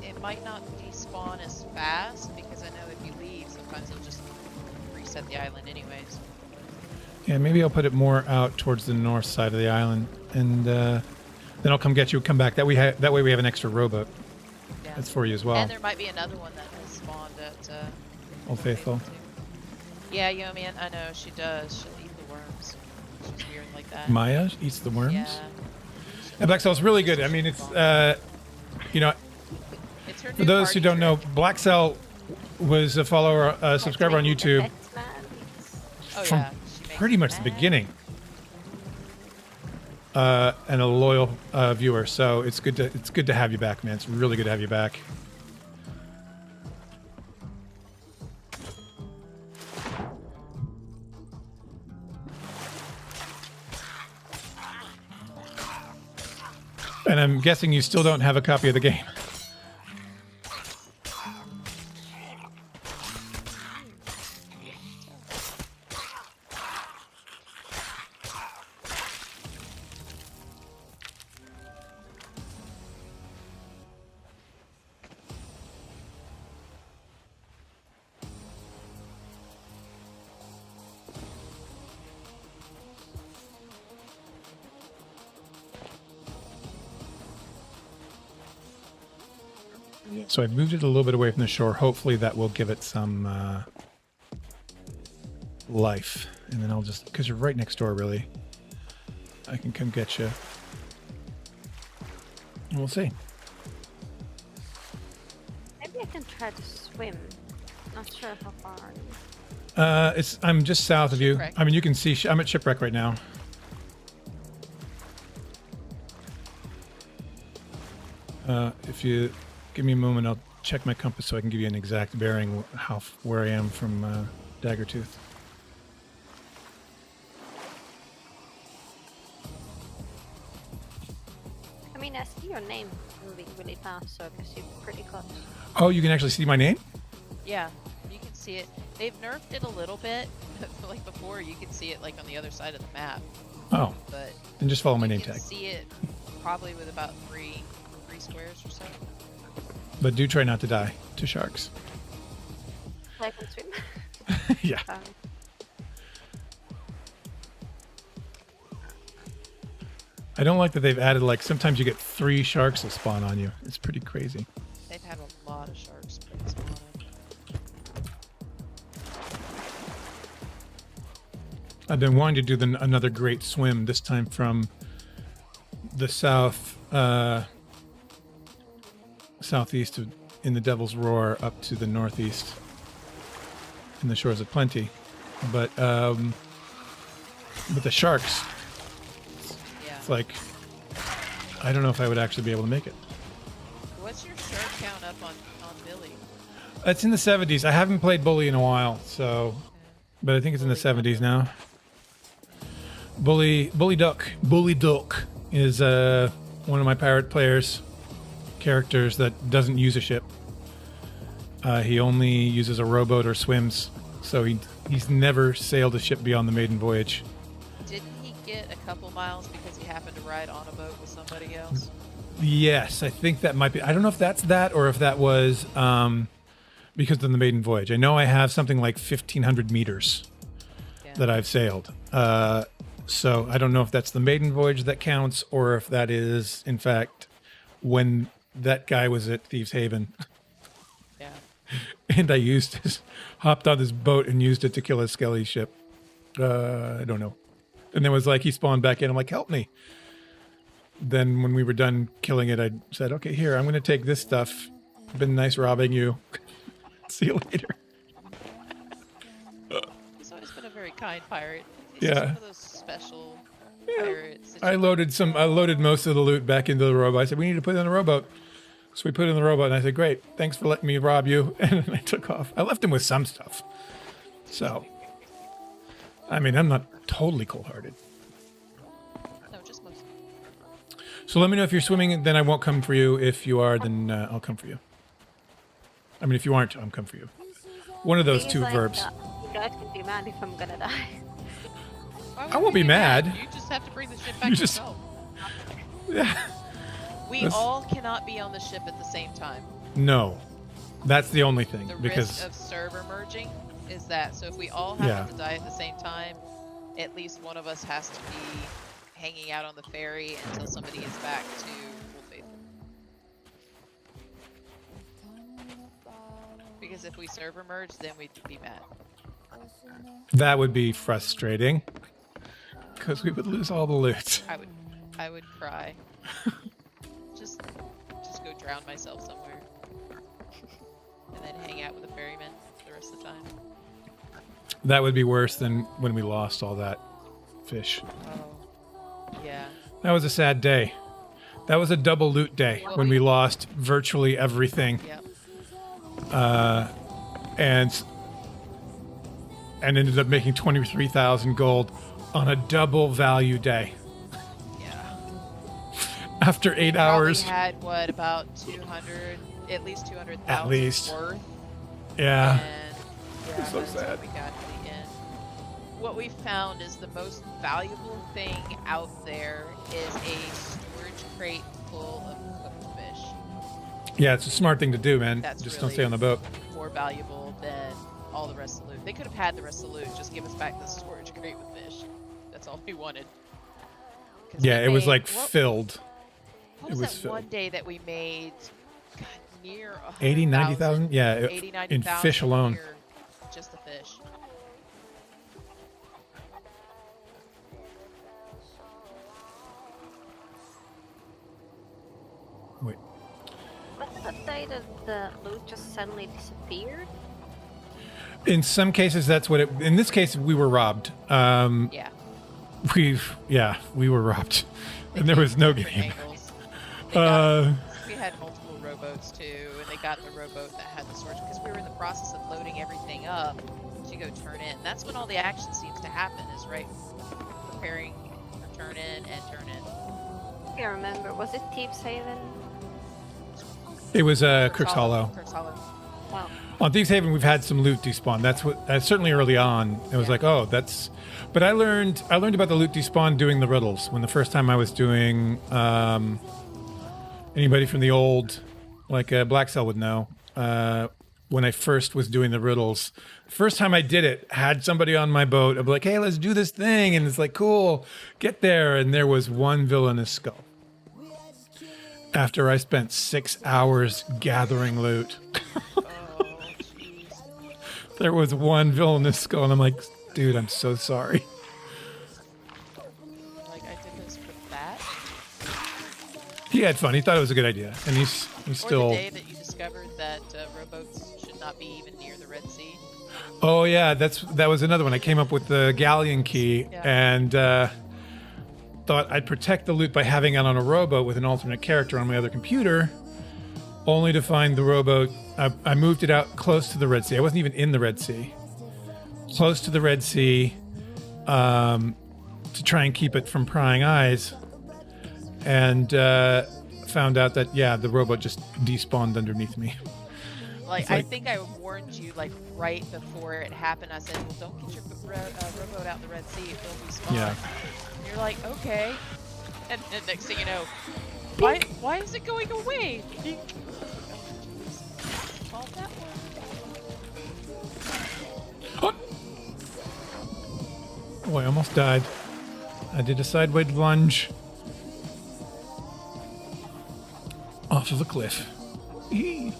It might not despawn as fast because I know if you leave, sometimes it'll just reset the island anyways. Yeah, maybe I'll put it more out towards the north side of the island, and then I'll come get you. Come back. That way we have an extra rowboat. Yeah. That's for you as well. And there might be another one that has spawned at Old Faithful. too. Yeah, Yomi, I know she does. She'll eat the worms. She's weird like that. Maya eats the worms. Yeah. And Black Cell's really good. I mean, it's you know, It's her for new those who party don't know, trick. Black Cell was a follower, subscriber on Making the YouTube pets mad. Oh from yeah. She makes pretty me much the mad. beginning, and a loyal viewer. So it's good to have you back, man. It's really good to have you back. And I'm guessing you still don't have a copy of the game. So I moved it a little bit away from the shore. Hopefully that will give it some life. And then I'll just, because you're right next door, really, I can come get you. And we'll see. Maybe I can try to swim. Not sure how far. Are you? I'm just south of you. Shipwrecked. I mean, you can see, I'm at Shipwreck right now. If you give me a moment, I'll check my compass so I can give you an exact bearing where I am from Daggertooth. I mean, I see your name moving really fast, so I guess you're pretty close. Oh, you can actually see my name? Yeah, you can see it. They've nerfed it a little bit. Like before, you could see it like on the other side of the map, Oh, but then just follow my you name can tag. see it probably with about three squares or so. But do try not to die to sharks. I can swim. Yeah. I don't like that they've added, like, sometimes you get 3 sharks will spawn on you. It's pretty crazy. They've had a lot of sharks spawning. I've been wanting to do another great swim, this time from the southeast in the Devil's Roar up to the northeast in the Shores of Plenty. But with the sharks, Yeah. it's like, I don't know if I would actually be able to make it. What's your shark count up on Billy? It's in the 70s. I haven't played Bully in a while, so, but I think it's in the 70s now. Bully Duck is one of my pirate players characters that doesn't use a ship. He only uses a rowboat or swims, so he's never sailed a ship beyond the maiden voyage. Didn't he get a couple miles because he happened to ride on a boat with somebody else? Yes, I think that might be. I don't know if that's that or if that was because of the maiden voyage. I know I have something like 1,500 meters Yeah. that I've sailed. So I don't know if that's the maiden voyage that counts or if that is, in fact, when that guy was at Thieves Haven. Yeah. And I hopped on his boat and used it to kill a skelly ship. I don't know. And then was like, he spawned back in. I'm like, help me. Then when we were done killing it, I said, okay, here, I'm going to take this stuff. Been nice robbing you. See you later. He's always been a very kind pirate. He's Yeah. just one of those special pirates. that I you- loaded most of the loot back into the rowboat. I said, we need to put it in the rowboat. So we put it in the rowboat, and I said, great, thanks for letting me rob you. And then I took off. I left him with some stuff. So, I mean, I'm not totally cold-hearted. No, just most. So let me know if you're swimming, then I won't come for you. If you are, then I'll come for you. I mean, if you aren't, I'll come for you. One of those Thing is, two like, verbs. You guys can be mad if I'm gonna die. Why would I won't we be mad. You just have to bring the ship back You just- yourself. Yeah. We That's- all cannot be on the ship at the same time. No. That's the only thing. The because risk of server merging is that. So if we all happen Yeah. to die at the same time, at least one of us has to be hanging out on the ferry until somebody is back to Full Faithful. Because if we server merge, then we'd be mad. that would be frustrating. Because we would lose all the loot. I would cry. just go drown myself somewhere. And then hang out with the ferryman the rest of the time. That would be worse than when we lost all that fish. Oh. Yeah. That was a sad day. That was a double loot day when we lost virtually everything. Yep. And ended up making 23,000 gold on a double value day. Yeah. After 8 Probably hours. had what, about 200, at least 200,000 At least. worth. Yeah. And yeah, So that's sad. what we got to the end. What we found is the most valuable thing out there is a storage crate full of cooked fish. Yeah, it's a smart thing to do, man. That's Just really don't stay on the boat. more valuable than all the rest of the loot. They could have had the rest of the loot, just give us back the storage crate with fish. That's all we wanted. 'Cause Yeah, we it was made- like what- filled. What it was was that filled. one day that we made? God, near 80, 100,000. 90,000? Yeah, 80, in 90,000 fish alone. here, just the fish. Wait. Was it the day that the loot just suddenly disappeared? In some cases, that's what it... In this case, we were robbed. Yeah. We were robbed. And there was no getting... Angles. Uh, We had multiple rowboats too, and they got the rowboat that had the storage because we were in the process of loading everything up to go turn in. That's when all the action seems to happen, is right preparing for turn in and turn in. I can't remember. Was it Thieves Haven? it was Crooks Hollow. Crooks Hollow. Wow. On Thieves Haven, we've had some loot despawn. That's certainly early on. It was like, oh, that's... But I learned about the loot despawn doing the riddles. When the first time I was doing... anybody from the old, like Black Cell would know, when I first was doing the riddles, first time I did it, had somebody on my boat. I'd be like, hey, let's do this thing. And it's like, cool, get there. And there was one villainous skull. After I spent 6 hours gathering loot. Oh, jeez. There was one villainous skull, and I'm like, dude, I'm so sorry. Like, I did this for that? He had fun. He thought it was a good idea, and he's Or still. the day that you discovered that rowboats should not be even near the Red Sea. Oh yeah, that was another one. I came up with the galleon key, Yeah. and thought I'd protect the loot by having it on a rowboat with an alternate character on my other computer, only to find the rowboat. I moved it out close to the Red Sea. I wasn't even in the Red Sea. Close to the Red Sea, to try and keep it from prying eyes, and found out that the rowboat just despawned underneath me. Like, like- I think I warned you, like, right before it happened. I said, well, don't get your rowboat out in the Red Sea. It will be spawned. Yeah. And you're like, okay. And then next thing you know, why is it going away? Pink. Called that one. Oh, I almost died. I did a sideways lunge off of a cliff. Eee.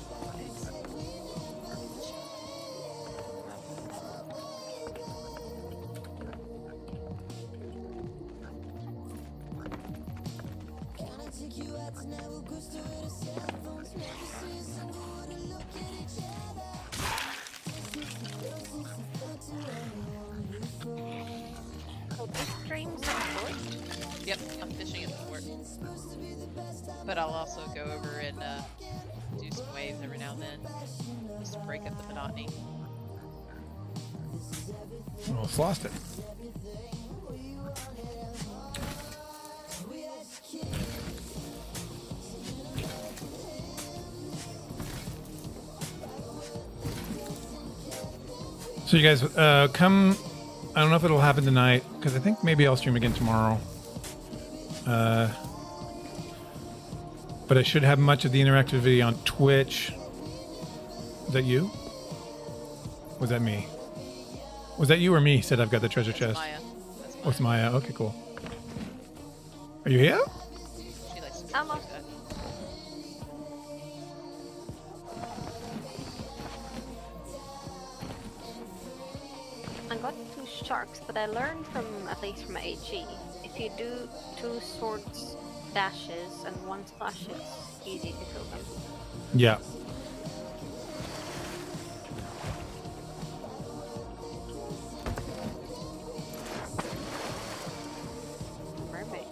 So this stream's at Fort? Yep, I'm fishing at the fort. But I'll also go over and do some waves every now and then, just to break up the monotony. Almost lost it. So you guys, come. I don't know if it'll happen tonight because I think maybe I'll stream again tomorrow. But I should have much of the interactivity on Twitch. Is that you? Was that me? Was that you or me? Said I've got the treasure chest. Maya. That's Maya. Oh, it's Maya. Okay, cool. Are you here? She likes to I'm like off. that. I got 2 sharks, but I learned from, at least from AG, if you do 2 swords dashes and 1 splash, it's easy to kill them. Yeah. Mermaid.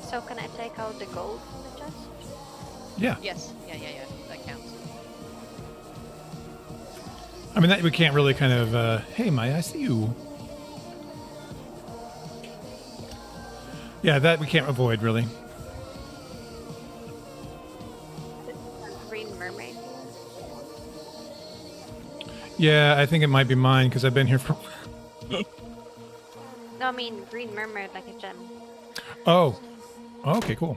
So can I take out the gold from the chest? Yeah. Yes. Yeah. That counts. I mean, that we can't really kind of. Hey, Maya, I see you. Yeah, that we can't avoid really. Green mermaid. Yeah, I think it might be mine because I've been here for. No, I mean green mermaid like a gem. Oh. Okay, cool.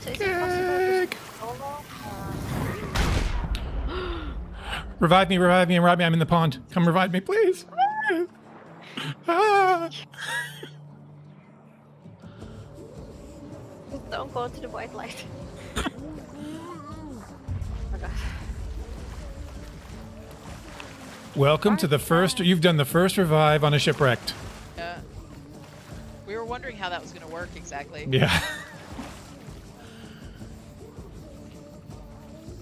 So is it possible to solo? Revive me, revive me, and rob me. I'm in the pond. Come revive me, please. Ah. Don't go to the white light. Oh god. Welcome to the first. You've done the first revive on a shipwrecked. Yeah. We were wondering how that was going to work exactly. Yeah.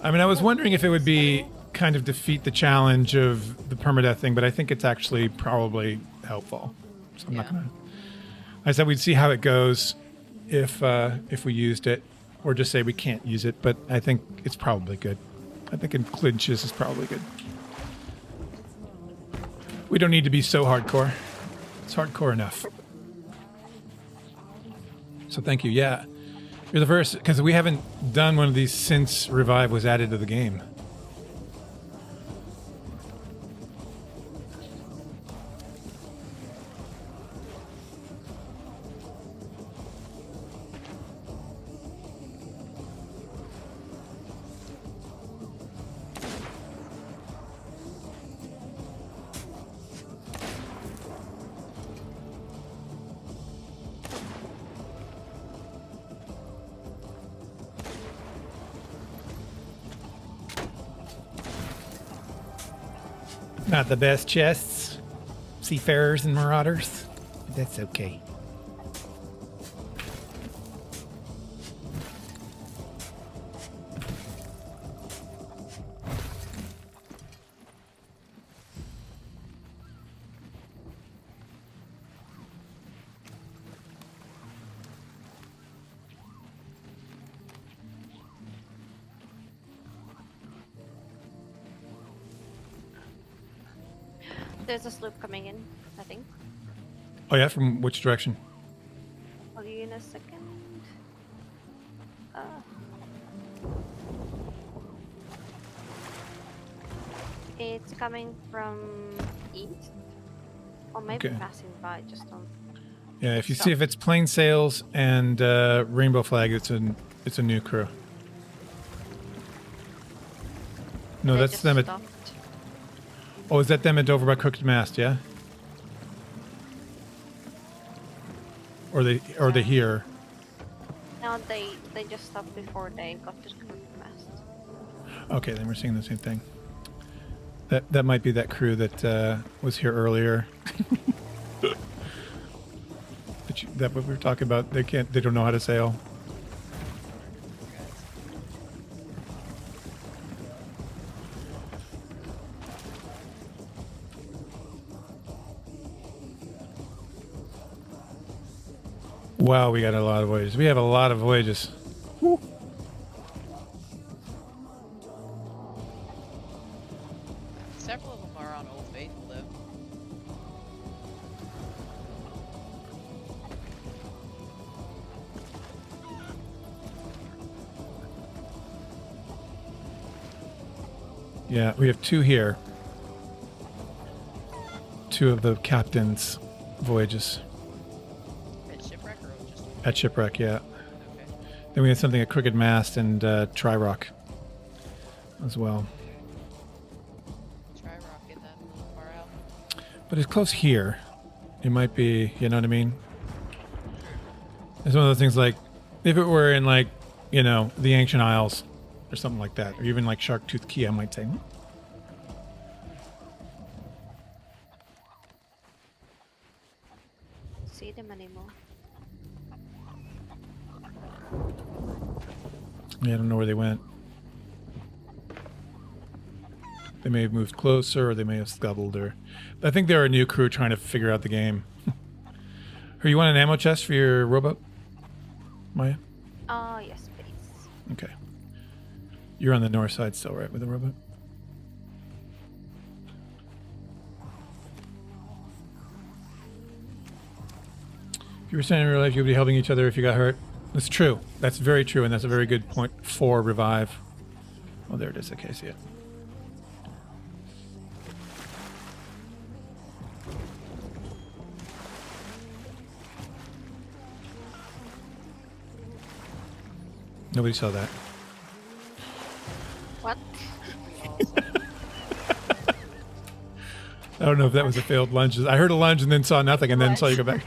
I mean, I was wondering if it would be kind of defeat the challenge of the permadeath thing, but I think it's actually probably helpful. So I'm not Yeah. gonna. I said we'd see how it goes if we used it, or just say we can't use it. But I think it's probably good. I think in clinches is probably good. We don't need to be so hardcore. It's hardcore enough. So thank you. Yeah. You're the first, because we haven't done one of these since Revive was added to the game. Not the best chests, seafarers and marauders. But that's okay. There's a sloop coming in, I think. Oh yeah, from which direction? I'll you in a second. It's coming from east. Or maybe Okay. passing by, just don't. Yeah, if you see if it's plain sails and rainbow flag, it's a new crew. No, They that's just them at. stopped. Oh, is that them at over by Crooked Mast? Yeah. or they here. No, they just stopped before they got to the crew mast. Okay, then we're seeing the same thing. That might be that crew that was here earlier. That what we were talking about. They don't know how to sail. Wow, we got a lot of voyages. We have a lot of voyages. Woo. Several of them are on Old Faithful, though. Yeah, we have 2 here. 2 of the captain's voyages. At Shipwreck or just... At Shipwreck, yeah. Okay. Then we have something at Crooked Mast and Tri-Rock as well. Try rocking that a little far out. But it's close here. It might be, you know what I mean? It's one of those things like, if it were in like, you know, the Ancient Isles or something like that, or even like Sharktooth Key, I might say. See them anymore. Yeah, I don't know where they went. They may have moved closer, or they may have scuttled, or... I think they're a new crew trying to figure out the game. You want an ammo chest for your rowboat, Maya? Yes, please. Okay. You're on the north side still, right, with the rowboat? If you were standing in real life, you would be helping each other if you got hurt. That's true. That's very true, and that's a very good point for revive. Oh, there it is. Okay, I see it. Nobody saw that. What? I don't know if that was a failed lunge. I heard a lunge and then saw nothing and then saw you go back.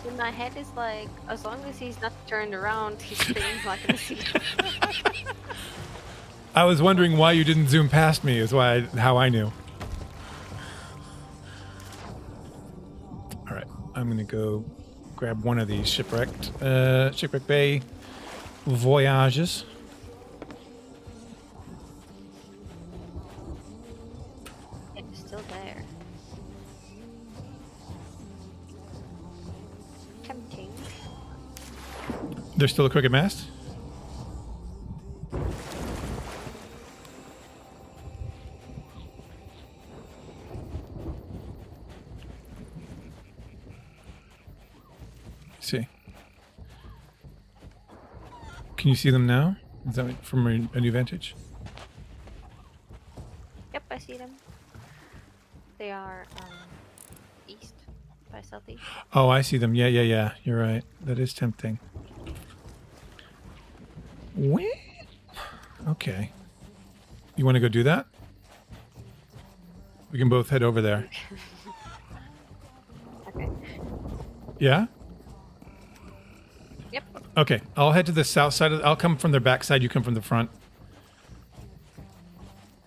In my head is like, as long as he's not turned around, he's staying like in the seat. I was wondering why you didn't zoom past me is how I knew. All right, I'm going to go grab one of these Shipwrecked Bay voyages. It's still there. Tempting. There's still a crooked mast? See. Can you see them now? Is that from a new vantage? Yep, I see them. They are east by southeast. Oh, I see them. Yeah. You're right. That is tempting. Where? Okay. You want to go do that? We can both head over there. Okay. Yeah? Yep. Okay. I'll head to the south side. I'll come from their back side. You come from the front.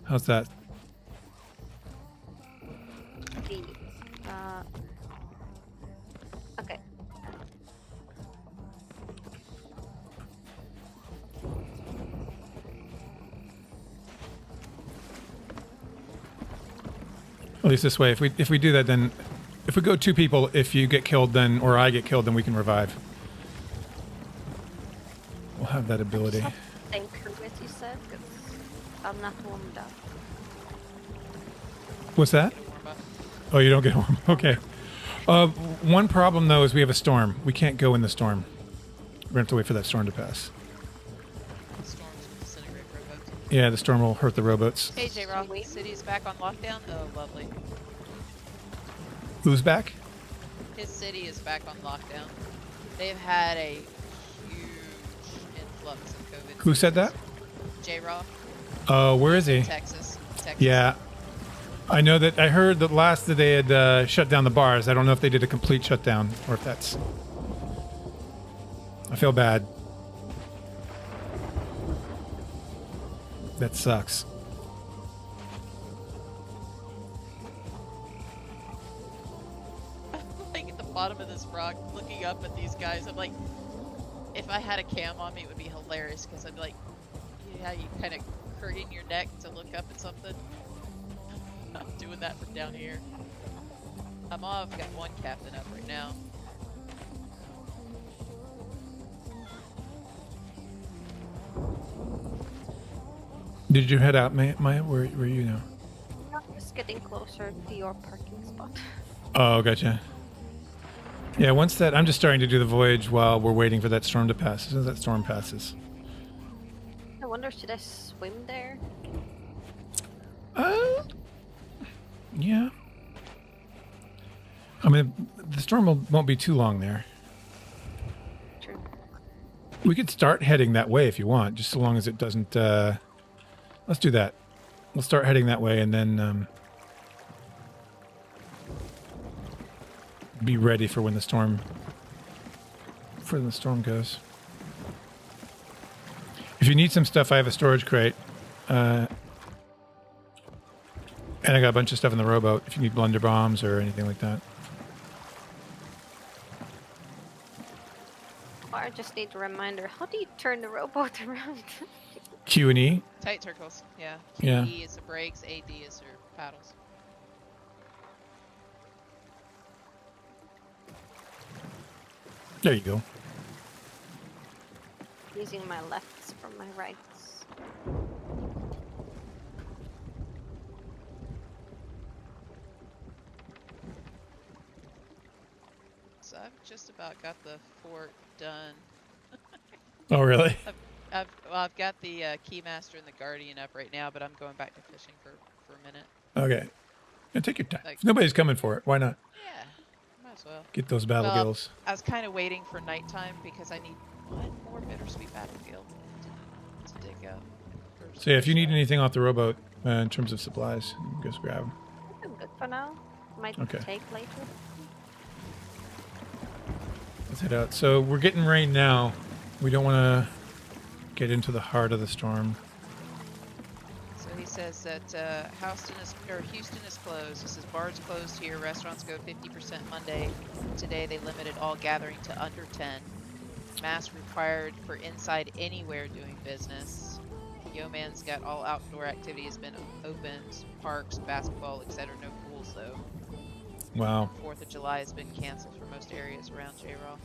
How's that? Okay. At least this way. If we do that, then if we go 2 people, if you get killed, then or I get killed, then we can revive. We'll have that ability. Thank you, as you said, because I'm not warmed up. What's that? Oh, you don't get warm. Okay. One problem though is we have a storm. We can't go in the storm. We're gonna have to wait for that storm to pass. The storms will disintegrate rowboats. Yeah, the storm will hurt the rowboats. Hey, J-Rock, city's back on lockdown? Oh, lovely. Who's back? His city is back on lockdown. They've had a huge influx of COVID. Who said that? J-Rock. Oh, where is he? Texas. Yeah. I know that I heard that last that they had shut down the bars. I don't know if they did a complete shutdown or if that's... I feel bad. That sucks. Like at the bottom of this rock, looking up at these guys, I'm like, if I had a cam on me, it would be hilarious because I'd be like, yeah, you kind of craning your neck to look up at something. I'm doing that from down here. I've got one captain up right now. Did you head out, Maya? Where are you now? I'm just getting closer to your parking spot. Oh, gotcha. Yeah, once that... I'm just starting to do the voyage while we're waiting for that storm to pass. As soon as that storm passes. I wonder, should I swim there? Yeah. I mean, the storm won't be too long there. True. We could start heading that way if you want, just so long as it doesn't... Let's do that. We'll start heading that way and then be ready for when the storm goes. If you need some stuff, I have a storage crate. And I got a bunch of stuff in the rowboat if you need blunder bombs or anything like that. Or I just need a reminder. How do you turn the rowboat around? Q and E. Tight circles, yeah. Yeah. E is the brakes, AD is your paddles. There you go. Using my lefts from my rights. So I've just about got the fort done. Oh, really? I've got the Keymaster and the Guardian up right now, but I'm going back to fishing for a minute. Okay. Yeah, take your time. Like, If nobody's coming for it, why not? Yeah, might as well. Get those battle Well, gills. I was kind of waiting for nighttime because I need one more bittersweet battle gill to dig up. So yeah, if you need anything off the rowboat in terms of supplies, just grab them. I'm good for now. Might Okay. take later. Let's head out. So we're getting rain now. We don't want to get into the heart of the storm. So he says that Houston is closed. He says bars closed here. Restaurants go 50% Monday. Today they limited all gathering to under 10. Mask required for inside anywhere doing business. Yeoman's got all outdoor activities been opened. Parks, basketball, etc. No pools though. Wow. 4th of July has been canceled for most areas around J-Raw.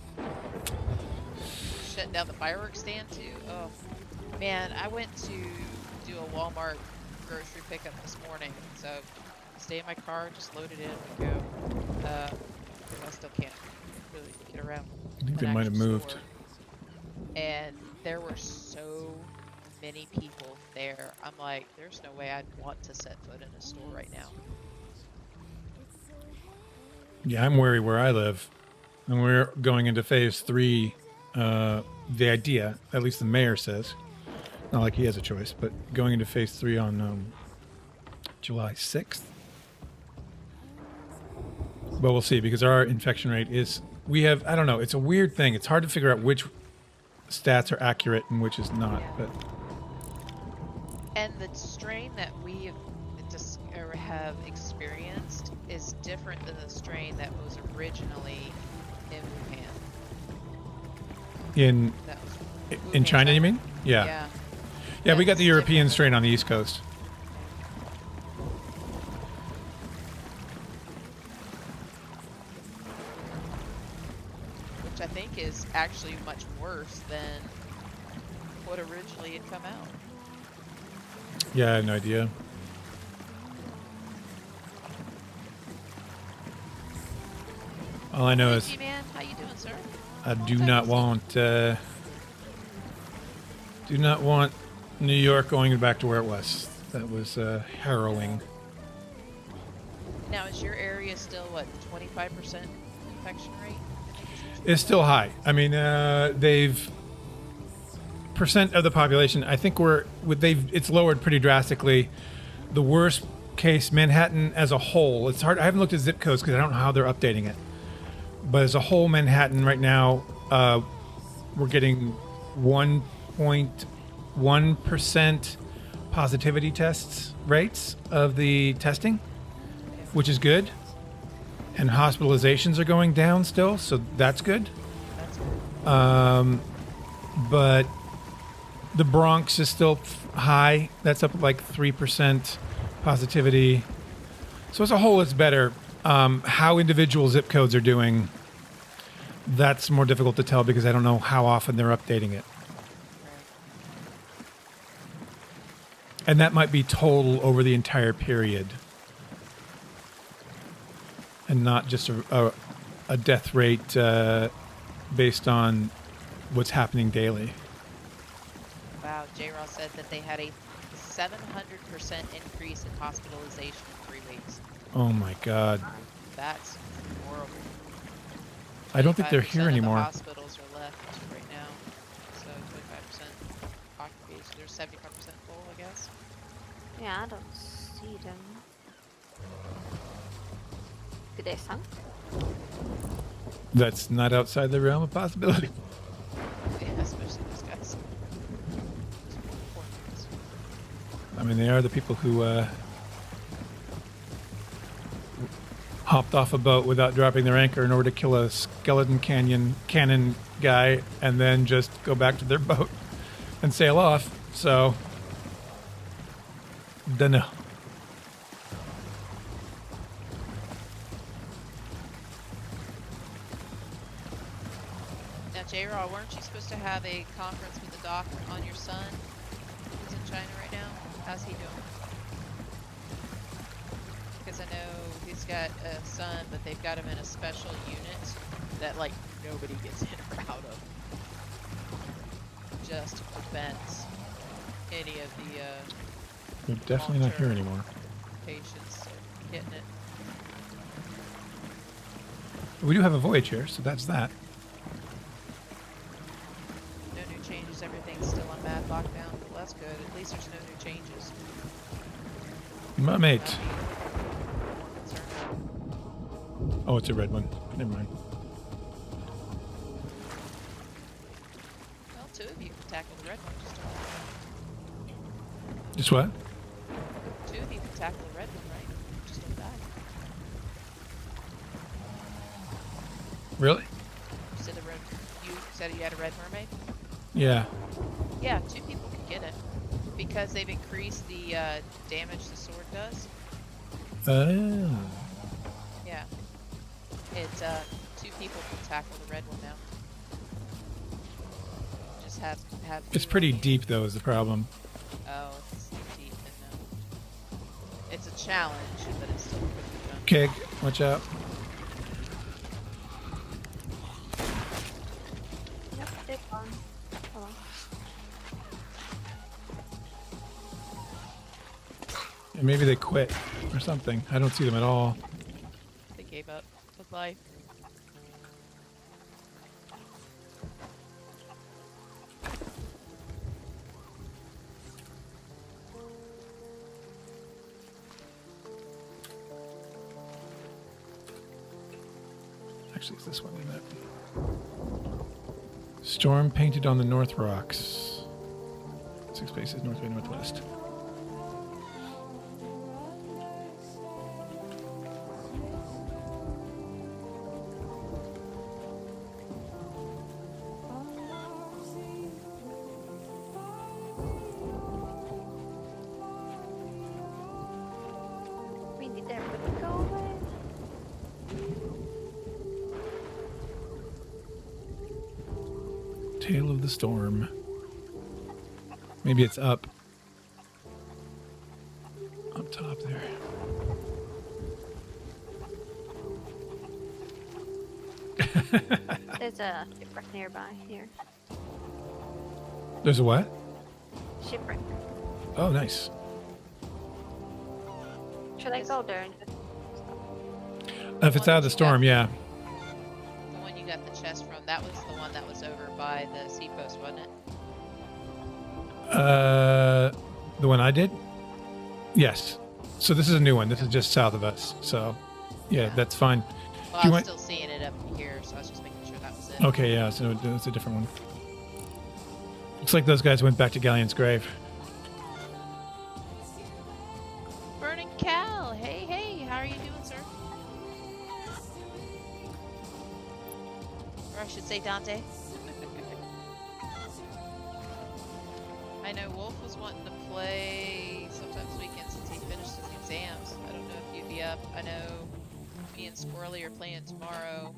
Shutting down the fireworks stand too. Oh man, I went to do a Walmart grocery pickup this morning, so stay in my car, just load it in and go. Because I still can't really get around. I think they an might have actual moved. store. And there were so many people there. I'm like, there's no way I'd want to set foot in a store right now. Yeah, I'm wary where I live. And we're going into phase 3. The idea, at least the mayor says, not like he has a choice, but going into phase 3 on July 6th. But we'll see, because our infection rate is, I don't know, it's a weird thing. It's hard to figure out which stats are accurate and which is not. But And the strain that we have experienced is different than the strain that was originally in Wuhan. That was In Wuhan, China, you mean? Yeah. Yeah, we got the European strain on the East Coast. Which I think is actually much worse than what originally had come out. Yeah, I have no idea. All I know is Hey, man, how you doing, sir? I do not want New York going back to where it was. That was harrowing. Now, is your area still, what, 25% infection rate? It's still high. I mean, they've percent of the population. I think it's lowered pretty drastically. The worst case, Manhattan as a whole, it's hard. I haven't looked at zip codes because I don't know how they're updating it. But as a whole, Manhattan right now, we're getting 1.1% positivity tests rates of the testing, which is good. And hospitalizations are going down still, so that's good. That's good. But the Bronx is still high. That's up like 3% positivity. So as a whole, it's better. How individual zip codes are doing, that's more difficult to tell because I don't know how often they're updating it. And that might be total over the entire period. And not just a death rate based on what's happening daily. Wow, J-Raw said that they had a 700% increase in hospitalization in 3 weeks. Oh my God. That's horrible. I don't think they're here 25% of anymore. The hospitals are left right now. So 25% occupation. They're 75% full, I guess. Yeah, I don't see them. Did they sunk? That's not outside the realm of possibility. Yeah, especially those guys. Poor guys. I mean, they are the people who hopped off a boat without dropping their anchor in order to kill a skeleton cannon guy and then just go back to their boat and sail off. So, dunno. Now, J-Raw, weren't you supposed to have a conference with the doc on your son who's in China right now? How's he doing? Because I know he's got a son, but they've got him in a special unit that, like, nobody gets in or out of. Just to prevent any of the, They're definitely not here anymore. patients getting it. We do have a voyage here, so that's that. No new changes, everything's still on mad lockdown. Well, that's good. At least there's no new changes. My mate. More concerned. Oh, it's a red one. Never mind. Well, 2 of you can tackle the red one, just don't. Just what? 2 of you can tackle the red one, right? Just don't die. Really? You said you said you had a red mermaid? Yeah. Yeah, 2 people can get it. Because they've increased the damage the sword does. Oh. Yeah. It's 2 people can tackle the red one now. Just have It's pretty deep, though, is the problem. Oh, it's deep and it's a challenge, but it's still pretty fun. Keg, watch out. Yep, they're gone. Oh. And maybe they quit or something. I don't see them at all. They gave up with life. Actually, it's this one, isn't it? Storm painted on the North Rocks. 6 spaces north by northwest. We need everybody to go away. Tail of the storm. Maybe it's up. Up top there. There's a shipwreck nearby here. There's a what? Shipwreck. Oh, nice. Should I go there and just If it's out of the storm, yeah. The one you got the chest from, that was the one that was over by the seapost, wasn't it? The one I did? Yes. So this is a new one. This is just south of us. So, yeah, that's fine. Well, Do I you was want? still seeing it up here, so I was just making sure that was it. Okay, yeah. So it's a different one. Looks like those guys went back to Galleon's grave. Burning Cal, hey, hey, how are you doing, sir? Or I should say Dante. I know Wolf was wanting to play sometime this weekend since he finished his exams. I don't know if you'd be up. I know me and Squirrely are playing tomorrow.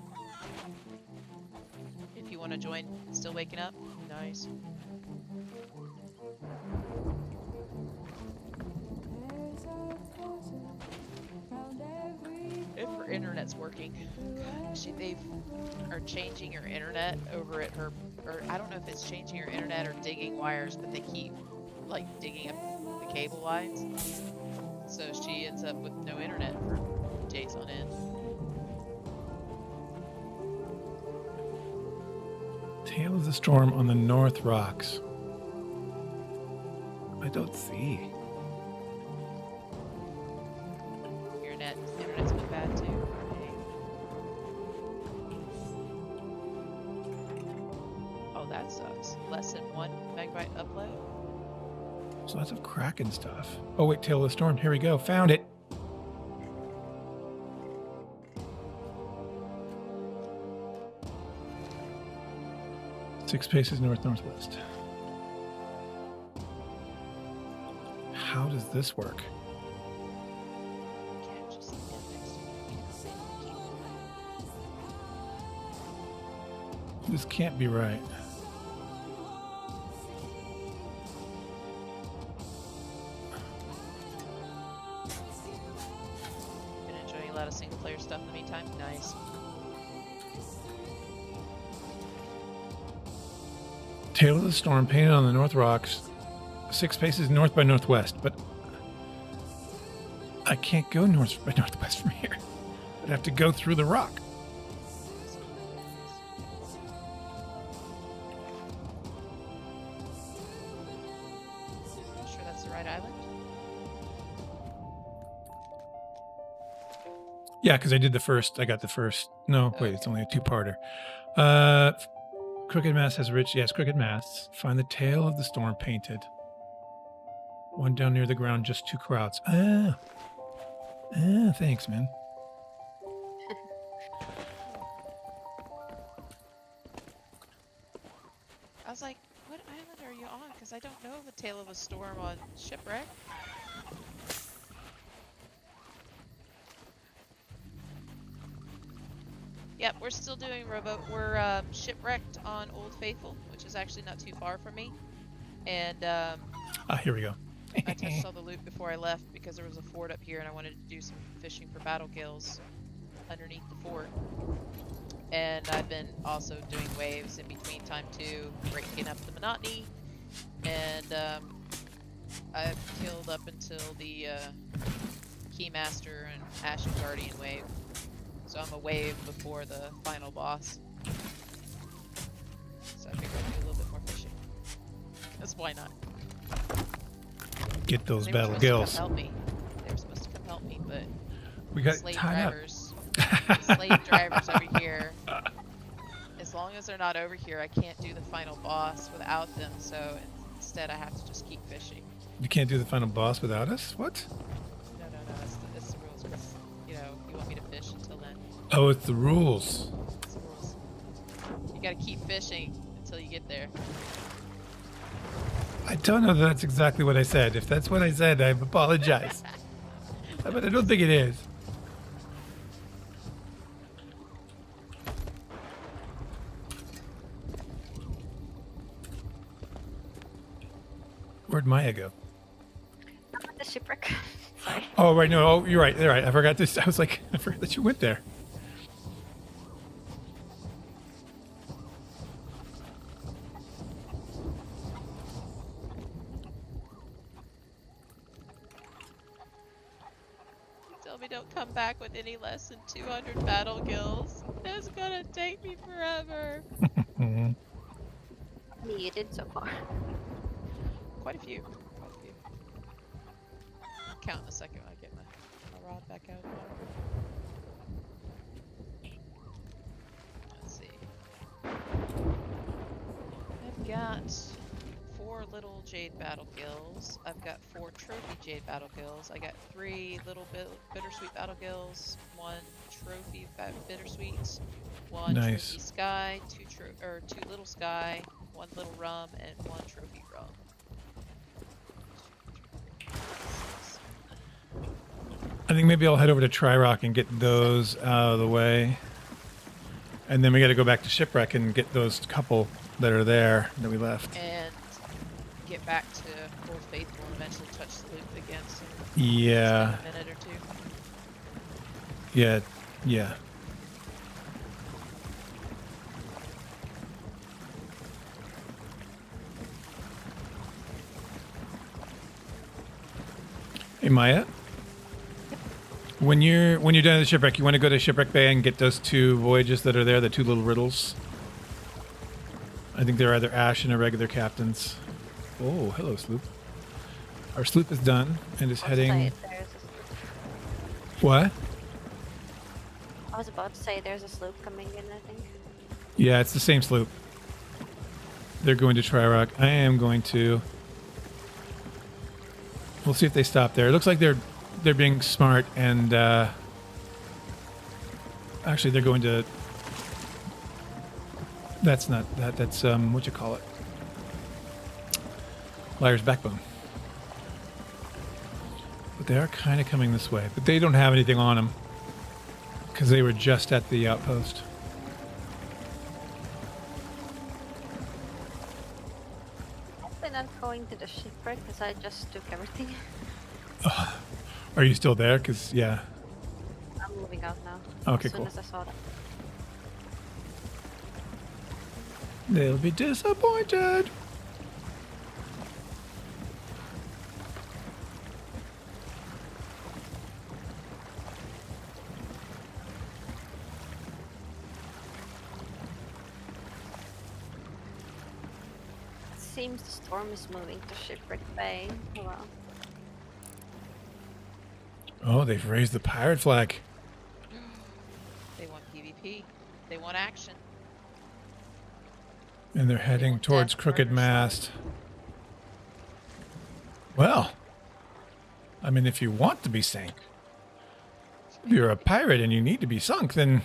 If you want to join, still waking up? Nice. If her internet's working. They are changing her internet over at her, or I don't know if it's changing her internet or digging wires, but they keep like digging up the cable lines. So she ends up with no internet for days on end. Tail of the storm on the North Rocks. I don't see. Your internet's been bad too. Okay. Oh, that sucks. Less than 1 megabyte upload. So lots of Kraken stuff. Oh wait, Tail of the Storm. Here we go. Found it. Six paces north-northwest. How does this work? Can't just get next to it. This can't be right. Been enjoying a lot of single player stuff in the meantime. Nice. Tail of the Storm painted on the North Rocks. 6 paces north by northwest, but I can't go north by northwest from here. I'd have to go through the rock. Sure that's the right island? Yeah, because I did the first. I got the first. No, wait, it's only a two-parter. Crooked Mast has rich. Yes, Crooked Masts. Find the tail of the storm painted. One down near the ground, just 2 crowds. Thanks, man. I was like, what island are you on? Because I don't know the Tale of a Storm on Shipwrecked. Yep, we're still doing rowboat. We're Shipwrecked on Old Faithful, which is actually not too far from me. And Here we go. I touched all the loot before I left because there was a fort up here and I wanted to do some fishing for battle gills underneath the fort. And I've been also doing waves in between time too, breaking up the monotony. And I've killed up until the Keymaster and Ashen Guardian wave. So I'm a wave before the final boss. So I figured I'd do a little bit more fishing. Because why not? Get those They were battle supposed to come gills. help me. They were supposed to come help me, but We got slave tied up. drivers, slave drivers over here. As long as they're not over here, I can't do the final boss without them. So instead, I have to just keep fishing. You can't do the final boss without us? What? No, it's the rules. 'Cause, you know, you want me to fish until then. Oh, it's the rules. It's the rules. You gotta keep fishing until you get there. I don't know that that's exactly what I said. If that's what I said, I apologize. But I don't think it is. Where'd Maya go? The shipwreck. Sorry. Oh, right. No, oh, you're right. You're right. I forgot this. I was like, I forgot that you went there. Tell me don't come back with any less than 200 battle gills. It's gonna take me forever. Mhm. How many you did so far? Quite a few. count in a second when I get my rod back out. Let's see. I've got 4 little jade battle gills. I've got 4 trophy jade battle gills. I got 3 little bittersweet battle gills. 1 trophy bittersweet. 1 Nice. trophy sky. 2 little sky. 1 little rum and 1 trophy rum. I think maybe I'll head over to Tri-Rock and get those out of the way. And then we got to go back to Shipwreck and get those couple that are there that we left. And get back to Old Faithful and eventually touch the loop again. So Yeah. spend a minute or 2. Yeah. Yeah. Hey Maya, when you're done at the shipwreck, you want to go to Shipwreck Bay and get those 2 voyages that are there, the 2 little riddles. I think they're either Ash and a regular captain's. Oh, hello sloop. Our sloop is done and is heading. What? I was about to say there's a sloop coming in, I think. Yeah, it's the same sloop. They're going to Tri-Rock. I am going to. We'll see if they stop there. It looks like they're being smart and actually they're going to. That's not that. That's what you call it. Liar's Backbone. But they are kind of coming this way. But they don't have anything on them because they were just at the outpost. Hopefully not going to the shipwreck because I just took everything. Are you still there? Because yeah. I'm moving out now. Okay, as soon cool. as I saw that. They'll be disappointed. Seems the storm is moving to Shipwrecked Bay. Oh, well. Oh, they've raised the pirate flag. They want PvP. They want action. And they're heading want towards death, Crooked murder, Mast. Well, I mean, if you want to be sank, if you're a pirate and you need to be sunk, then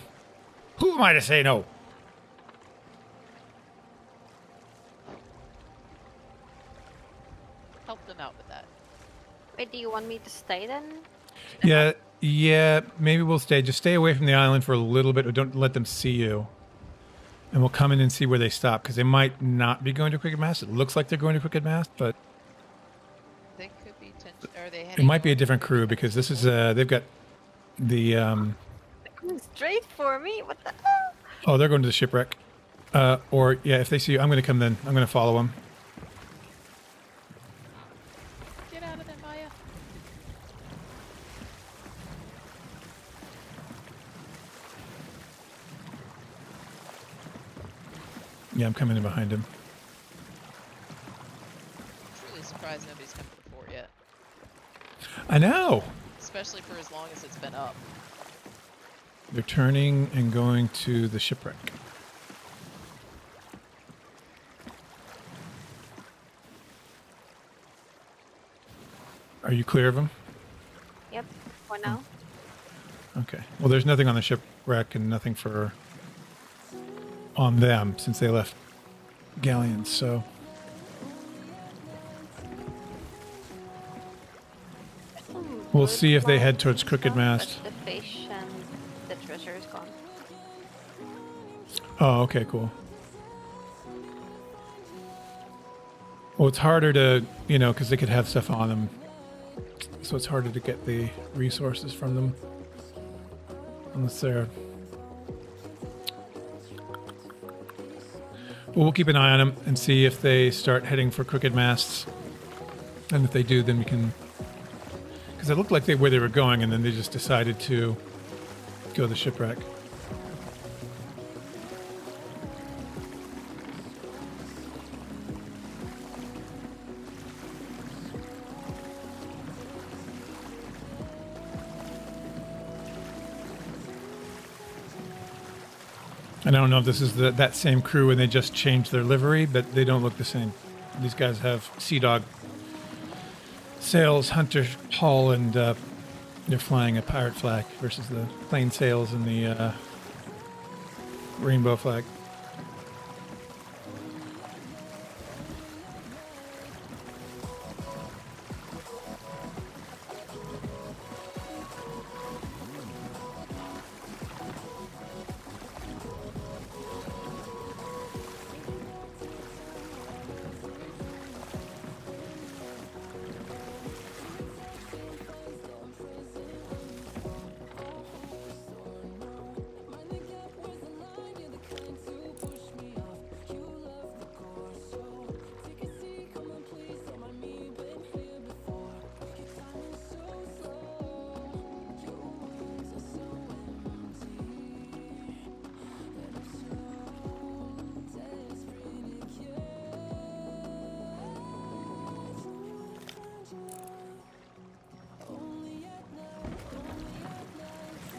who am I to say no? Help them out with that. Wait, do you want me to stay then? Yeah, maybe we'll stay. Just stay away from the island for a little bit, or don't let them see you. And we'll come in and see where they stop, because they might not be going to Crooked Mast. It looks like they're going to Crooked Mast, but They could be are they it heading might be a north? different crew, because this is they've got the Coming straight for me? What the hell? oh, they're going to the shipwreck. Or yeah, if they see you, I'm going to come then. I'm going to follow them. Get out of there, Maya. Yeah, I'm coming in behind him. Truly surprised nobody's come to the fort yet. I know. Especially for as long as it's been up. They're turning and going to the shipwreck. Are you clear of them? Yep, for now. Okay. Well, there's nothing on the shipwreck and nothing on them since they left galleons, so we'll see if they head towards Crooked Mast. The fish and the treasure is gone. Oh, okay, cool. Well, it's harder to, because they could have stuff on them. So it's harder to get the resources from them. Unless they're... Well, we'll keep an eye on them and see if they start heading for Crooked Masts. And if they do, then we can... Because it looked like where they were going, and then they just decided to go to the shipwreck. And I don't know if this is that same crew and they just changed their livery, but they don't look the same. These guys have Sea Dog sails, Hunter hull, and they're flying a pirate flag versus the plain sails and the rainbow flag.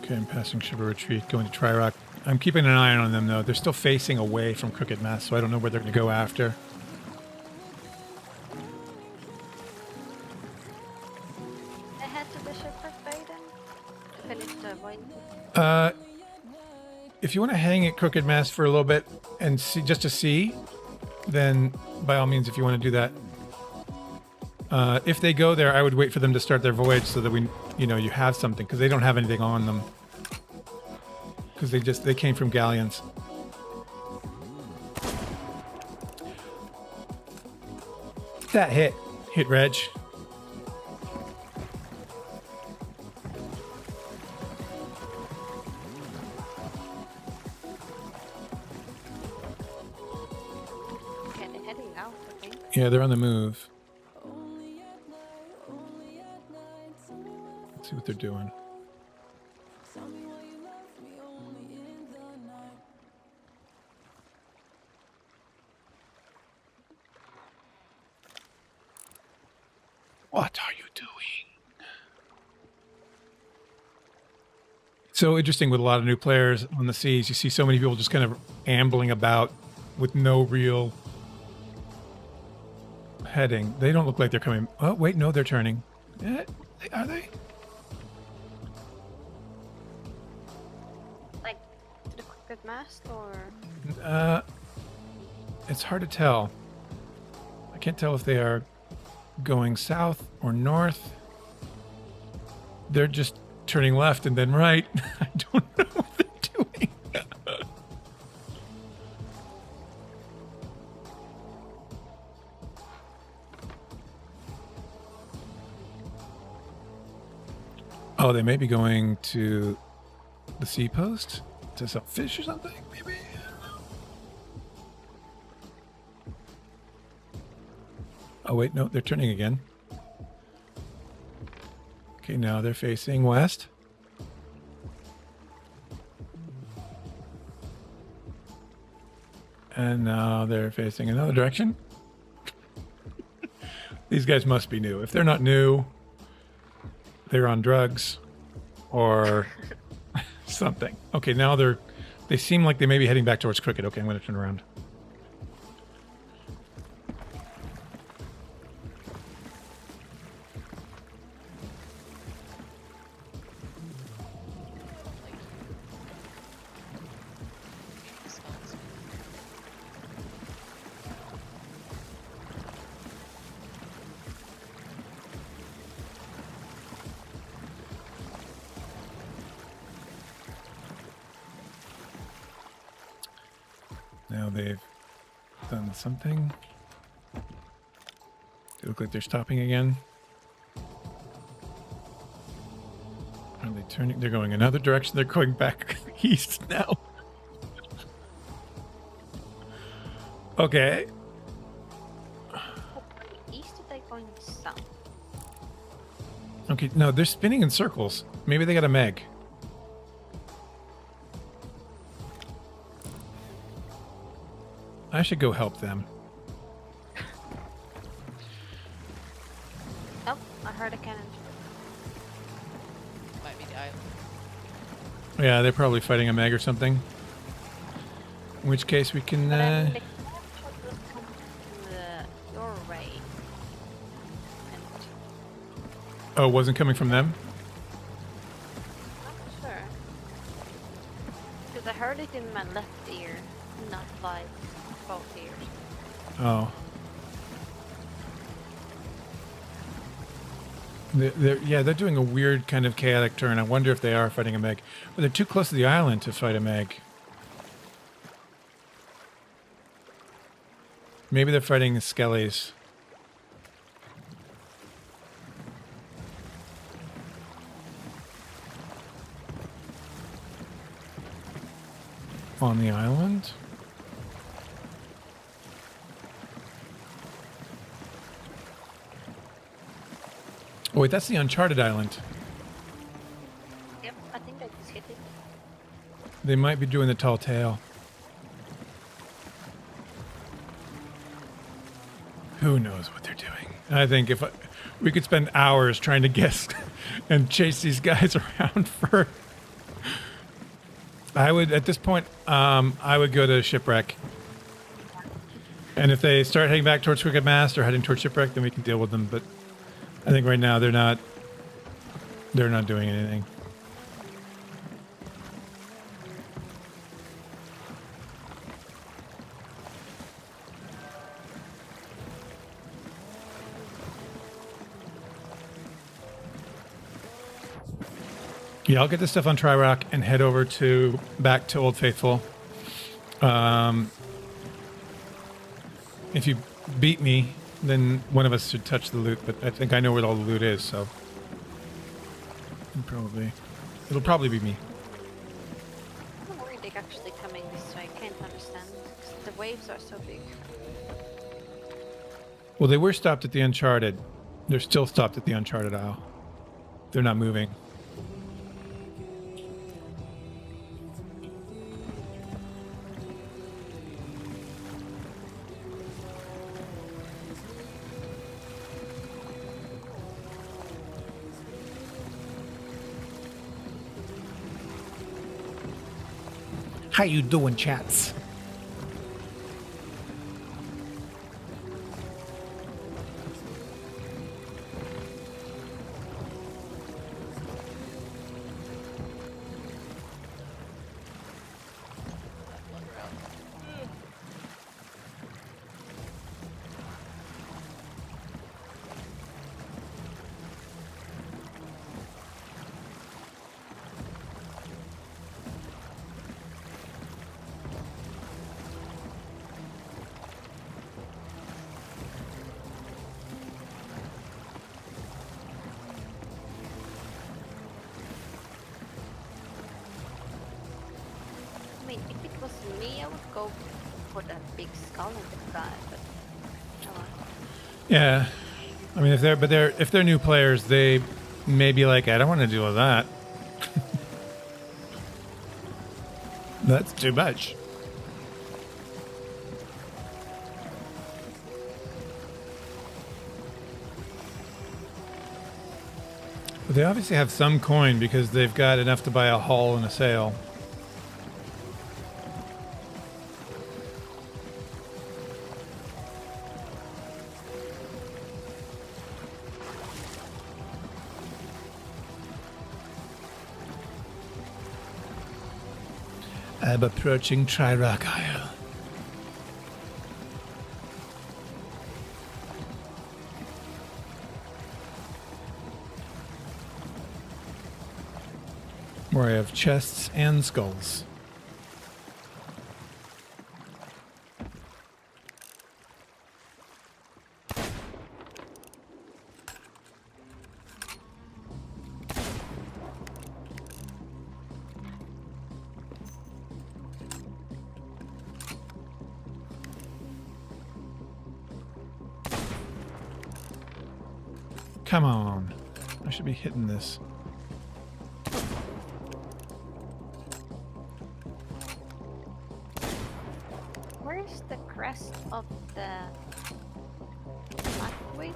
Okay, I'm passing Shiver Retreat, going to Tri-Rock. I'm keeping an eye on them, though. They're still facing away from Crooked Mast, so I don't know where they're going to go after. I head to the Shipwrecked Bay then? To finish the void? If you want to hang at Crooked Mast for a little bit and see, just to see, then by all means, if you want to do that. If they go there, I would wait for them to start their voyage so that you have something, because they don't have anything on them. Because they came from galleons. That hit Reg. Okay, they're heading out, I think. Yeah, they're on the move. Let's see what they're doing. What are you doing? So interesting with a lot of new players on the seas. You see so many people just kind of ambling about with no real heading. They don't look like they're coming. Oh, wait, no, they're turning. Yeah, are they? Like, to the Crooked Mast or? It's hard to tell. I can't tell if they are going south or north. They're just turning left and then right. I don't know what they're doing. Oh, they may be going to the sea post to sell fish or something, maybe? I don't know. Oh, wait, no, they're turning again. Okay, now they're facing west. And now they're facing another direction. These guys must be new. If they're not new, they're on drugs or something. Okay, now they seem like they may be heading back towards Crooked. Okay, I'm going to turn around. Now they've done something. They look like they're stopping again. Are they turning? They're going another direction. They're going back east now. Okay. East or they going south? Okay, no, they're spinning in circles. Maybe they got a Meg. I should go help them. Oh, I heard a cannon. Might be the island. Yeah, they're probably fighting a Meg or something. In which case we can. But I think the shot was coming from your way. And Oh, it wasn't coming from them? I'm not sure. Because I heard it in my left ear, not by both ears. Oh. They're doing a weird kind of chaotic turn. I wonder if they are fighting a Meg. But they're too close to the island to fight a Meg. Maybe they're fighting the Skellies. On the island? Oh wait, that's the Uncharted Island. Yep, I think I just hit it. They might be doing the tall tale. Who knows what they're doing? I think if we could spend hours trying to guess and chase these guys around for... I would, at this point, I would go to Shipwreck. And if they start heading back towards Crooked Mast or heading towards Shipwreck, then we can deal with them. But I think right now they're not doing anything. Yeah, I'll get this stuff on Tri-Rock and head over back to Old Faithful. If you beat me, then one of us should touch the loot, but I think I know where all the loot is, so it'll probably be me. I'm worried they're actually coming this way. I can't understand. 'Cause the waves are so big. Well, they were stopped at the Uncharted. They're still stopped at the Uncharted Isle. They're not moving. How you doing, chats? I mean, if it was me, I would go for that big skull in the sky, but oh well. Yeah, I mean, if they're new players, they may be like, I don't want to deal with that. That's too much. But they obviously have some coin because they've got enough to buy a hull and a sail. I'm approaching Tri-Rock Isle. Where I have chests and skulls. Come on. I should be hitting this. Where is the crest of the Black Witch?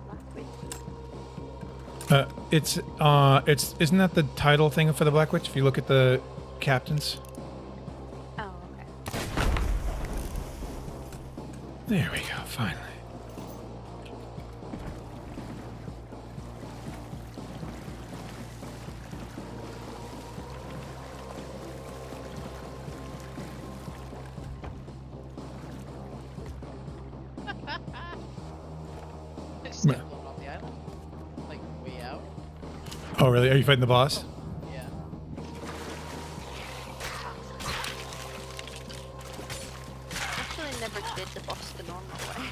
Black Witch? Isn't that the title thing for the Black Witch? If you look at the captains. Oh, okay. There we go, finally. It's still floating on the island. Like, way out. Oh, really? Are you fighting the boss? Yeah. Actually, never did the boss the normal way.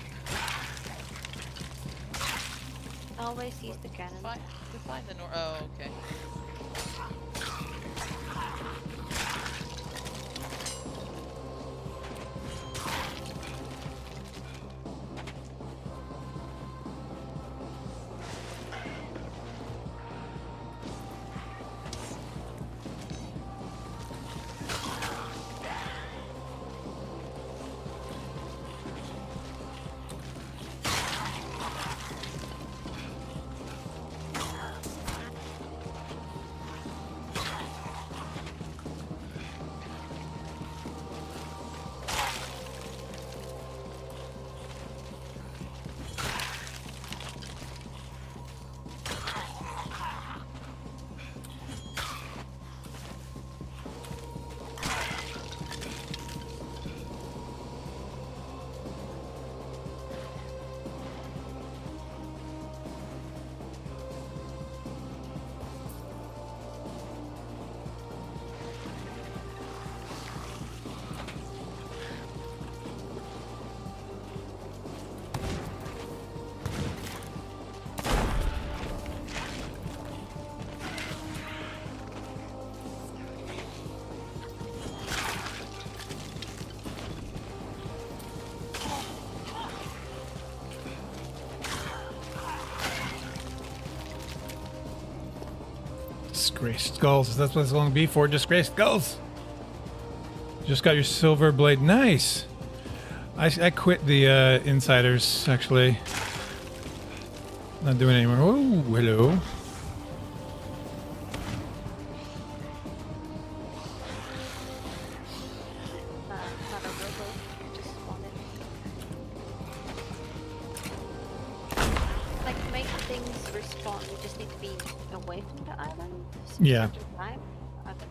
Always use the cannon. Define the oh, okay. Disgraced skulls. That's what it's going to be for. Disgraced skulls. Just got your silver blade. Nice. I quit the insiders, actually. Not doing it anymore. Oh, hello. Not a robo, just wanted. Like, to make things respawn, you just need to be away from the island. Yeah. Certain time. I don't know.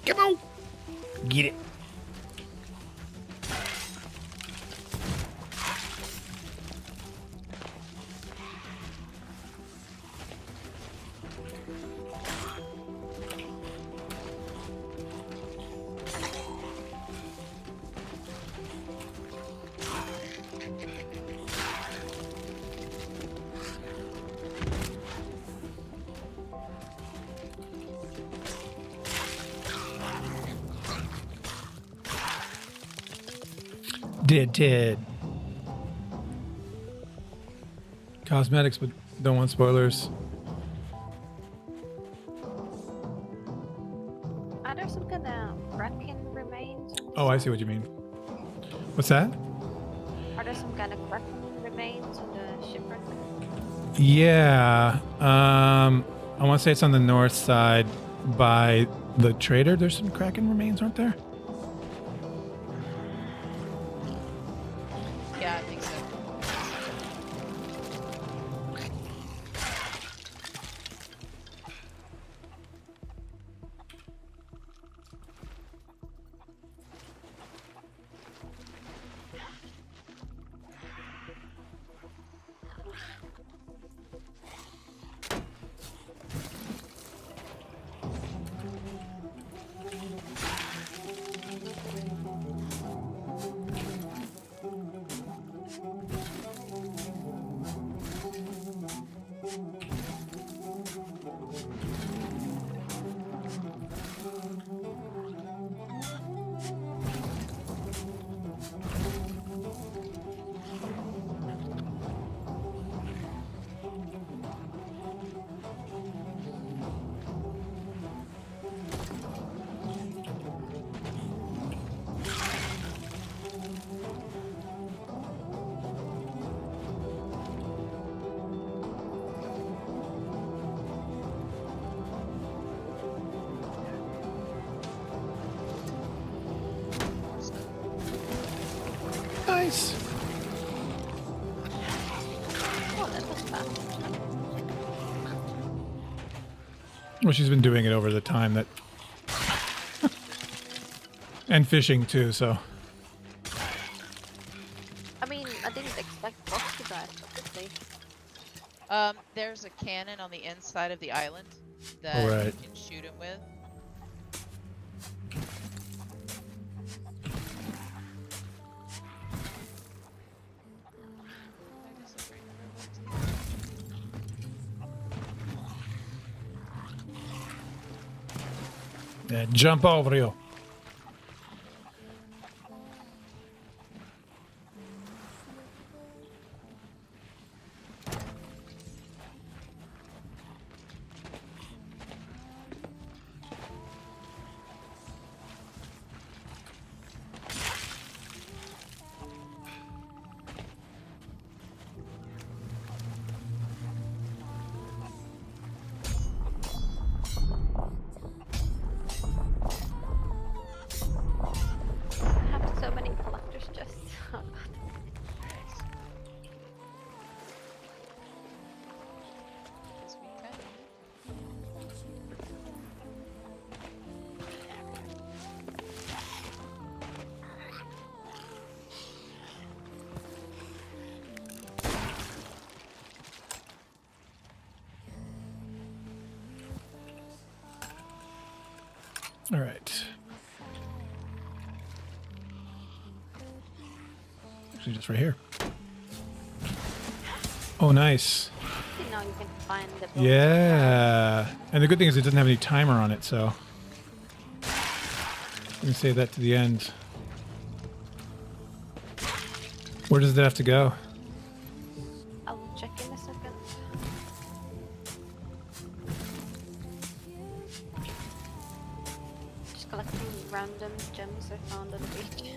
Come on. Get it. Did. Cosmetics, but don't want spoilers. Are there some kind of kraken remains? Oh, I see what you mean. What's that? Are there some kind of kraken remains on the shipwreck? Yeah. I want to say it's on the north side by the trader. There's some Kraken remains, aren't there? Yeah, I think so. Well, she's been doing it over the time that... and fishing too, so... I mean, I didn't expect bots to die, obviously. There's a cannon on the inside of the island that Alright. you can shoot him with. Yeah, jump over you. I have so many collector's chests. Guess we can. All right. Actually, just right here. Oh, nice. See, now you can find the boats. Yeah. And the good thing is it doesn't have any timer on it, so... Let me save that to the end. Where does it have to go? I'll check in a second. Just collecting random gems I found on the beach.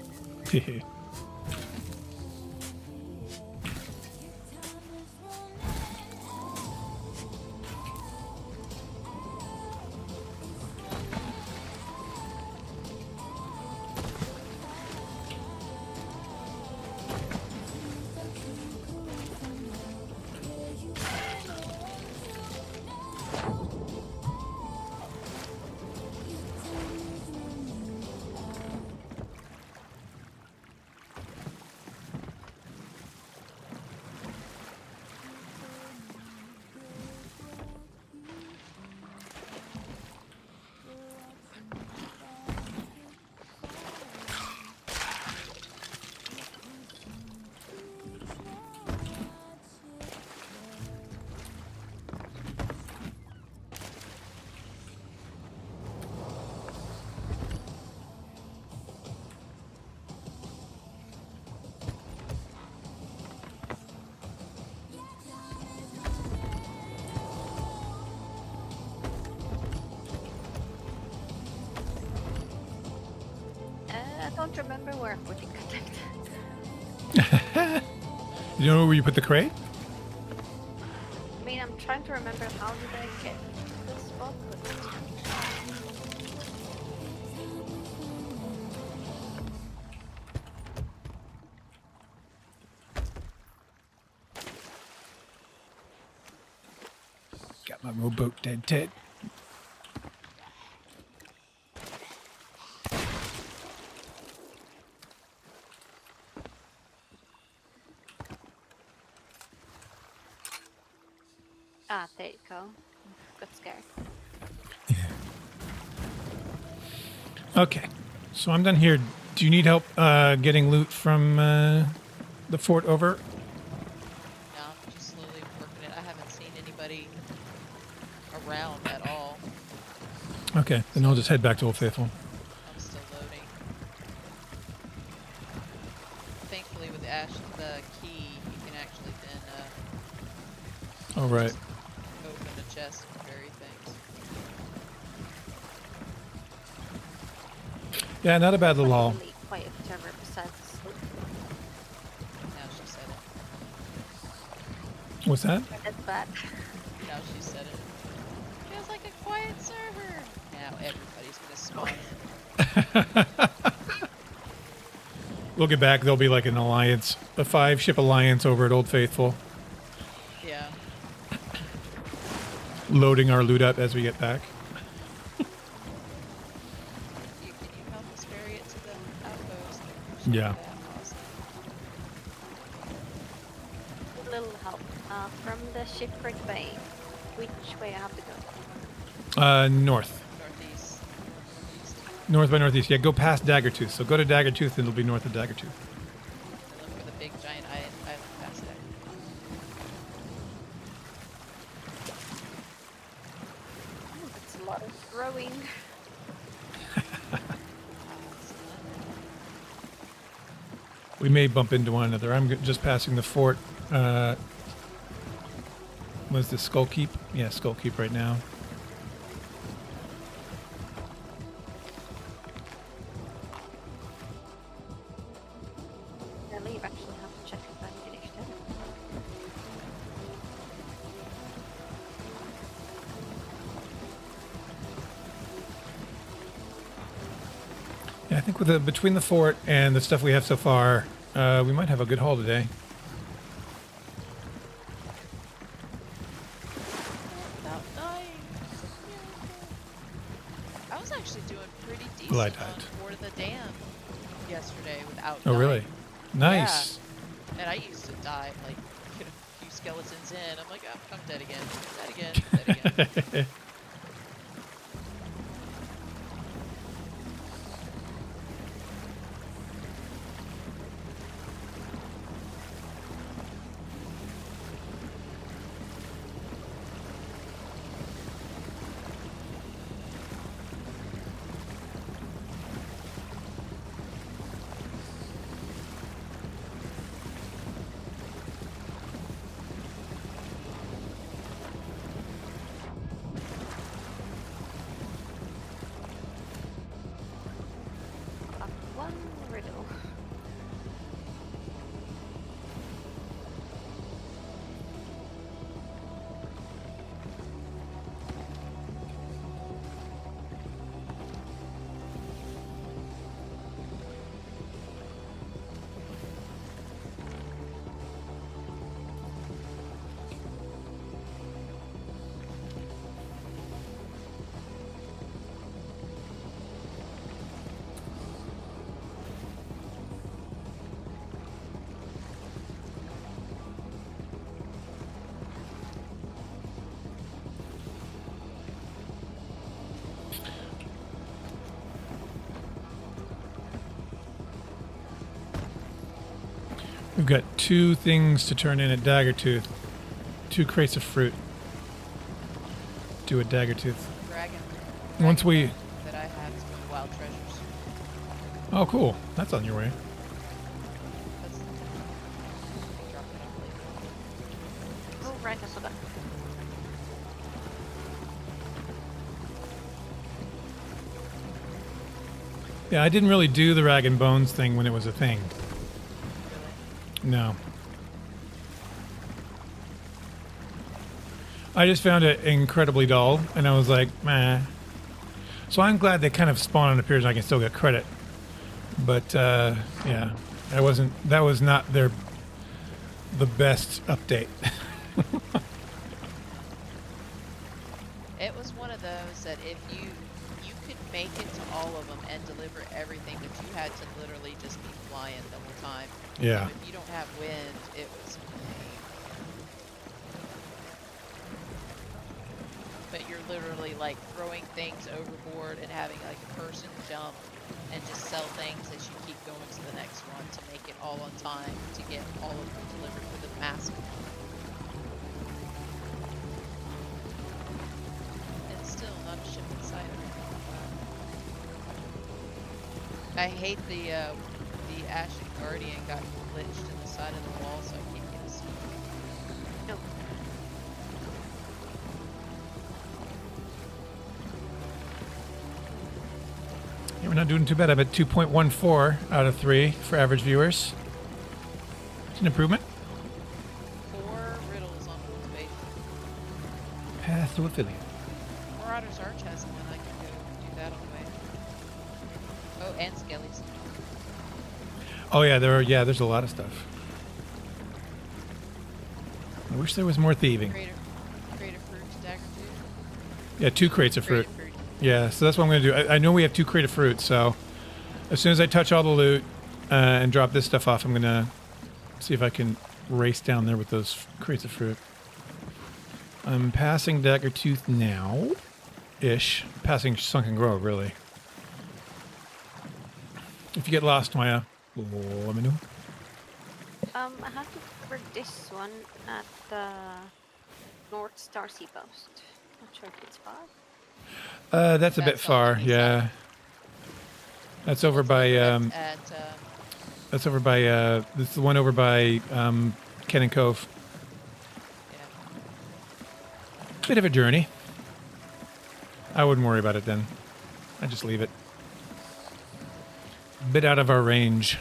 I don't remember where I put it. You know where you put the crate? I mean, I'm trying to remember how did I get this spot. Got my rowboat dead, Ted. Ah, there you go. Got scared. Okay. So I'm done here. Do you need help getting loot from the fort over? No, I'm just slowly working it. I haven't seen anybody around at all. Okay. Then I'll just head back to Old Faithful. I'm still loading. Thankfully, with the key, you can actually then All right. open a chest and bury things. Yeah, not a bad little haul. Really quiet server besides sleep. Now she said it. What's that? That's bad. Now she said it. Feels like a quiet server. Now everybody's gonna spawn in. We'll get back. There'll be like an alliance, a 5-ship alliance over at Old Faithful, Yeah. loading our loot up as we get back. Yeah. that, awesome. Little help. From the Shipwrecked Bay, which way I have to go? North. Northeast. Northeast. North by northeast. Yeah, go past Daggertooth. So go to Daggertooth and it'll be north of Daggertooth. And look for the big giant island past there. Oh, that's a lot of rowing. We may bump into one another. I'm just passing the fort. Was the Skull Keep? Yeah, Skull Keep right now. I leave actually have to check if I'm finished it. Yeah, I think with between the fort and the stuff we have so far, we might have a good haul today. Without dying. I was actually doing pretty decent Glide on height. Fort of the Dam yesterday without Oh, dying. really? Nice. Yeah. And I used to die like get a few skeletons in. I'm like, oh, I'm dead again. Dead again. Dead again. Got one riddle. We've got 2 things to turn in at Daggertooth. 2 crates of fruit. Do a Daggertooth. Dragon. Once we... Dragon that I have is going to Wild Treasures. Oh, cool. That's on your way. That's drop it off later. Oh, right, I forgot. Yeah, I didn't really do the Rag and Bones thing when it was a thing. Really. No. I just found it incredibly dull, and I was like, meh. So I'm glad they kind of spawn and appears and I can still get credit. But, yeah, that was not the best update. It was one of those that if you could make it to all of them and deliver everything, but you had to literally just be flying the whole time. Yeah. If you don't have wind, it was lame. But you're literally like throwing things overboard and having like a person jump and just sell things as you keep going to the next one to make it all on time to get all of them delivered with a massive. And still not a ship inside of it. I hate the Ashen Guardian got glitched in the side of the wall, so I can't get a seat. Nope. Yeah, we're not doing too bad. I'm at 2.14 out of 3 for average viewers. It's an improvement. 4 riddles on cultivation. Path to affiliate. Marauder's Arch has one. I can go do that on the way. Oh, and Skellies. Oh yeah, there's a lot of stuff. I wish there was more thieving. Creative fruit, dagger too. Yeah, 2 crates of fruit. Creative fruit. Yeah, so that's what I'm going to do. I know we have 2 crates of fruit, so as soon as I touch all the loot, and drop this stuff off, I'm going to see if I can race down there with those crates of fruit. I'm passing Daggertooth now-ish. Passing Sunken Grove, really. If you get lost, Maya, let me know. I have to cover this one at the North Star Seapost. Not sure if it's far. That's a bit far, yeah. That's over by, that's over by, this is the one over by, Cannon Cove. Yeah. Bit of a journey. I wouldn't worry about it then. I'd just leave it. Bit out of our range.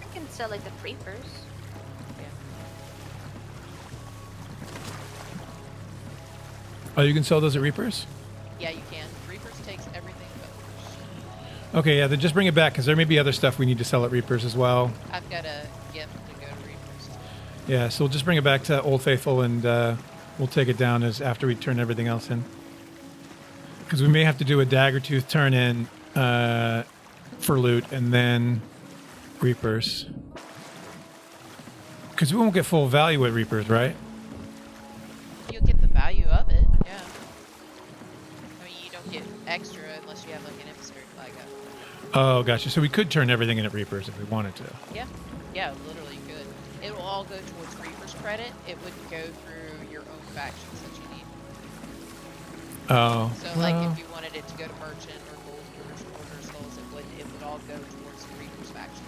I can sell it at Reapers. Oh, you can sell those at Reapers? Yeah, you can. Reapers takes everything but Okay, yeah, then just bring it back, because there may be other stuff we need to sell at Reapers as well. I've got a gift to go to Reapers. Yeah, so we'll just bring it back to Old Faithful, and we'll take it down as after we turn everything else in. Because we may have to do a Daggertooth turn in for loot, and then Reapers. Because we won't get full value at Reapers, right? You'll get the value of it, yeah. I mean, you don't get extra unless you have like an emissary flag up. Oh, gotcha. So we could turn everything in at Reapers if we wanted to. Yeah, yeah, literally you could. It will all go towards Reaper's credit. It wouldn't go through your own factions that you need. Oh. So, like, if you wanted it to go to Merchant or Golders or Order Souls, it would all go towards the Reaper's faction.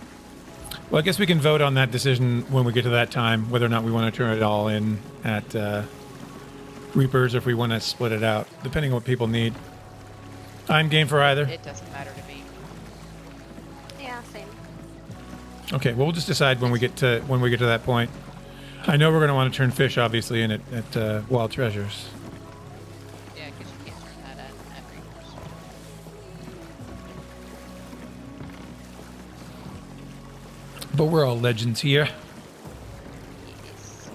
Well, I guess we can vote on that decision when we get to that time, whether or not we want to turn it all in at Reapers or if we want to split it out, depending on what people need. I'm game for either. It doesn't matter to me. Yeah, same. Okay, well, we'll just decide when we get to that point. I know we're going to want to turn fish, obviously, in at Wild Treasures. Yeah, because you can't turn that at Reapers. But we're all legends here. Yes.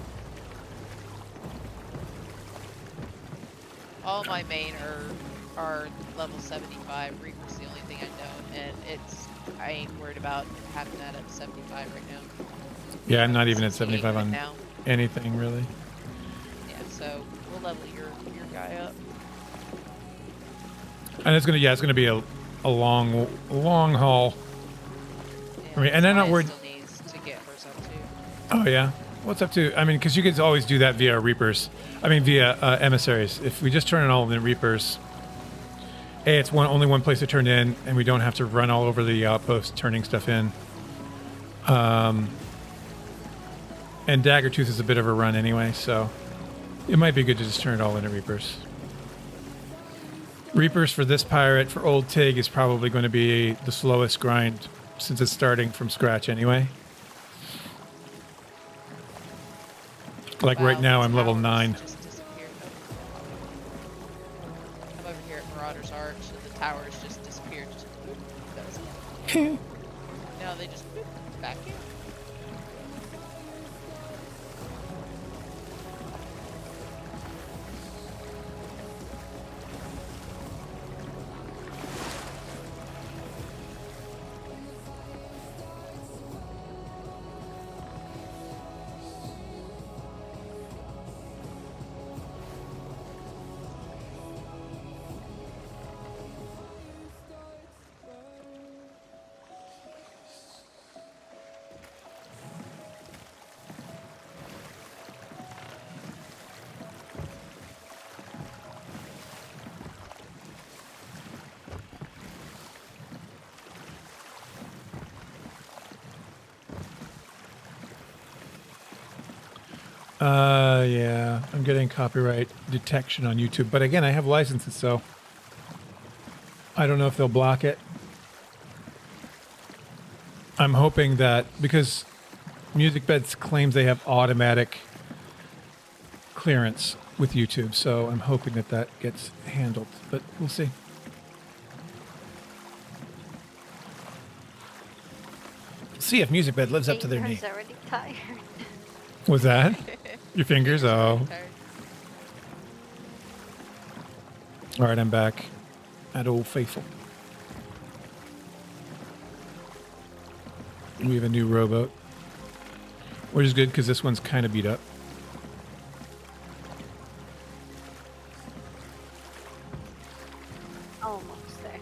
All my main are level 75. Reaper's the only thing I don't, and I ain't worried about having that at 75 right now. Yeah, I'm not even at 75 right on now. anything, really. Yeah, so we'll level your guy up. And it's gonna be a long haul. Yeah, I mean, and I'm not Maya worried. still needs to get hers up too. Oh yeah, what's up to? I mean, because you could always do that via Reapers. I mean, via emissaries. If we just turn it all in Reapers, it's only one place to turn in, and we don't have to run all over the outpost turning stuff in. And Daggertooth is a bit of a run anyway, so it might be good to just turn it all into Reapers. Reapers for this pirate, for Old Tig, is probably going to be the slowest grind since it's starting from scratch anyway. Like right Wow, now, the I'm level towers 9. just disappeared. I'm over here at Marauder's Arch, and the towers just disappeared. Just, no, they just back in. Yeah, I'm getting copyright detection on YouTube, but again, I have licenses, so I don't know if they'll block it. I'm hoping that because MusicBeds claims they have automatic clearance with YouTube, so I'm hoping that that gets handled, but we'll see. See if MusicBed lives up to their name. Fingers already tired. Was that? Your fingers? Oh. All right, I'm back at Old Faithful. We have a new rowboat, which is good because this one's kind of beat up. Almost there.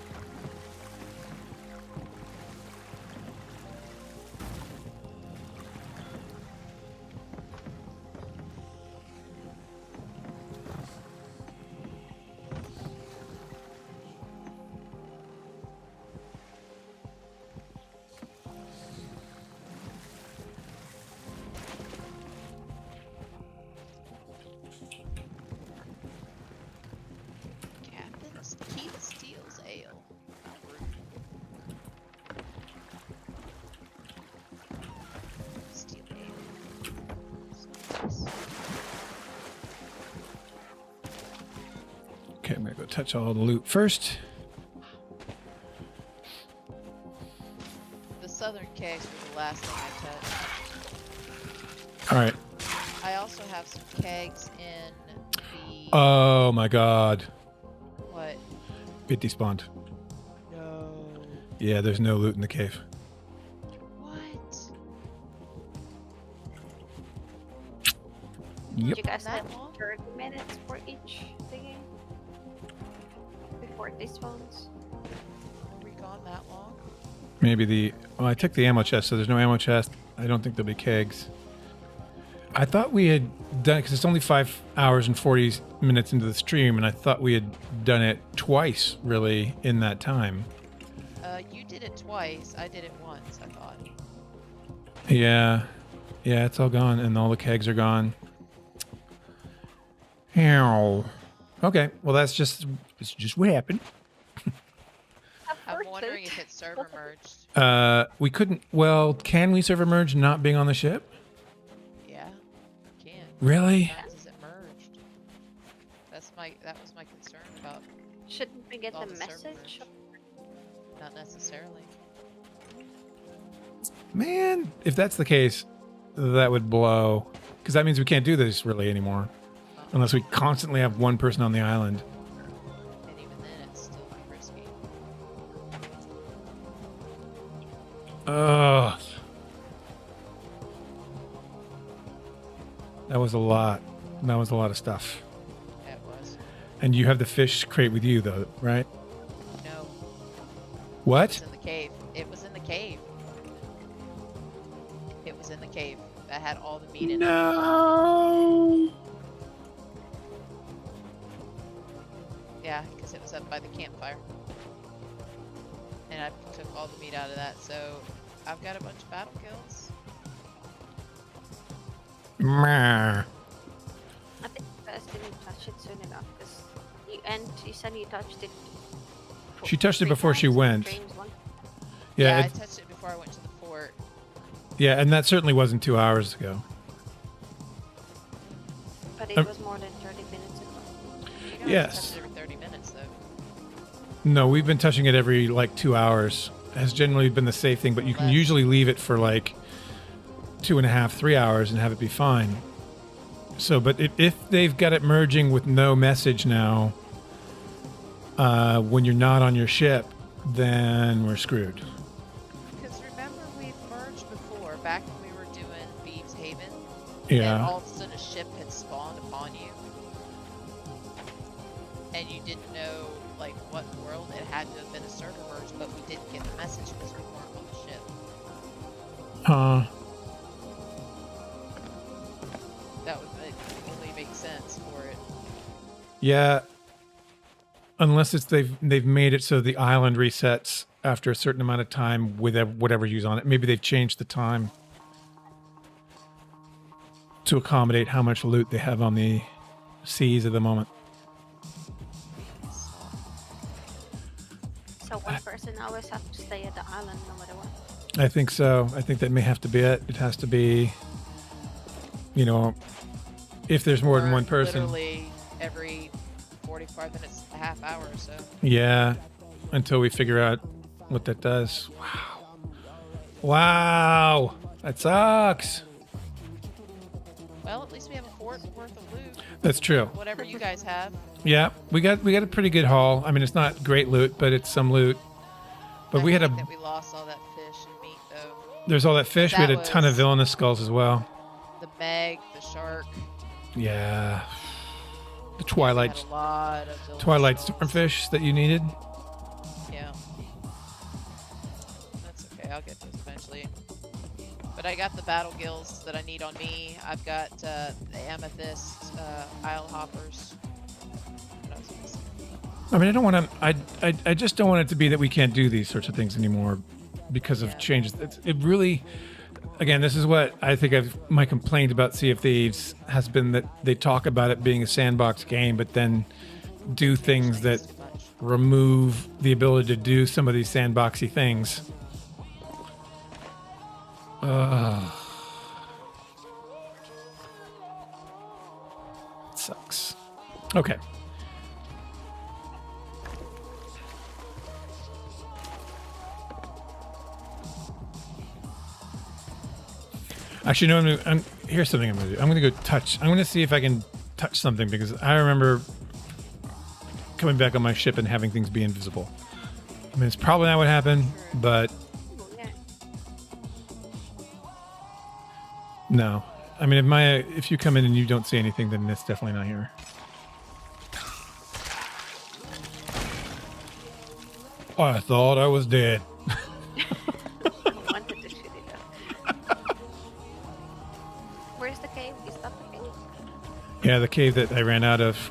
Captain's Keith Steele's Ale. Steel Ale. So nice. Okay, I'm gonna go touch all the loot first. The southern kegs were the last thing I touched. All right. I also have some kegs in the... Oh my God. What? It despawned. No. Yeah, there's no loot in the cave. What? Yep. Did you guys That have long? 30 minutes for each thingy? Before this one's? Are we gone that long? Maybe the... Well, I took the ammo chest, so there's no ammo chest. I don't think there'll be kegs. I thought we had done it because it's only 5 hours and 40 minutes into the stream, and I thought we had done it twice, really, in that time. You did it twice. I did it once, I thought. Yeah. Yeah, it's all gone, and all the kegs are gone. Ow. Okay, well, it's just what happened. I'm wondering if it's server merged. We couldn't... Well, can we server merge not being on the ship? Yeah, can. Really? What happens is it merged? That was my concern about Shouldn't we get all the the server message? merge. Not necessarily. Man, if that's the case, that would blow. Because that means we can't do this really anymore. Unless we constantly have one person on the island. And even then, it's still risky. Ugh. That was a lot. That was a lot of stuff. Yeah, it was. And you have the fish crate with you, though, right? No, it What? was in the cave. It was in the cave. It was in the cave. That had all the meat in it. No. Yeah, because it was up by the campfire. And I took all the meat out of that, so I've got a bunch of battle kills. Meh. I think you guys didn't touch it soon enough because you said you touched it. She touched it 3 before she times in went. streams one. Yeah, I it, touched it before I went to the fort. yeah, and that certainly wasn't 2 hours ago. But it was more than 30 minutes ago. You don't Yes. touch it every 30 minutes, though. No, we've been touching it every like 2 hours. Has generally been the safe thing, but you can Less. usually leave it for like 2.5, 3 hours and have it be fine. So, but if they've got it merging with no message now, when you're not on your ship, then we're screwed. Because remember, we've merged before, back when we were doing Beeves Haven. Yeah. And all of a sudden a ship had spawned upon you. And you didn't know, like, what world. It had to have been a server merge, but we didn't get the message because we weren't on the ship. Huh. That would only make sense for it. Yeah. Unless it's they've made it so the island resets after a certain amount of time with whatever's used on it. Maybe they've changed the time to accommodate how much loot they have on the seas at the moment. So one person always have to stay at the island no matter what. I think so. I think that may have to be it. It has to be, you know, if there's more than Or one person. Literally every 45 minutes, a half hour or so. Yeah, until we figure out what that does. Wow. Wow. That sucks. Well, at least we have a fort worth of loot. That's true. Whatever you guys have. Yeah, we got a pretty good haul. I mean, it's not great loot, but it's some loot. But we had a. That we lost all that fish and meat though. There's all that fish. We had a ton of villainous skulls as well. The Meg, the shark. Yeah. The Twilight skulls. Stormfish that you needed. Yeah. That's okay. I'll get those eventually. But I got the battle gills that I need on me. I've got the amethyst isle hoppers. What else was I mean, I don't want to. I just don't want it to be that we can't do these sorts of things anymore because of changes. It really. Again, this is what I think my complaint about Sea of Thieves has been, that they talk about it being a sandbox game, but then do things that remove the ability to do some of these sandboxy things. It sucks. Okay. Actually, no. Here's something I'm going to do. I'm going to go touch. I'm going to see if I can touch something, because I remember coming back on my ship and having things be invisible. I mean, it's probably not what happened, but no. I mean, if you come in and you don't see anything, then it's definitely not here. Oh, I thought I was dead. Yeah, the cave that I ran out of.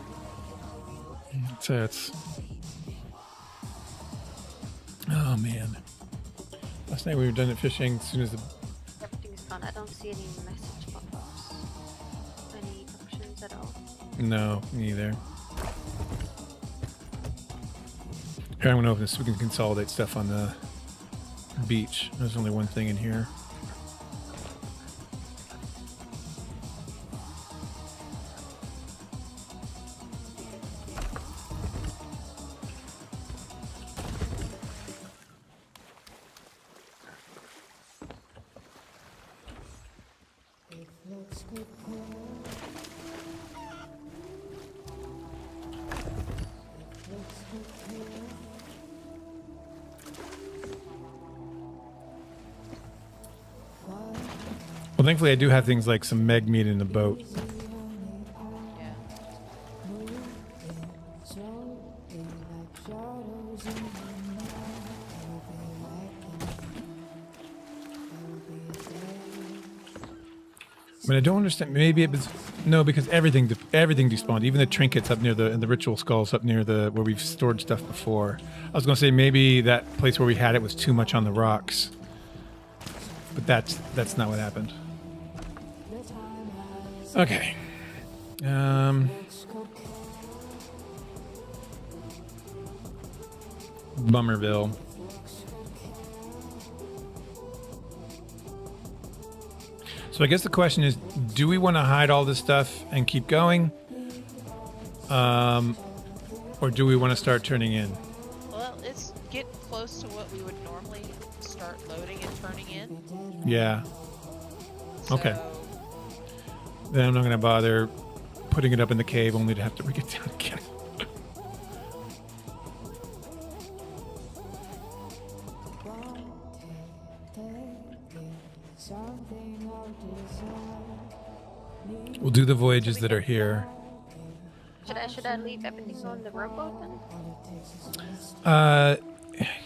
It's oh man. Last night we were done at fishing. As soon as everything's gone, I don't see any message pop-ups. Any options at all? No, me neither. Here, I'm gonna open this so we can consolidate stuff on the beach. There's only one thing in here. Well, thankfully I do have things like some meg meat in the boat. I mean, I don't understand. Maybe it was because everything despawned. Even the trinkets up near the ritual skulls up near where we've stored stuff before. I was going to say maybe that place where we had it was too much on the rocks, but that's not what happened. Okay. Bummerville. So I guess the question is, do we want to hide all this stuff and keep going? Or do we want to start turning in? Well, it's getting close to what we would normally start loading and turning in. Yeah. So, okay. Then I'm not going to bother putting it up in the cave, only to have to bring it down again. We'll do the voyages that are here. Should I leave everything on the rowboat then?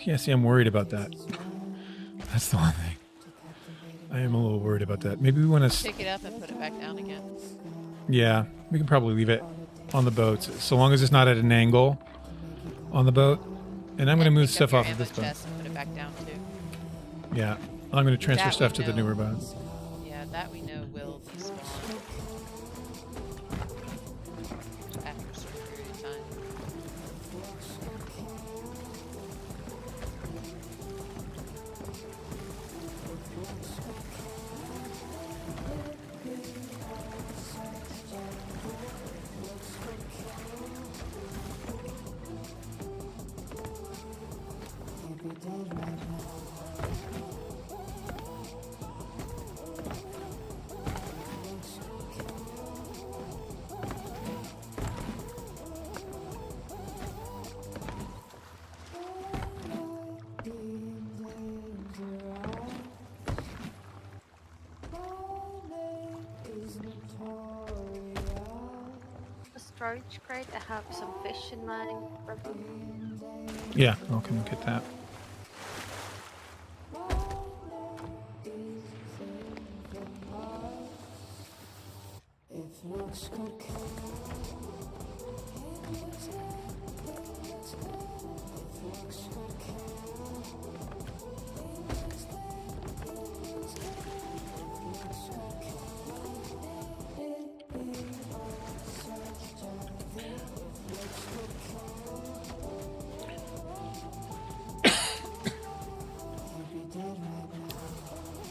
Yeah, see, I'm worried about that. That's the one thing. I am a little worried about that. Maybe we want to pick it up and put it back down again. Yeah, we can probably leave it on the boat, so long as it's not at an angle on the boat. And I'm going to move stuff off of this boat. And put it back down too. Yeah, I'm going to transfer stuff to the newer boat. Yeah, that we know will despawn after a certain period of time. storage crate. I have some fish in my room. Yeah, I'll come get that. If looks could kill, if looks could kill.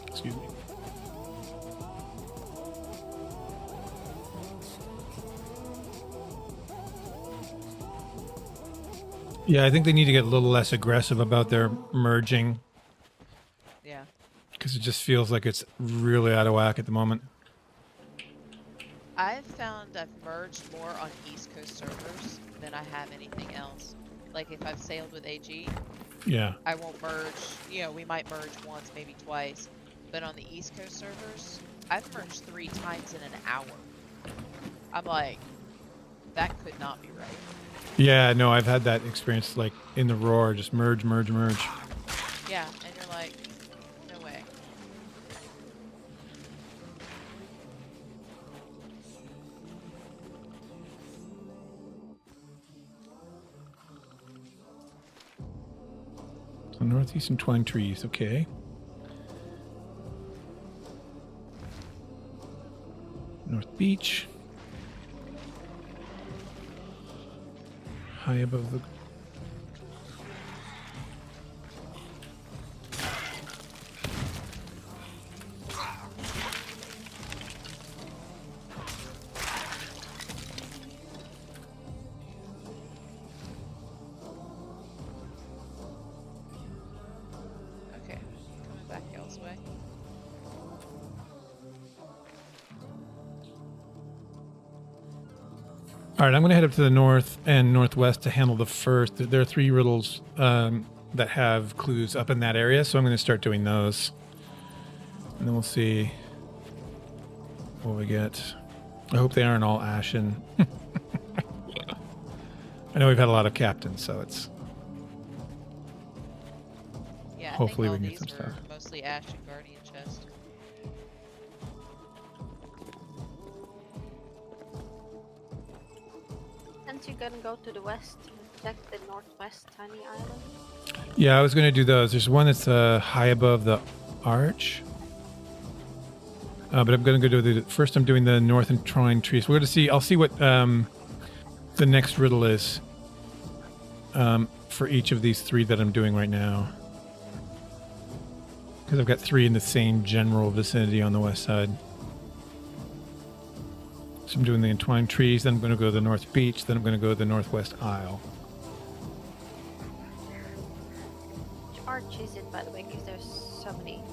Excuse me. Yeah, I think they need to get a little less aggressive about their merging. Yeah. Because it just feels like it's really out of whack at the moment. I've found I've merged more on East Coast servers than I have anything else. Like if I've sailed with AG, Yeah. I won't merge. You know, we might merge once, maybe twice. But on the East Coast servers, I've merged 3 times in an hour. I'm like, that could not be right. Yeah, no, I've had that experience like in the roar, just merge, merge, merge. Yeah, and you're like, no way. So northeastern twine trees, okay. North Beach. High above the... Okay, coming back y'all's way. All right, I'm going to head up to the north and northwest to handle the first. There are 3 riddles that have clues up in that area, so I'm going to start doing those. And then we'll see what we get. I hope they aren't all ashen. I know we've had a lot of captains, so it's... Yeah, Hopefully I we think can all get some these stuff. were mostly Ash and Guardian chest. And you're gonna go to the west and check the northwest tiny island. Yeah, I was going to do those. There's one that's high above the arch. But I'm going to go do the... First, I'm doing the north and twine trees. We're going to see... I'll see what the next riddle is for each of these 3 that I'm doing right now. Because I've got 3 in the same general vicinity on the west side. So I'm doing the entwined trees, then I'm going to go to the north beach, then I'm going to go to the northwest isle. Which arch is it, by the way? Because there's so many.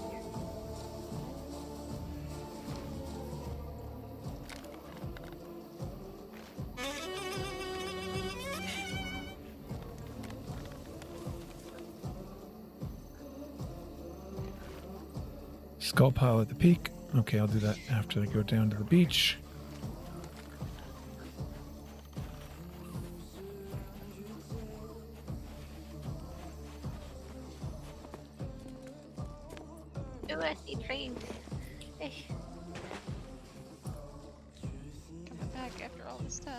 Skull pile at the peak. Okay, I'll do that after I go down to the beach. Do it, it rains. Hey. Coming back after all this time.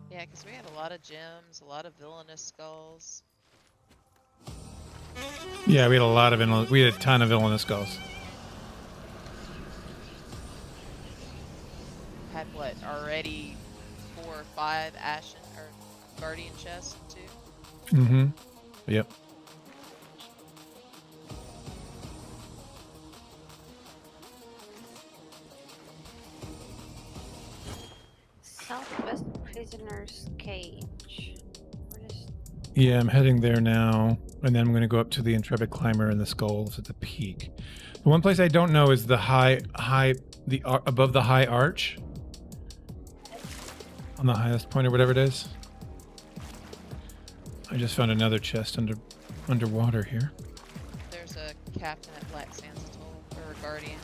Yeah, because we had a lot of gems, a lot of villainous skulls. Yeah, we had a lot of we had a ton of villainous skulls. Had what, already 4 or 5 Ashen or Guardian chests too? Mm-hmm. Yep. Southwest Prisoner's Cage. Where is... Yeah, I'm heading there now, and then I'm going to go up to the Intrepid Climber and the skulls at the peak. The one place I don't know is the above the high arch, on the highest point or whatever it is. I just found another chest underwater here. There's a captain at Black Sands Atoll, or Guardians.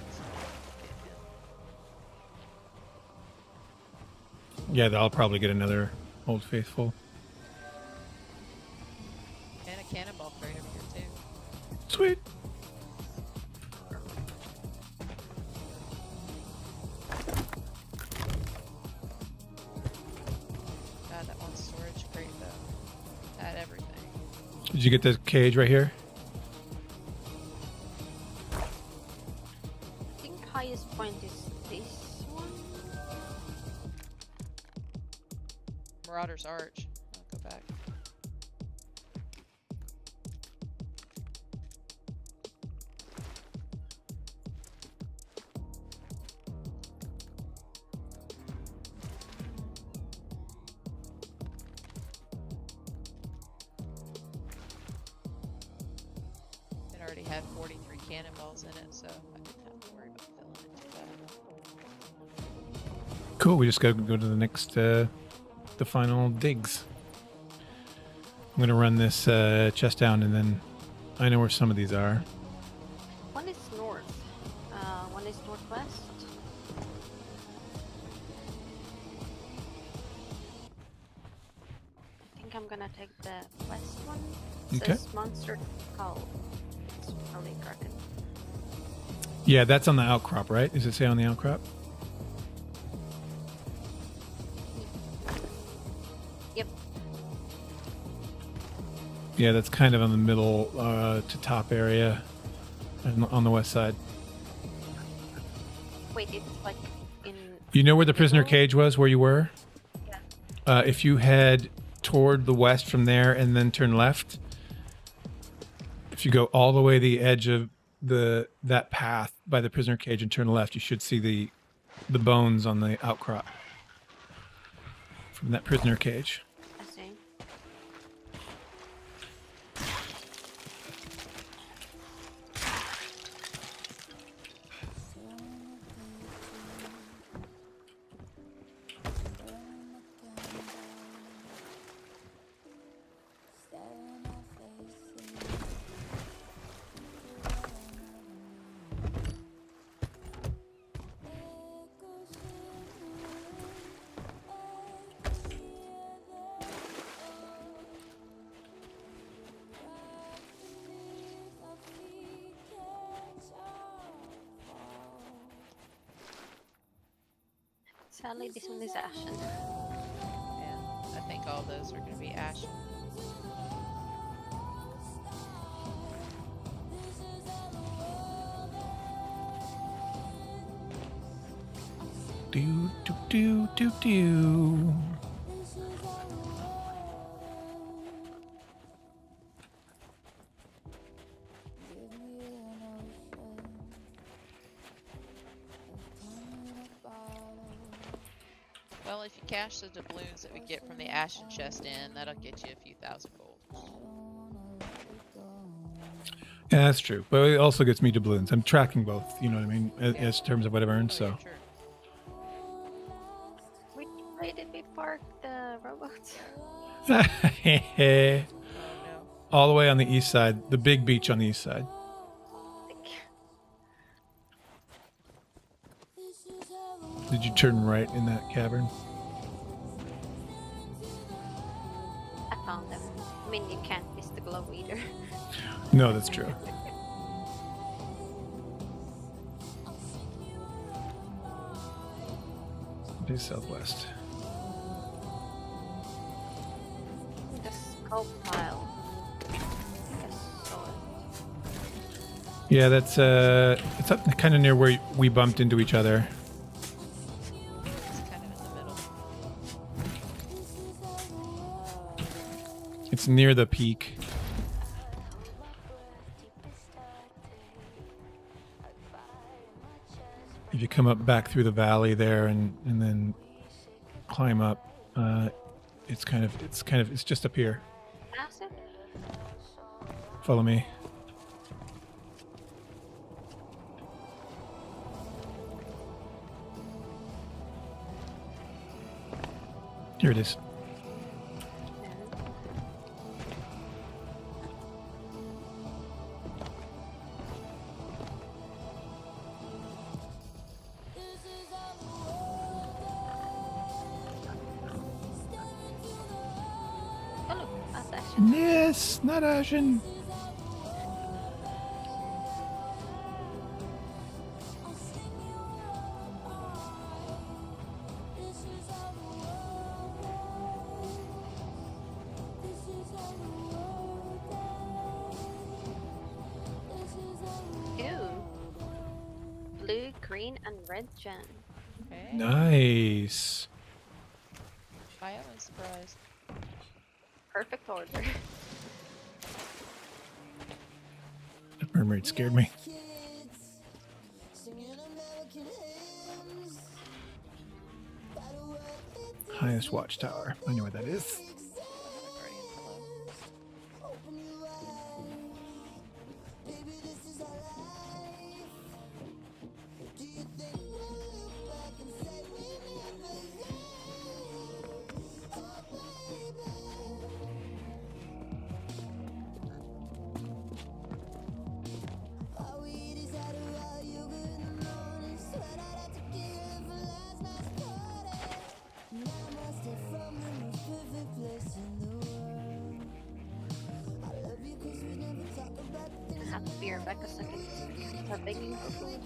Yeah, I'll probably get another Old Faithful. And a cannonball crate over here too. Sweet. God, that one storage crate though had everything. Did you get the cage right here? I think highest point is this one. Marauder's Arch. I'll go back. It already had 43 cannonballs in it, so I didn't have to worry about filling it too bad. Cool. We just got to go to the next, the final digs. I'm going to run this chest down, and then I know where some of these are. One is north. One is northwest. I think I'm gonna take the west one. It Okay. says monster skull. It's probably Kraken. Yeah, that's on the outcrop, right? Does it say on the outcrop? Yep. Yeah, that's kind of on the middle to top area and on the west side. Wait, it's like in. You know where the prisoner middle? cage was, where you were? Yeah. If you head toward the west from there and then turn left, if you go all the way the edge of that path by the prisoner cage and turn left, you should see the bones on the outcrop from that prisoner cage. I see. Sadly, this one is ashen. Yeah, I think all those are going to be ashen. Do do do do do. Well, if you cash the doubloons that we get from the ashen chest in, that'll get you a few thousand gold. Yeah, that's true. But it also gets me doubloons. I'm tracking both, you know what I mean, as terms of what I've earned, Oh, so. yeah, sure. Which way did we park the robots? Oh, no. All the way on the east side, the big beach on the east side. Did you turn right in that cavern? I found them. I mean, you can't miss the glow either. No, that's true. Be southwest. The skull pile. I think I saw it. Yeah, that's it's up kind of near where we bumped into each other. It's kind of in the middle. It's near the peak. If you come up back through the valley there and then climb up, it's just up here. pass it? Follow me. Here it is. Oh look, that's Ashen. Yes, not Ashen. Ew. Blue, green, and red gem. Okay. Nice. I am surprised. Perfect order. That mermaid scared me. Highest watchtower. I know where that is. Another guardian below. I have to be back a second. Start begging for food.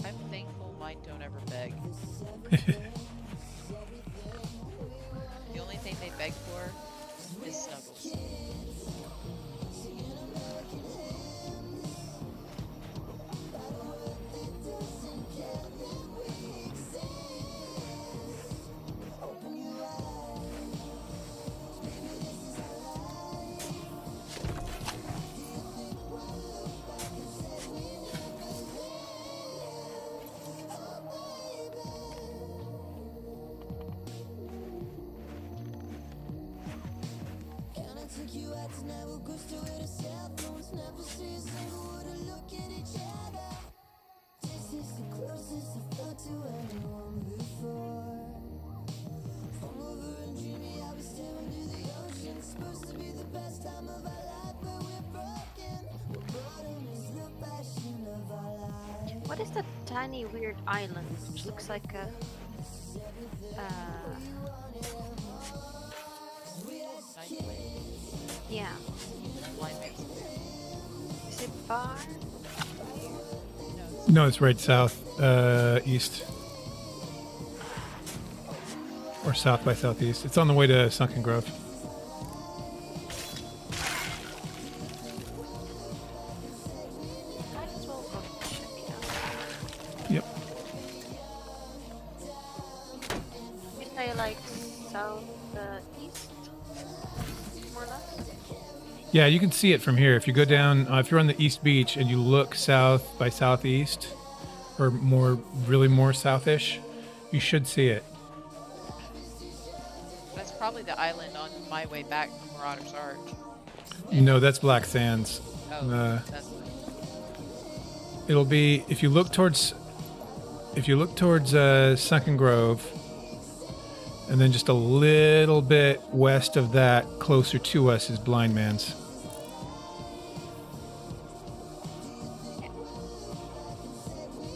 I'm thankful mine don't ever beg. The only thing they beg for is snuggles. What is that tiny weird island which looks like a yeah. Blind man's. Is it far? No, it's right south, east. Or south by southeast. It's on the way to Sunken Grove. Might as well go check it out. Yep. You say like south east? More or less? Yeah, you can see it from here. If you go down, if you're on the east beach and you look south by southeast, or really more southish, you should see it. That's probably the island on my way back from Marauder's Arch. No, that's Black Sands. Oh, that's It'll be if you look towards Sunken Grove, and then just a little bit west of that, closer to us, is Blind Man's.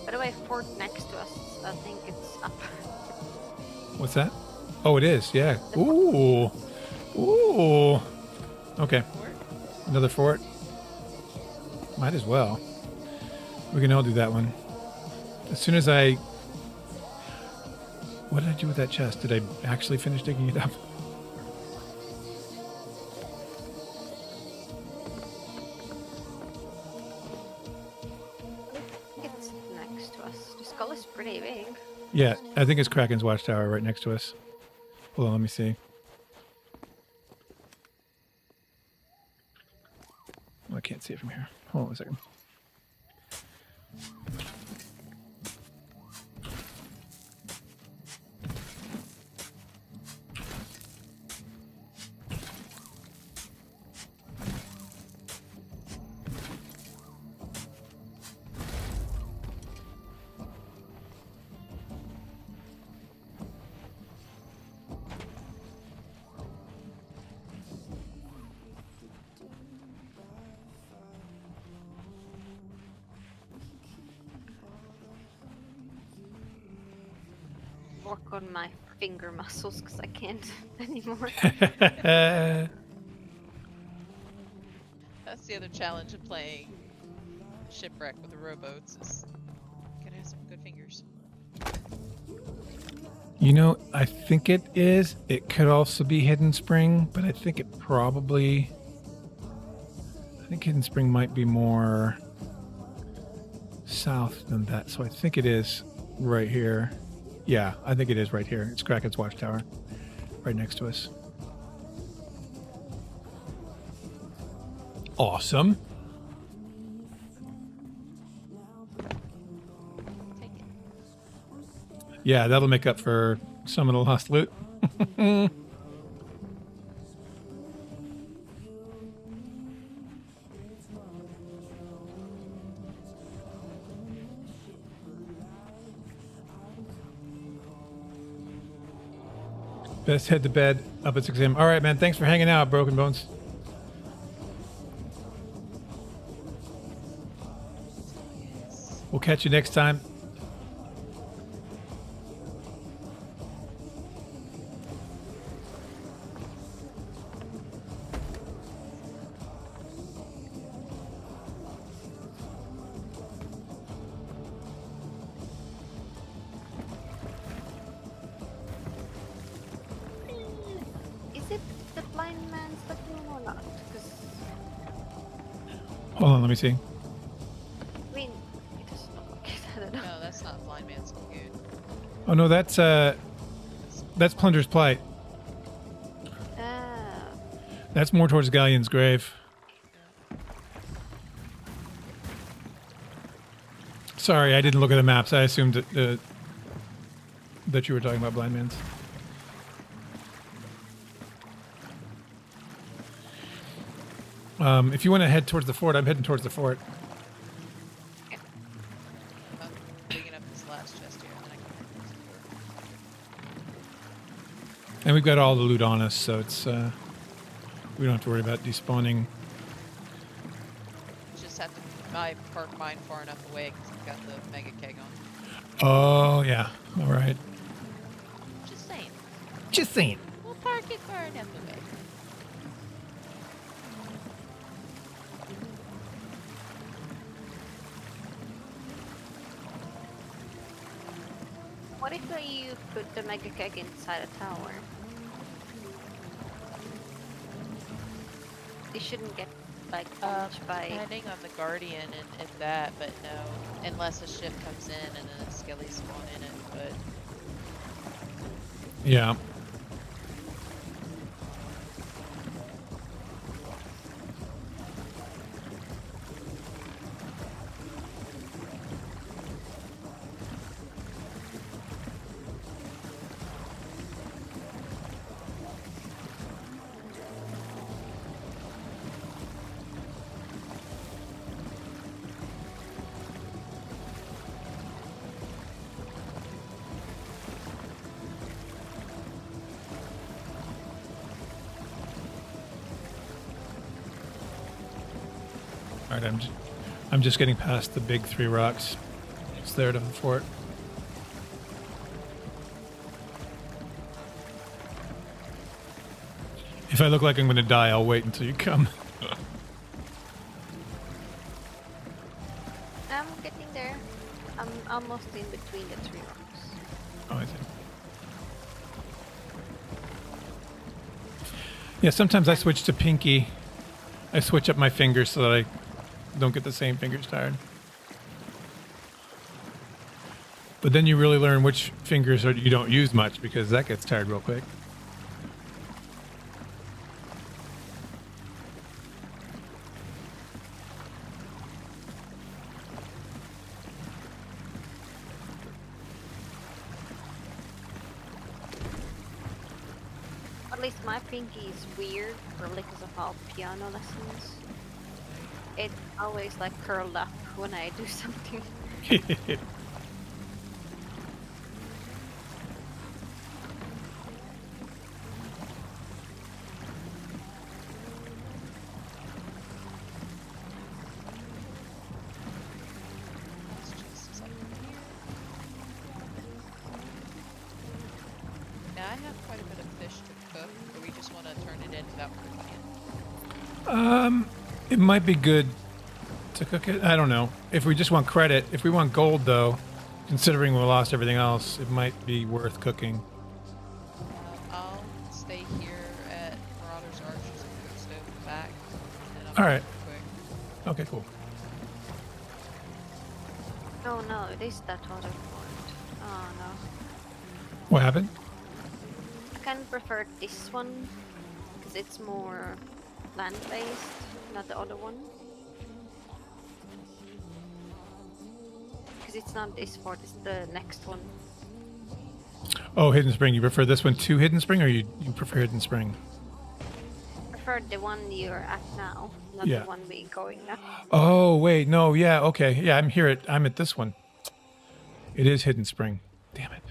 By the way, fort next to us, I think it's up. What's that? Oh, it is. Yeah. Ooh. Ooh. Okay. Another fort. Might as well. We can all do that one. As soon as I... What did I do with that chest? Did I actually finish digging it up? It's next to us. The skull is pretty big. Yeah, I think it's Kraken's Watchtower right next to us. Hold on, let me see. Oh, I can't see it from here. Hold on a second. work on my finger muscles because I can't anymore. That's the other challenge of playing Shipwrecked with the rowboats is gotta have some good fingers. You know, I think it is. It could also be Hidden Spring, but I think it probably... I think Hidden Spring might be more south than that. So I think it is right here. Yeah, I think it is right here. It's Kraken's Watchtower, right next to us. Awesome. Take it. Yeah, that'll make up for some of the lost loot. Best head to bed. Up at 6 a.m. All right, man. Thanks for hanging out, Broken Bones. We'll catch you next time. Is it the blind man's lagoon or not? Because Hold on, let me see. I mean, it doesn't look like it. I don't know. No, that's not Blind Man's Lagoon. Oh no, that's Plunder's Plight. Ah, That's more towards Galleon's Grave. Sorry, I didn't look at the maps. I assumed that you were talking about Blind Man's. If you want to head towards the fort, I'm heading towards the fort. I'm digging up this last chest here, and then I can And we've got all the loot on us, so it's we don't have to worry about despawning. just have to park mine far enough away because I've got the mega keg on. Oh yeah, all right. Just saying. Just saying. We'll park it far enough away. what if you put the mega keg inside a tower? They shouldn't get like punched by. Depending on the Guardian and that, but no. Unless a ship comes in and then a skelly spawn in it, but Yeah. All right, I'm just getting past the big 3 rocks. It's there to the fort. If I look like I'm going to die, I'll wait until you come. I'm getting there. I'm almost in between the 3 rocks. Oh, I see. Yeah, sometimes I switch to pinky. I switch up my fingers so that I don't get the same fingers tired. But then you really learn which fingers you don't use much because that gets tired real quick. At least my pinky is weird, probably because of all piano lessons. It's always like curled up when I do something. this chest is up here. cook, or we just want to turn it in without cooking it? It might be good to cook it. I don't know. If we just want credit, if we want gold though, considering we lost everything else, it might be worth cooking. I'll stay here at Marauder's Arches and cook stove in the back. And All right. Quick. Okay, cool. Oh no, it is that other point. Oh no. What happened? I kind of prefer this one because it's more land-based, not the other one. Because it's not this fort, it's the next one. Oh, Hidden Spring. You prefer this one to Hidden Spring, or you prefer Hidden Spring? I prefer the one you're at now, not Yeah. the one we're going at. Oh, wait. No, yeah, okay. Yeah, I'm at this one. It is Hidden Spring. Damn it.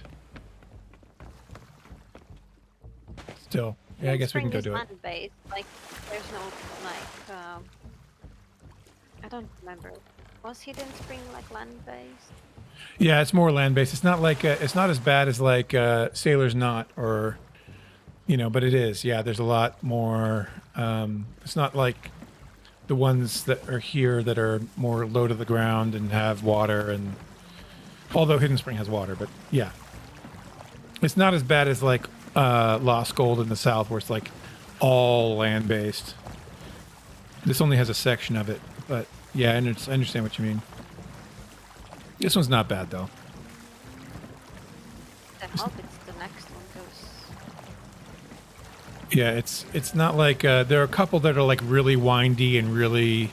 Still. Yeah, I guess we can go do it. Land-based, like there's no like I don't remember. Was Hidden Spring like land-based? Yeah, it's more land-based. It's not like it's not as bad as like Sailor's Knot or but it is. Yeah, there's a lot more. It's not like the ones that are here that are more low to the ground and have water, and although Hidden Spring has water, but yeah, it's not as bad as like Lost Gold in the south, where it's like all land-based. This only has a section of it, but yeah, I understand what you mean. This one's not bad though. I hope it's the next one because Yeah, it's not like there are a couple that are like really windy and really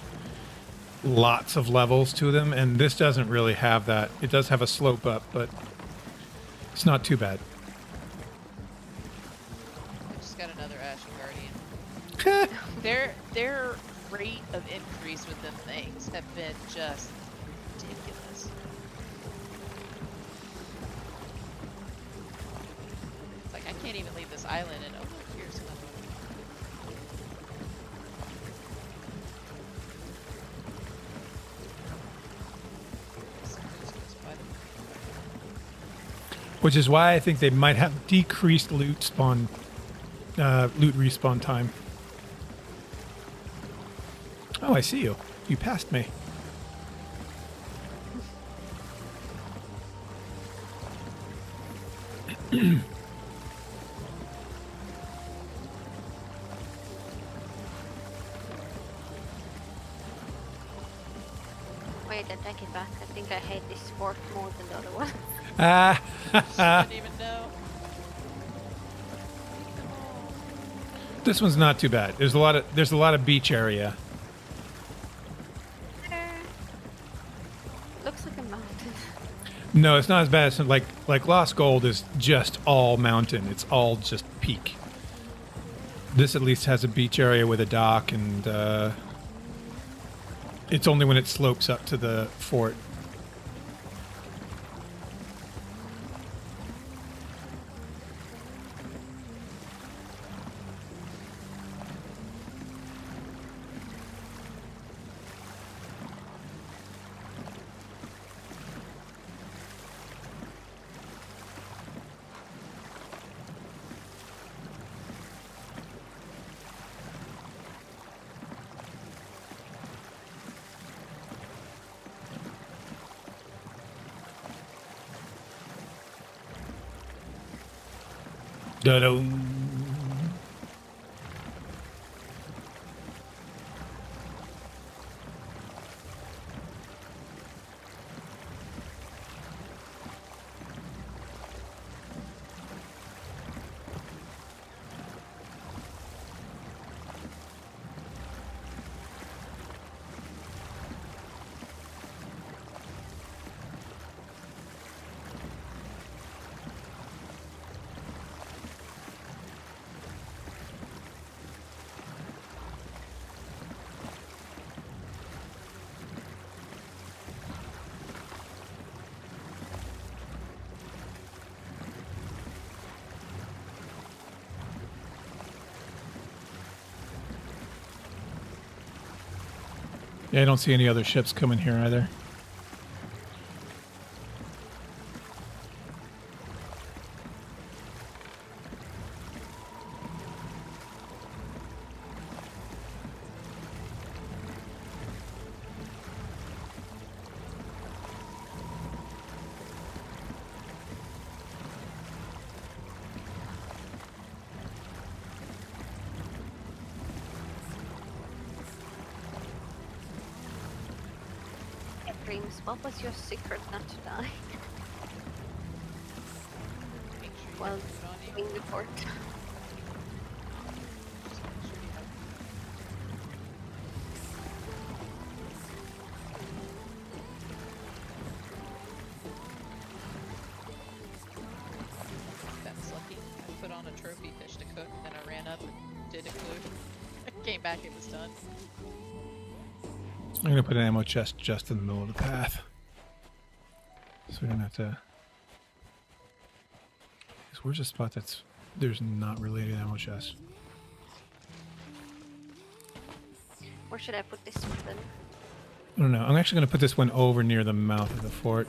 lots of levels to them, and this doesn't really have that. It does have a slope up, but it's not too bad. I just got another Ashen Guardian. Their rate of increase with them things have been just ridiculous. It's like I can't even leave this island and oh look, here's another one. Just goes by the- Which is why I think they might have decreased loot respawn time. Oh, I see you. You passed me. wait, I take it back. I think I hate this fort more than the other one. Ah, I didn't even know. this one's not too bad. There's a lot of beach area. Looks like a mountain. No, it's not as bad as like Lost Gold is just all mountain. It's all just peak. This at least has a beach area with a dock, and it's only when it slopes up to the fort. Da-dum. Yeah, I don't see any other ships coming here either. Dreams, what was your secret not to die? Make sure you Well, have food on you. doing the port. Just make sure you have That's lucky. I put on a trophy fish to cook, then I ran up and did a clue. Came back, it was done. I'm gonna put an ammo chest just in the middle of the path, so we don't have to. 'Cause where's a spot there's not related ammo chest? Where should I put this one then? I don't know. I'm actually gonna put this one over near the mouth of the fort.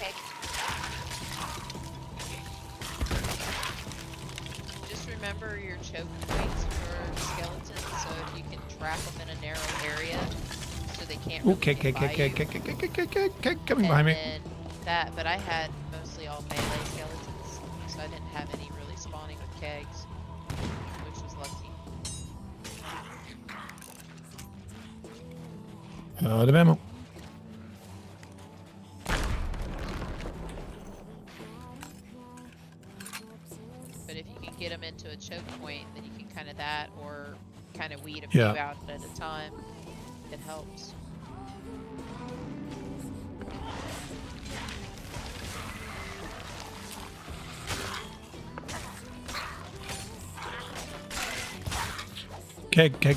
Okay. Just remember your choke points for skeletons, so if you can trap them in a narrow area, so they can't really Okay, get by you. coming behind me. And then that, but I had mostly all melee skeletons, so I didn't have any really spawning with kegs, which was lucky. Out of ammo. But if you can get them into a choke point, then you can kind of that, or kind of weed a few Yeah. out at a time. It helps. Keg. At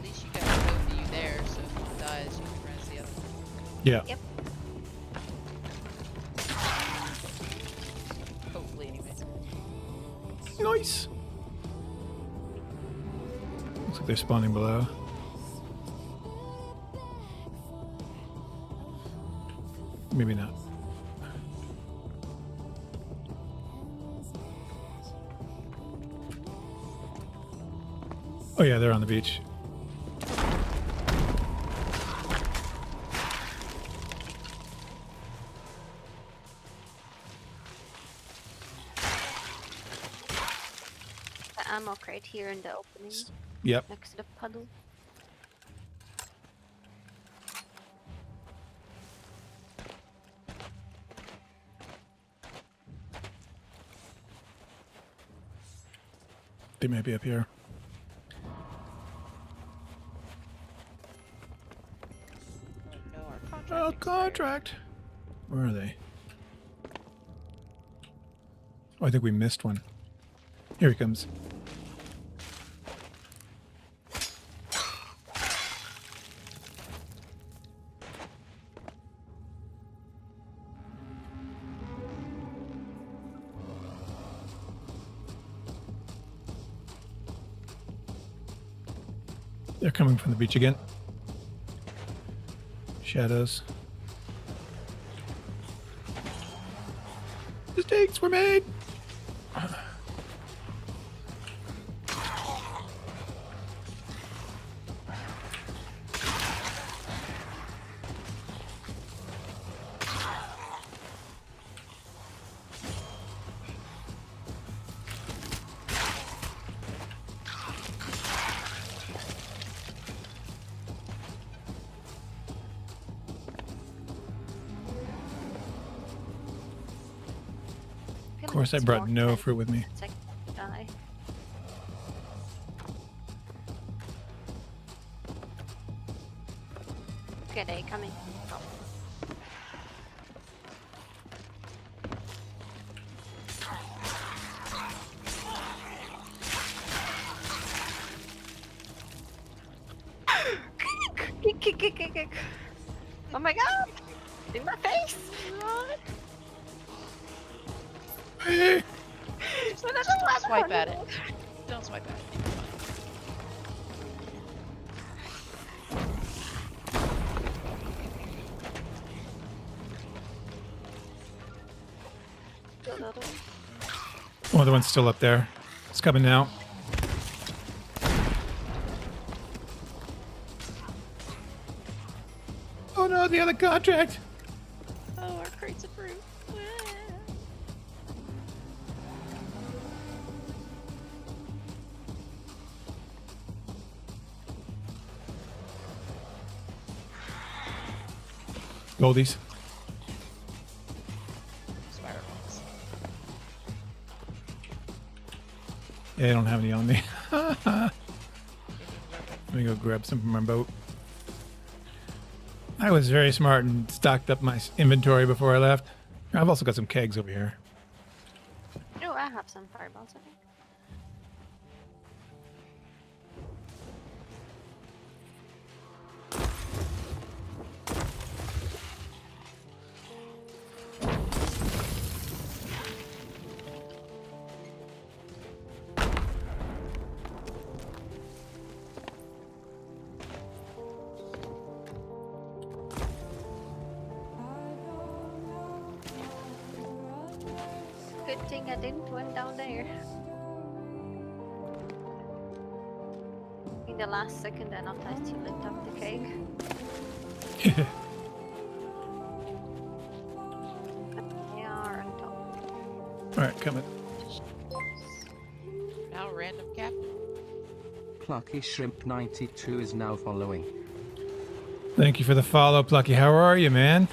least you got both of you there, so if one dies, you can res the other one. Yeah. Yep. Hopefully, anyways. Nice. Looks like they're spawning below. Maybe not. Oh yeah, they're on the beach. The ammo crate here in the opening Yep. next to the puddle. They may be up here. Oh no, our contract. Oh, expired. contract. Where are they? Oh, I think we missed one. Here he comes. They're coming from the beach again. Shadows. Mistakes were made. Of course, I brought no fruit with me. Die. Okay, they coming. Oh. Oh my god! In my face! Hey! Just swipe at it. Don't swipe at it. You're fine. kill the other one. Oh, the one's still up there. It's coming now. Oh no, the other contract. Oh, our crates of fruit. Goldies. Spider box. Yeah, I don't have any on me. Let me go grab some from my boat. I was very smart and stocked up my inventory before I left. I've also got some kegs over here. Oh, I have some fireballs, I think. Good thing I didn't went down there. In the last second, I noticed you lit up the keg. They are on top. All right, coming. Now random captain. Plucky Shrimp 92 is now following. Thank you for the follow, Plucky. How are you, man?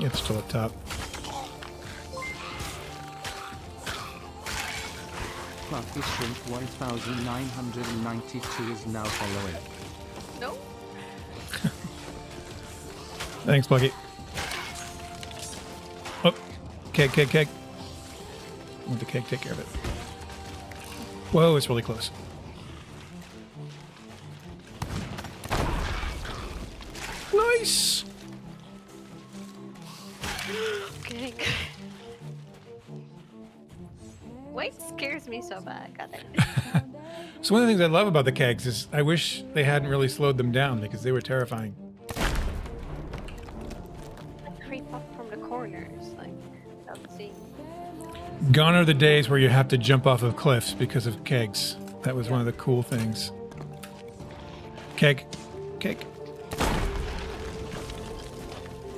It's still up top. Plucky Shrimp 1992 is now following. No? Thanks, Plucky. Oh, keg. Let the keg take care of it. Whoa, it's really close. Nice! Okay. Weight scares me so bad. Got it. So one of the things I love about the kegs is I wish they hadn't really slowed them down because they were terrifying. They creep up from the corners, like, without seeing. Gone are the days where you have to jump off of cliffs because of kegs. That was one of the cool things. Keg.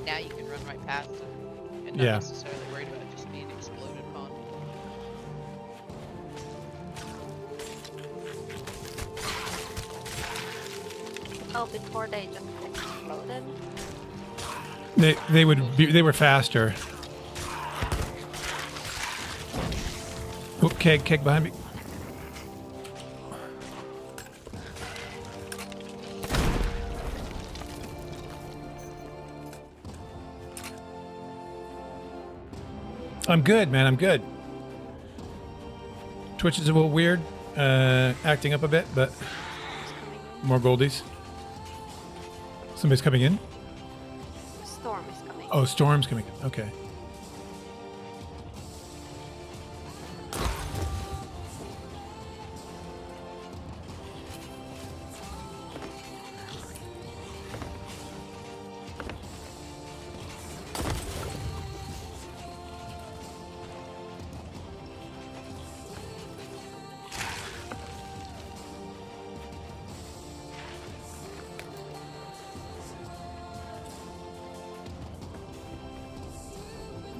Now you can run right past them and not Yeah. necessarily worried about it just being exploded upon. Oh, before they just exploded. They were faster. Oh, keg behind me. I'm good, man. I'm good. Twitch is a little weird, acting up a bit, but more goldies. Somebody's coming in? Storm is coming. Oh, Storm's coming in. Okay.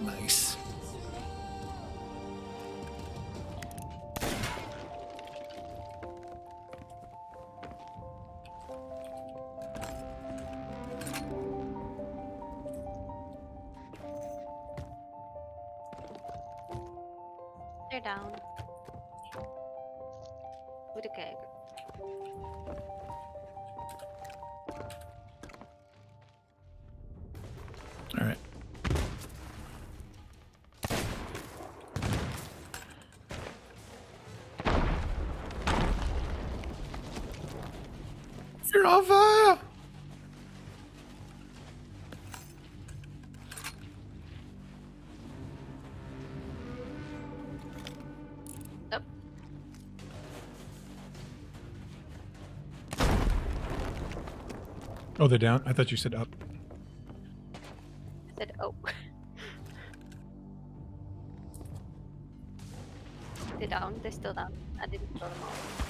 Nice. They're down. With a keg. All right. You're on fire! Up. Oh, they're down? I thought you said up. I said, oh. They're down. They're still down. I didn't throw them off.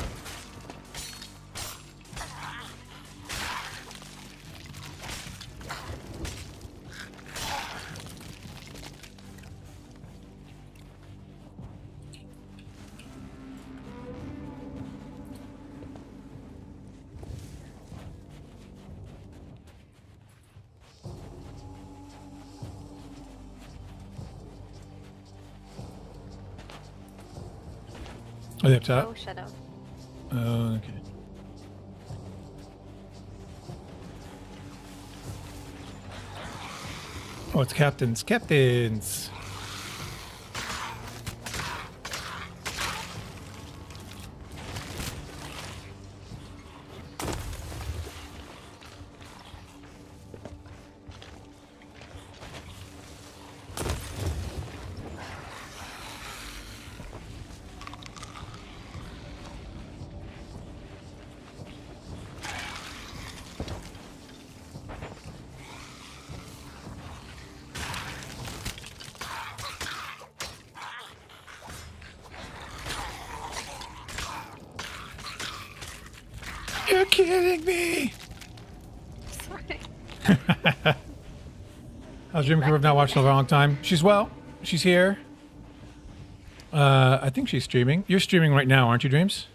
Are they up top? Oh, shadow. Oh, okay. Oh, it's captains. Captains! You're kidding me! Sorry. How's Dream Crew? I've not watched in a long time. She's well. She's here. I think she's streaming. You're streaming right now, aren't you, Dreams?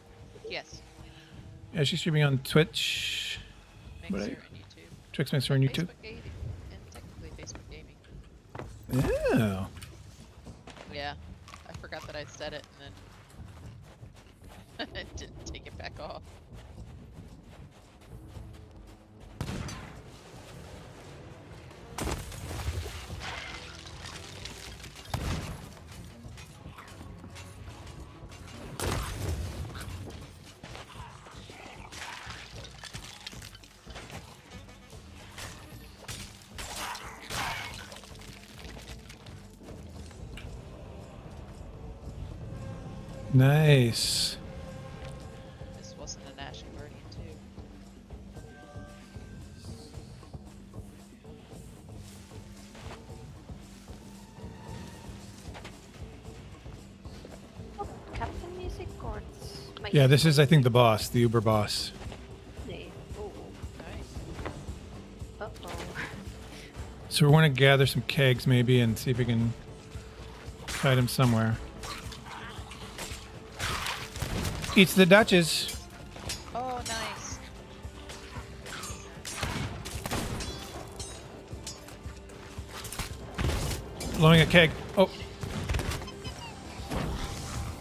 Yes. Yeah, she's streaming on Twitch. Mixer and YouTube. Twix Mixer on YouTube. Facebook gaming and technically Facebook gaming. Oh. Yeah. I forgot that I said it and then I didn't take it back off. Nice. This wasn't an Ashen Guardian too. Captain music or it's my Yeah, this is, I think, the boss, the Uber boss. Oh, Nice. uh-oh. So we want to gather some kegs, maybe, and see if we can fight him somewhere. Eats the Duchess. Oh, nice. Blowing a keg. Oh,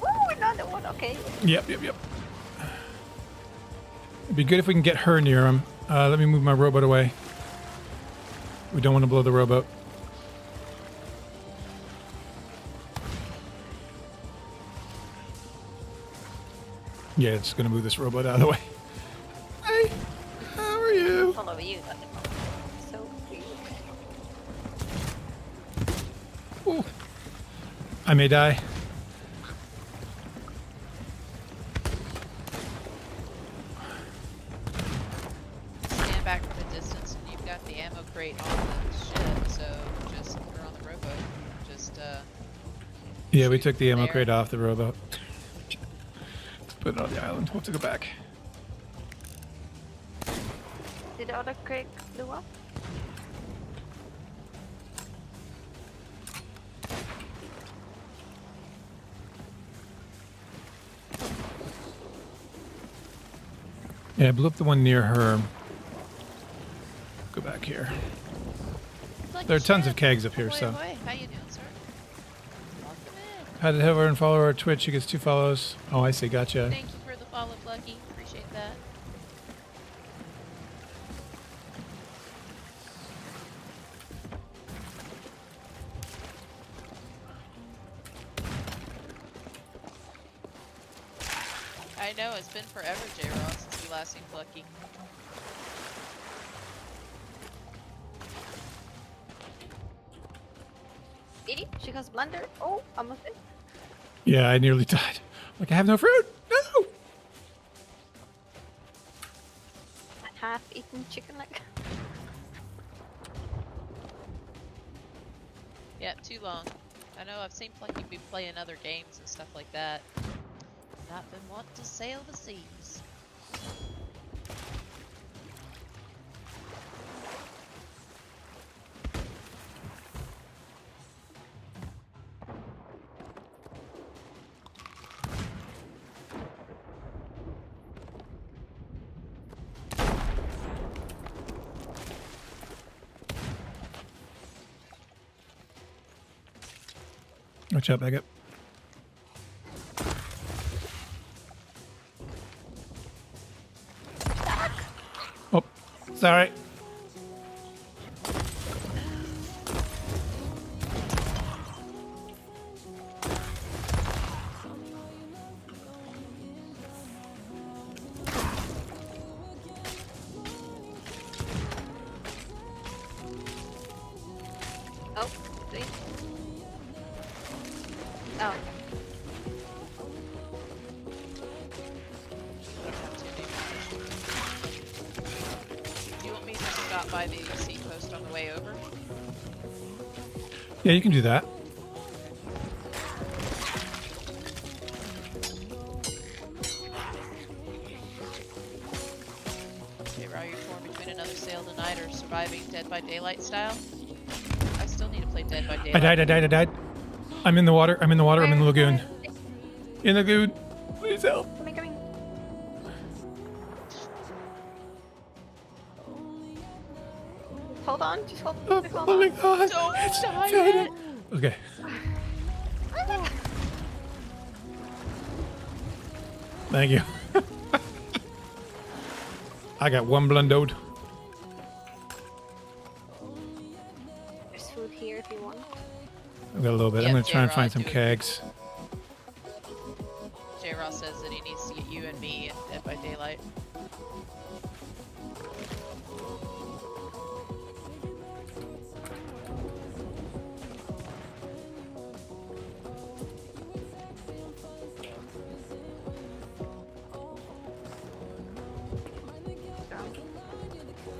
Ooh, another one. Okay. yep. It'd be good if we can get her near him. Let me move my rowboat away. We don't want to blow the rowboat. Yeah, it's going to move this rowboat out of the way. Hey, how are you? Follow you. Not the follow. So weird. Ooh. I may die. Stand back from a distance and you've got the ammo crate on the ship, so just, or on the rowboat, just, Yeah, we took the ammo there. crate off the rowboat. Put it on the island. We'll have to go back. Did the other crate blew up? Yeah, I blew up the one near her. Go back here. like There are the tons ship. of kegs up here, Ahoy, so. ahoy. How you doing, sir? Welcome in. Had to head over and follow her Twitch. She gets 2 follows. Oh, I see. Gotcha. Thank you for the follow, I know, it's been forever, J-Ross, since we last seen Plucky. Edie, she has blunder. Oh, almost dead. Yeah, I nearly died. Like, I have no fruit. No. Half-eaten chicken leg. Yeah, too long. I know, I've seen Plucky be playing other games and stuff like that. Not been wanting to sail the seas. Watch out, back up. Oh, sorry. Oh, see? Oh. Do you want me to stop by the sea coast on the way over? Yeah, you can do that. Hey, Raw, you're torn between another sail tonight or surviving Dead by Daylight style? I still need to play Dead by Daylight. I died. I'm in the water. I'm in the water. I'm in the lagoon. Where? In the lagoon. Please help. Coming. Hold on, just hold Oh, hold oh my on. god. Don't It's die faded. yet. Okay. Thank you. I got one blundode. There's food here if you want. I've got a little bit. I'm Yeah, going to try and J-Rod, find some do it. kegs. J-Ross says that he needs to get you and me in Dead by Daylight.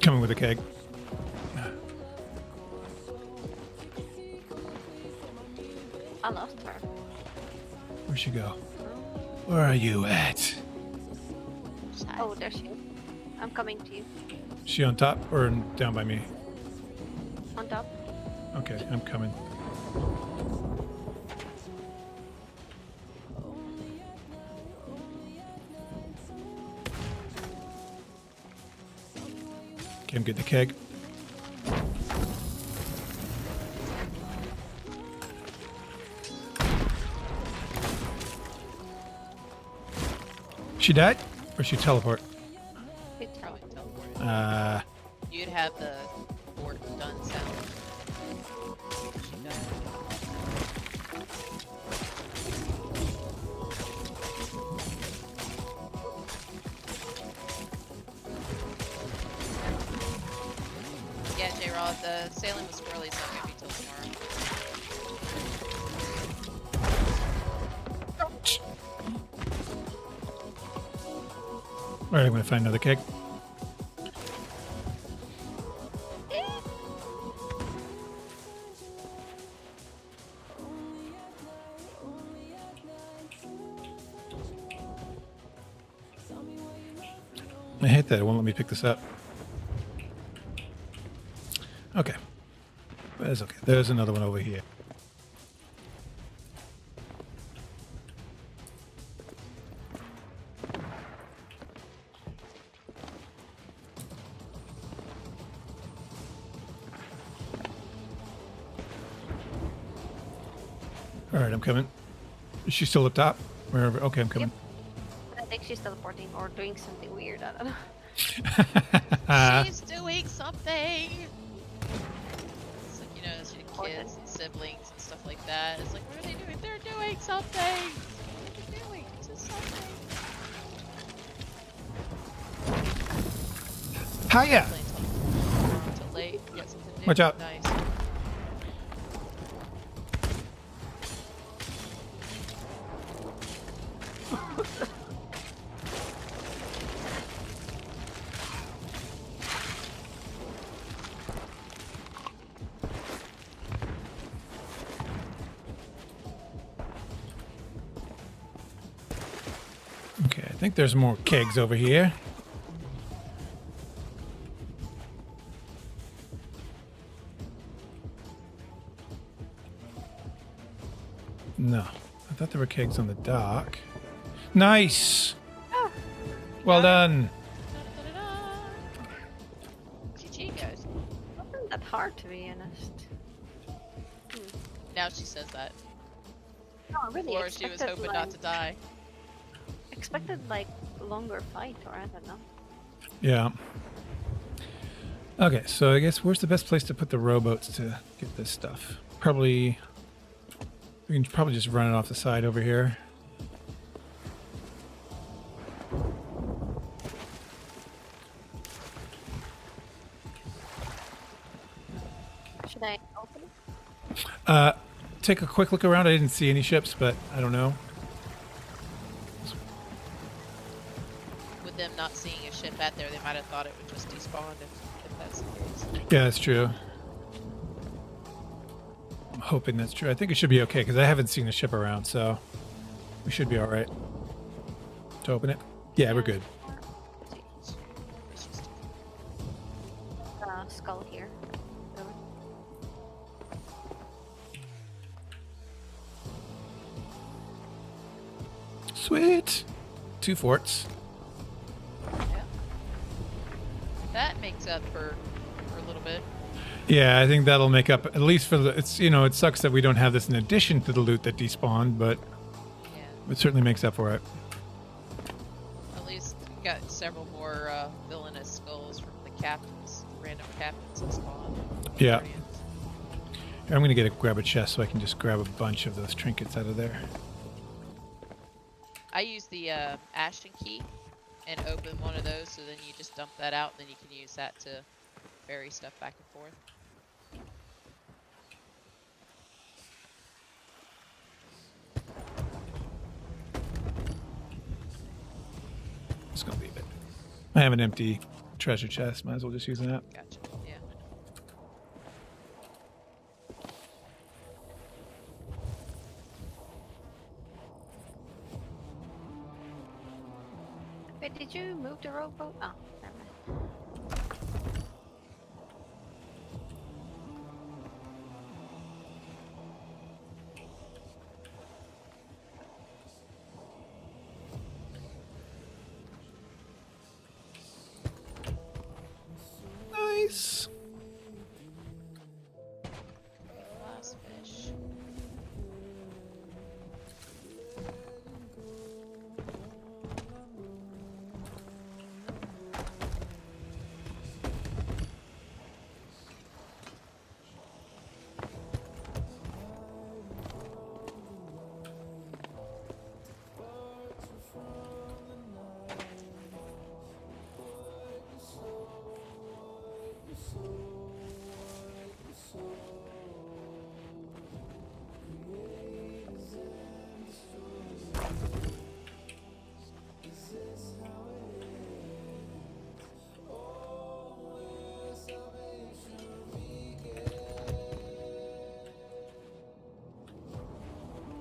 Coming with a keg. I lost her. Where'd she go? Where are you at? Oh, there she is. I'm coming to you. Is she on top or down by me? On top. Okay, I'm coming. Okay, I'm getting the keg. She died? Or she teleport? Good job. Probably teleport. Uh, You'd have the fort done sound. She died. Yeah, J-Rod, the sailing with squirrelies not gonna be till tomorrow. alright, I'm gonna find another keg. I hate that. It won't let me pick this up. Okay. That's okay. There's another one over here. All right, I'm coming. Is she still up top? Wherever. Okay, I'm coming. I think she's teleporting or doing something weird. I don't know. She's doing something! It's like, you know, as your kids and siblings and stuff like that. It's like, what are they doing? They're doing something! What are they doing? It's just something. Hiya! Playing till late. Get something to do. Watch out. Nice. Okay, I think there's more kegs over here. No, I thought there were kegs on the dock. Nice! Well done. Da-da-da. GG, guys. Wasn't that hard, to be honest. Now she says that. No, I really Before she was expected, hoping not to die. expected like longer fight, or I don't know. Yeah. Okay, so I guess where's the best place to put the rowboats to get this stuff? Probably... We can probably just run it off the side over here. Should I open it? Take a quick look around. I didn't see any ships, but I don't know. With them not seeing a ship at there, they might have thought it would just despawn if that's the case. Yeah, that's true. I'm hoping that's true. I think it should be okay because I haven't seen a ship around, so we should be all right. To open it? Yeah, we're good. Skull here. Sweet. 2 forts. Yeah. That makes up for a little bit. Yeah, I think that'll make up at least for the. It's it sucks that we don't have this in addition to the loot that despawned, but Yeah. it certainly makes up for it. At least we got several more villainous skulls from the captains, random captains that spawned. Yeah. Here, I'm gonna grab a chest so I can just grab a bunch of those trinkets out of there. I use the Ashton key and open one of those, so then you just dump that out, and then you can use that to ferry stuff back and forth. Just gonna leave it. I have an empty treasure chest. Might as well just use that. Gotcha. Yeah. Wait, did you move the rowboat? Oh, never mind. Nice. Last fish.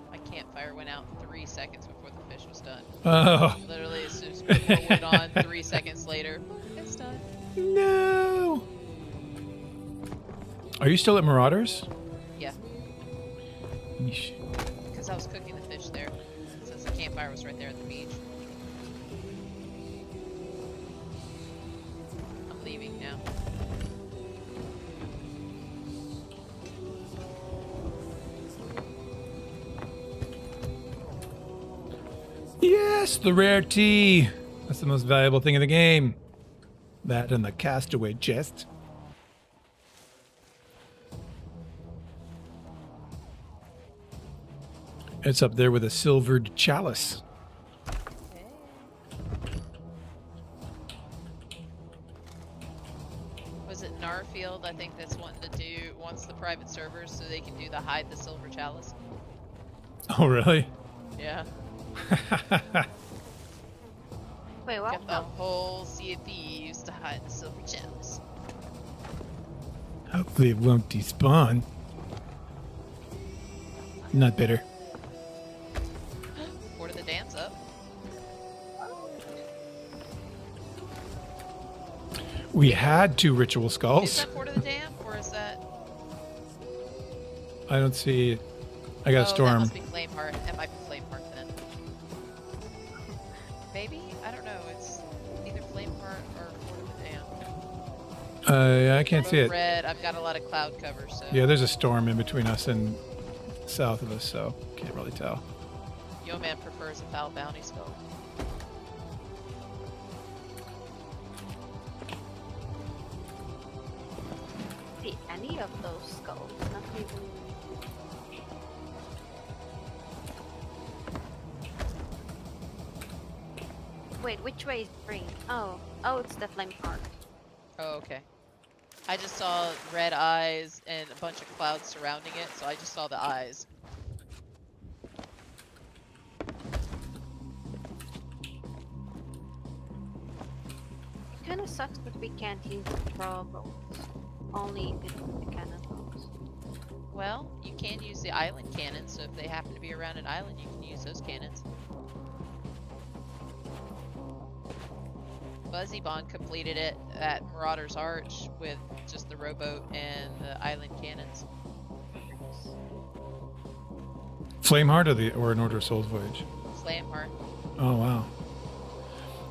My campfire went out 3 seconds before the fish was done. Oh Literally, as soon as we put more wood on, 3 seconds later, it's done. no! Are you still at Marauders? Yeah, Yeesh. because I was cooking the fish there, since the campfire was right there at the beach. I'm leaving now. Yes, the rare tea. That's the most valuable thing in the game. That and the castaway chest. It's up there with a silvered chalice. Starfield, I think that's wants the private servers so they can do the hide the silver chalice. Oh, really? Yeah. Wait, what? Got the whole Sea of Thieves to hide the silver chalice. Hopefully it won't despawn. Not bitter. Port of the Dam's up. We had 2 ritual Is skulls. that Port of the Dam, or is that? I don't see. I got a That storm. must be Flameheart. That might be Flameheart then. Maybe? I don't know. It's either Flameheart or Port of the Dam. Yeah, I can't see it. Red. I've got a lot of cloud cover, so. Yeah, there's a storm in between us and south of us, so can't really tell. Yo Man prefers a foul bounty skull. See any of those skulls? Not even. Wait, which way is green? Oh, it's the flame part. Oh, okay. I just saw red eyes and a bunch of clouds surrounding it, so I just saw the eyes. It kind of sucks that we can't use the draw bolts. Only with the cannon bolts. Well, you can use the island cannons, so if they happen to be around an island, you can use those cannons. Buzzy Bond completed it at Marauder's Arch with just the rowboat and the island cannons. Flameheart or an Order of Souls Voyage? Flameheart. Oh, wow.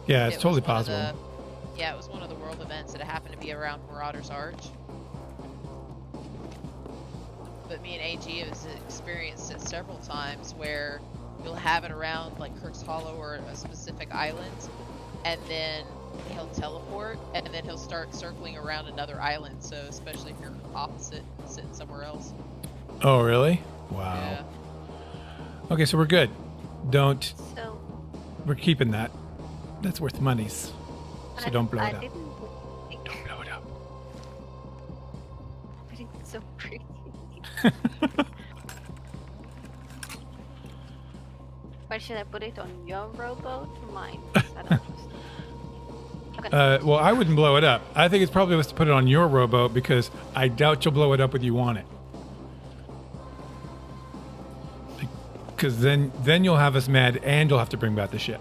Yeah, it's It totally was one of possible. Yeah, it was one of the world events that happened to be around Marauder's Arch. But me and AG have experienced it several times where you'll have it around like Kirk's Hollow or a specific island, and then he'll teleport, and then he'll start circling around another island. So especially if you're opposite, sitting somewhere else. Oh, really? Wow. Yeah. Okay, so we're good. So, We're keeping that. That's worth monies. So don't blow I it up. didn't think Don't blow it up. I think it's so pretty. Why should I put it on your rowboat or mine? I don't trust it. Okay. Well, I wouldn't blow it up. I think it's probably best to put it on your rowboat because I doubt you'll blow it up when you want it. Because then you'll have us mad and you'll have to bring back the ship.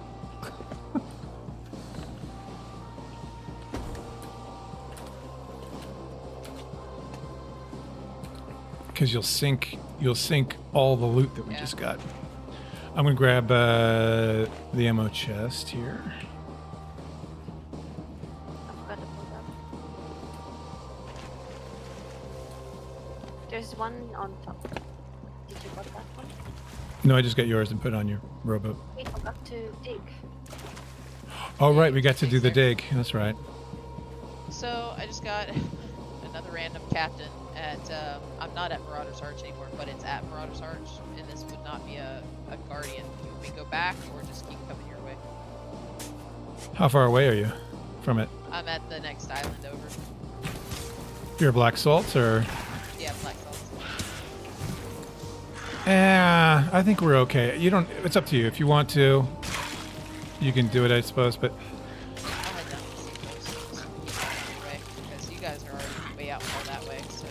Because you'll sink all the loot that we just got. I'm gonna grab the ammo chest here. I've got to pull that. There's one on top. Did you got that one? No, I just got yours and put it on your rowboat. We forgot to dig. Oh right, we got to do the dig. That's right. So I just got another random captain at, I'm not at Marauder's Arch anymore, but it's at Marauder's Arch, and this would not be a guardian. Would we go back or just keep coming your way? How far away are you from it? I'm at the next island over. You're Black Salt or? Yeah, Black Salt. I think we're okay. You don't. It's up to you. If you want to, you can do it, I suppose. But I'll head down to the seacoast. Just keep coming your way, because you guys are already way out far that way, so.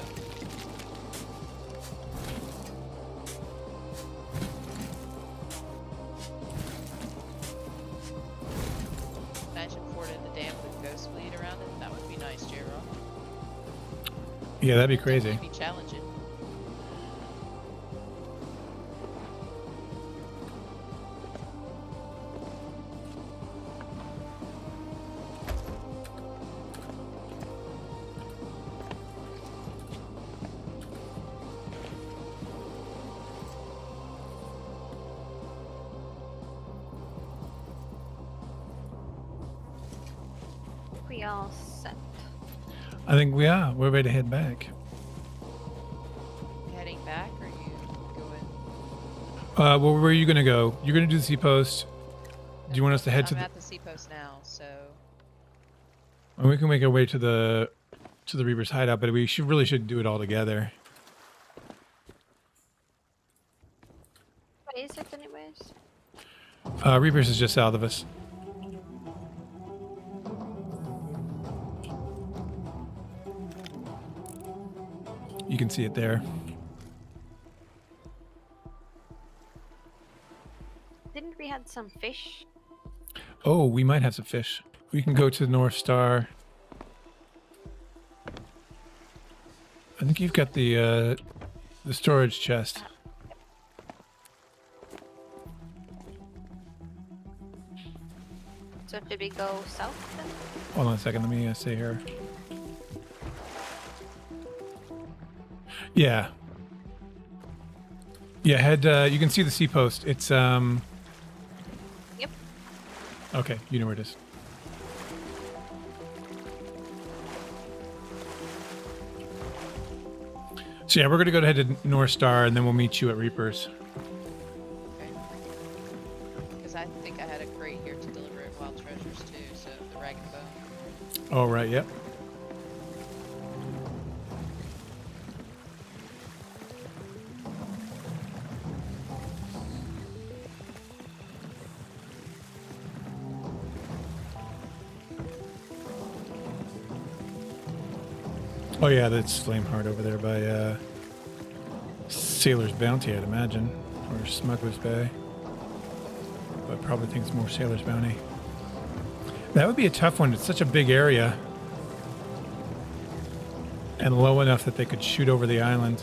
Imagine fording the dam with Ghost Fleet around it. That would be nice, J-Rock. yeah, that'd be crazy. It'd be challenging. We all set. I think we are. We're ready to head back. Heading back, or you going? Well, where are you gonna go? You're gonna do the sea post. Do you want us to head to I'm the? at the seapost now, so And we can make our way to the to the Reaper's hideout, but we really should do it all together. What is it anyways? Reaper's is just south of us. You can see it there. Didn't we had some fish? Oh, we might have some fish. We can go to the North Star. I think you've got the storage chest. So should we go south then? Hold on a second. Let me see here. Yeah. Yeah, head. You can see the sea post. It's Yep. Okay, you know where it is. So yeah, we're gonna go ahead to North Star, and then we'll meet you at Reaper's. Okay. Because I think I had a crate here to deliver in Wild Treasures too, so the rag and bone. Oh right, yep. Oh yeah, that's Flameheart over there by Sailor's Bounty, I'd imagine, or Smuggler's Bay. But I probably think it's more Sailor's Bounty. That would be a tough one. It's such a big area, and low enough that they could shoot over the island.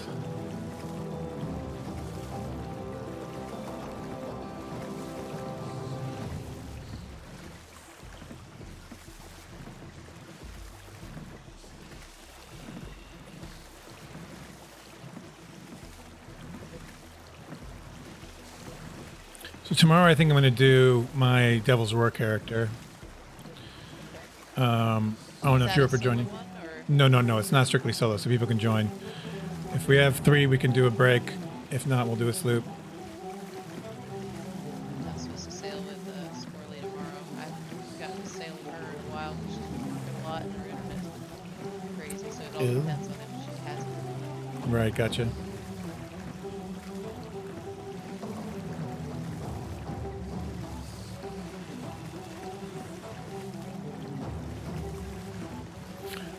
So tomorrow I think I'm going to do my Devil's Roar character. I don't know if you're up for joining. No, it's not strictly solo, so people can join. If we have 3, we can do a break. If not, we'll do a sloop. I'm supposed to sail with Squirrely tomorrow. I haven't gotten to sail with her in a while because she's working a lot and her internet's crazy, so it all Ew. depends on if she has it. Right, gotcha.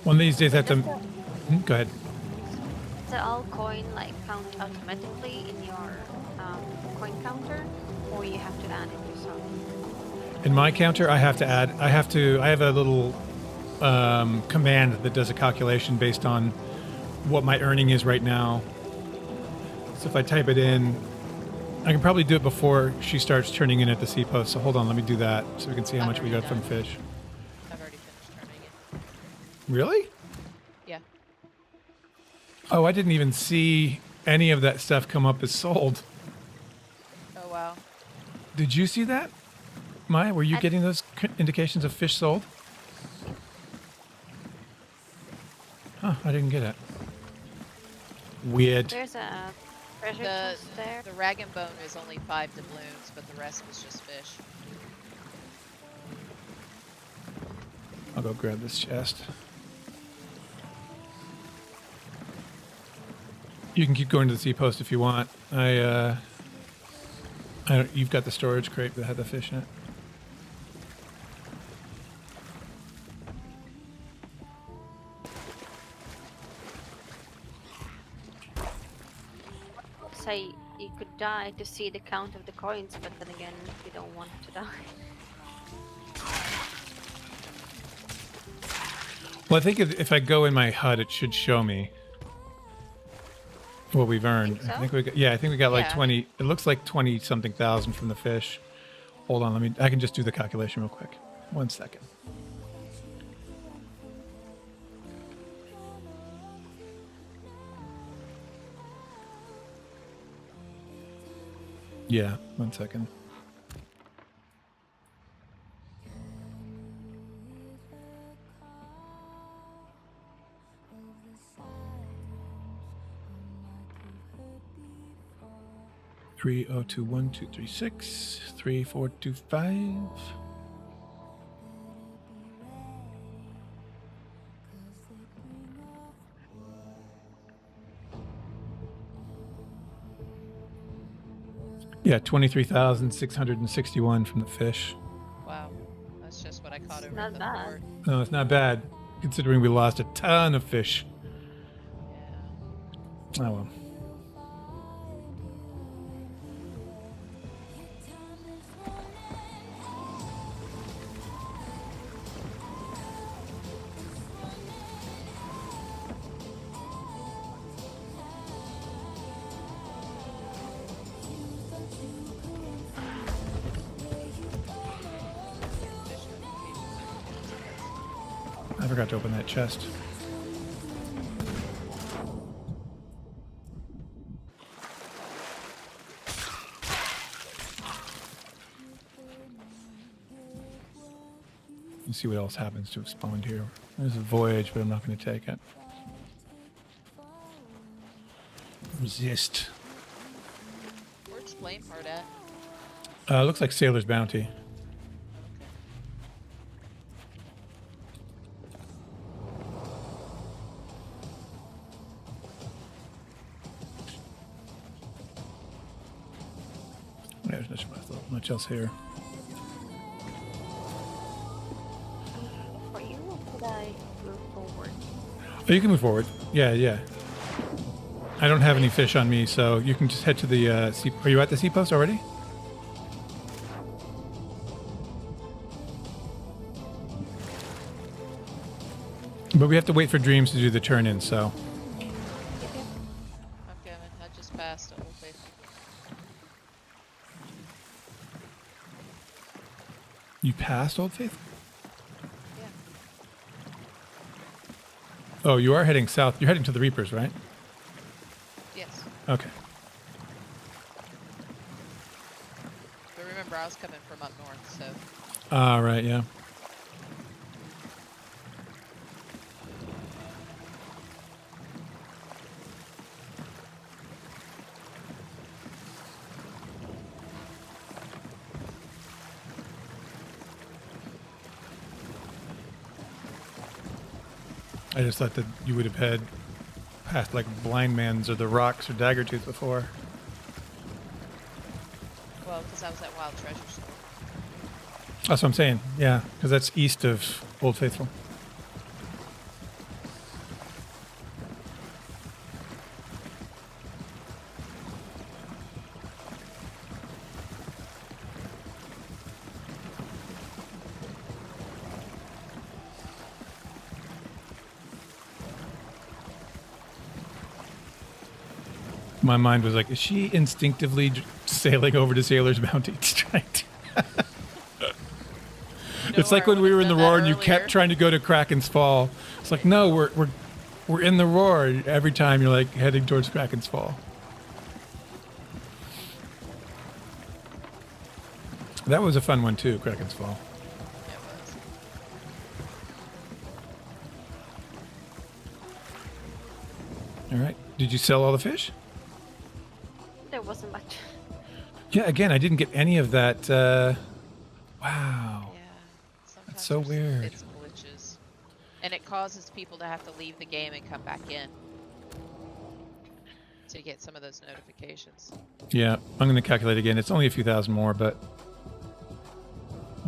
One of these days I have to... Go ahead. Does the all coin like count automatically in your coin counter, or you have to add it yourself? In my counter, I have to add... I have a little command that does a calculation based on what my earning is right now. So if I type it in, I can probably do it before she starts turning in at the sea post. So hold on, let me do that so we can see how much we got from fish. I've already finished turning it. Really? Yeah. Oh, I didn't even see any of that stuff come up as sold. Oh, wow. Did you see that? Maya, were you getting those indications of fish sold? Huh, I didn't get it. Weird. There's a treasure The, chest there. the rag and bone is only 5 doubloons, but the rest was just fish. I'll go grab this chest. You can keep going to the sea post if you want. You've got the storage crate that had the fish in it. Say you could die to see the count of the coins, but then again, you don't want to die. Well, I think if I go in my HUD, it should show me what we've earned. Think so? I think we got, yeah, I think we got like Yeah. 20. It looks like 20 something thousand from the fish. Hold on, I can just do the calculation real quick. 1 second. Yeah, 1 second. Three oh two one two three six 3425. Yeah, 23,661 from the fish. Wow. That's just what I caught over Not the bad. board. No, it's not bad, considering we lost a ton of fish. Yeah. Oh well. I forgot to open that chest. Let's see what else happens to have spawned here. There's a voyage, but I'm not going to take it. Resist. Where's Flame Heart at? Looks like Sailor's Bounty. There's much else here. For you, or could I move forward? Oh, you can move forward. Yeah, yeah. I don't have any fish on me, so you can just head to the sea. Are you at the sea post already? But we have to wait for Dreams to do the turn in, so. I'm coming. I just passed Old Faithful. You passed Old Faith? Yeah. Oh, you are heading south. You're heading to the Reapers, right? Yes. Okay. But remember, I was coming from up north, so. Ah, right, yeah. I just thought that you would have had past like Blind Man's or the Rocks or Daggertooth before. Well, because I was at Wild Treasure Store. That's what I'm saying. Yeah, because that's east of Old Faithful. My mind was like, is she instinctively sailing over to Sailor's Bounty to try to... It's like when we were in the Roar and you kept trying to go to Kraken's Fall. It's like, no, we're in the Roar every time you're like heading towards Kraken's Fall. That was a fun one too, Kraken's Fall. Yeah, it was. All right. Did you sell all the fish? There wasn't much. Yeah, again, I didn't get any of that. Wow. Yeah. Sometimes so there's- weird. It's glitches. And it causes people to have to leave the game and come back in to get some of those notifications. Yeah, I'm going to calculate again. It's only a few thousand more, but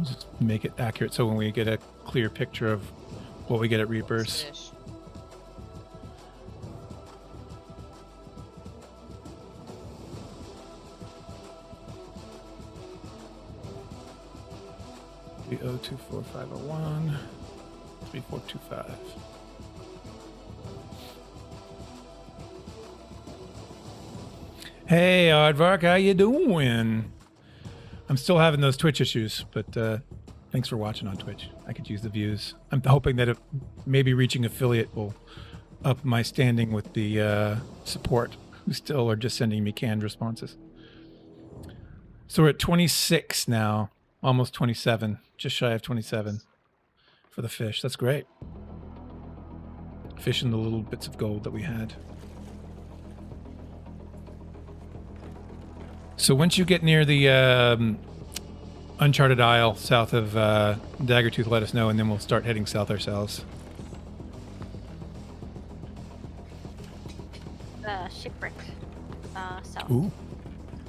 just make it accurate so when we get a clear picture of what we get at Reapers. Fish. The 024501 3425. Hey, Aardvark, how you doing? I'm still having those Twitch issues, but thanks for watching on Twitch. I could use the views. I'm hoping that maybe reaching affiliate will up my standing with the support, who still are just sending me canned responses. So we're at 26 now, almost 27, just shy of 27 for the fish. That's great. Fishing the little bits of gold that we had. So once you get near the Uncharted Isle south of Daggertooth, let us know, and then we'll start heading south ourselves. Shipwrecked. South. Ooh.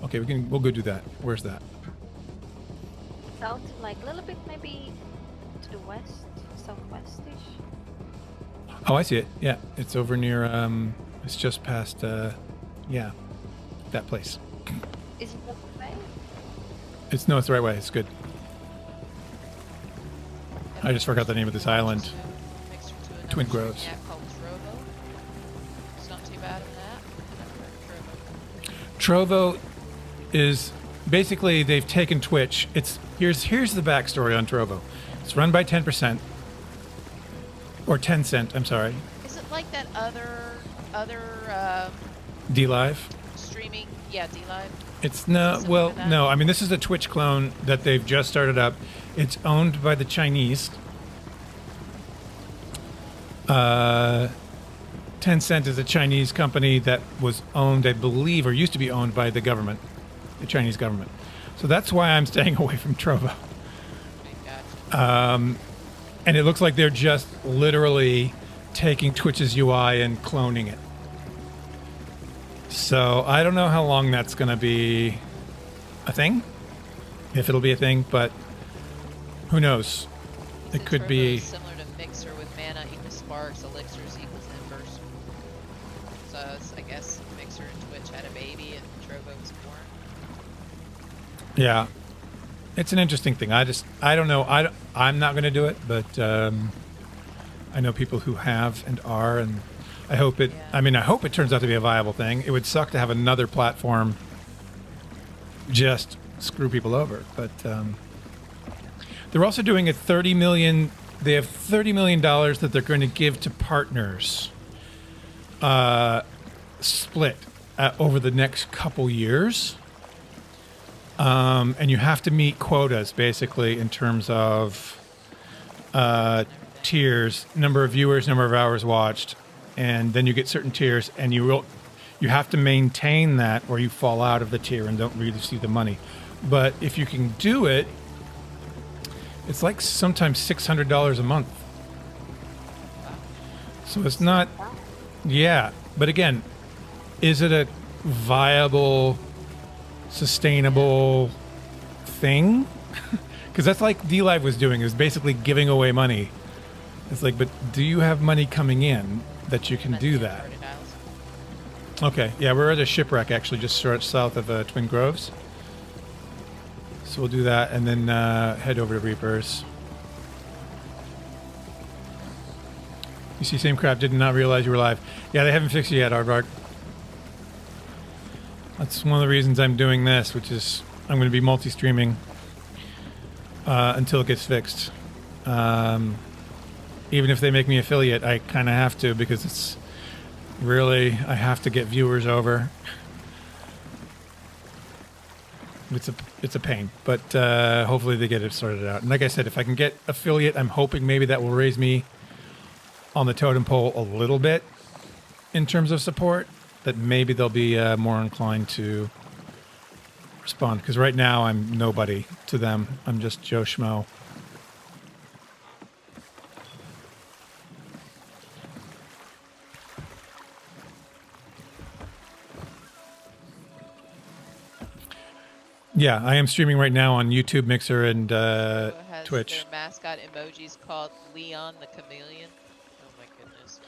Okay, we'll go do that. Where's that? South, like a little bit maybe to the west, southwest-ish. Oh, I see it. Yeah, it's over near. It's just past. Yeah, that place. Is it that way? It's no, it's the right way. It's good. I just forgot the name of this island. Mixed into another Twin streaming Groves. app called Trovo. It's not too bad in that. I've never heard of Trovo Trovo. is basically they've taken Twitch. It's here's the backstory on Trovo. It's run by 10% or 10 cent. I'm sorry. Is it like that other D Live. streaming? Yeah, D Live. It's no. Something Well, like that? no. I mean, this is a Twitch clone that they've just started up. It's owned by the Chinese. 10 Cent is a Chinese company that was owned, I believe, or used to be owned by the government, the Chinese government. So that's why I'm staying away from Trovo. Okay, gotcha. And it looks like they're just literally taking Twitch's UI and cloning it. So I don't know how long that's going to be a thing, if it'll be a thing, but who knows? It And could Trovo be. is similar to Mixer with mana equals sparks, elixirs equals inverse. So it's, I guess Mixer and Twitch had a baby and Trovo was born. Yeah, it's an interesting thing. I don't know. I'm not going to do it, but I know people who have and are, and I hope it. Yeah. I mean, I hope it turns out to be a viable thing. It would suck to have another platform just screw people over, but they're also doing a 30 million. They have $30 million that they're going to give to partners, split over the next couple years. And you have to meet quotas, basically, in terms of tiers, number of viewers, number of hours watched, and then you get certain tiers, and you have to maintain that, or you fall out of the tier and don't really see the money. But if you can do it, it's like sometimes $600 a month. So it's not, yeah. But again, is it a viable, sustainable thing? Because that's like D-Live was doing, is basically giving away money. It's like, but do you have money coming in that you can do that? Okay, yeah, we're at a shipwreck actually just short south of Twin Groves. So we'll do that and then head over to Reapers. You see, same crap, did not realize you were live. Yeah, they haven't fixed it yet, Aardvark. That's one of the reasons I'm doing this, which is I'm going to be multi-streaming until it gets fixed. Even if they make me affiliate, I kind of have to, because it's really, I have to get viewers over. It's a pain, but hopefully they get it sorted out. And like I said, if I can get affiliate, I'm hoping maybe that will raise me on the totem pole a little bit in terms of support, that maybe they'll be more inclined to respond. Because right now I'm nobody to them. I'm just Joe Schmo. Yeah, I am streaming right now on YouTube, Mixer, and Has Twitch. their mascot emojis called Leon the Chameleon. Oh my goodness.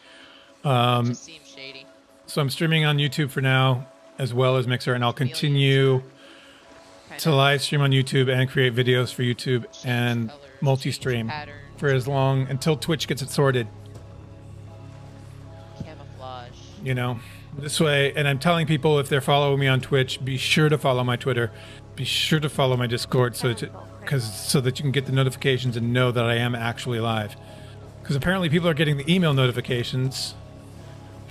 Just seems shady. So I'm streaming on YouTube for now, as well as Mixer, and I'll continue to live stream on YouTube and create videos for YouTube and colors, multi-stream change patterns, for as long until Twitch gets it sorted. camouflage. You know, this way. And I'm telling people, if they're following me on Twitch, be sure to follow my Twitter, be sure to follow my Discord, so that you can get the notifications and know that I am actually live. Because apparently people are getting the email notifications,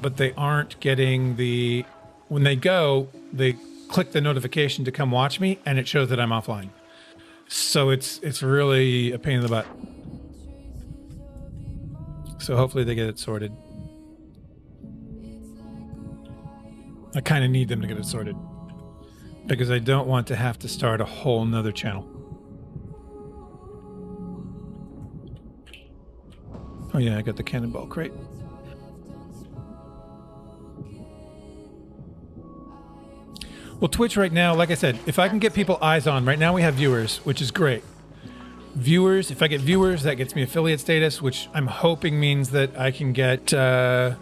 but they aren't getting the, when they go, they click the notification to come watch me, and it shows that I'm offline. So it's really a pain in the butt. So hopefully they get it sorted. I kind of need them to get it sorted, because I don't want to have to start a whole nother channel. Oh yeah, I got the cannonball crate. Well, Twitch right now, like I said, if I can get people eyes on, right now we have viewers, which is great. Viewers, if I get viewers, that gets me affiliate status, which I'm hoping means that I can get, you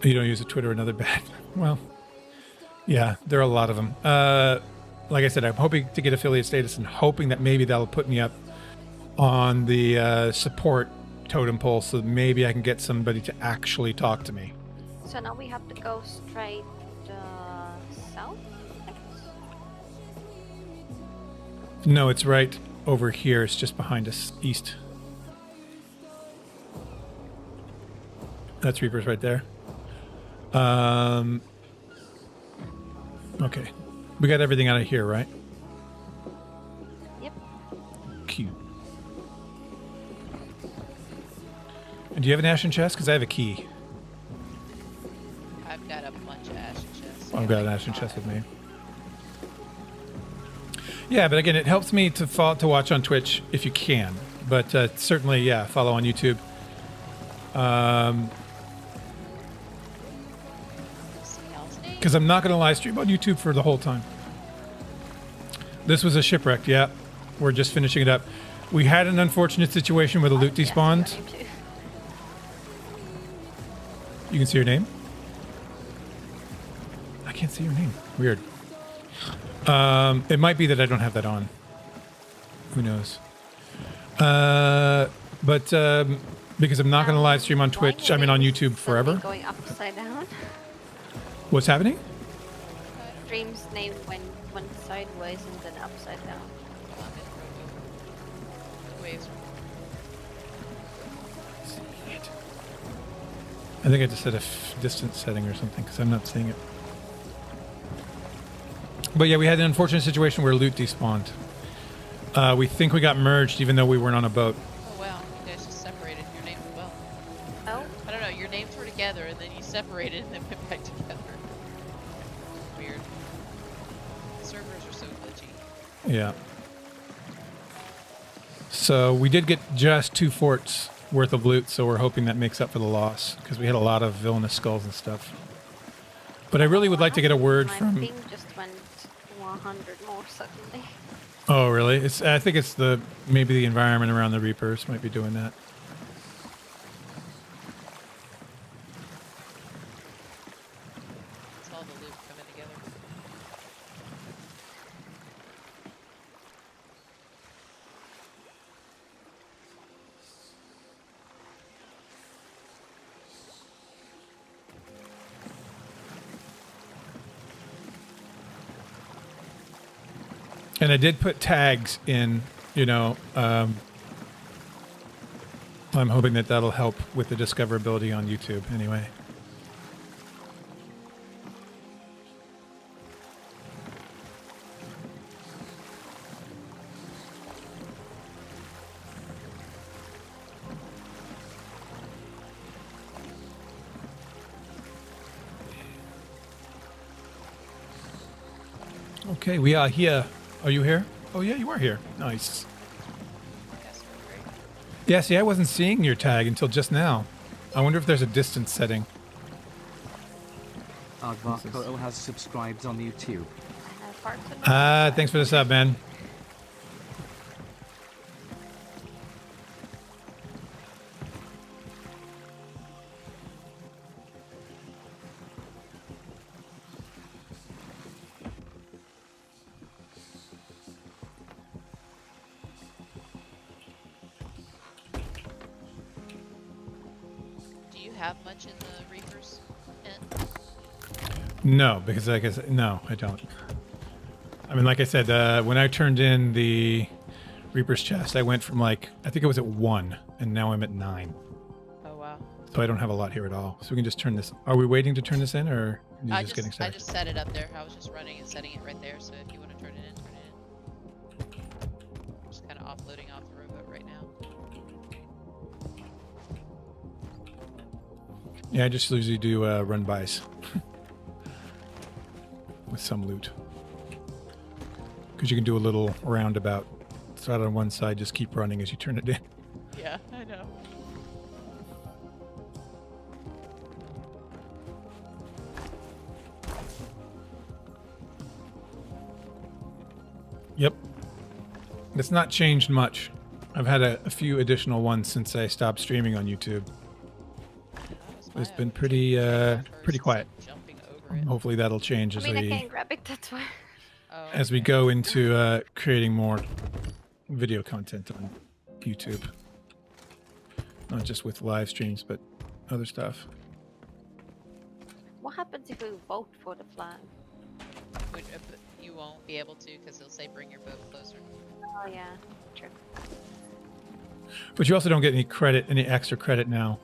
don't use a Twitter, another bad. Well, yeah, there are a lot of them. Like I said, I'm hoping to get affiliate status and hoping that maybe that'll put me up on the support totem pole so that maybe I can get somebody to actually talk to me. So now we have to go straight south, I guess? No, it's right over here. It's just behind us, east. That's Reapers right there. Okay. We got everything out of here, right? Yep. Cute. And do you have an ashen chest? Because I have a key. I've got a bunch of ashen chests. I've got an ashen chest with me. Yeah, but again, it helps me to watch on Twitch if you can. But certainly, yeah, follow on YouTube. Because I'm not going to live stream on YouTube for the whole time. This was a shipwreck, yeah. We're just finishing it up. We had an unfortunate situation where the loot despawned. You can see your name? I can't see your name. Weird. It might be that I don't have that on. Who knows? But because I'm not going to live stream on Twitch, I mean on YouTube forever. Going upside down. What's happening? Stream's name went sideways and then upside down. Waves. I think I just set a distance setting or something because I'm not seeing it. But yeah, we had an unfortunate situation where loot despawned. We think we got merged even though we weren't on a boat. Oh wow, you guys just separated your names well. Oh? I don't know, your names were together and then you separated and then went back together. Weird. Servers are so glitchy. Yeah. So we did get just 2 forts worth of loot, so we're hoping that makes up for the loss because we had a lot of villainous skulls and stuff. But I really would like to get a word My from... ping just went 100 more suddenly. Oh, really? I think it's maybe the environment around the Reapers might be doing that. It's all the loot coming together. And I did put tags in, I'm hoping that that'll help with the discoverability on YouTube anyway. Okay, we are here. Are you here? Oh yeah, you are here. Nice. Yes, we're great. Yeah, see, I wasn't seeing your tag until just now. I wonder if there's a distance setting. Agvakoto has subscribed on YouTube. Thanks for the sub, man. Do you have much in the Reapers? No, because like I said, no, I don't. I mean, like I said, when I turned in the Reaper's chest, I went from I think it was at 1, and now I'm at 9. Oh wow. So I don't have a lot here at all. So we can just turn this. Are we waiting to turn this in, or are you just getting I started? just set it up there. I was just running and setting it right there. So if you want to turn it in, turn it in. Just kind of offloading off the rowboat right now. Yeah, I just usually do run-bys with some loot. Because you can do a little roundabout. Start on one side, just keep running as you turn it in. Yeah, I know. It's not changed much. I've had a few additional ones since I stopped streaming on YouTube. It's been pretty quiet. Jumping over it. Hopefully that'll change I as mean, I we can't grab it, that's why. Oh, as we okay. go into creating more video content on YouTube. Not just with live streams, but other stuff. What happens if we vote for the flag? But you won't be able to because it'll say bring your boat closer. Oh yeah, true. But you also don't get any credit, any extra credit now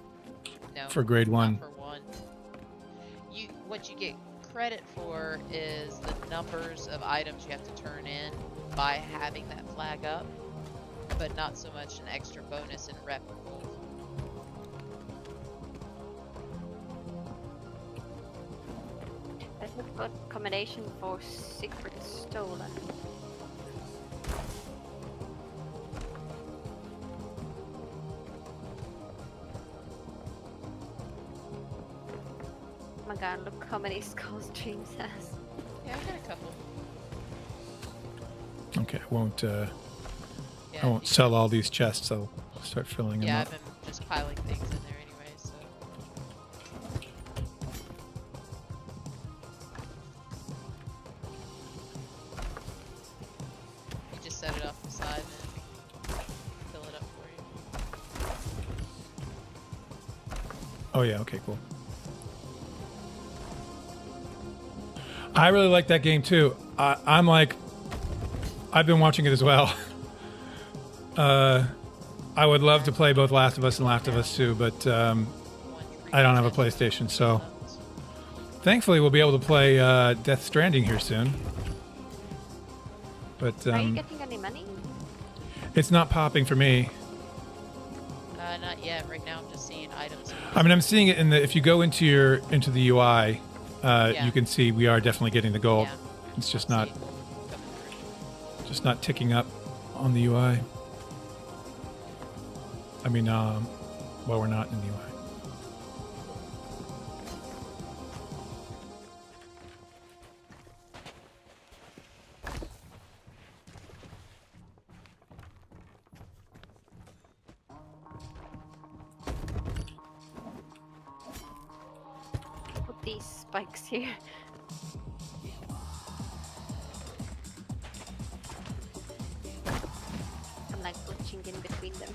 No. for grade not 1. For 1. What you get credit for is the numbers of items you have to turn in by having that flag up, but not so much an extra bonus in rep or gold. Let's look for accommodation for secret stolen. Oh my god, look how many skull streams has. Yeah, I got a couple. Okay, I won't Yeah, I won't sell all these chests. I'll start filling them Yeah, up. I've been just piling things in there anyway, so. You just set it off the side and fill it up for you. Oh yeah, okay, cool. I really like that game too. I'm like, I've been watching it as well. I would love to play both Last of Us and Last of Us 2, but I don't have a PlayStation, so thankfully we'll be able to play Death Stranding here soon. But Are you getting any money? it's not popping for me. Not yet. Right now I'm just seeing items. I mean, I'm seeing it in the, if you go into the UI, Yeah. you can see we are definitely getting the gold. Yeah. It's just I'll not see it coming through. just not ticking up on the UI. I mean, well, we're not in the UI. Put these spikes here. I'm like glitching in between them.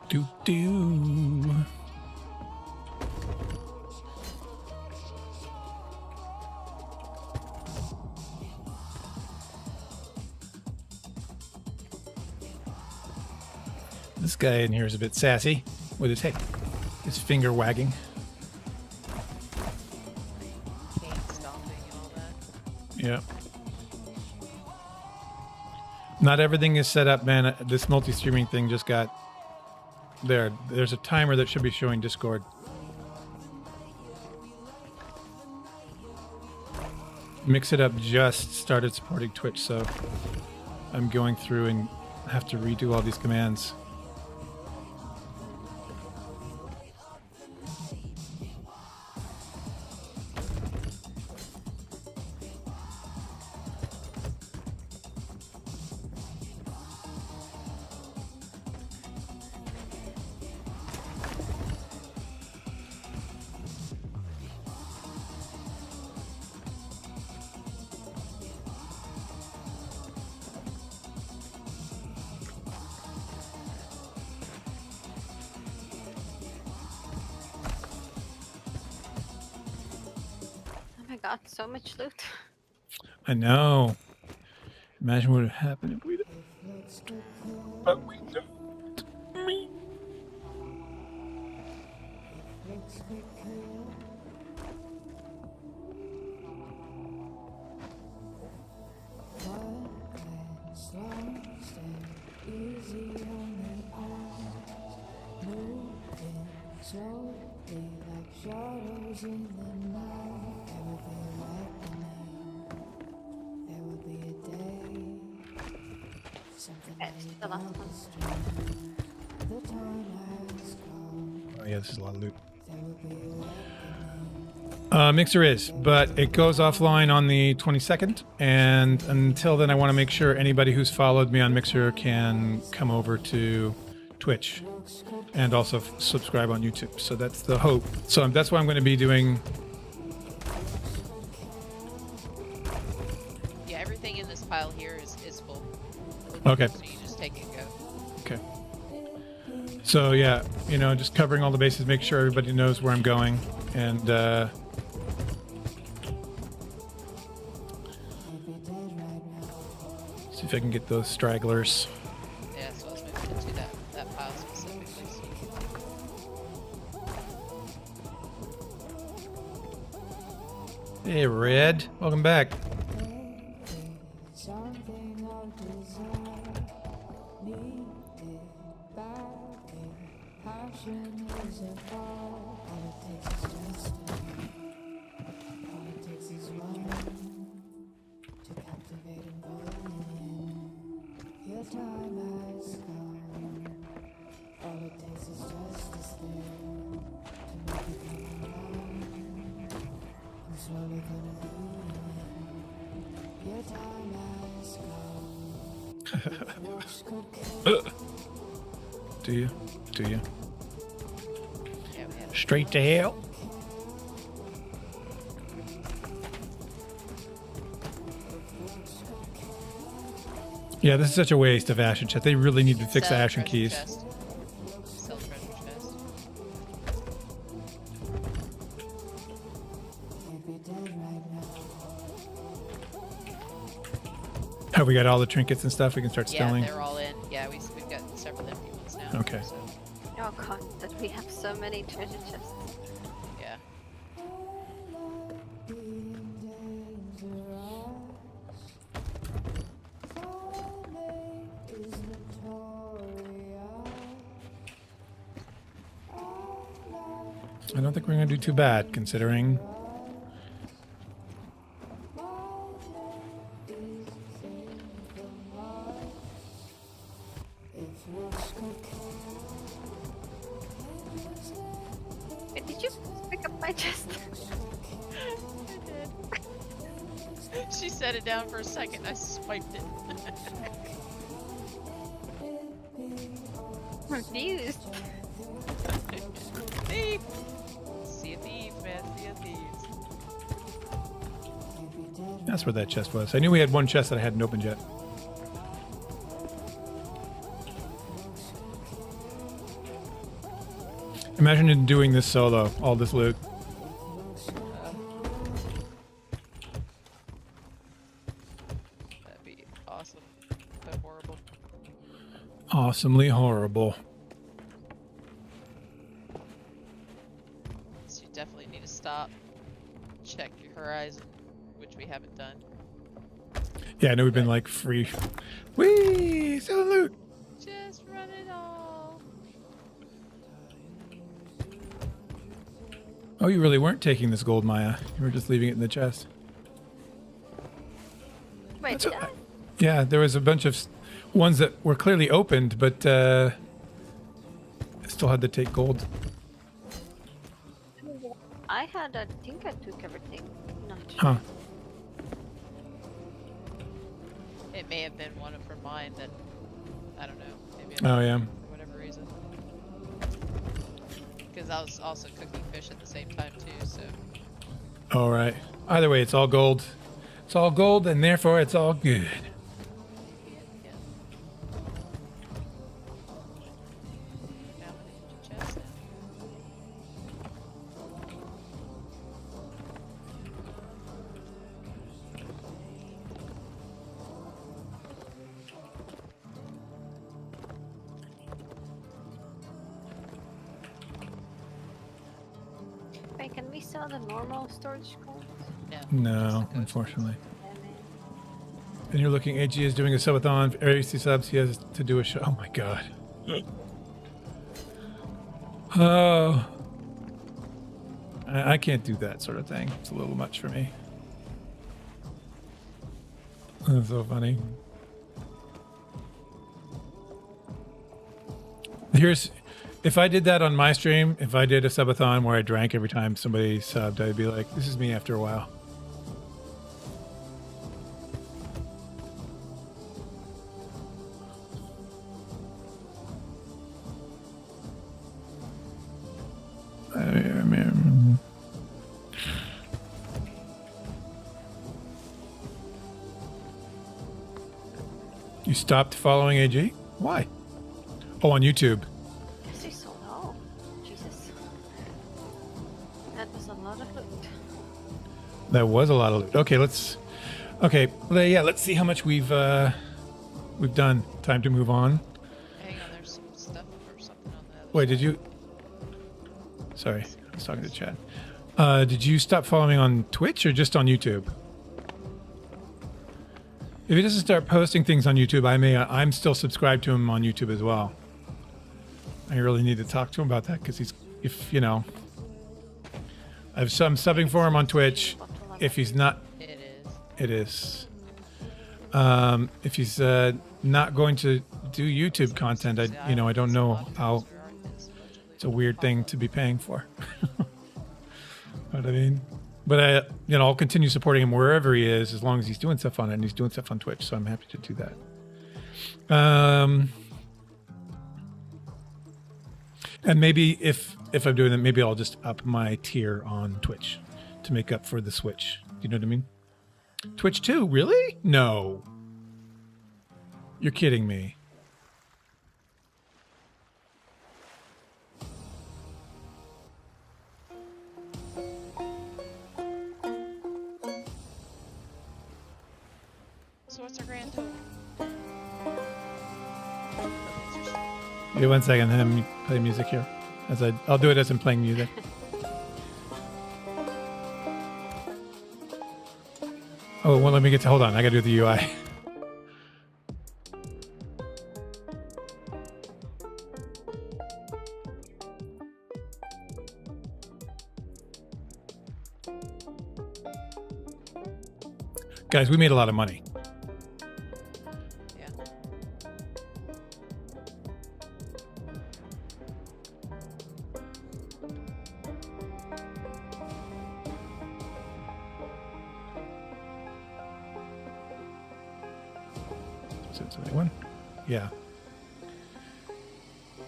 Do. This guy in here is a bit sassy with his finger wagging. Cane stomping and all that. Yeah. Not everything is set up, man. This multi-streaming thing just got there. There's a timer that should be showing Discord. Mix It Up just started supporting Twitch, so I'm going through and have to redo all these commands. got so much loot. I know. Imagine what would have happened if we did. But we don't. Me. Slowly like shadows in the night. There will be a reckoning. There will be a day. Something It's like the last that one. is true. The time has come. Oh yeah, this is a lot of loot. There will be a reckoning. Mixer is, but it goes offline on the 22nd, and until then I want to make sure anybody who's followed me on Mixer can come over to Twitch and also subscribe on YouTube. So that's the hope. So that's what I'm going to be doing. Yeah, everything in this pile here is full. Okay. So you just take it and go. Okay. So yeah, you know, just covering all the bases, make sure everybody knows where I'm going, and see if I can get those stragglers. Yeah, so I was moving into that pile specifically. Hey, Red, welcome back. Something of desire. Needed badly. Passion is a fire. All it takes is just all it takes is one to captivate and pull in. Your time has come. All it takes is just a stare to make it come around. I'm slowly gonna be in. Your time has come. Looks could kill. Do you? Do you? Yeah, we had Straight to hell. Yeah, this is such a waste of Ashen Chest. They really need to fix the Sell Ashen treasure keys. chest. Sell treasure chest. You'd be dead right now. Have we got all the trinkets and stuff we can start Yeah, selling? they're all in. Yeah, we've got several empty ones now. Okay. So, Oh god, that we have so many treasure chests. yeah. I don't think we're going to do too bad, considering. Wait, did you pick up my chest? She set it down for a second. I swiped it. Confused. Thief! Sea of Thieves, man. Sea of Thieves. That's where that chest was. I knew we had one chest that I hadn't opened yet. Imagine doing this solo, all this loot. That'd be awesome. But horrible. Awesomely horrible. So you definitely need to stop. Check your horizon, which we haven't done. Yeah, I know we've been like free. Whee! Sell loot! Just run it all. Oh, you really weren't taking this gold, Maya. You were just leaving it in the chest. Wait, That's did a- I? Yeah, there was a bunch of ones that were clearly opened, but still had to take gold. I think I took everything. Not sure. Huh. It may have been one of her mine that, I don't know, maybe Oh, yeah. for whatever reason. Because I was also cooking fish at the same time too, so. All right. Either way, it's all gold. It's all gold, and therefore it's all good. Yeah. Now we need to chest now. we still have the normal storage codes? No, unfortunately. Yeah, man. And you're looking, AG is doing a subathon. For AC subs, he has to do a show. Oh my god. Oh. I can't do that sort of thing. It's a little much for me. That's so funny. Here's, if I did that on my stream, if I did a subathon where I drank every time somebody subbed, I'd be like, this is me after a while. You stopped following AG? Why? Oh, on YouTube. This is so low. Jesus. That was a lot of loot. That was a lot of loot. Okay, let's. Okay, yeah. Let's see how much we've done. Time to move on. Hang on, there's some stuff or something on the other Wait, did you? Sorry, I was talking to Chad. Did you stop following on Twitch or just on YouTube? If he doesn't start posting things on YouTube, I'm still subscribed to him on YouTube as well. I really need to talk to him about that because if you know, I'm subbing for him on Twitch. If he's not, it is. If he's not going to do YouTube content, I don't know how. It's a weird thing to be paying for. Know what I mean? But I'll continue supporting him wherever he is, as long as he's doing stuff on it, and he's doing stuff on Twitch. So I'm happy to do that. And maybe if I'm doing that, maybe I'll just up my tier on Twitch to make up for the Switch. You know what I mean? Twitch 2, really? No. You're kidding me. So what's our grand total? Yeah, 1 second. Let me play music here. I'll do it as I'm playing music. Oh, well, let me get to. Hold on, I gotta do the UI. Guys, we made a lot of money. Yeah. Yeah. I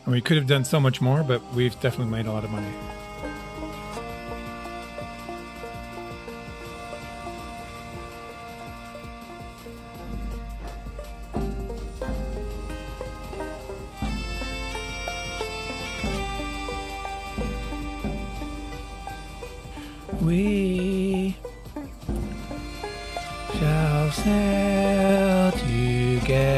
mean, we could have done so much more, but we've definitely made a lot of money. We shall sail together.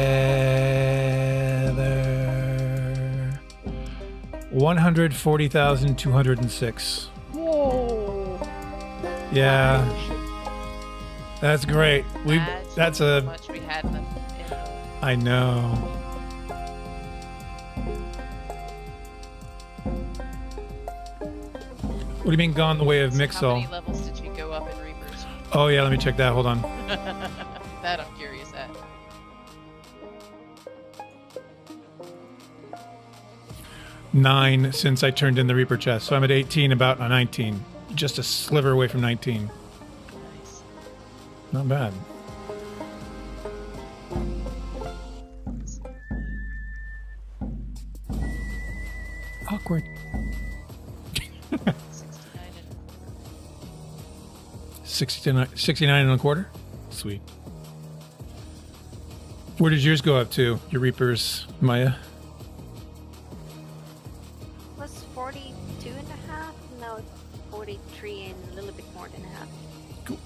140,206. Whoa! Yeah, that's great. That's how a. much we had in the I know. What do you mean gone the way of How Mixel? many levels did you go up in Reapers? Oh yeah, let me check that. Hold on. That I'm curious at. Nine since I turned in the Reaper chest, so I'm at 18, about 19, just a sliver away from 19. Nice. Not bad. Awkward. 69 and a quarter. Sweet. Where did yours go up to? Your Reapers, Maya? Was 42 and a half, now it's 43 and a little bit more than a half. Cool.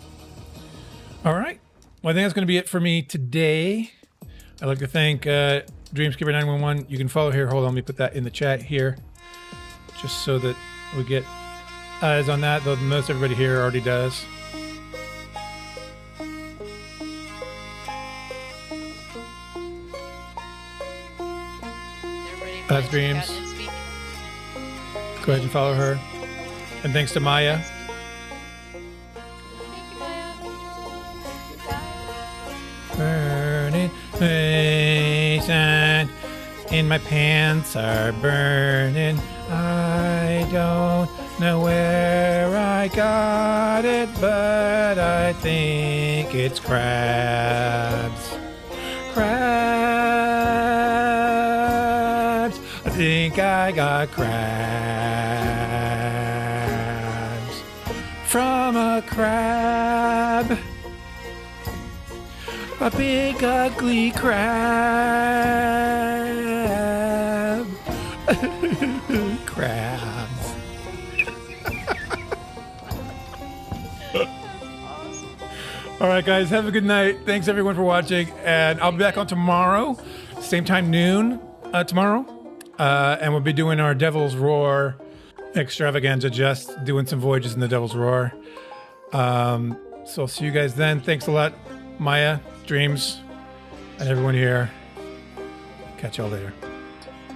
All right. Well, I think that's going to be it for me today. I'd like to thank Dreamskipper911. You can follow here. Hold on, let me put that in the chat here, just so that we get is on that, though most everybody here already does. Everybody That's check out Dreams. entspeak. Go ahead and follow her. And thanks to Maya. Thank you, Maya. Burning station, and my pants are burning. I don't know where I got it, but I think it's crabs. Crabs. I think I got crabs from a crab. A big ugly crab. Crabs. All right, guys, have a good night. Thanks everyone for watching, and I'll be back on tomorrow, same time, noon tomorrow, and we'll be doing our Devil's Roar extravaganza, just doing some voyages in the Devil's Roar. So I'll see you guys then. Thanks a lot, Maya, Dreams, and everyone here. Catch y'all later.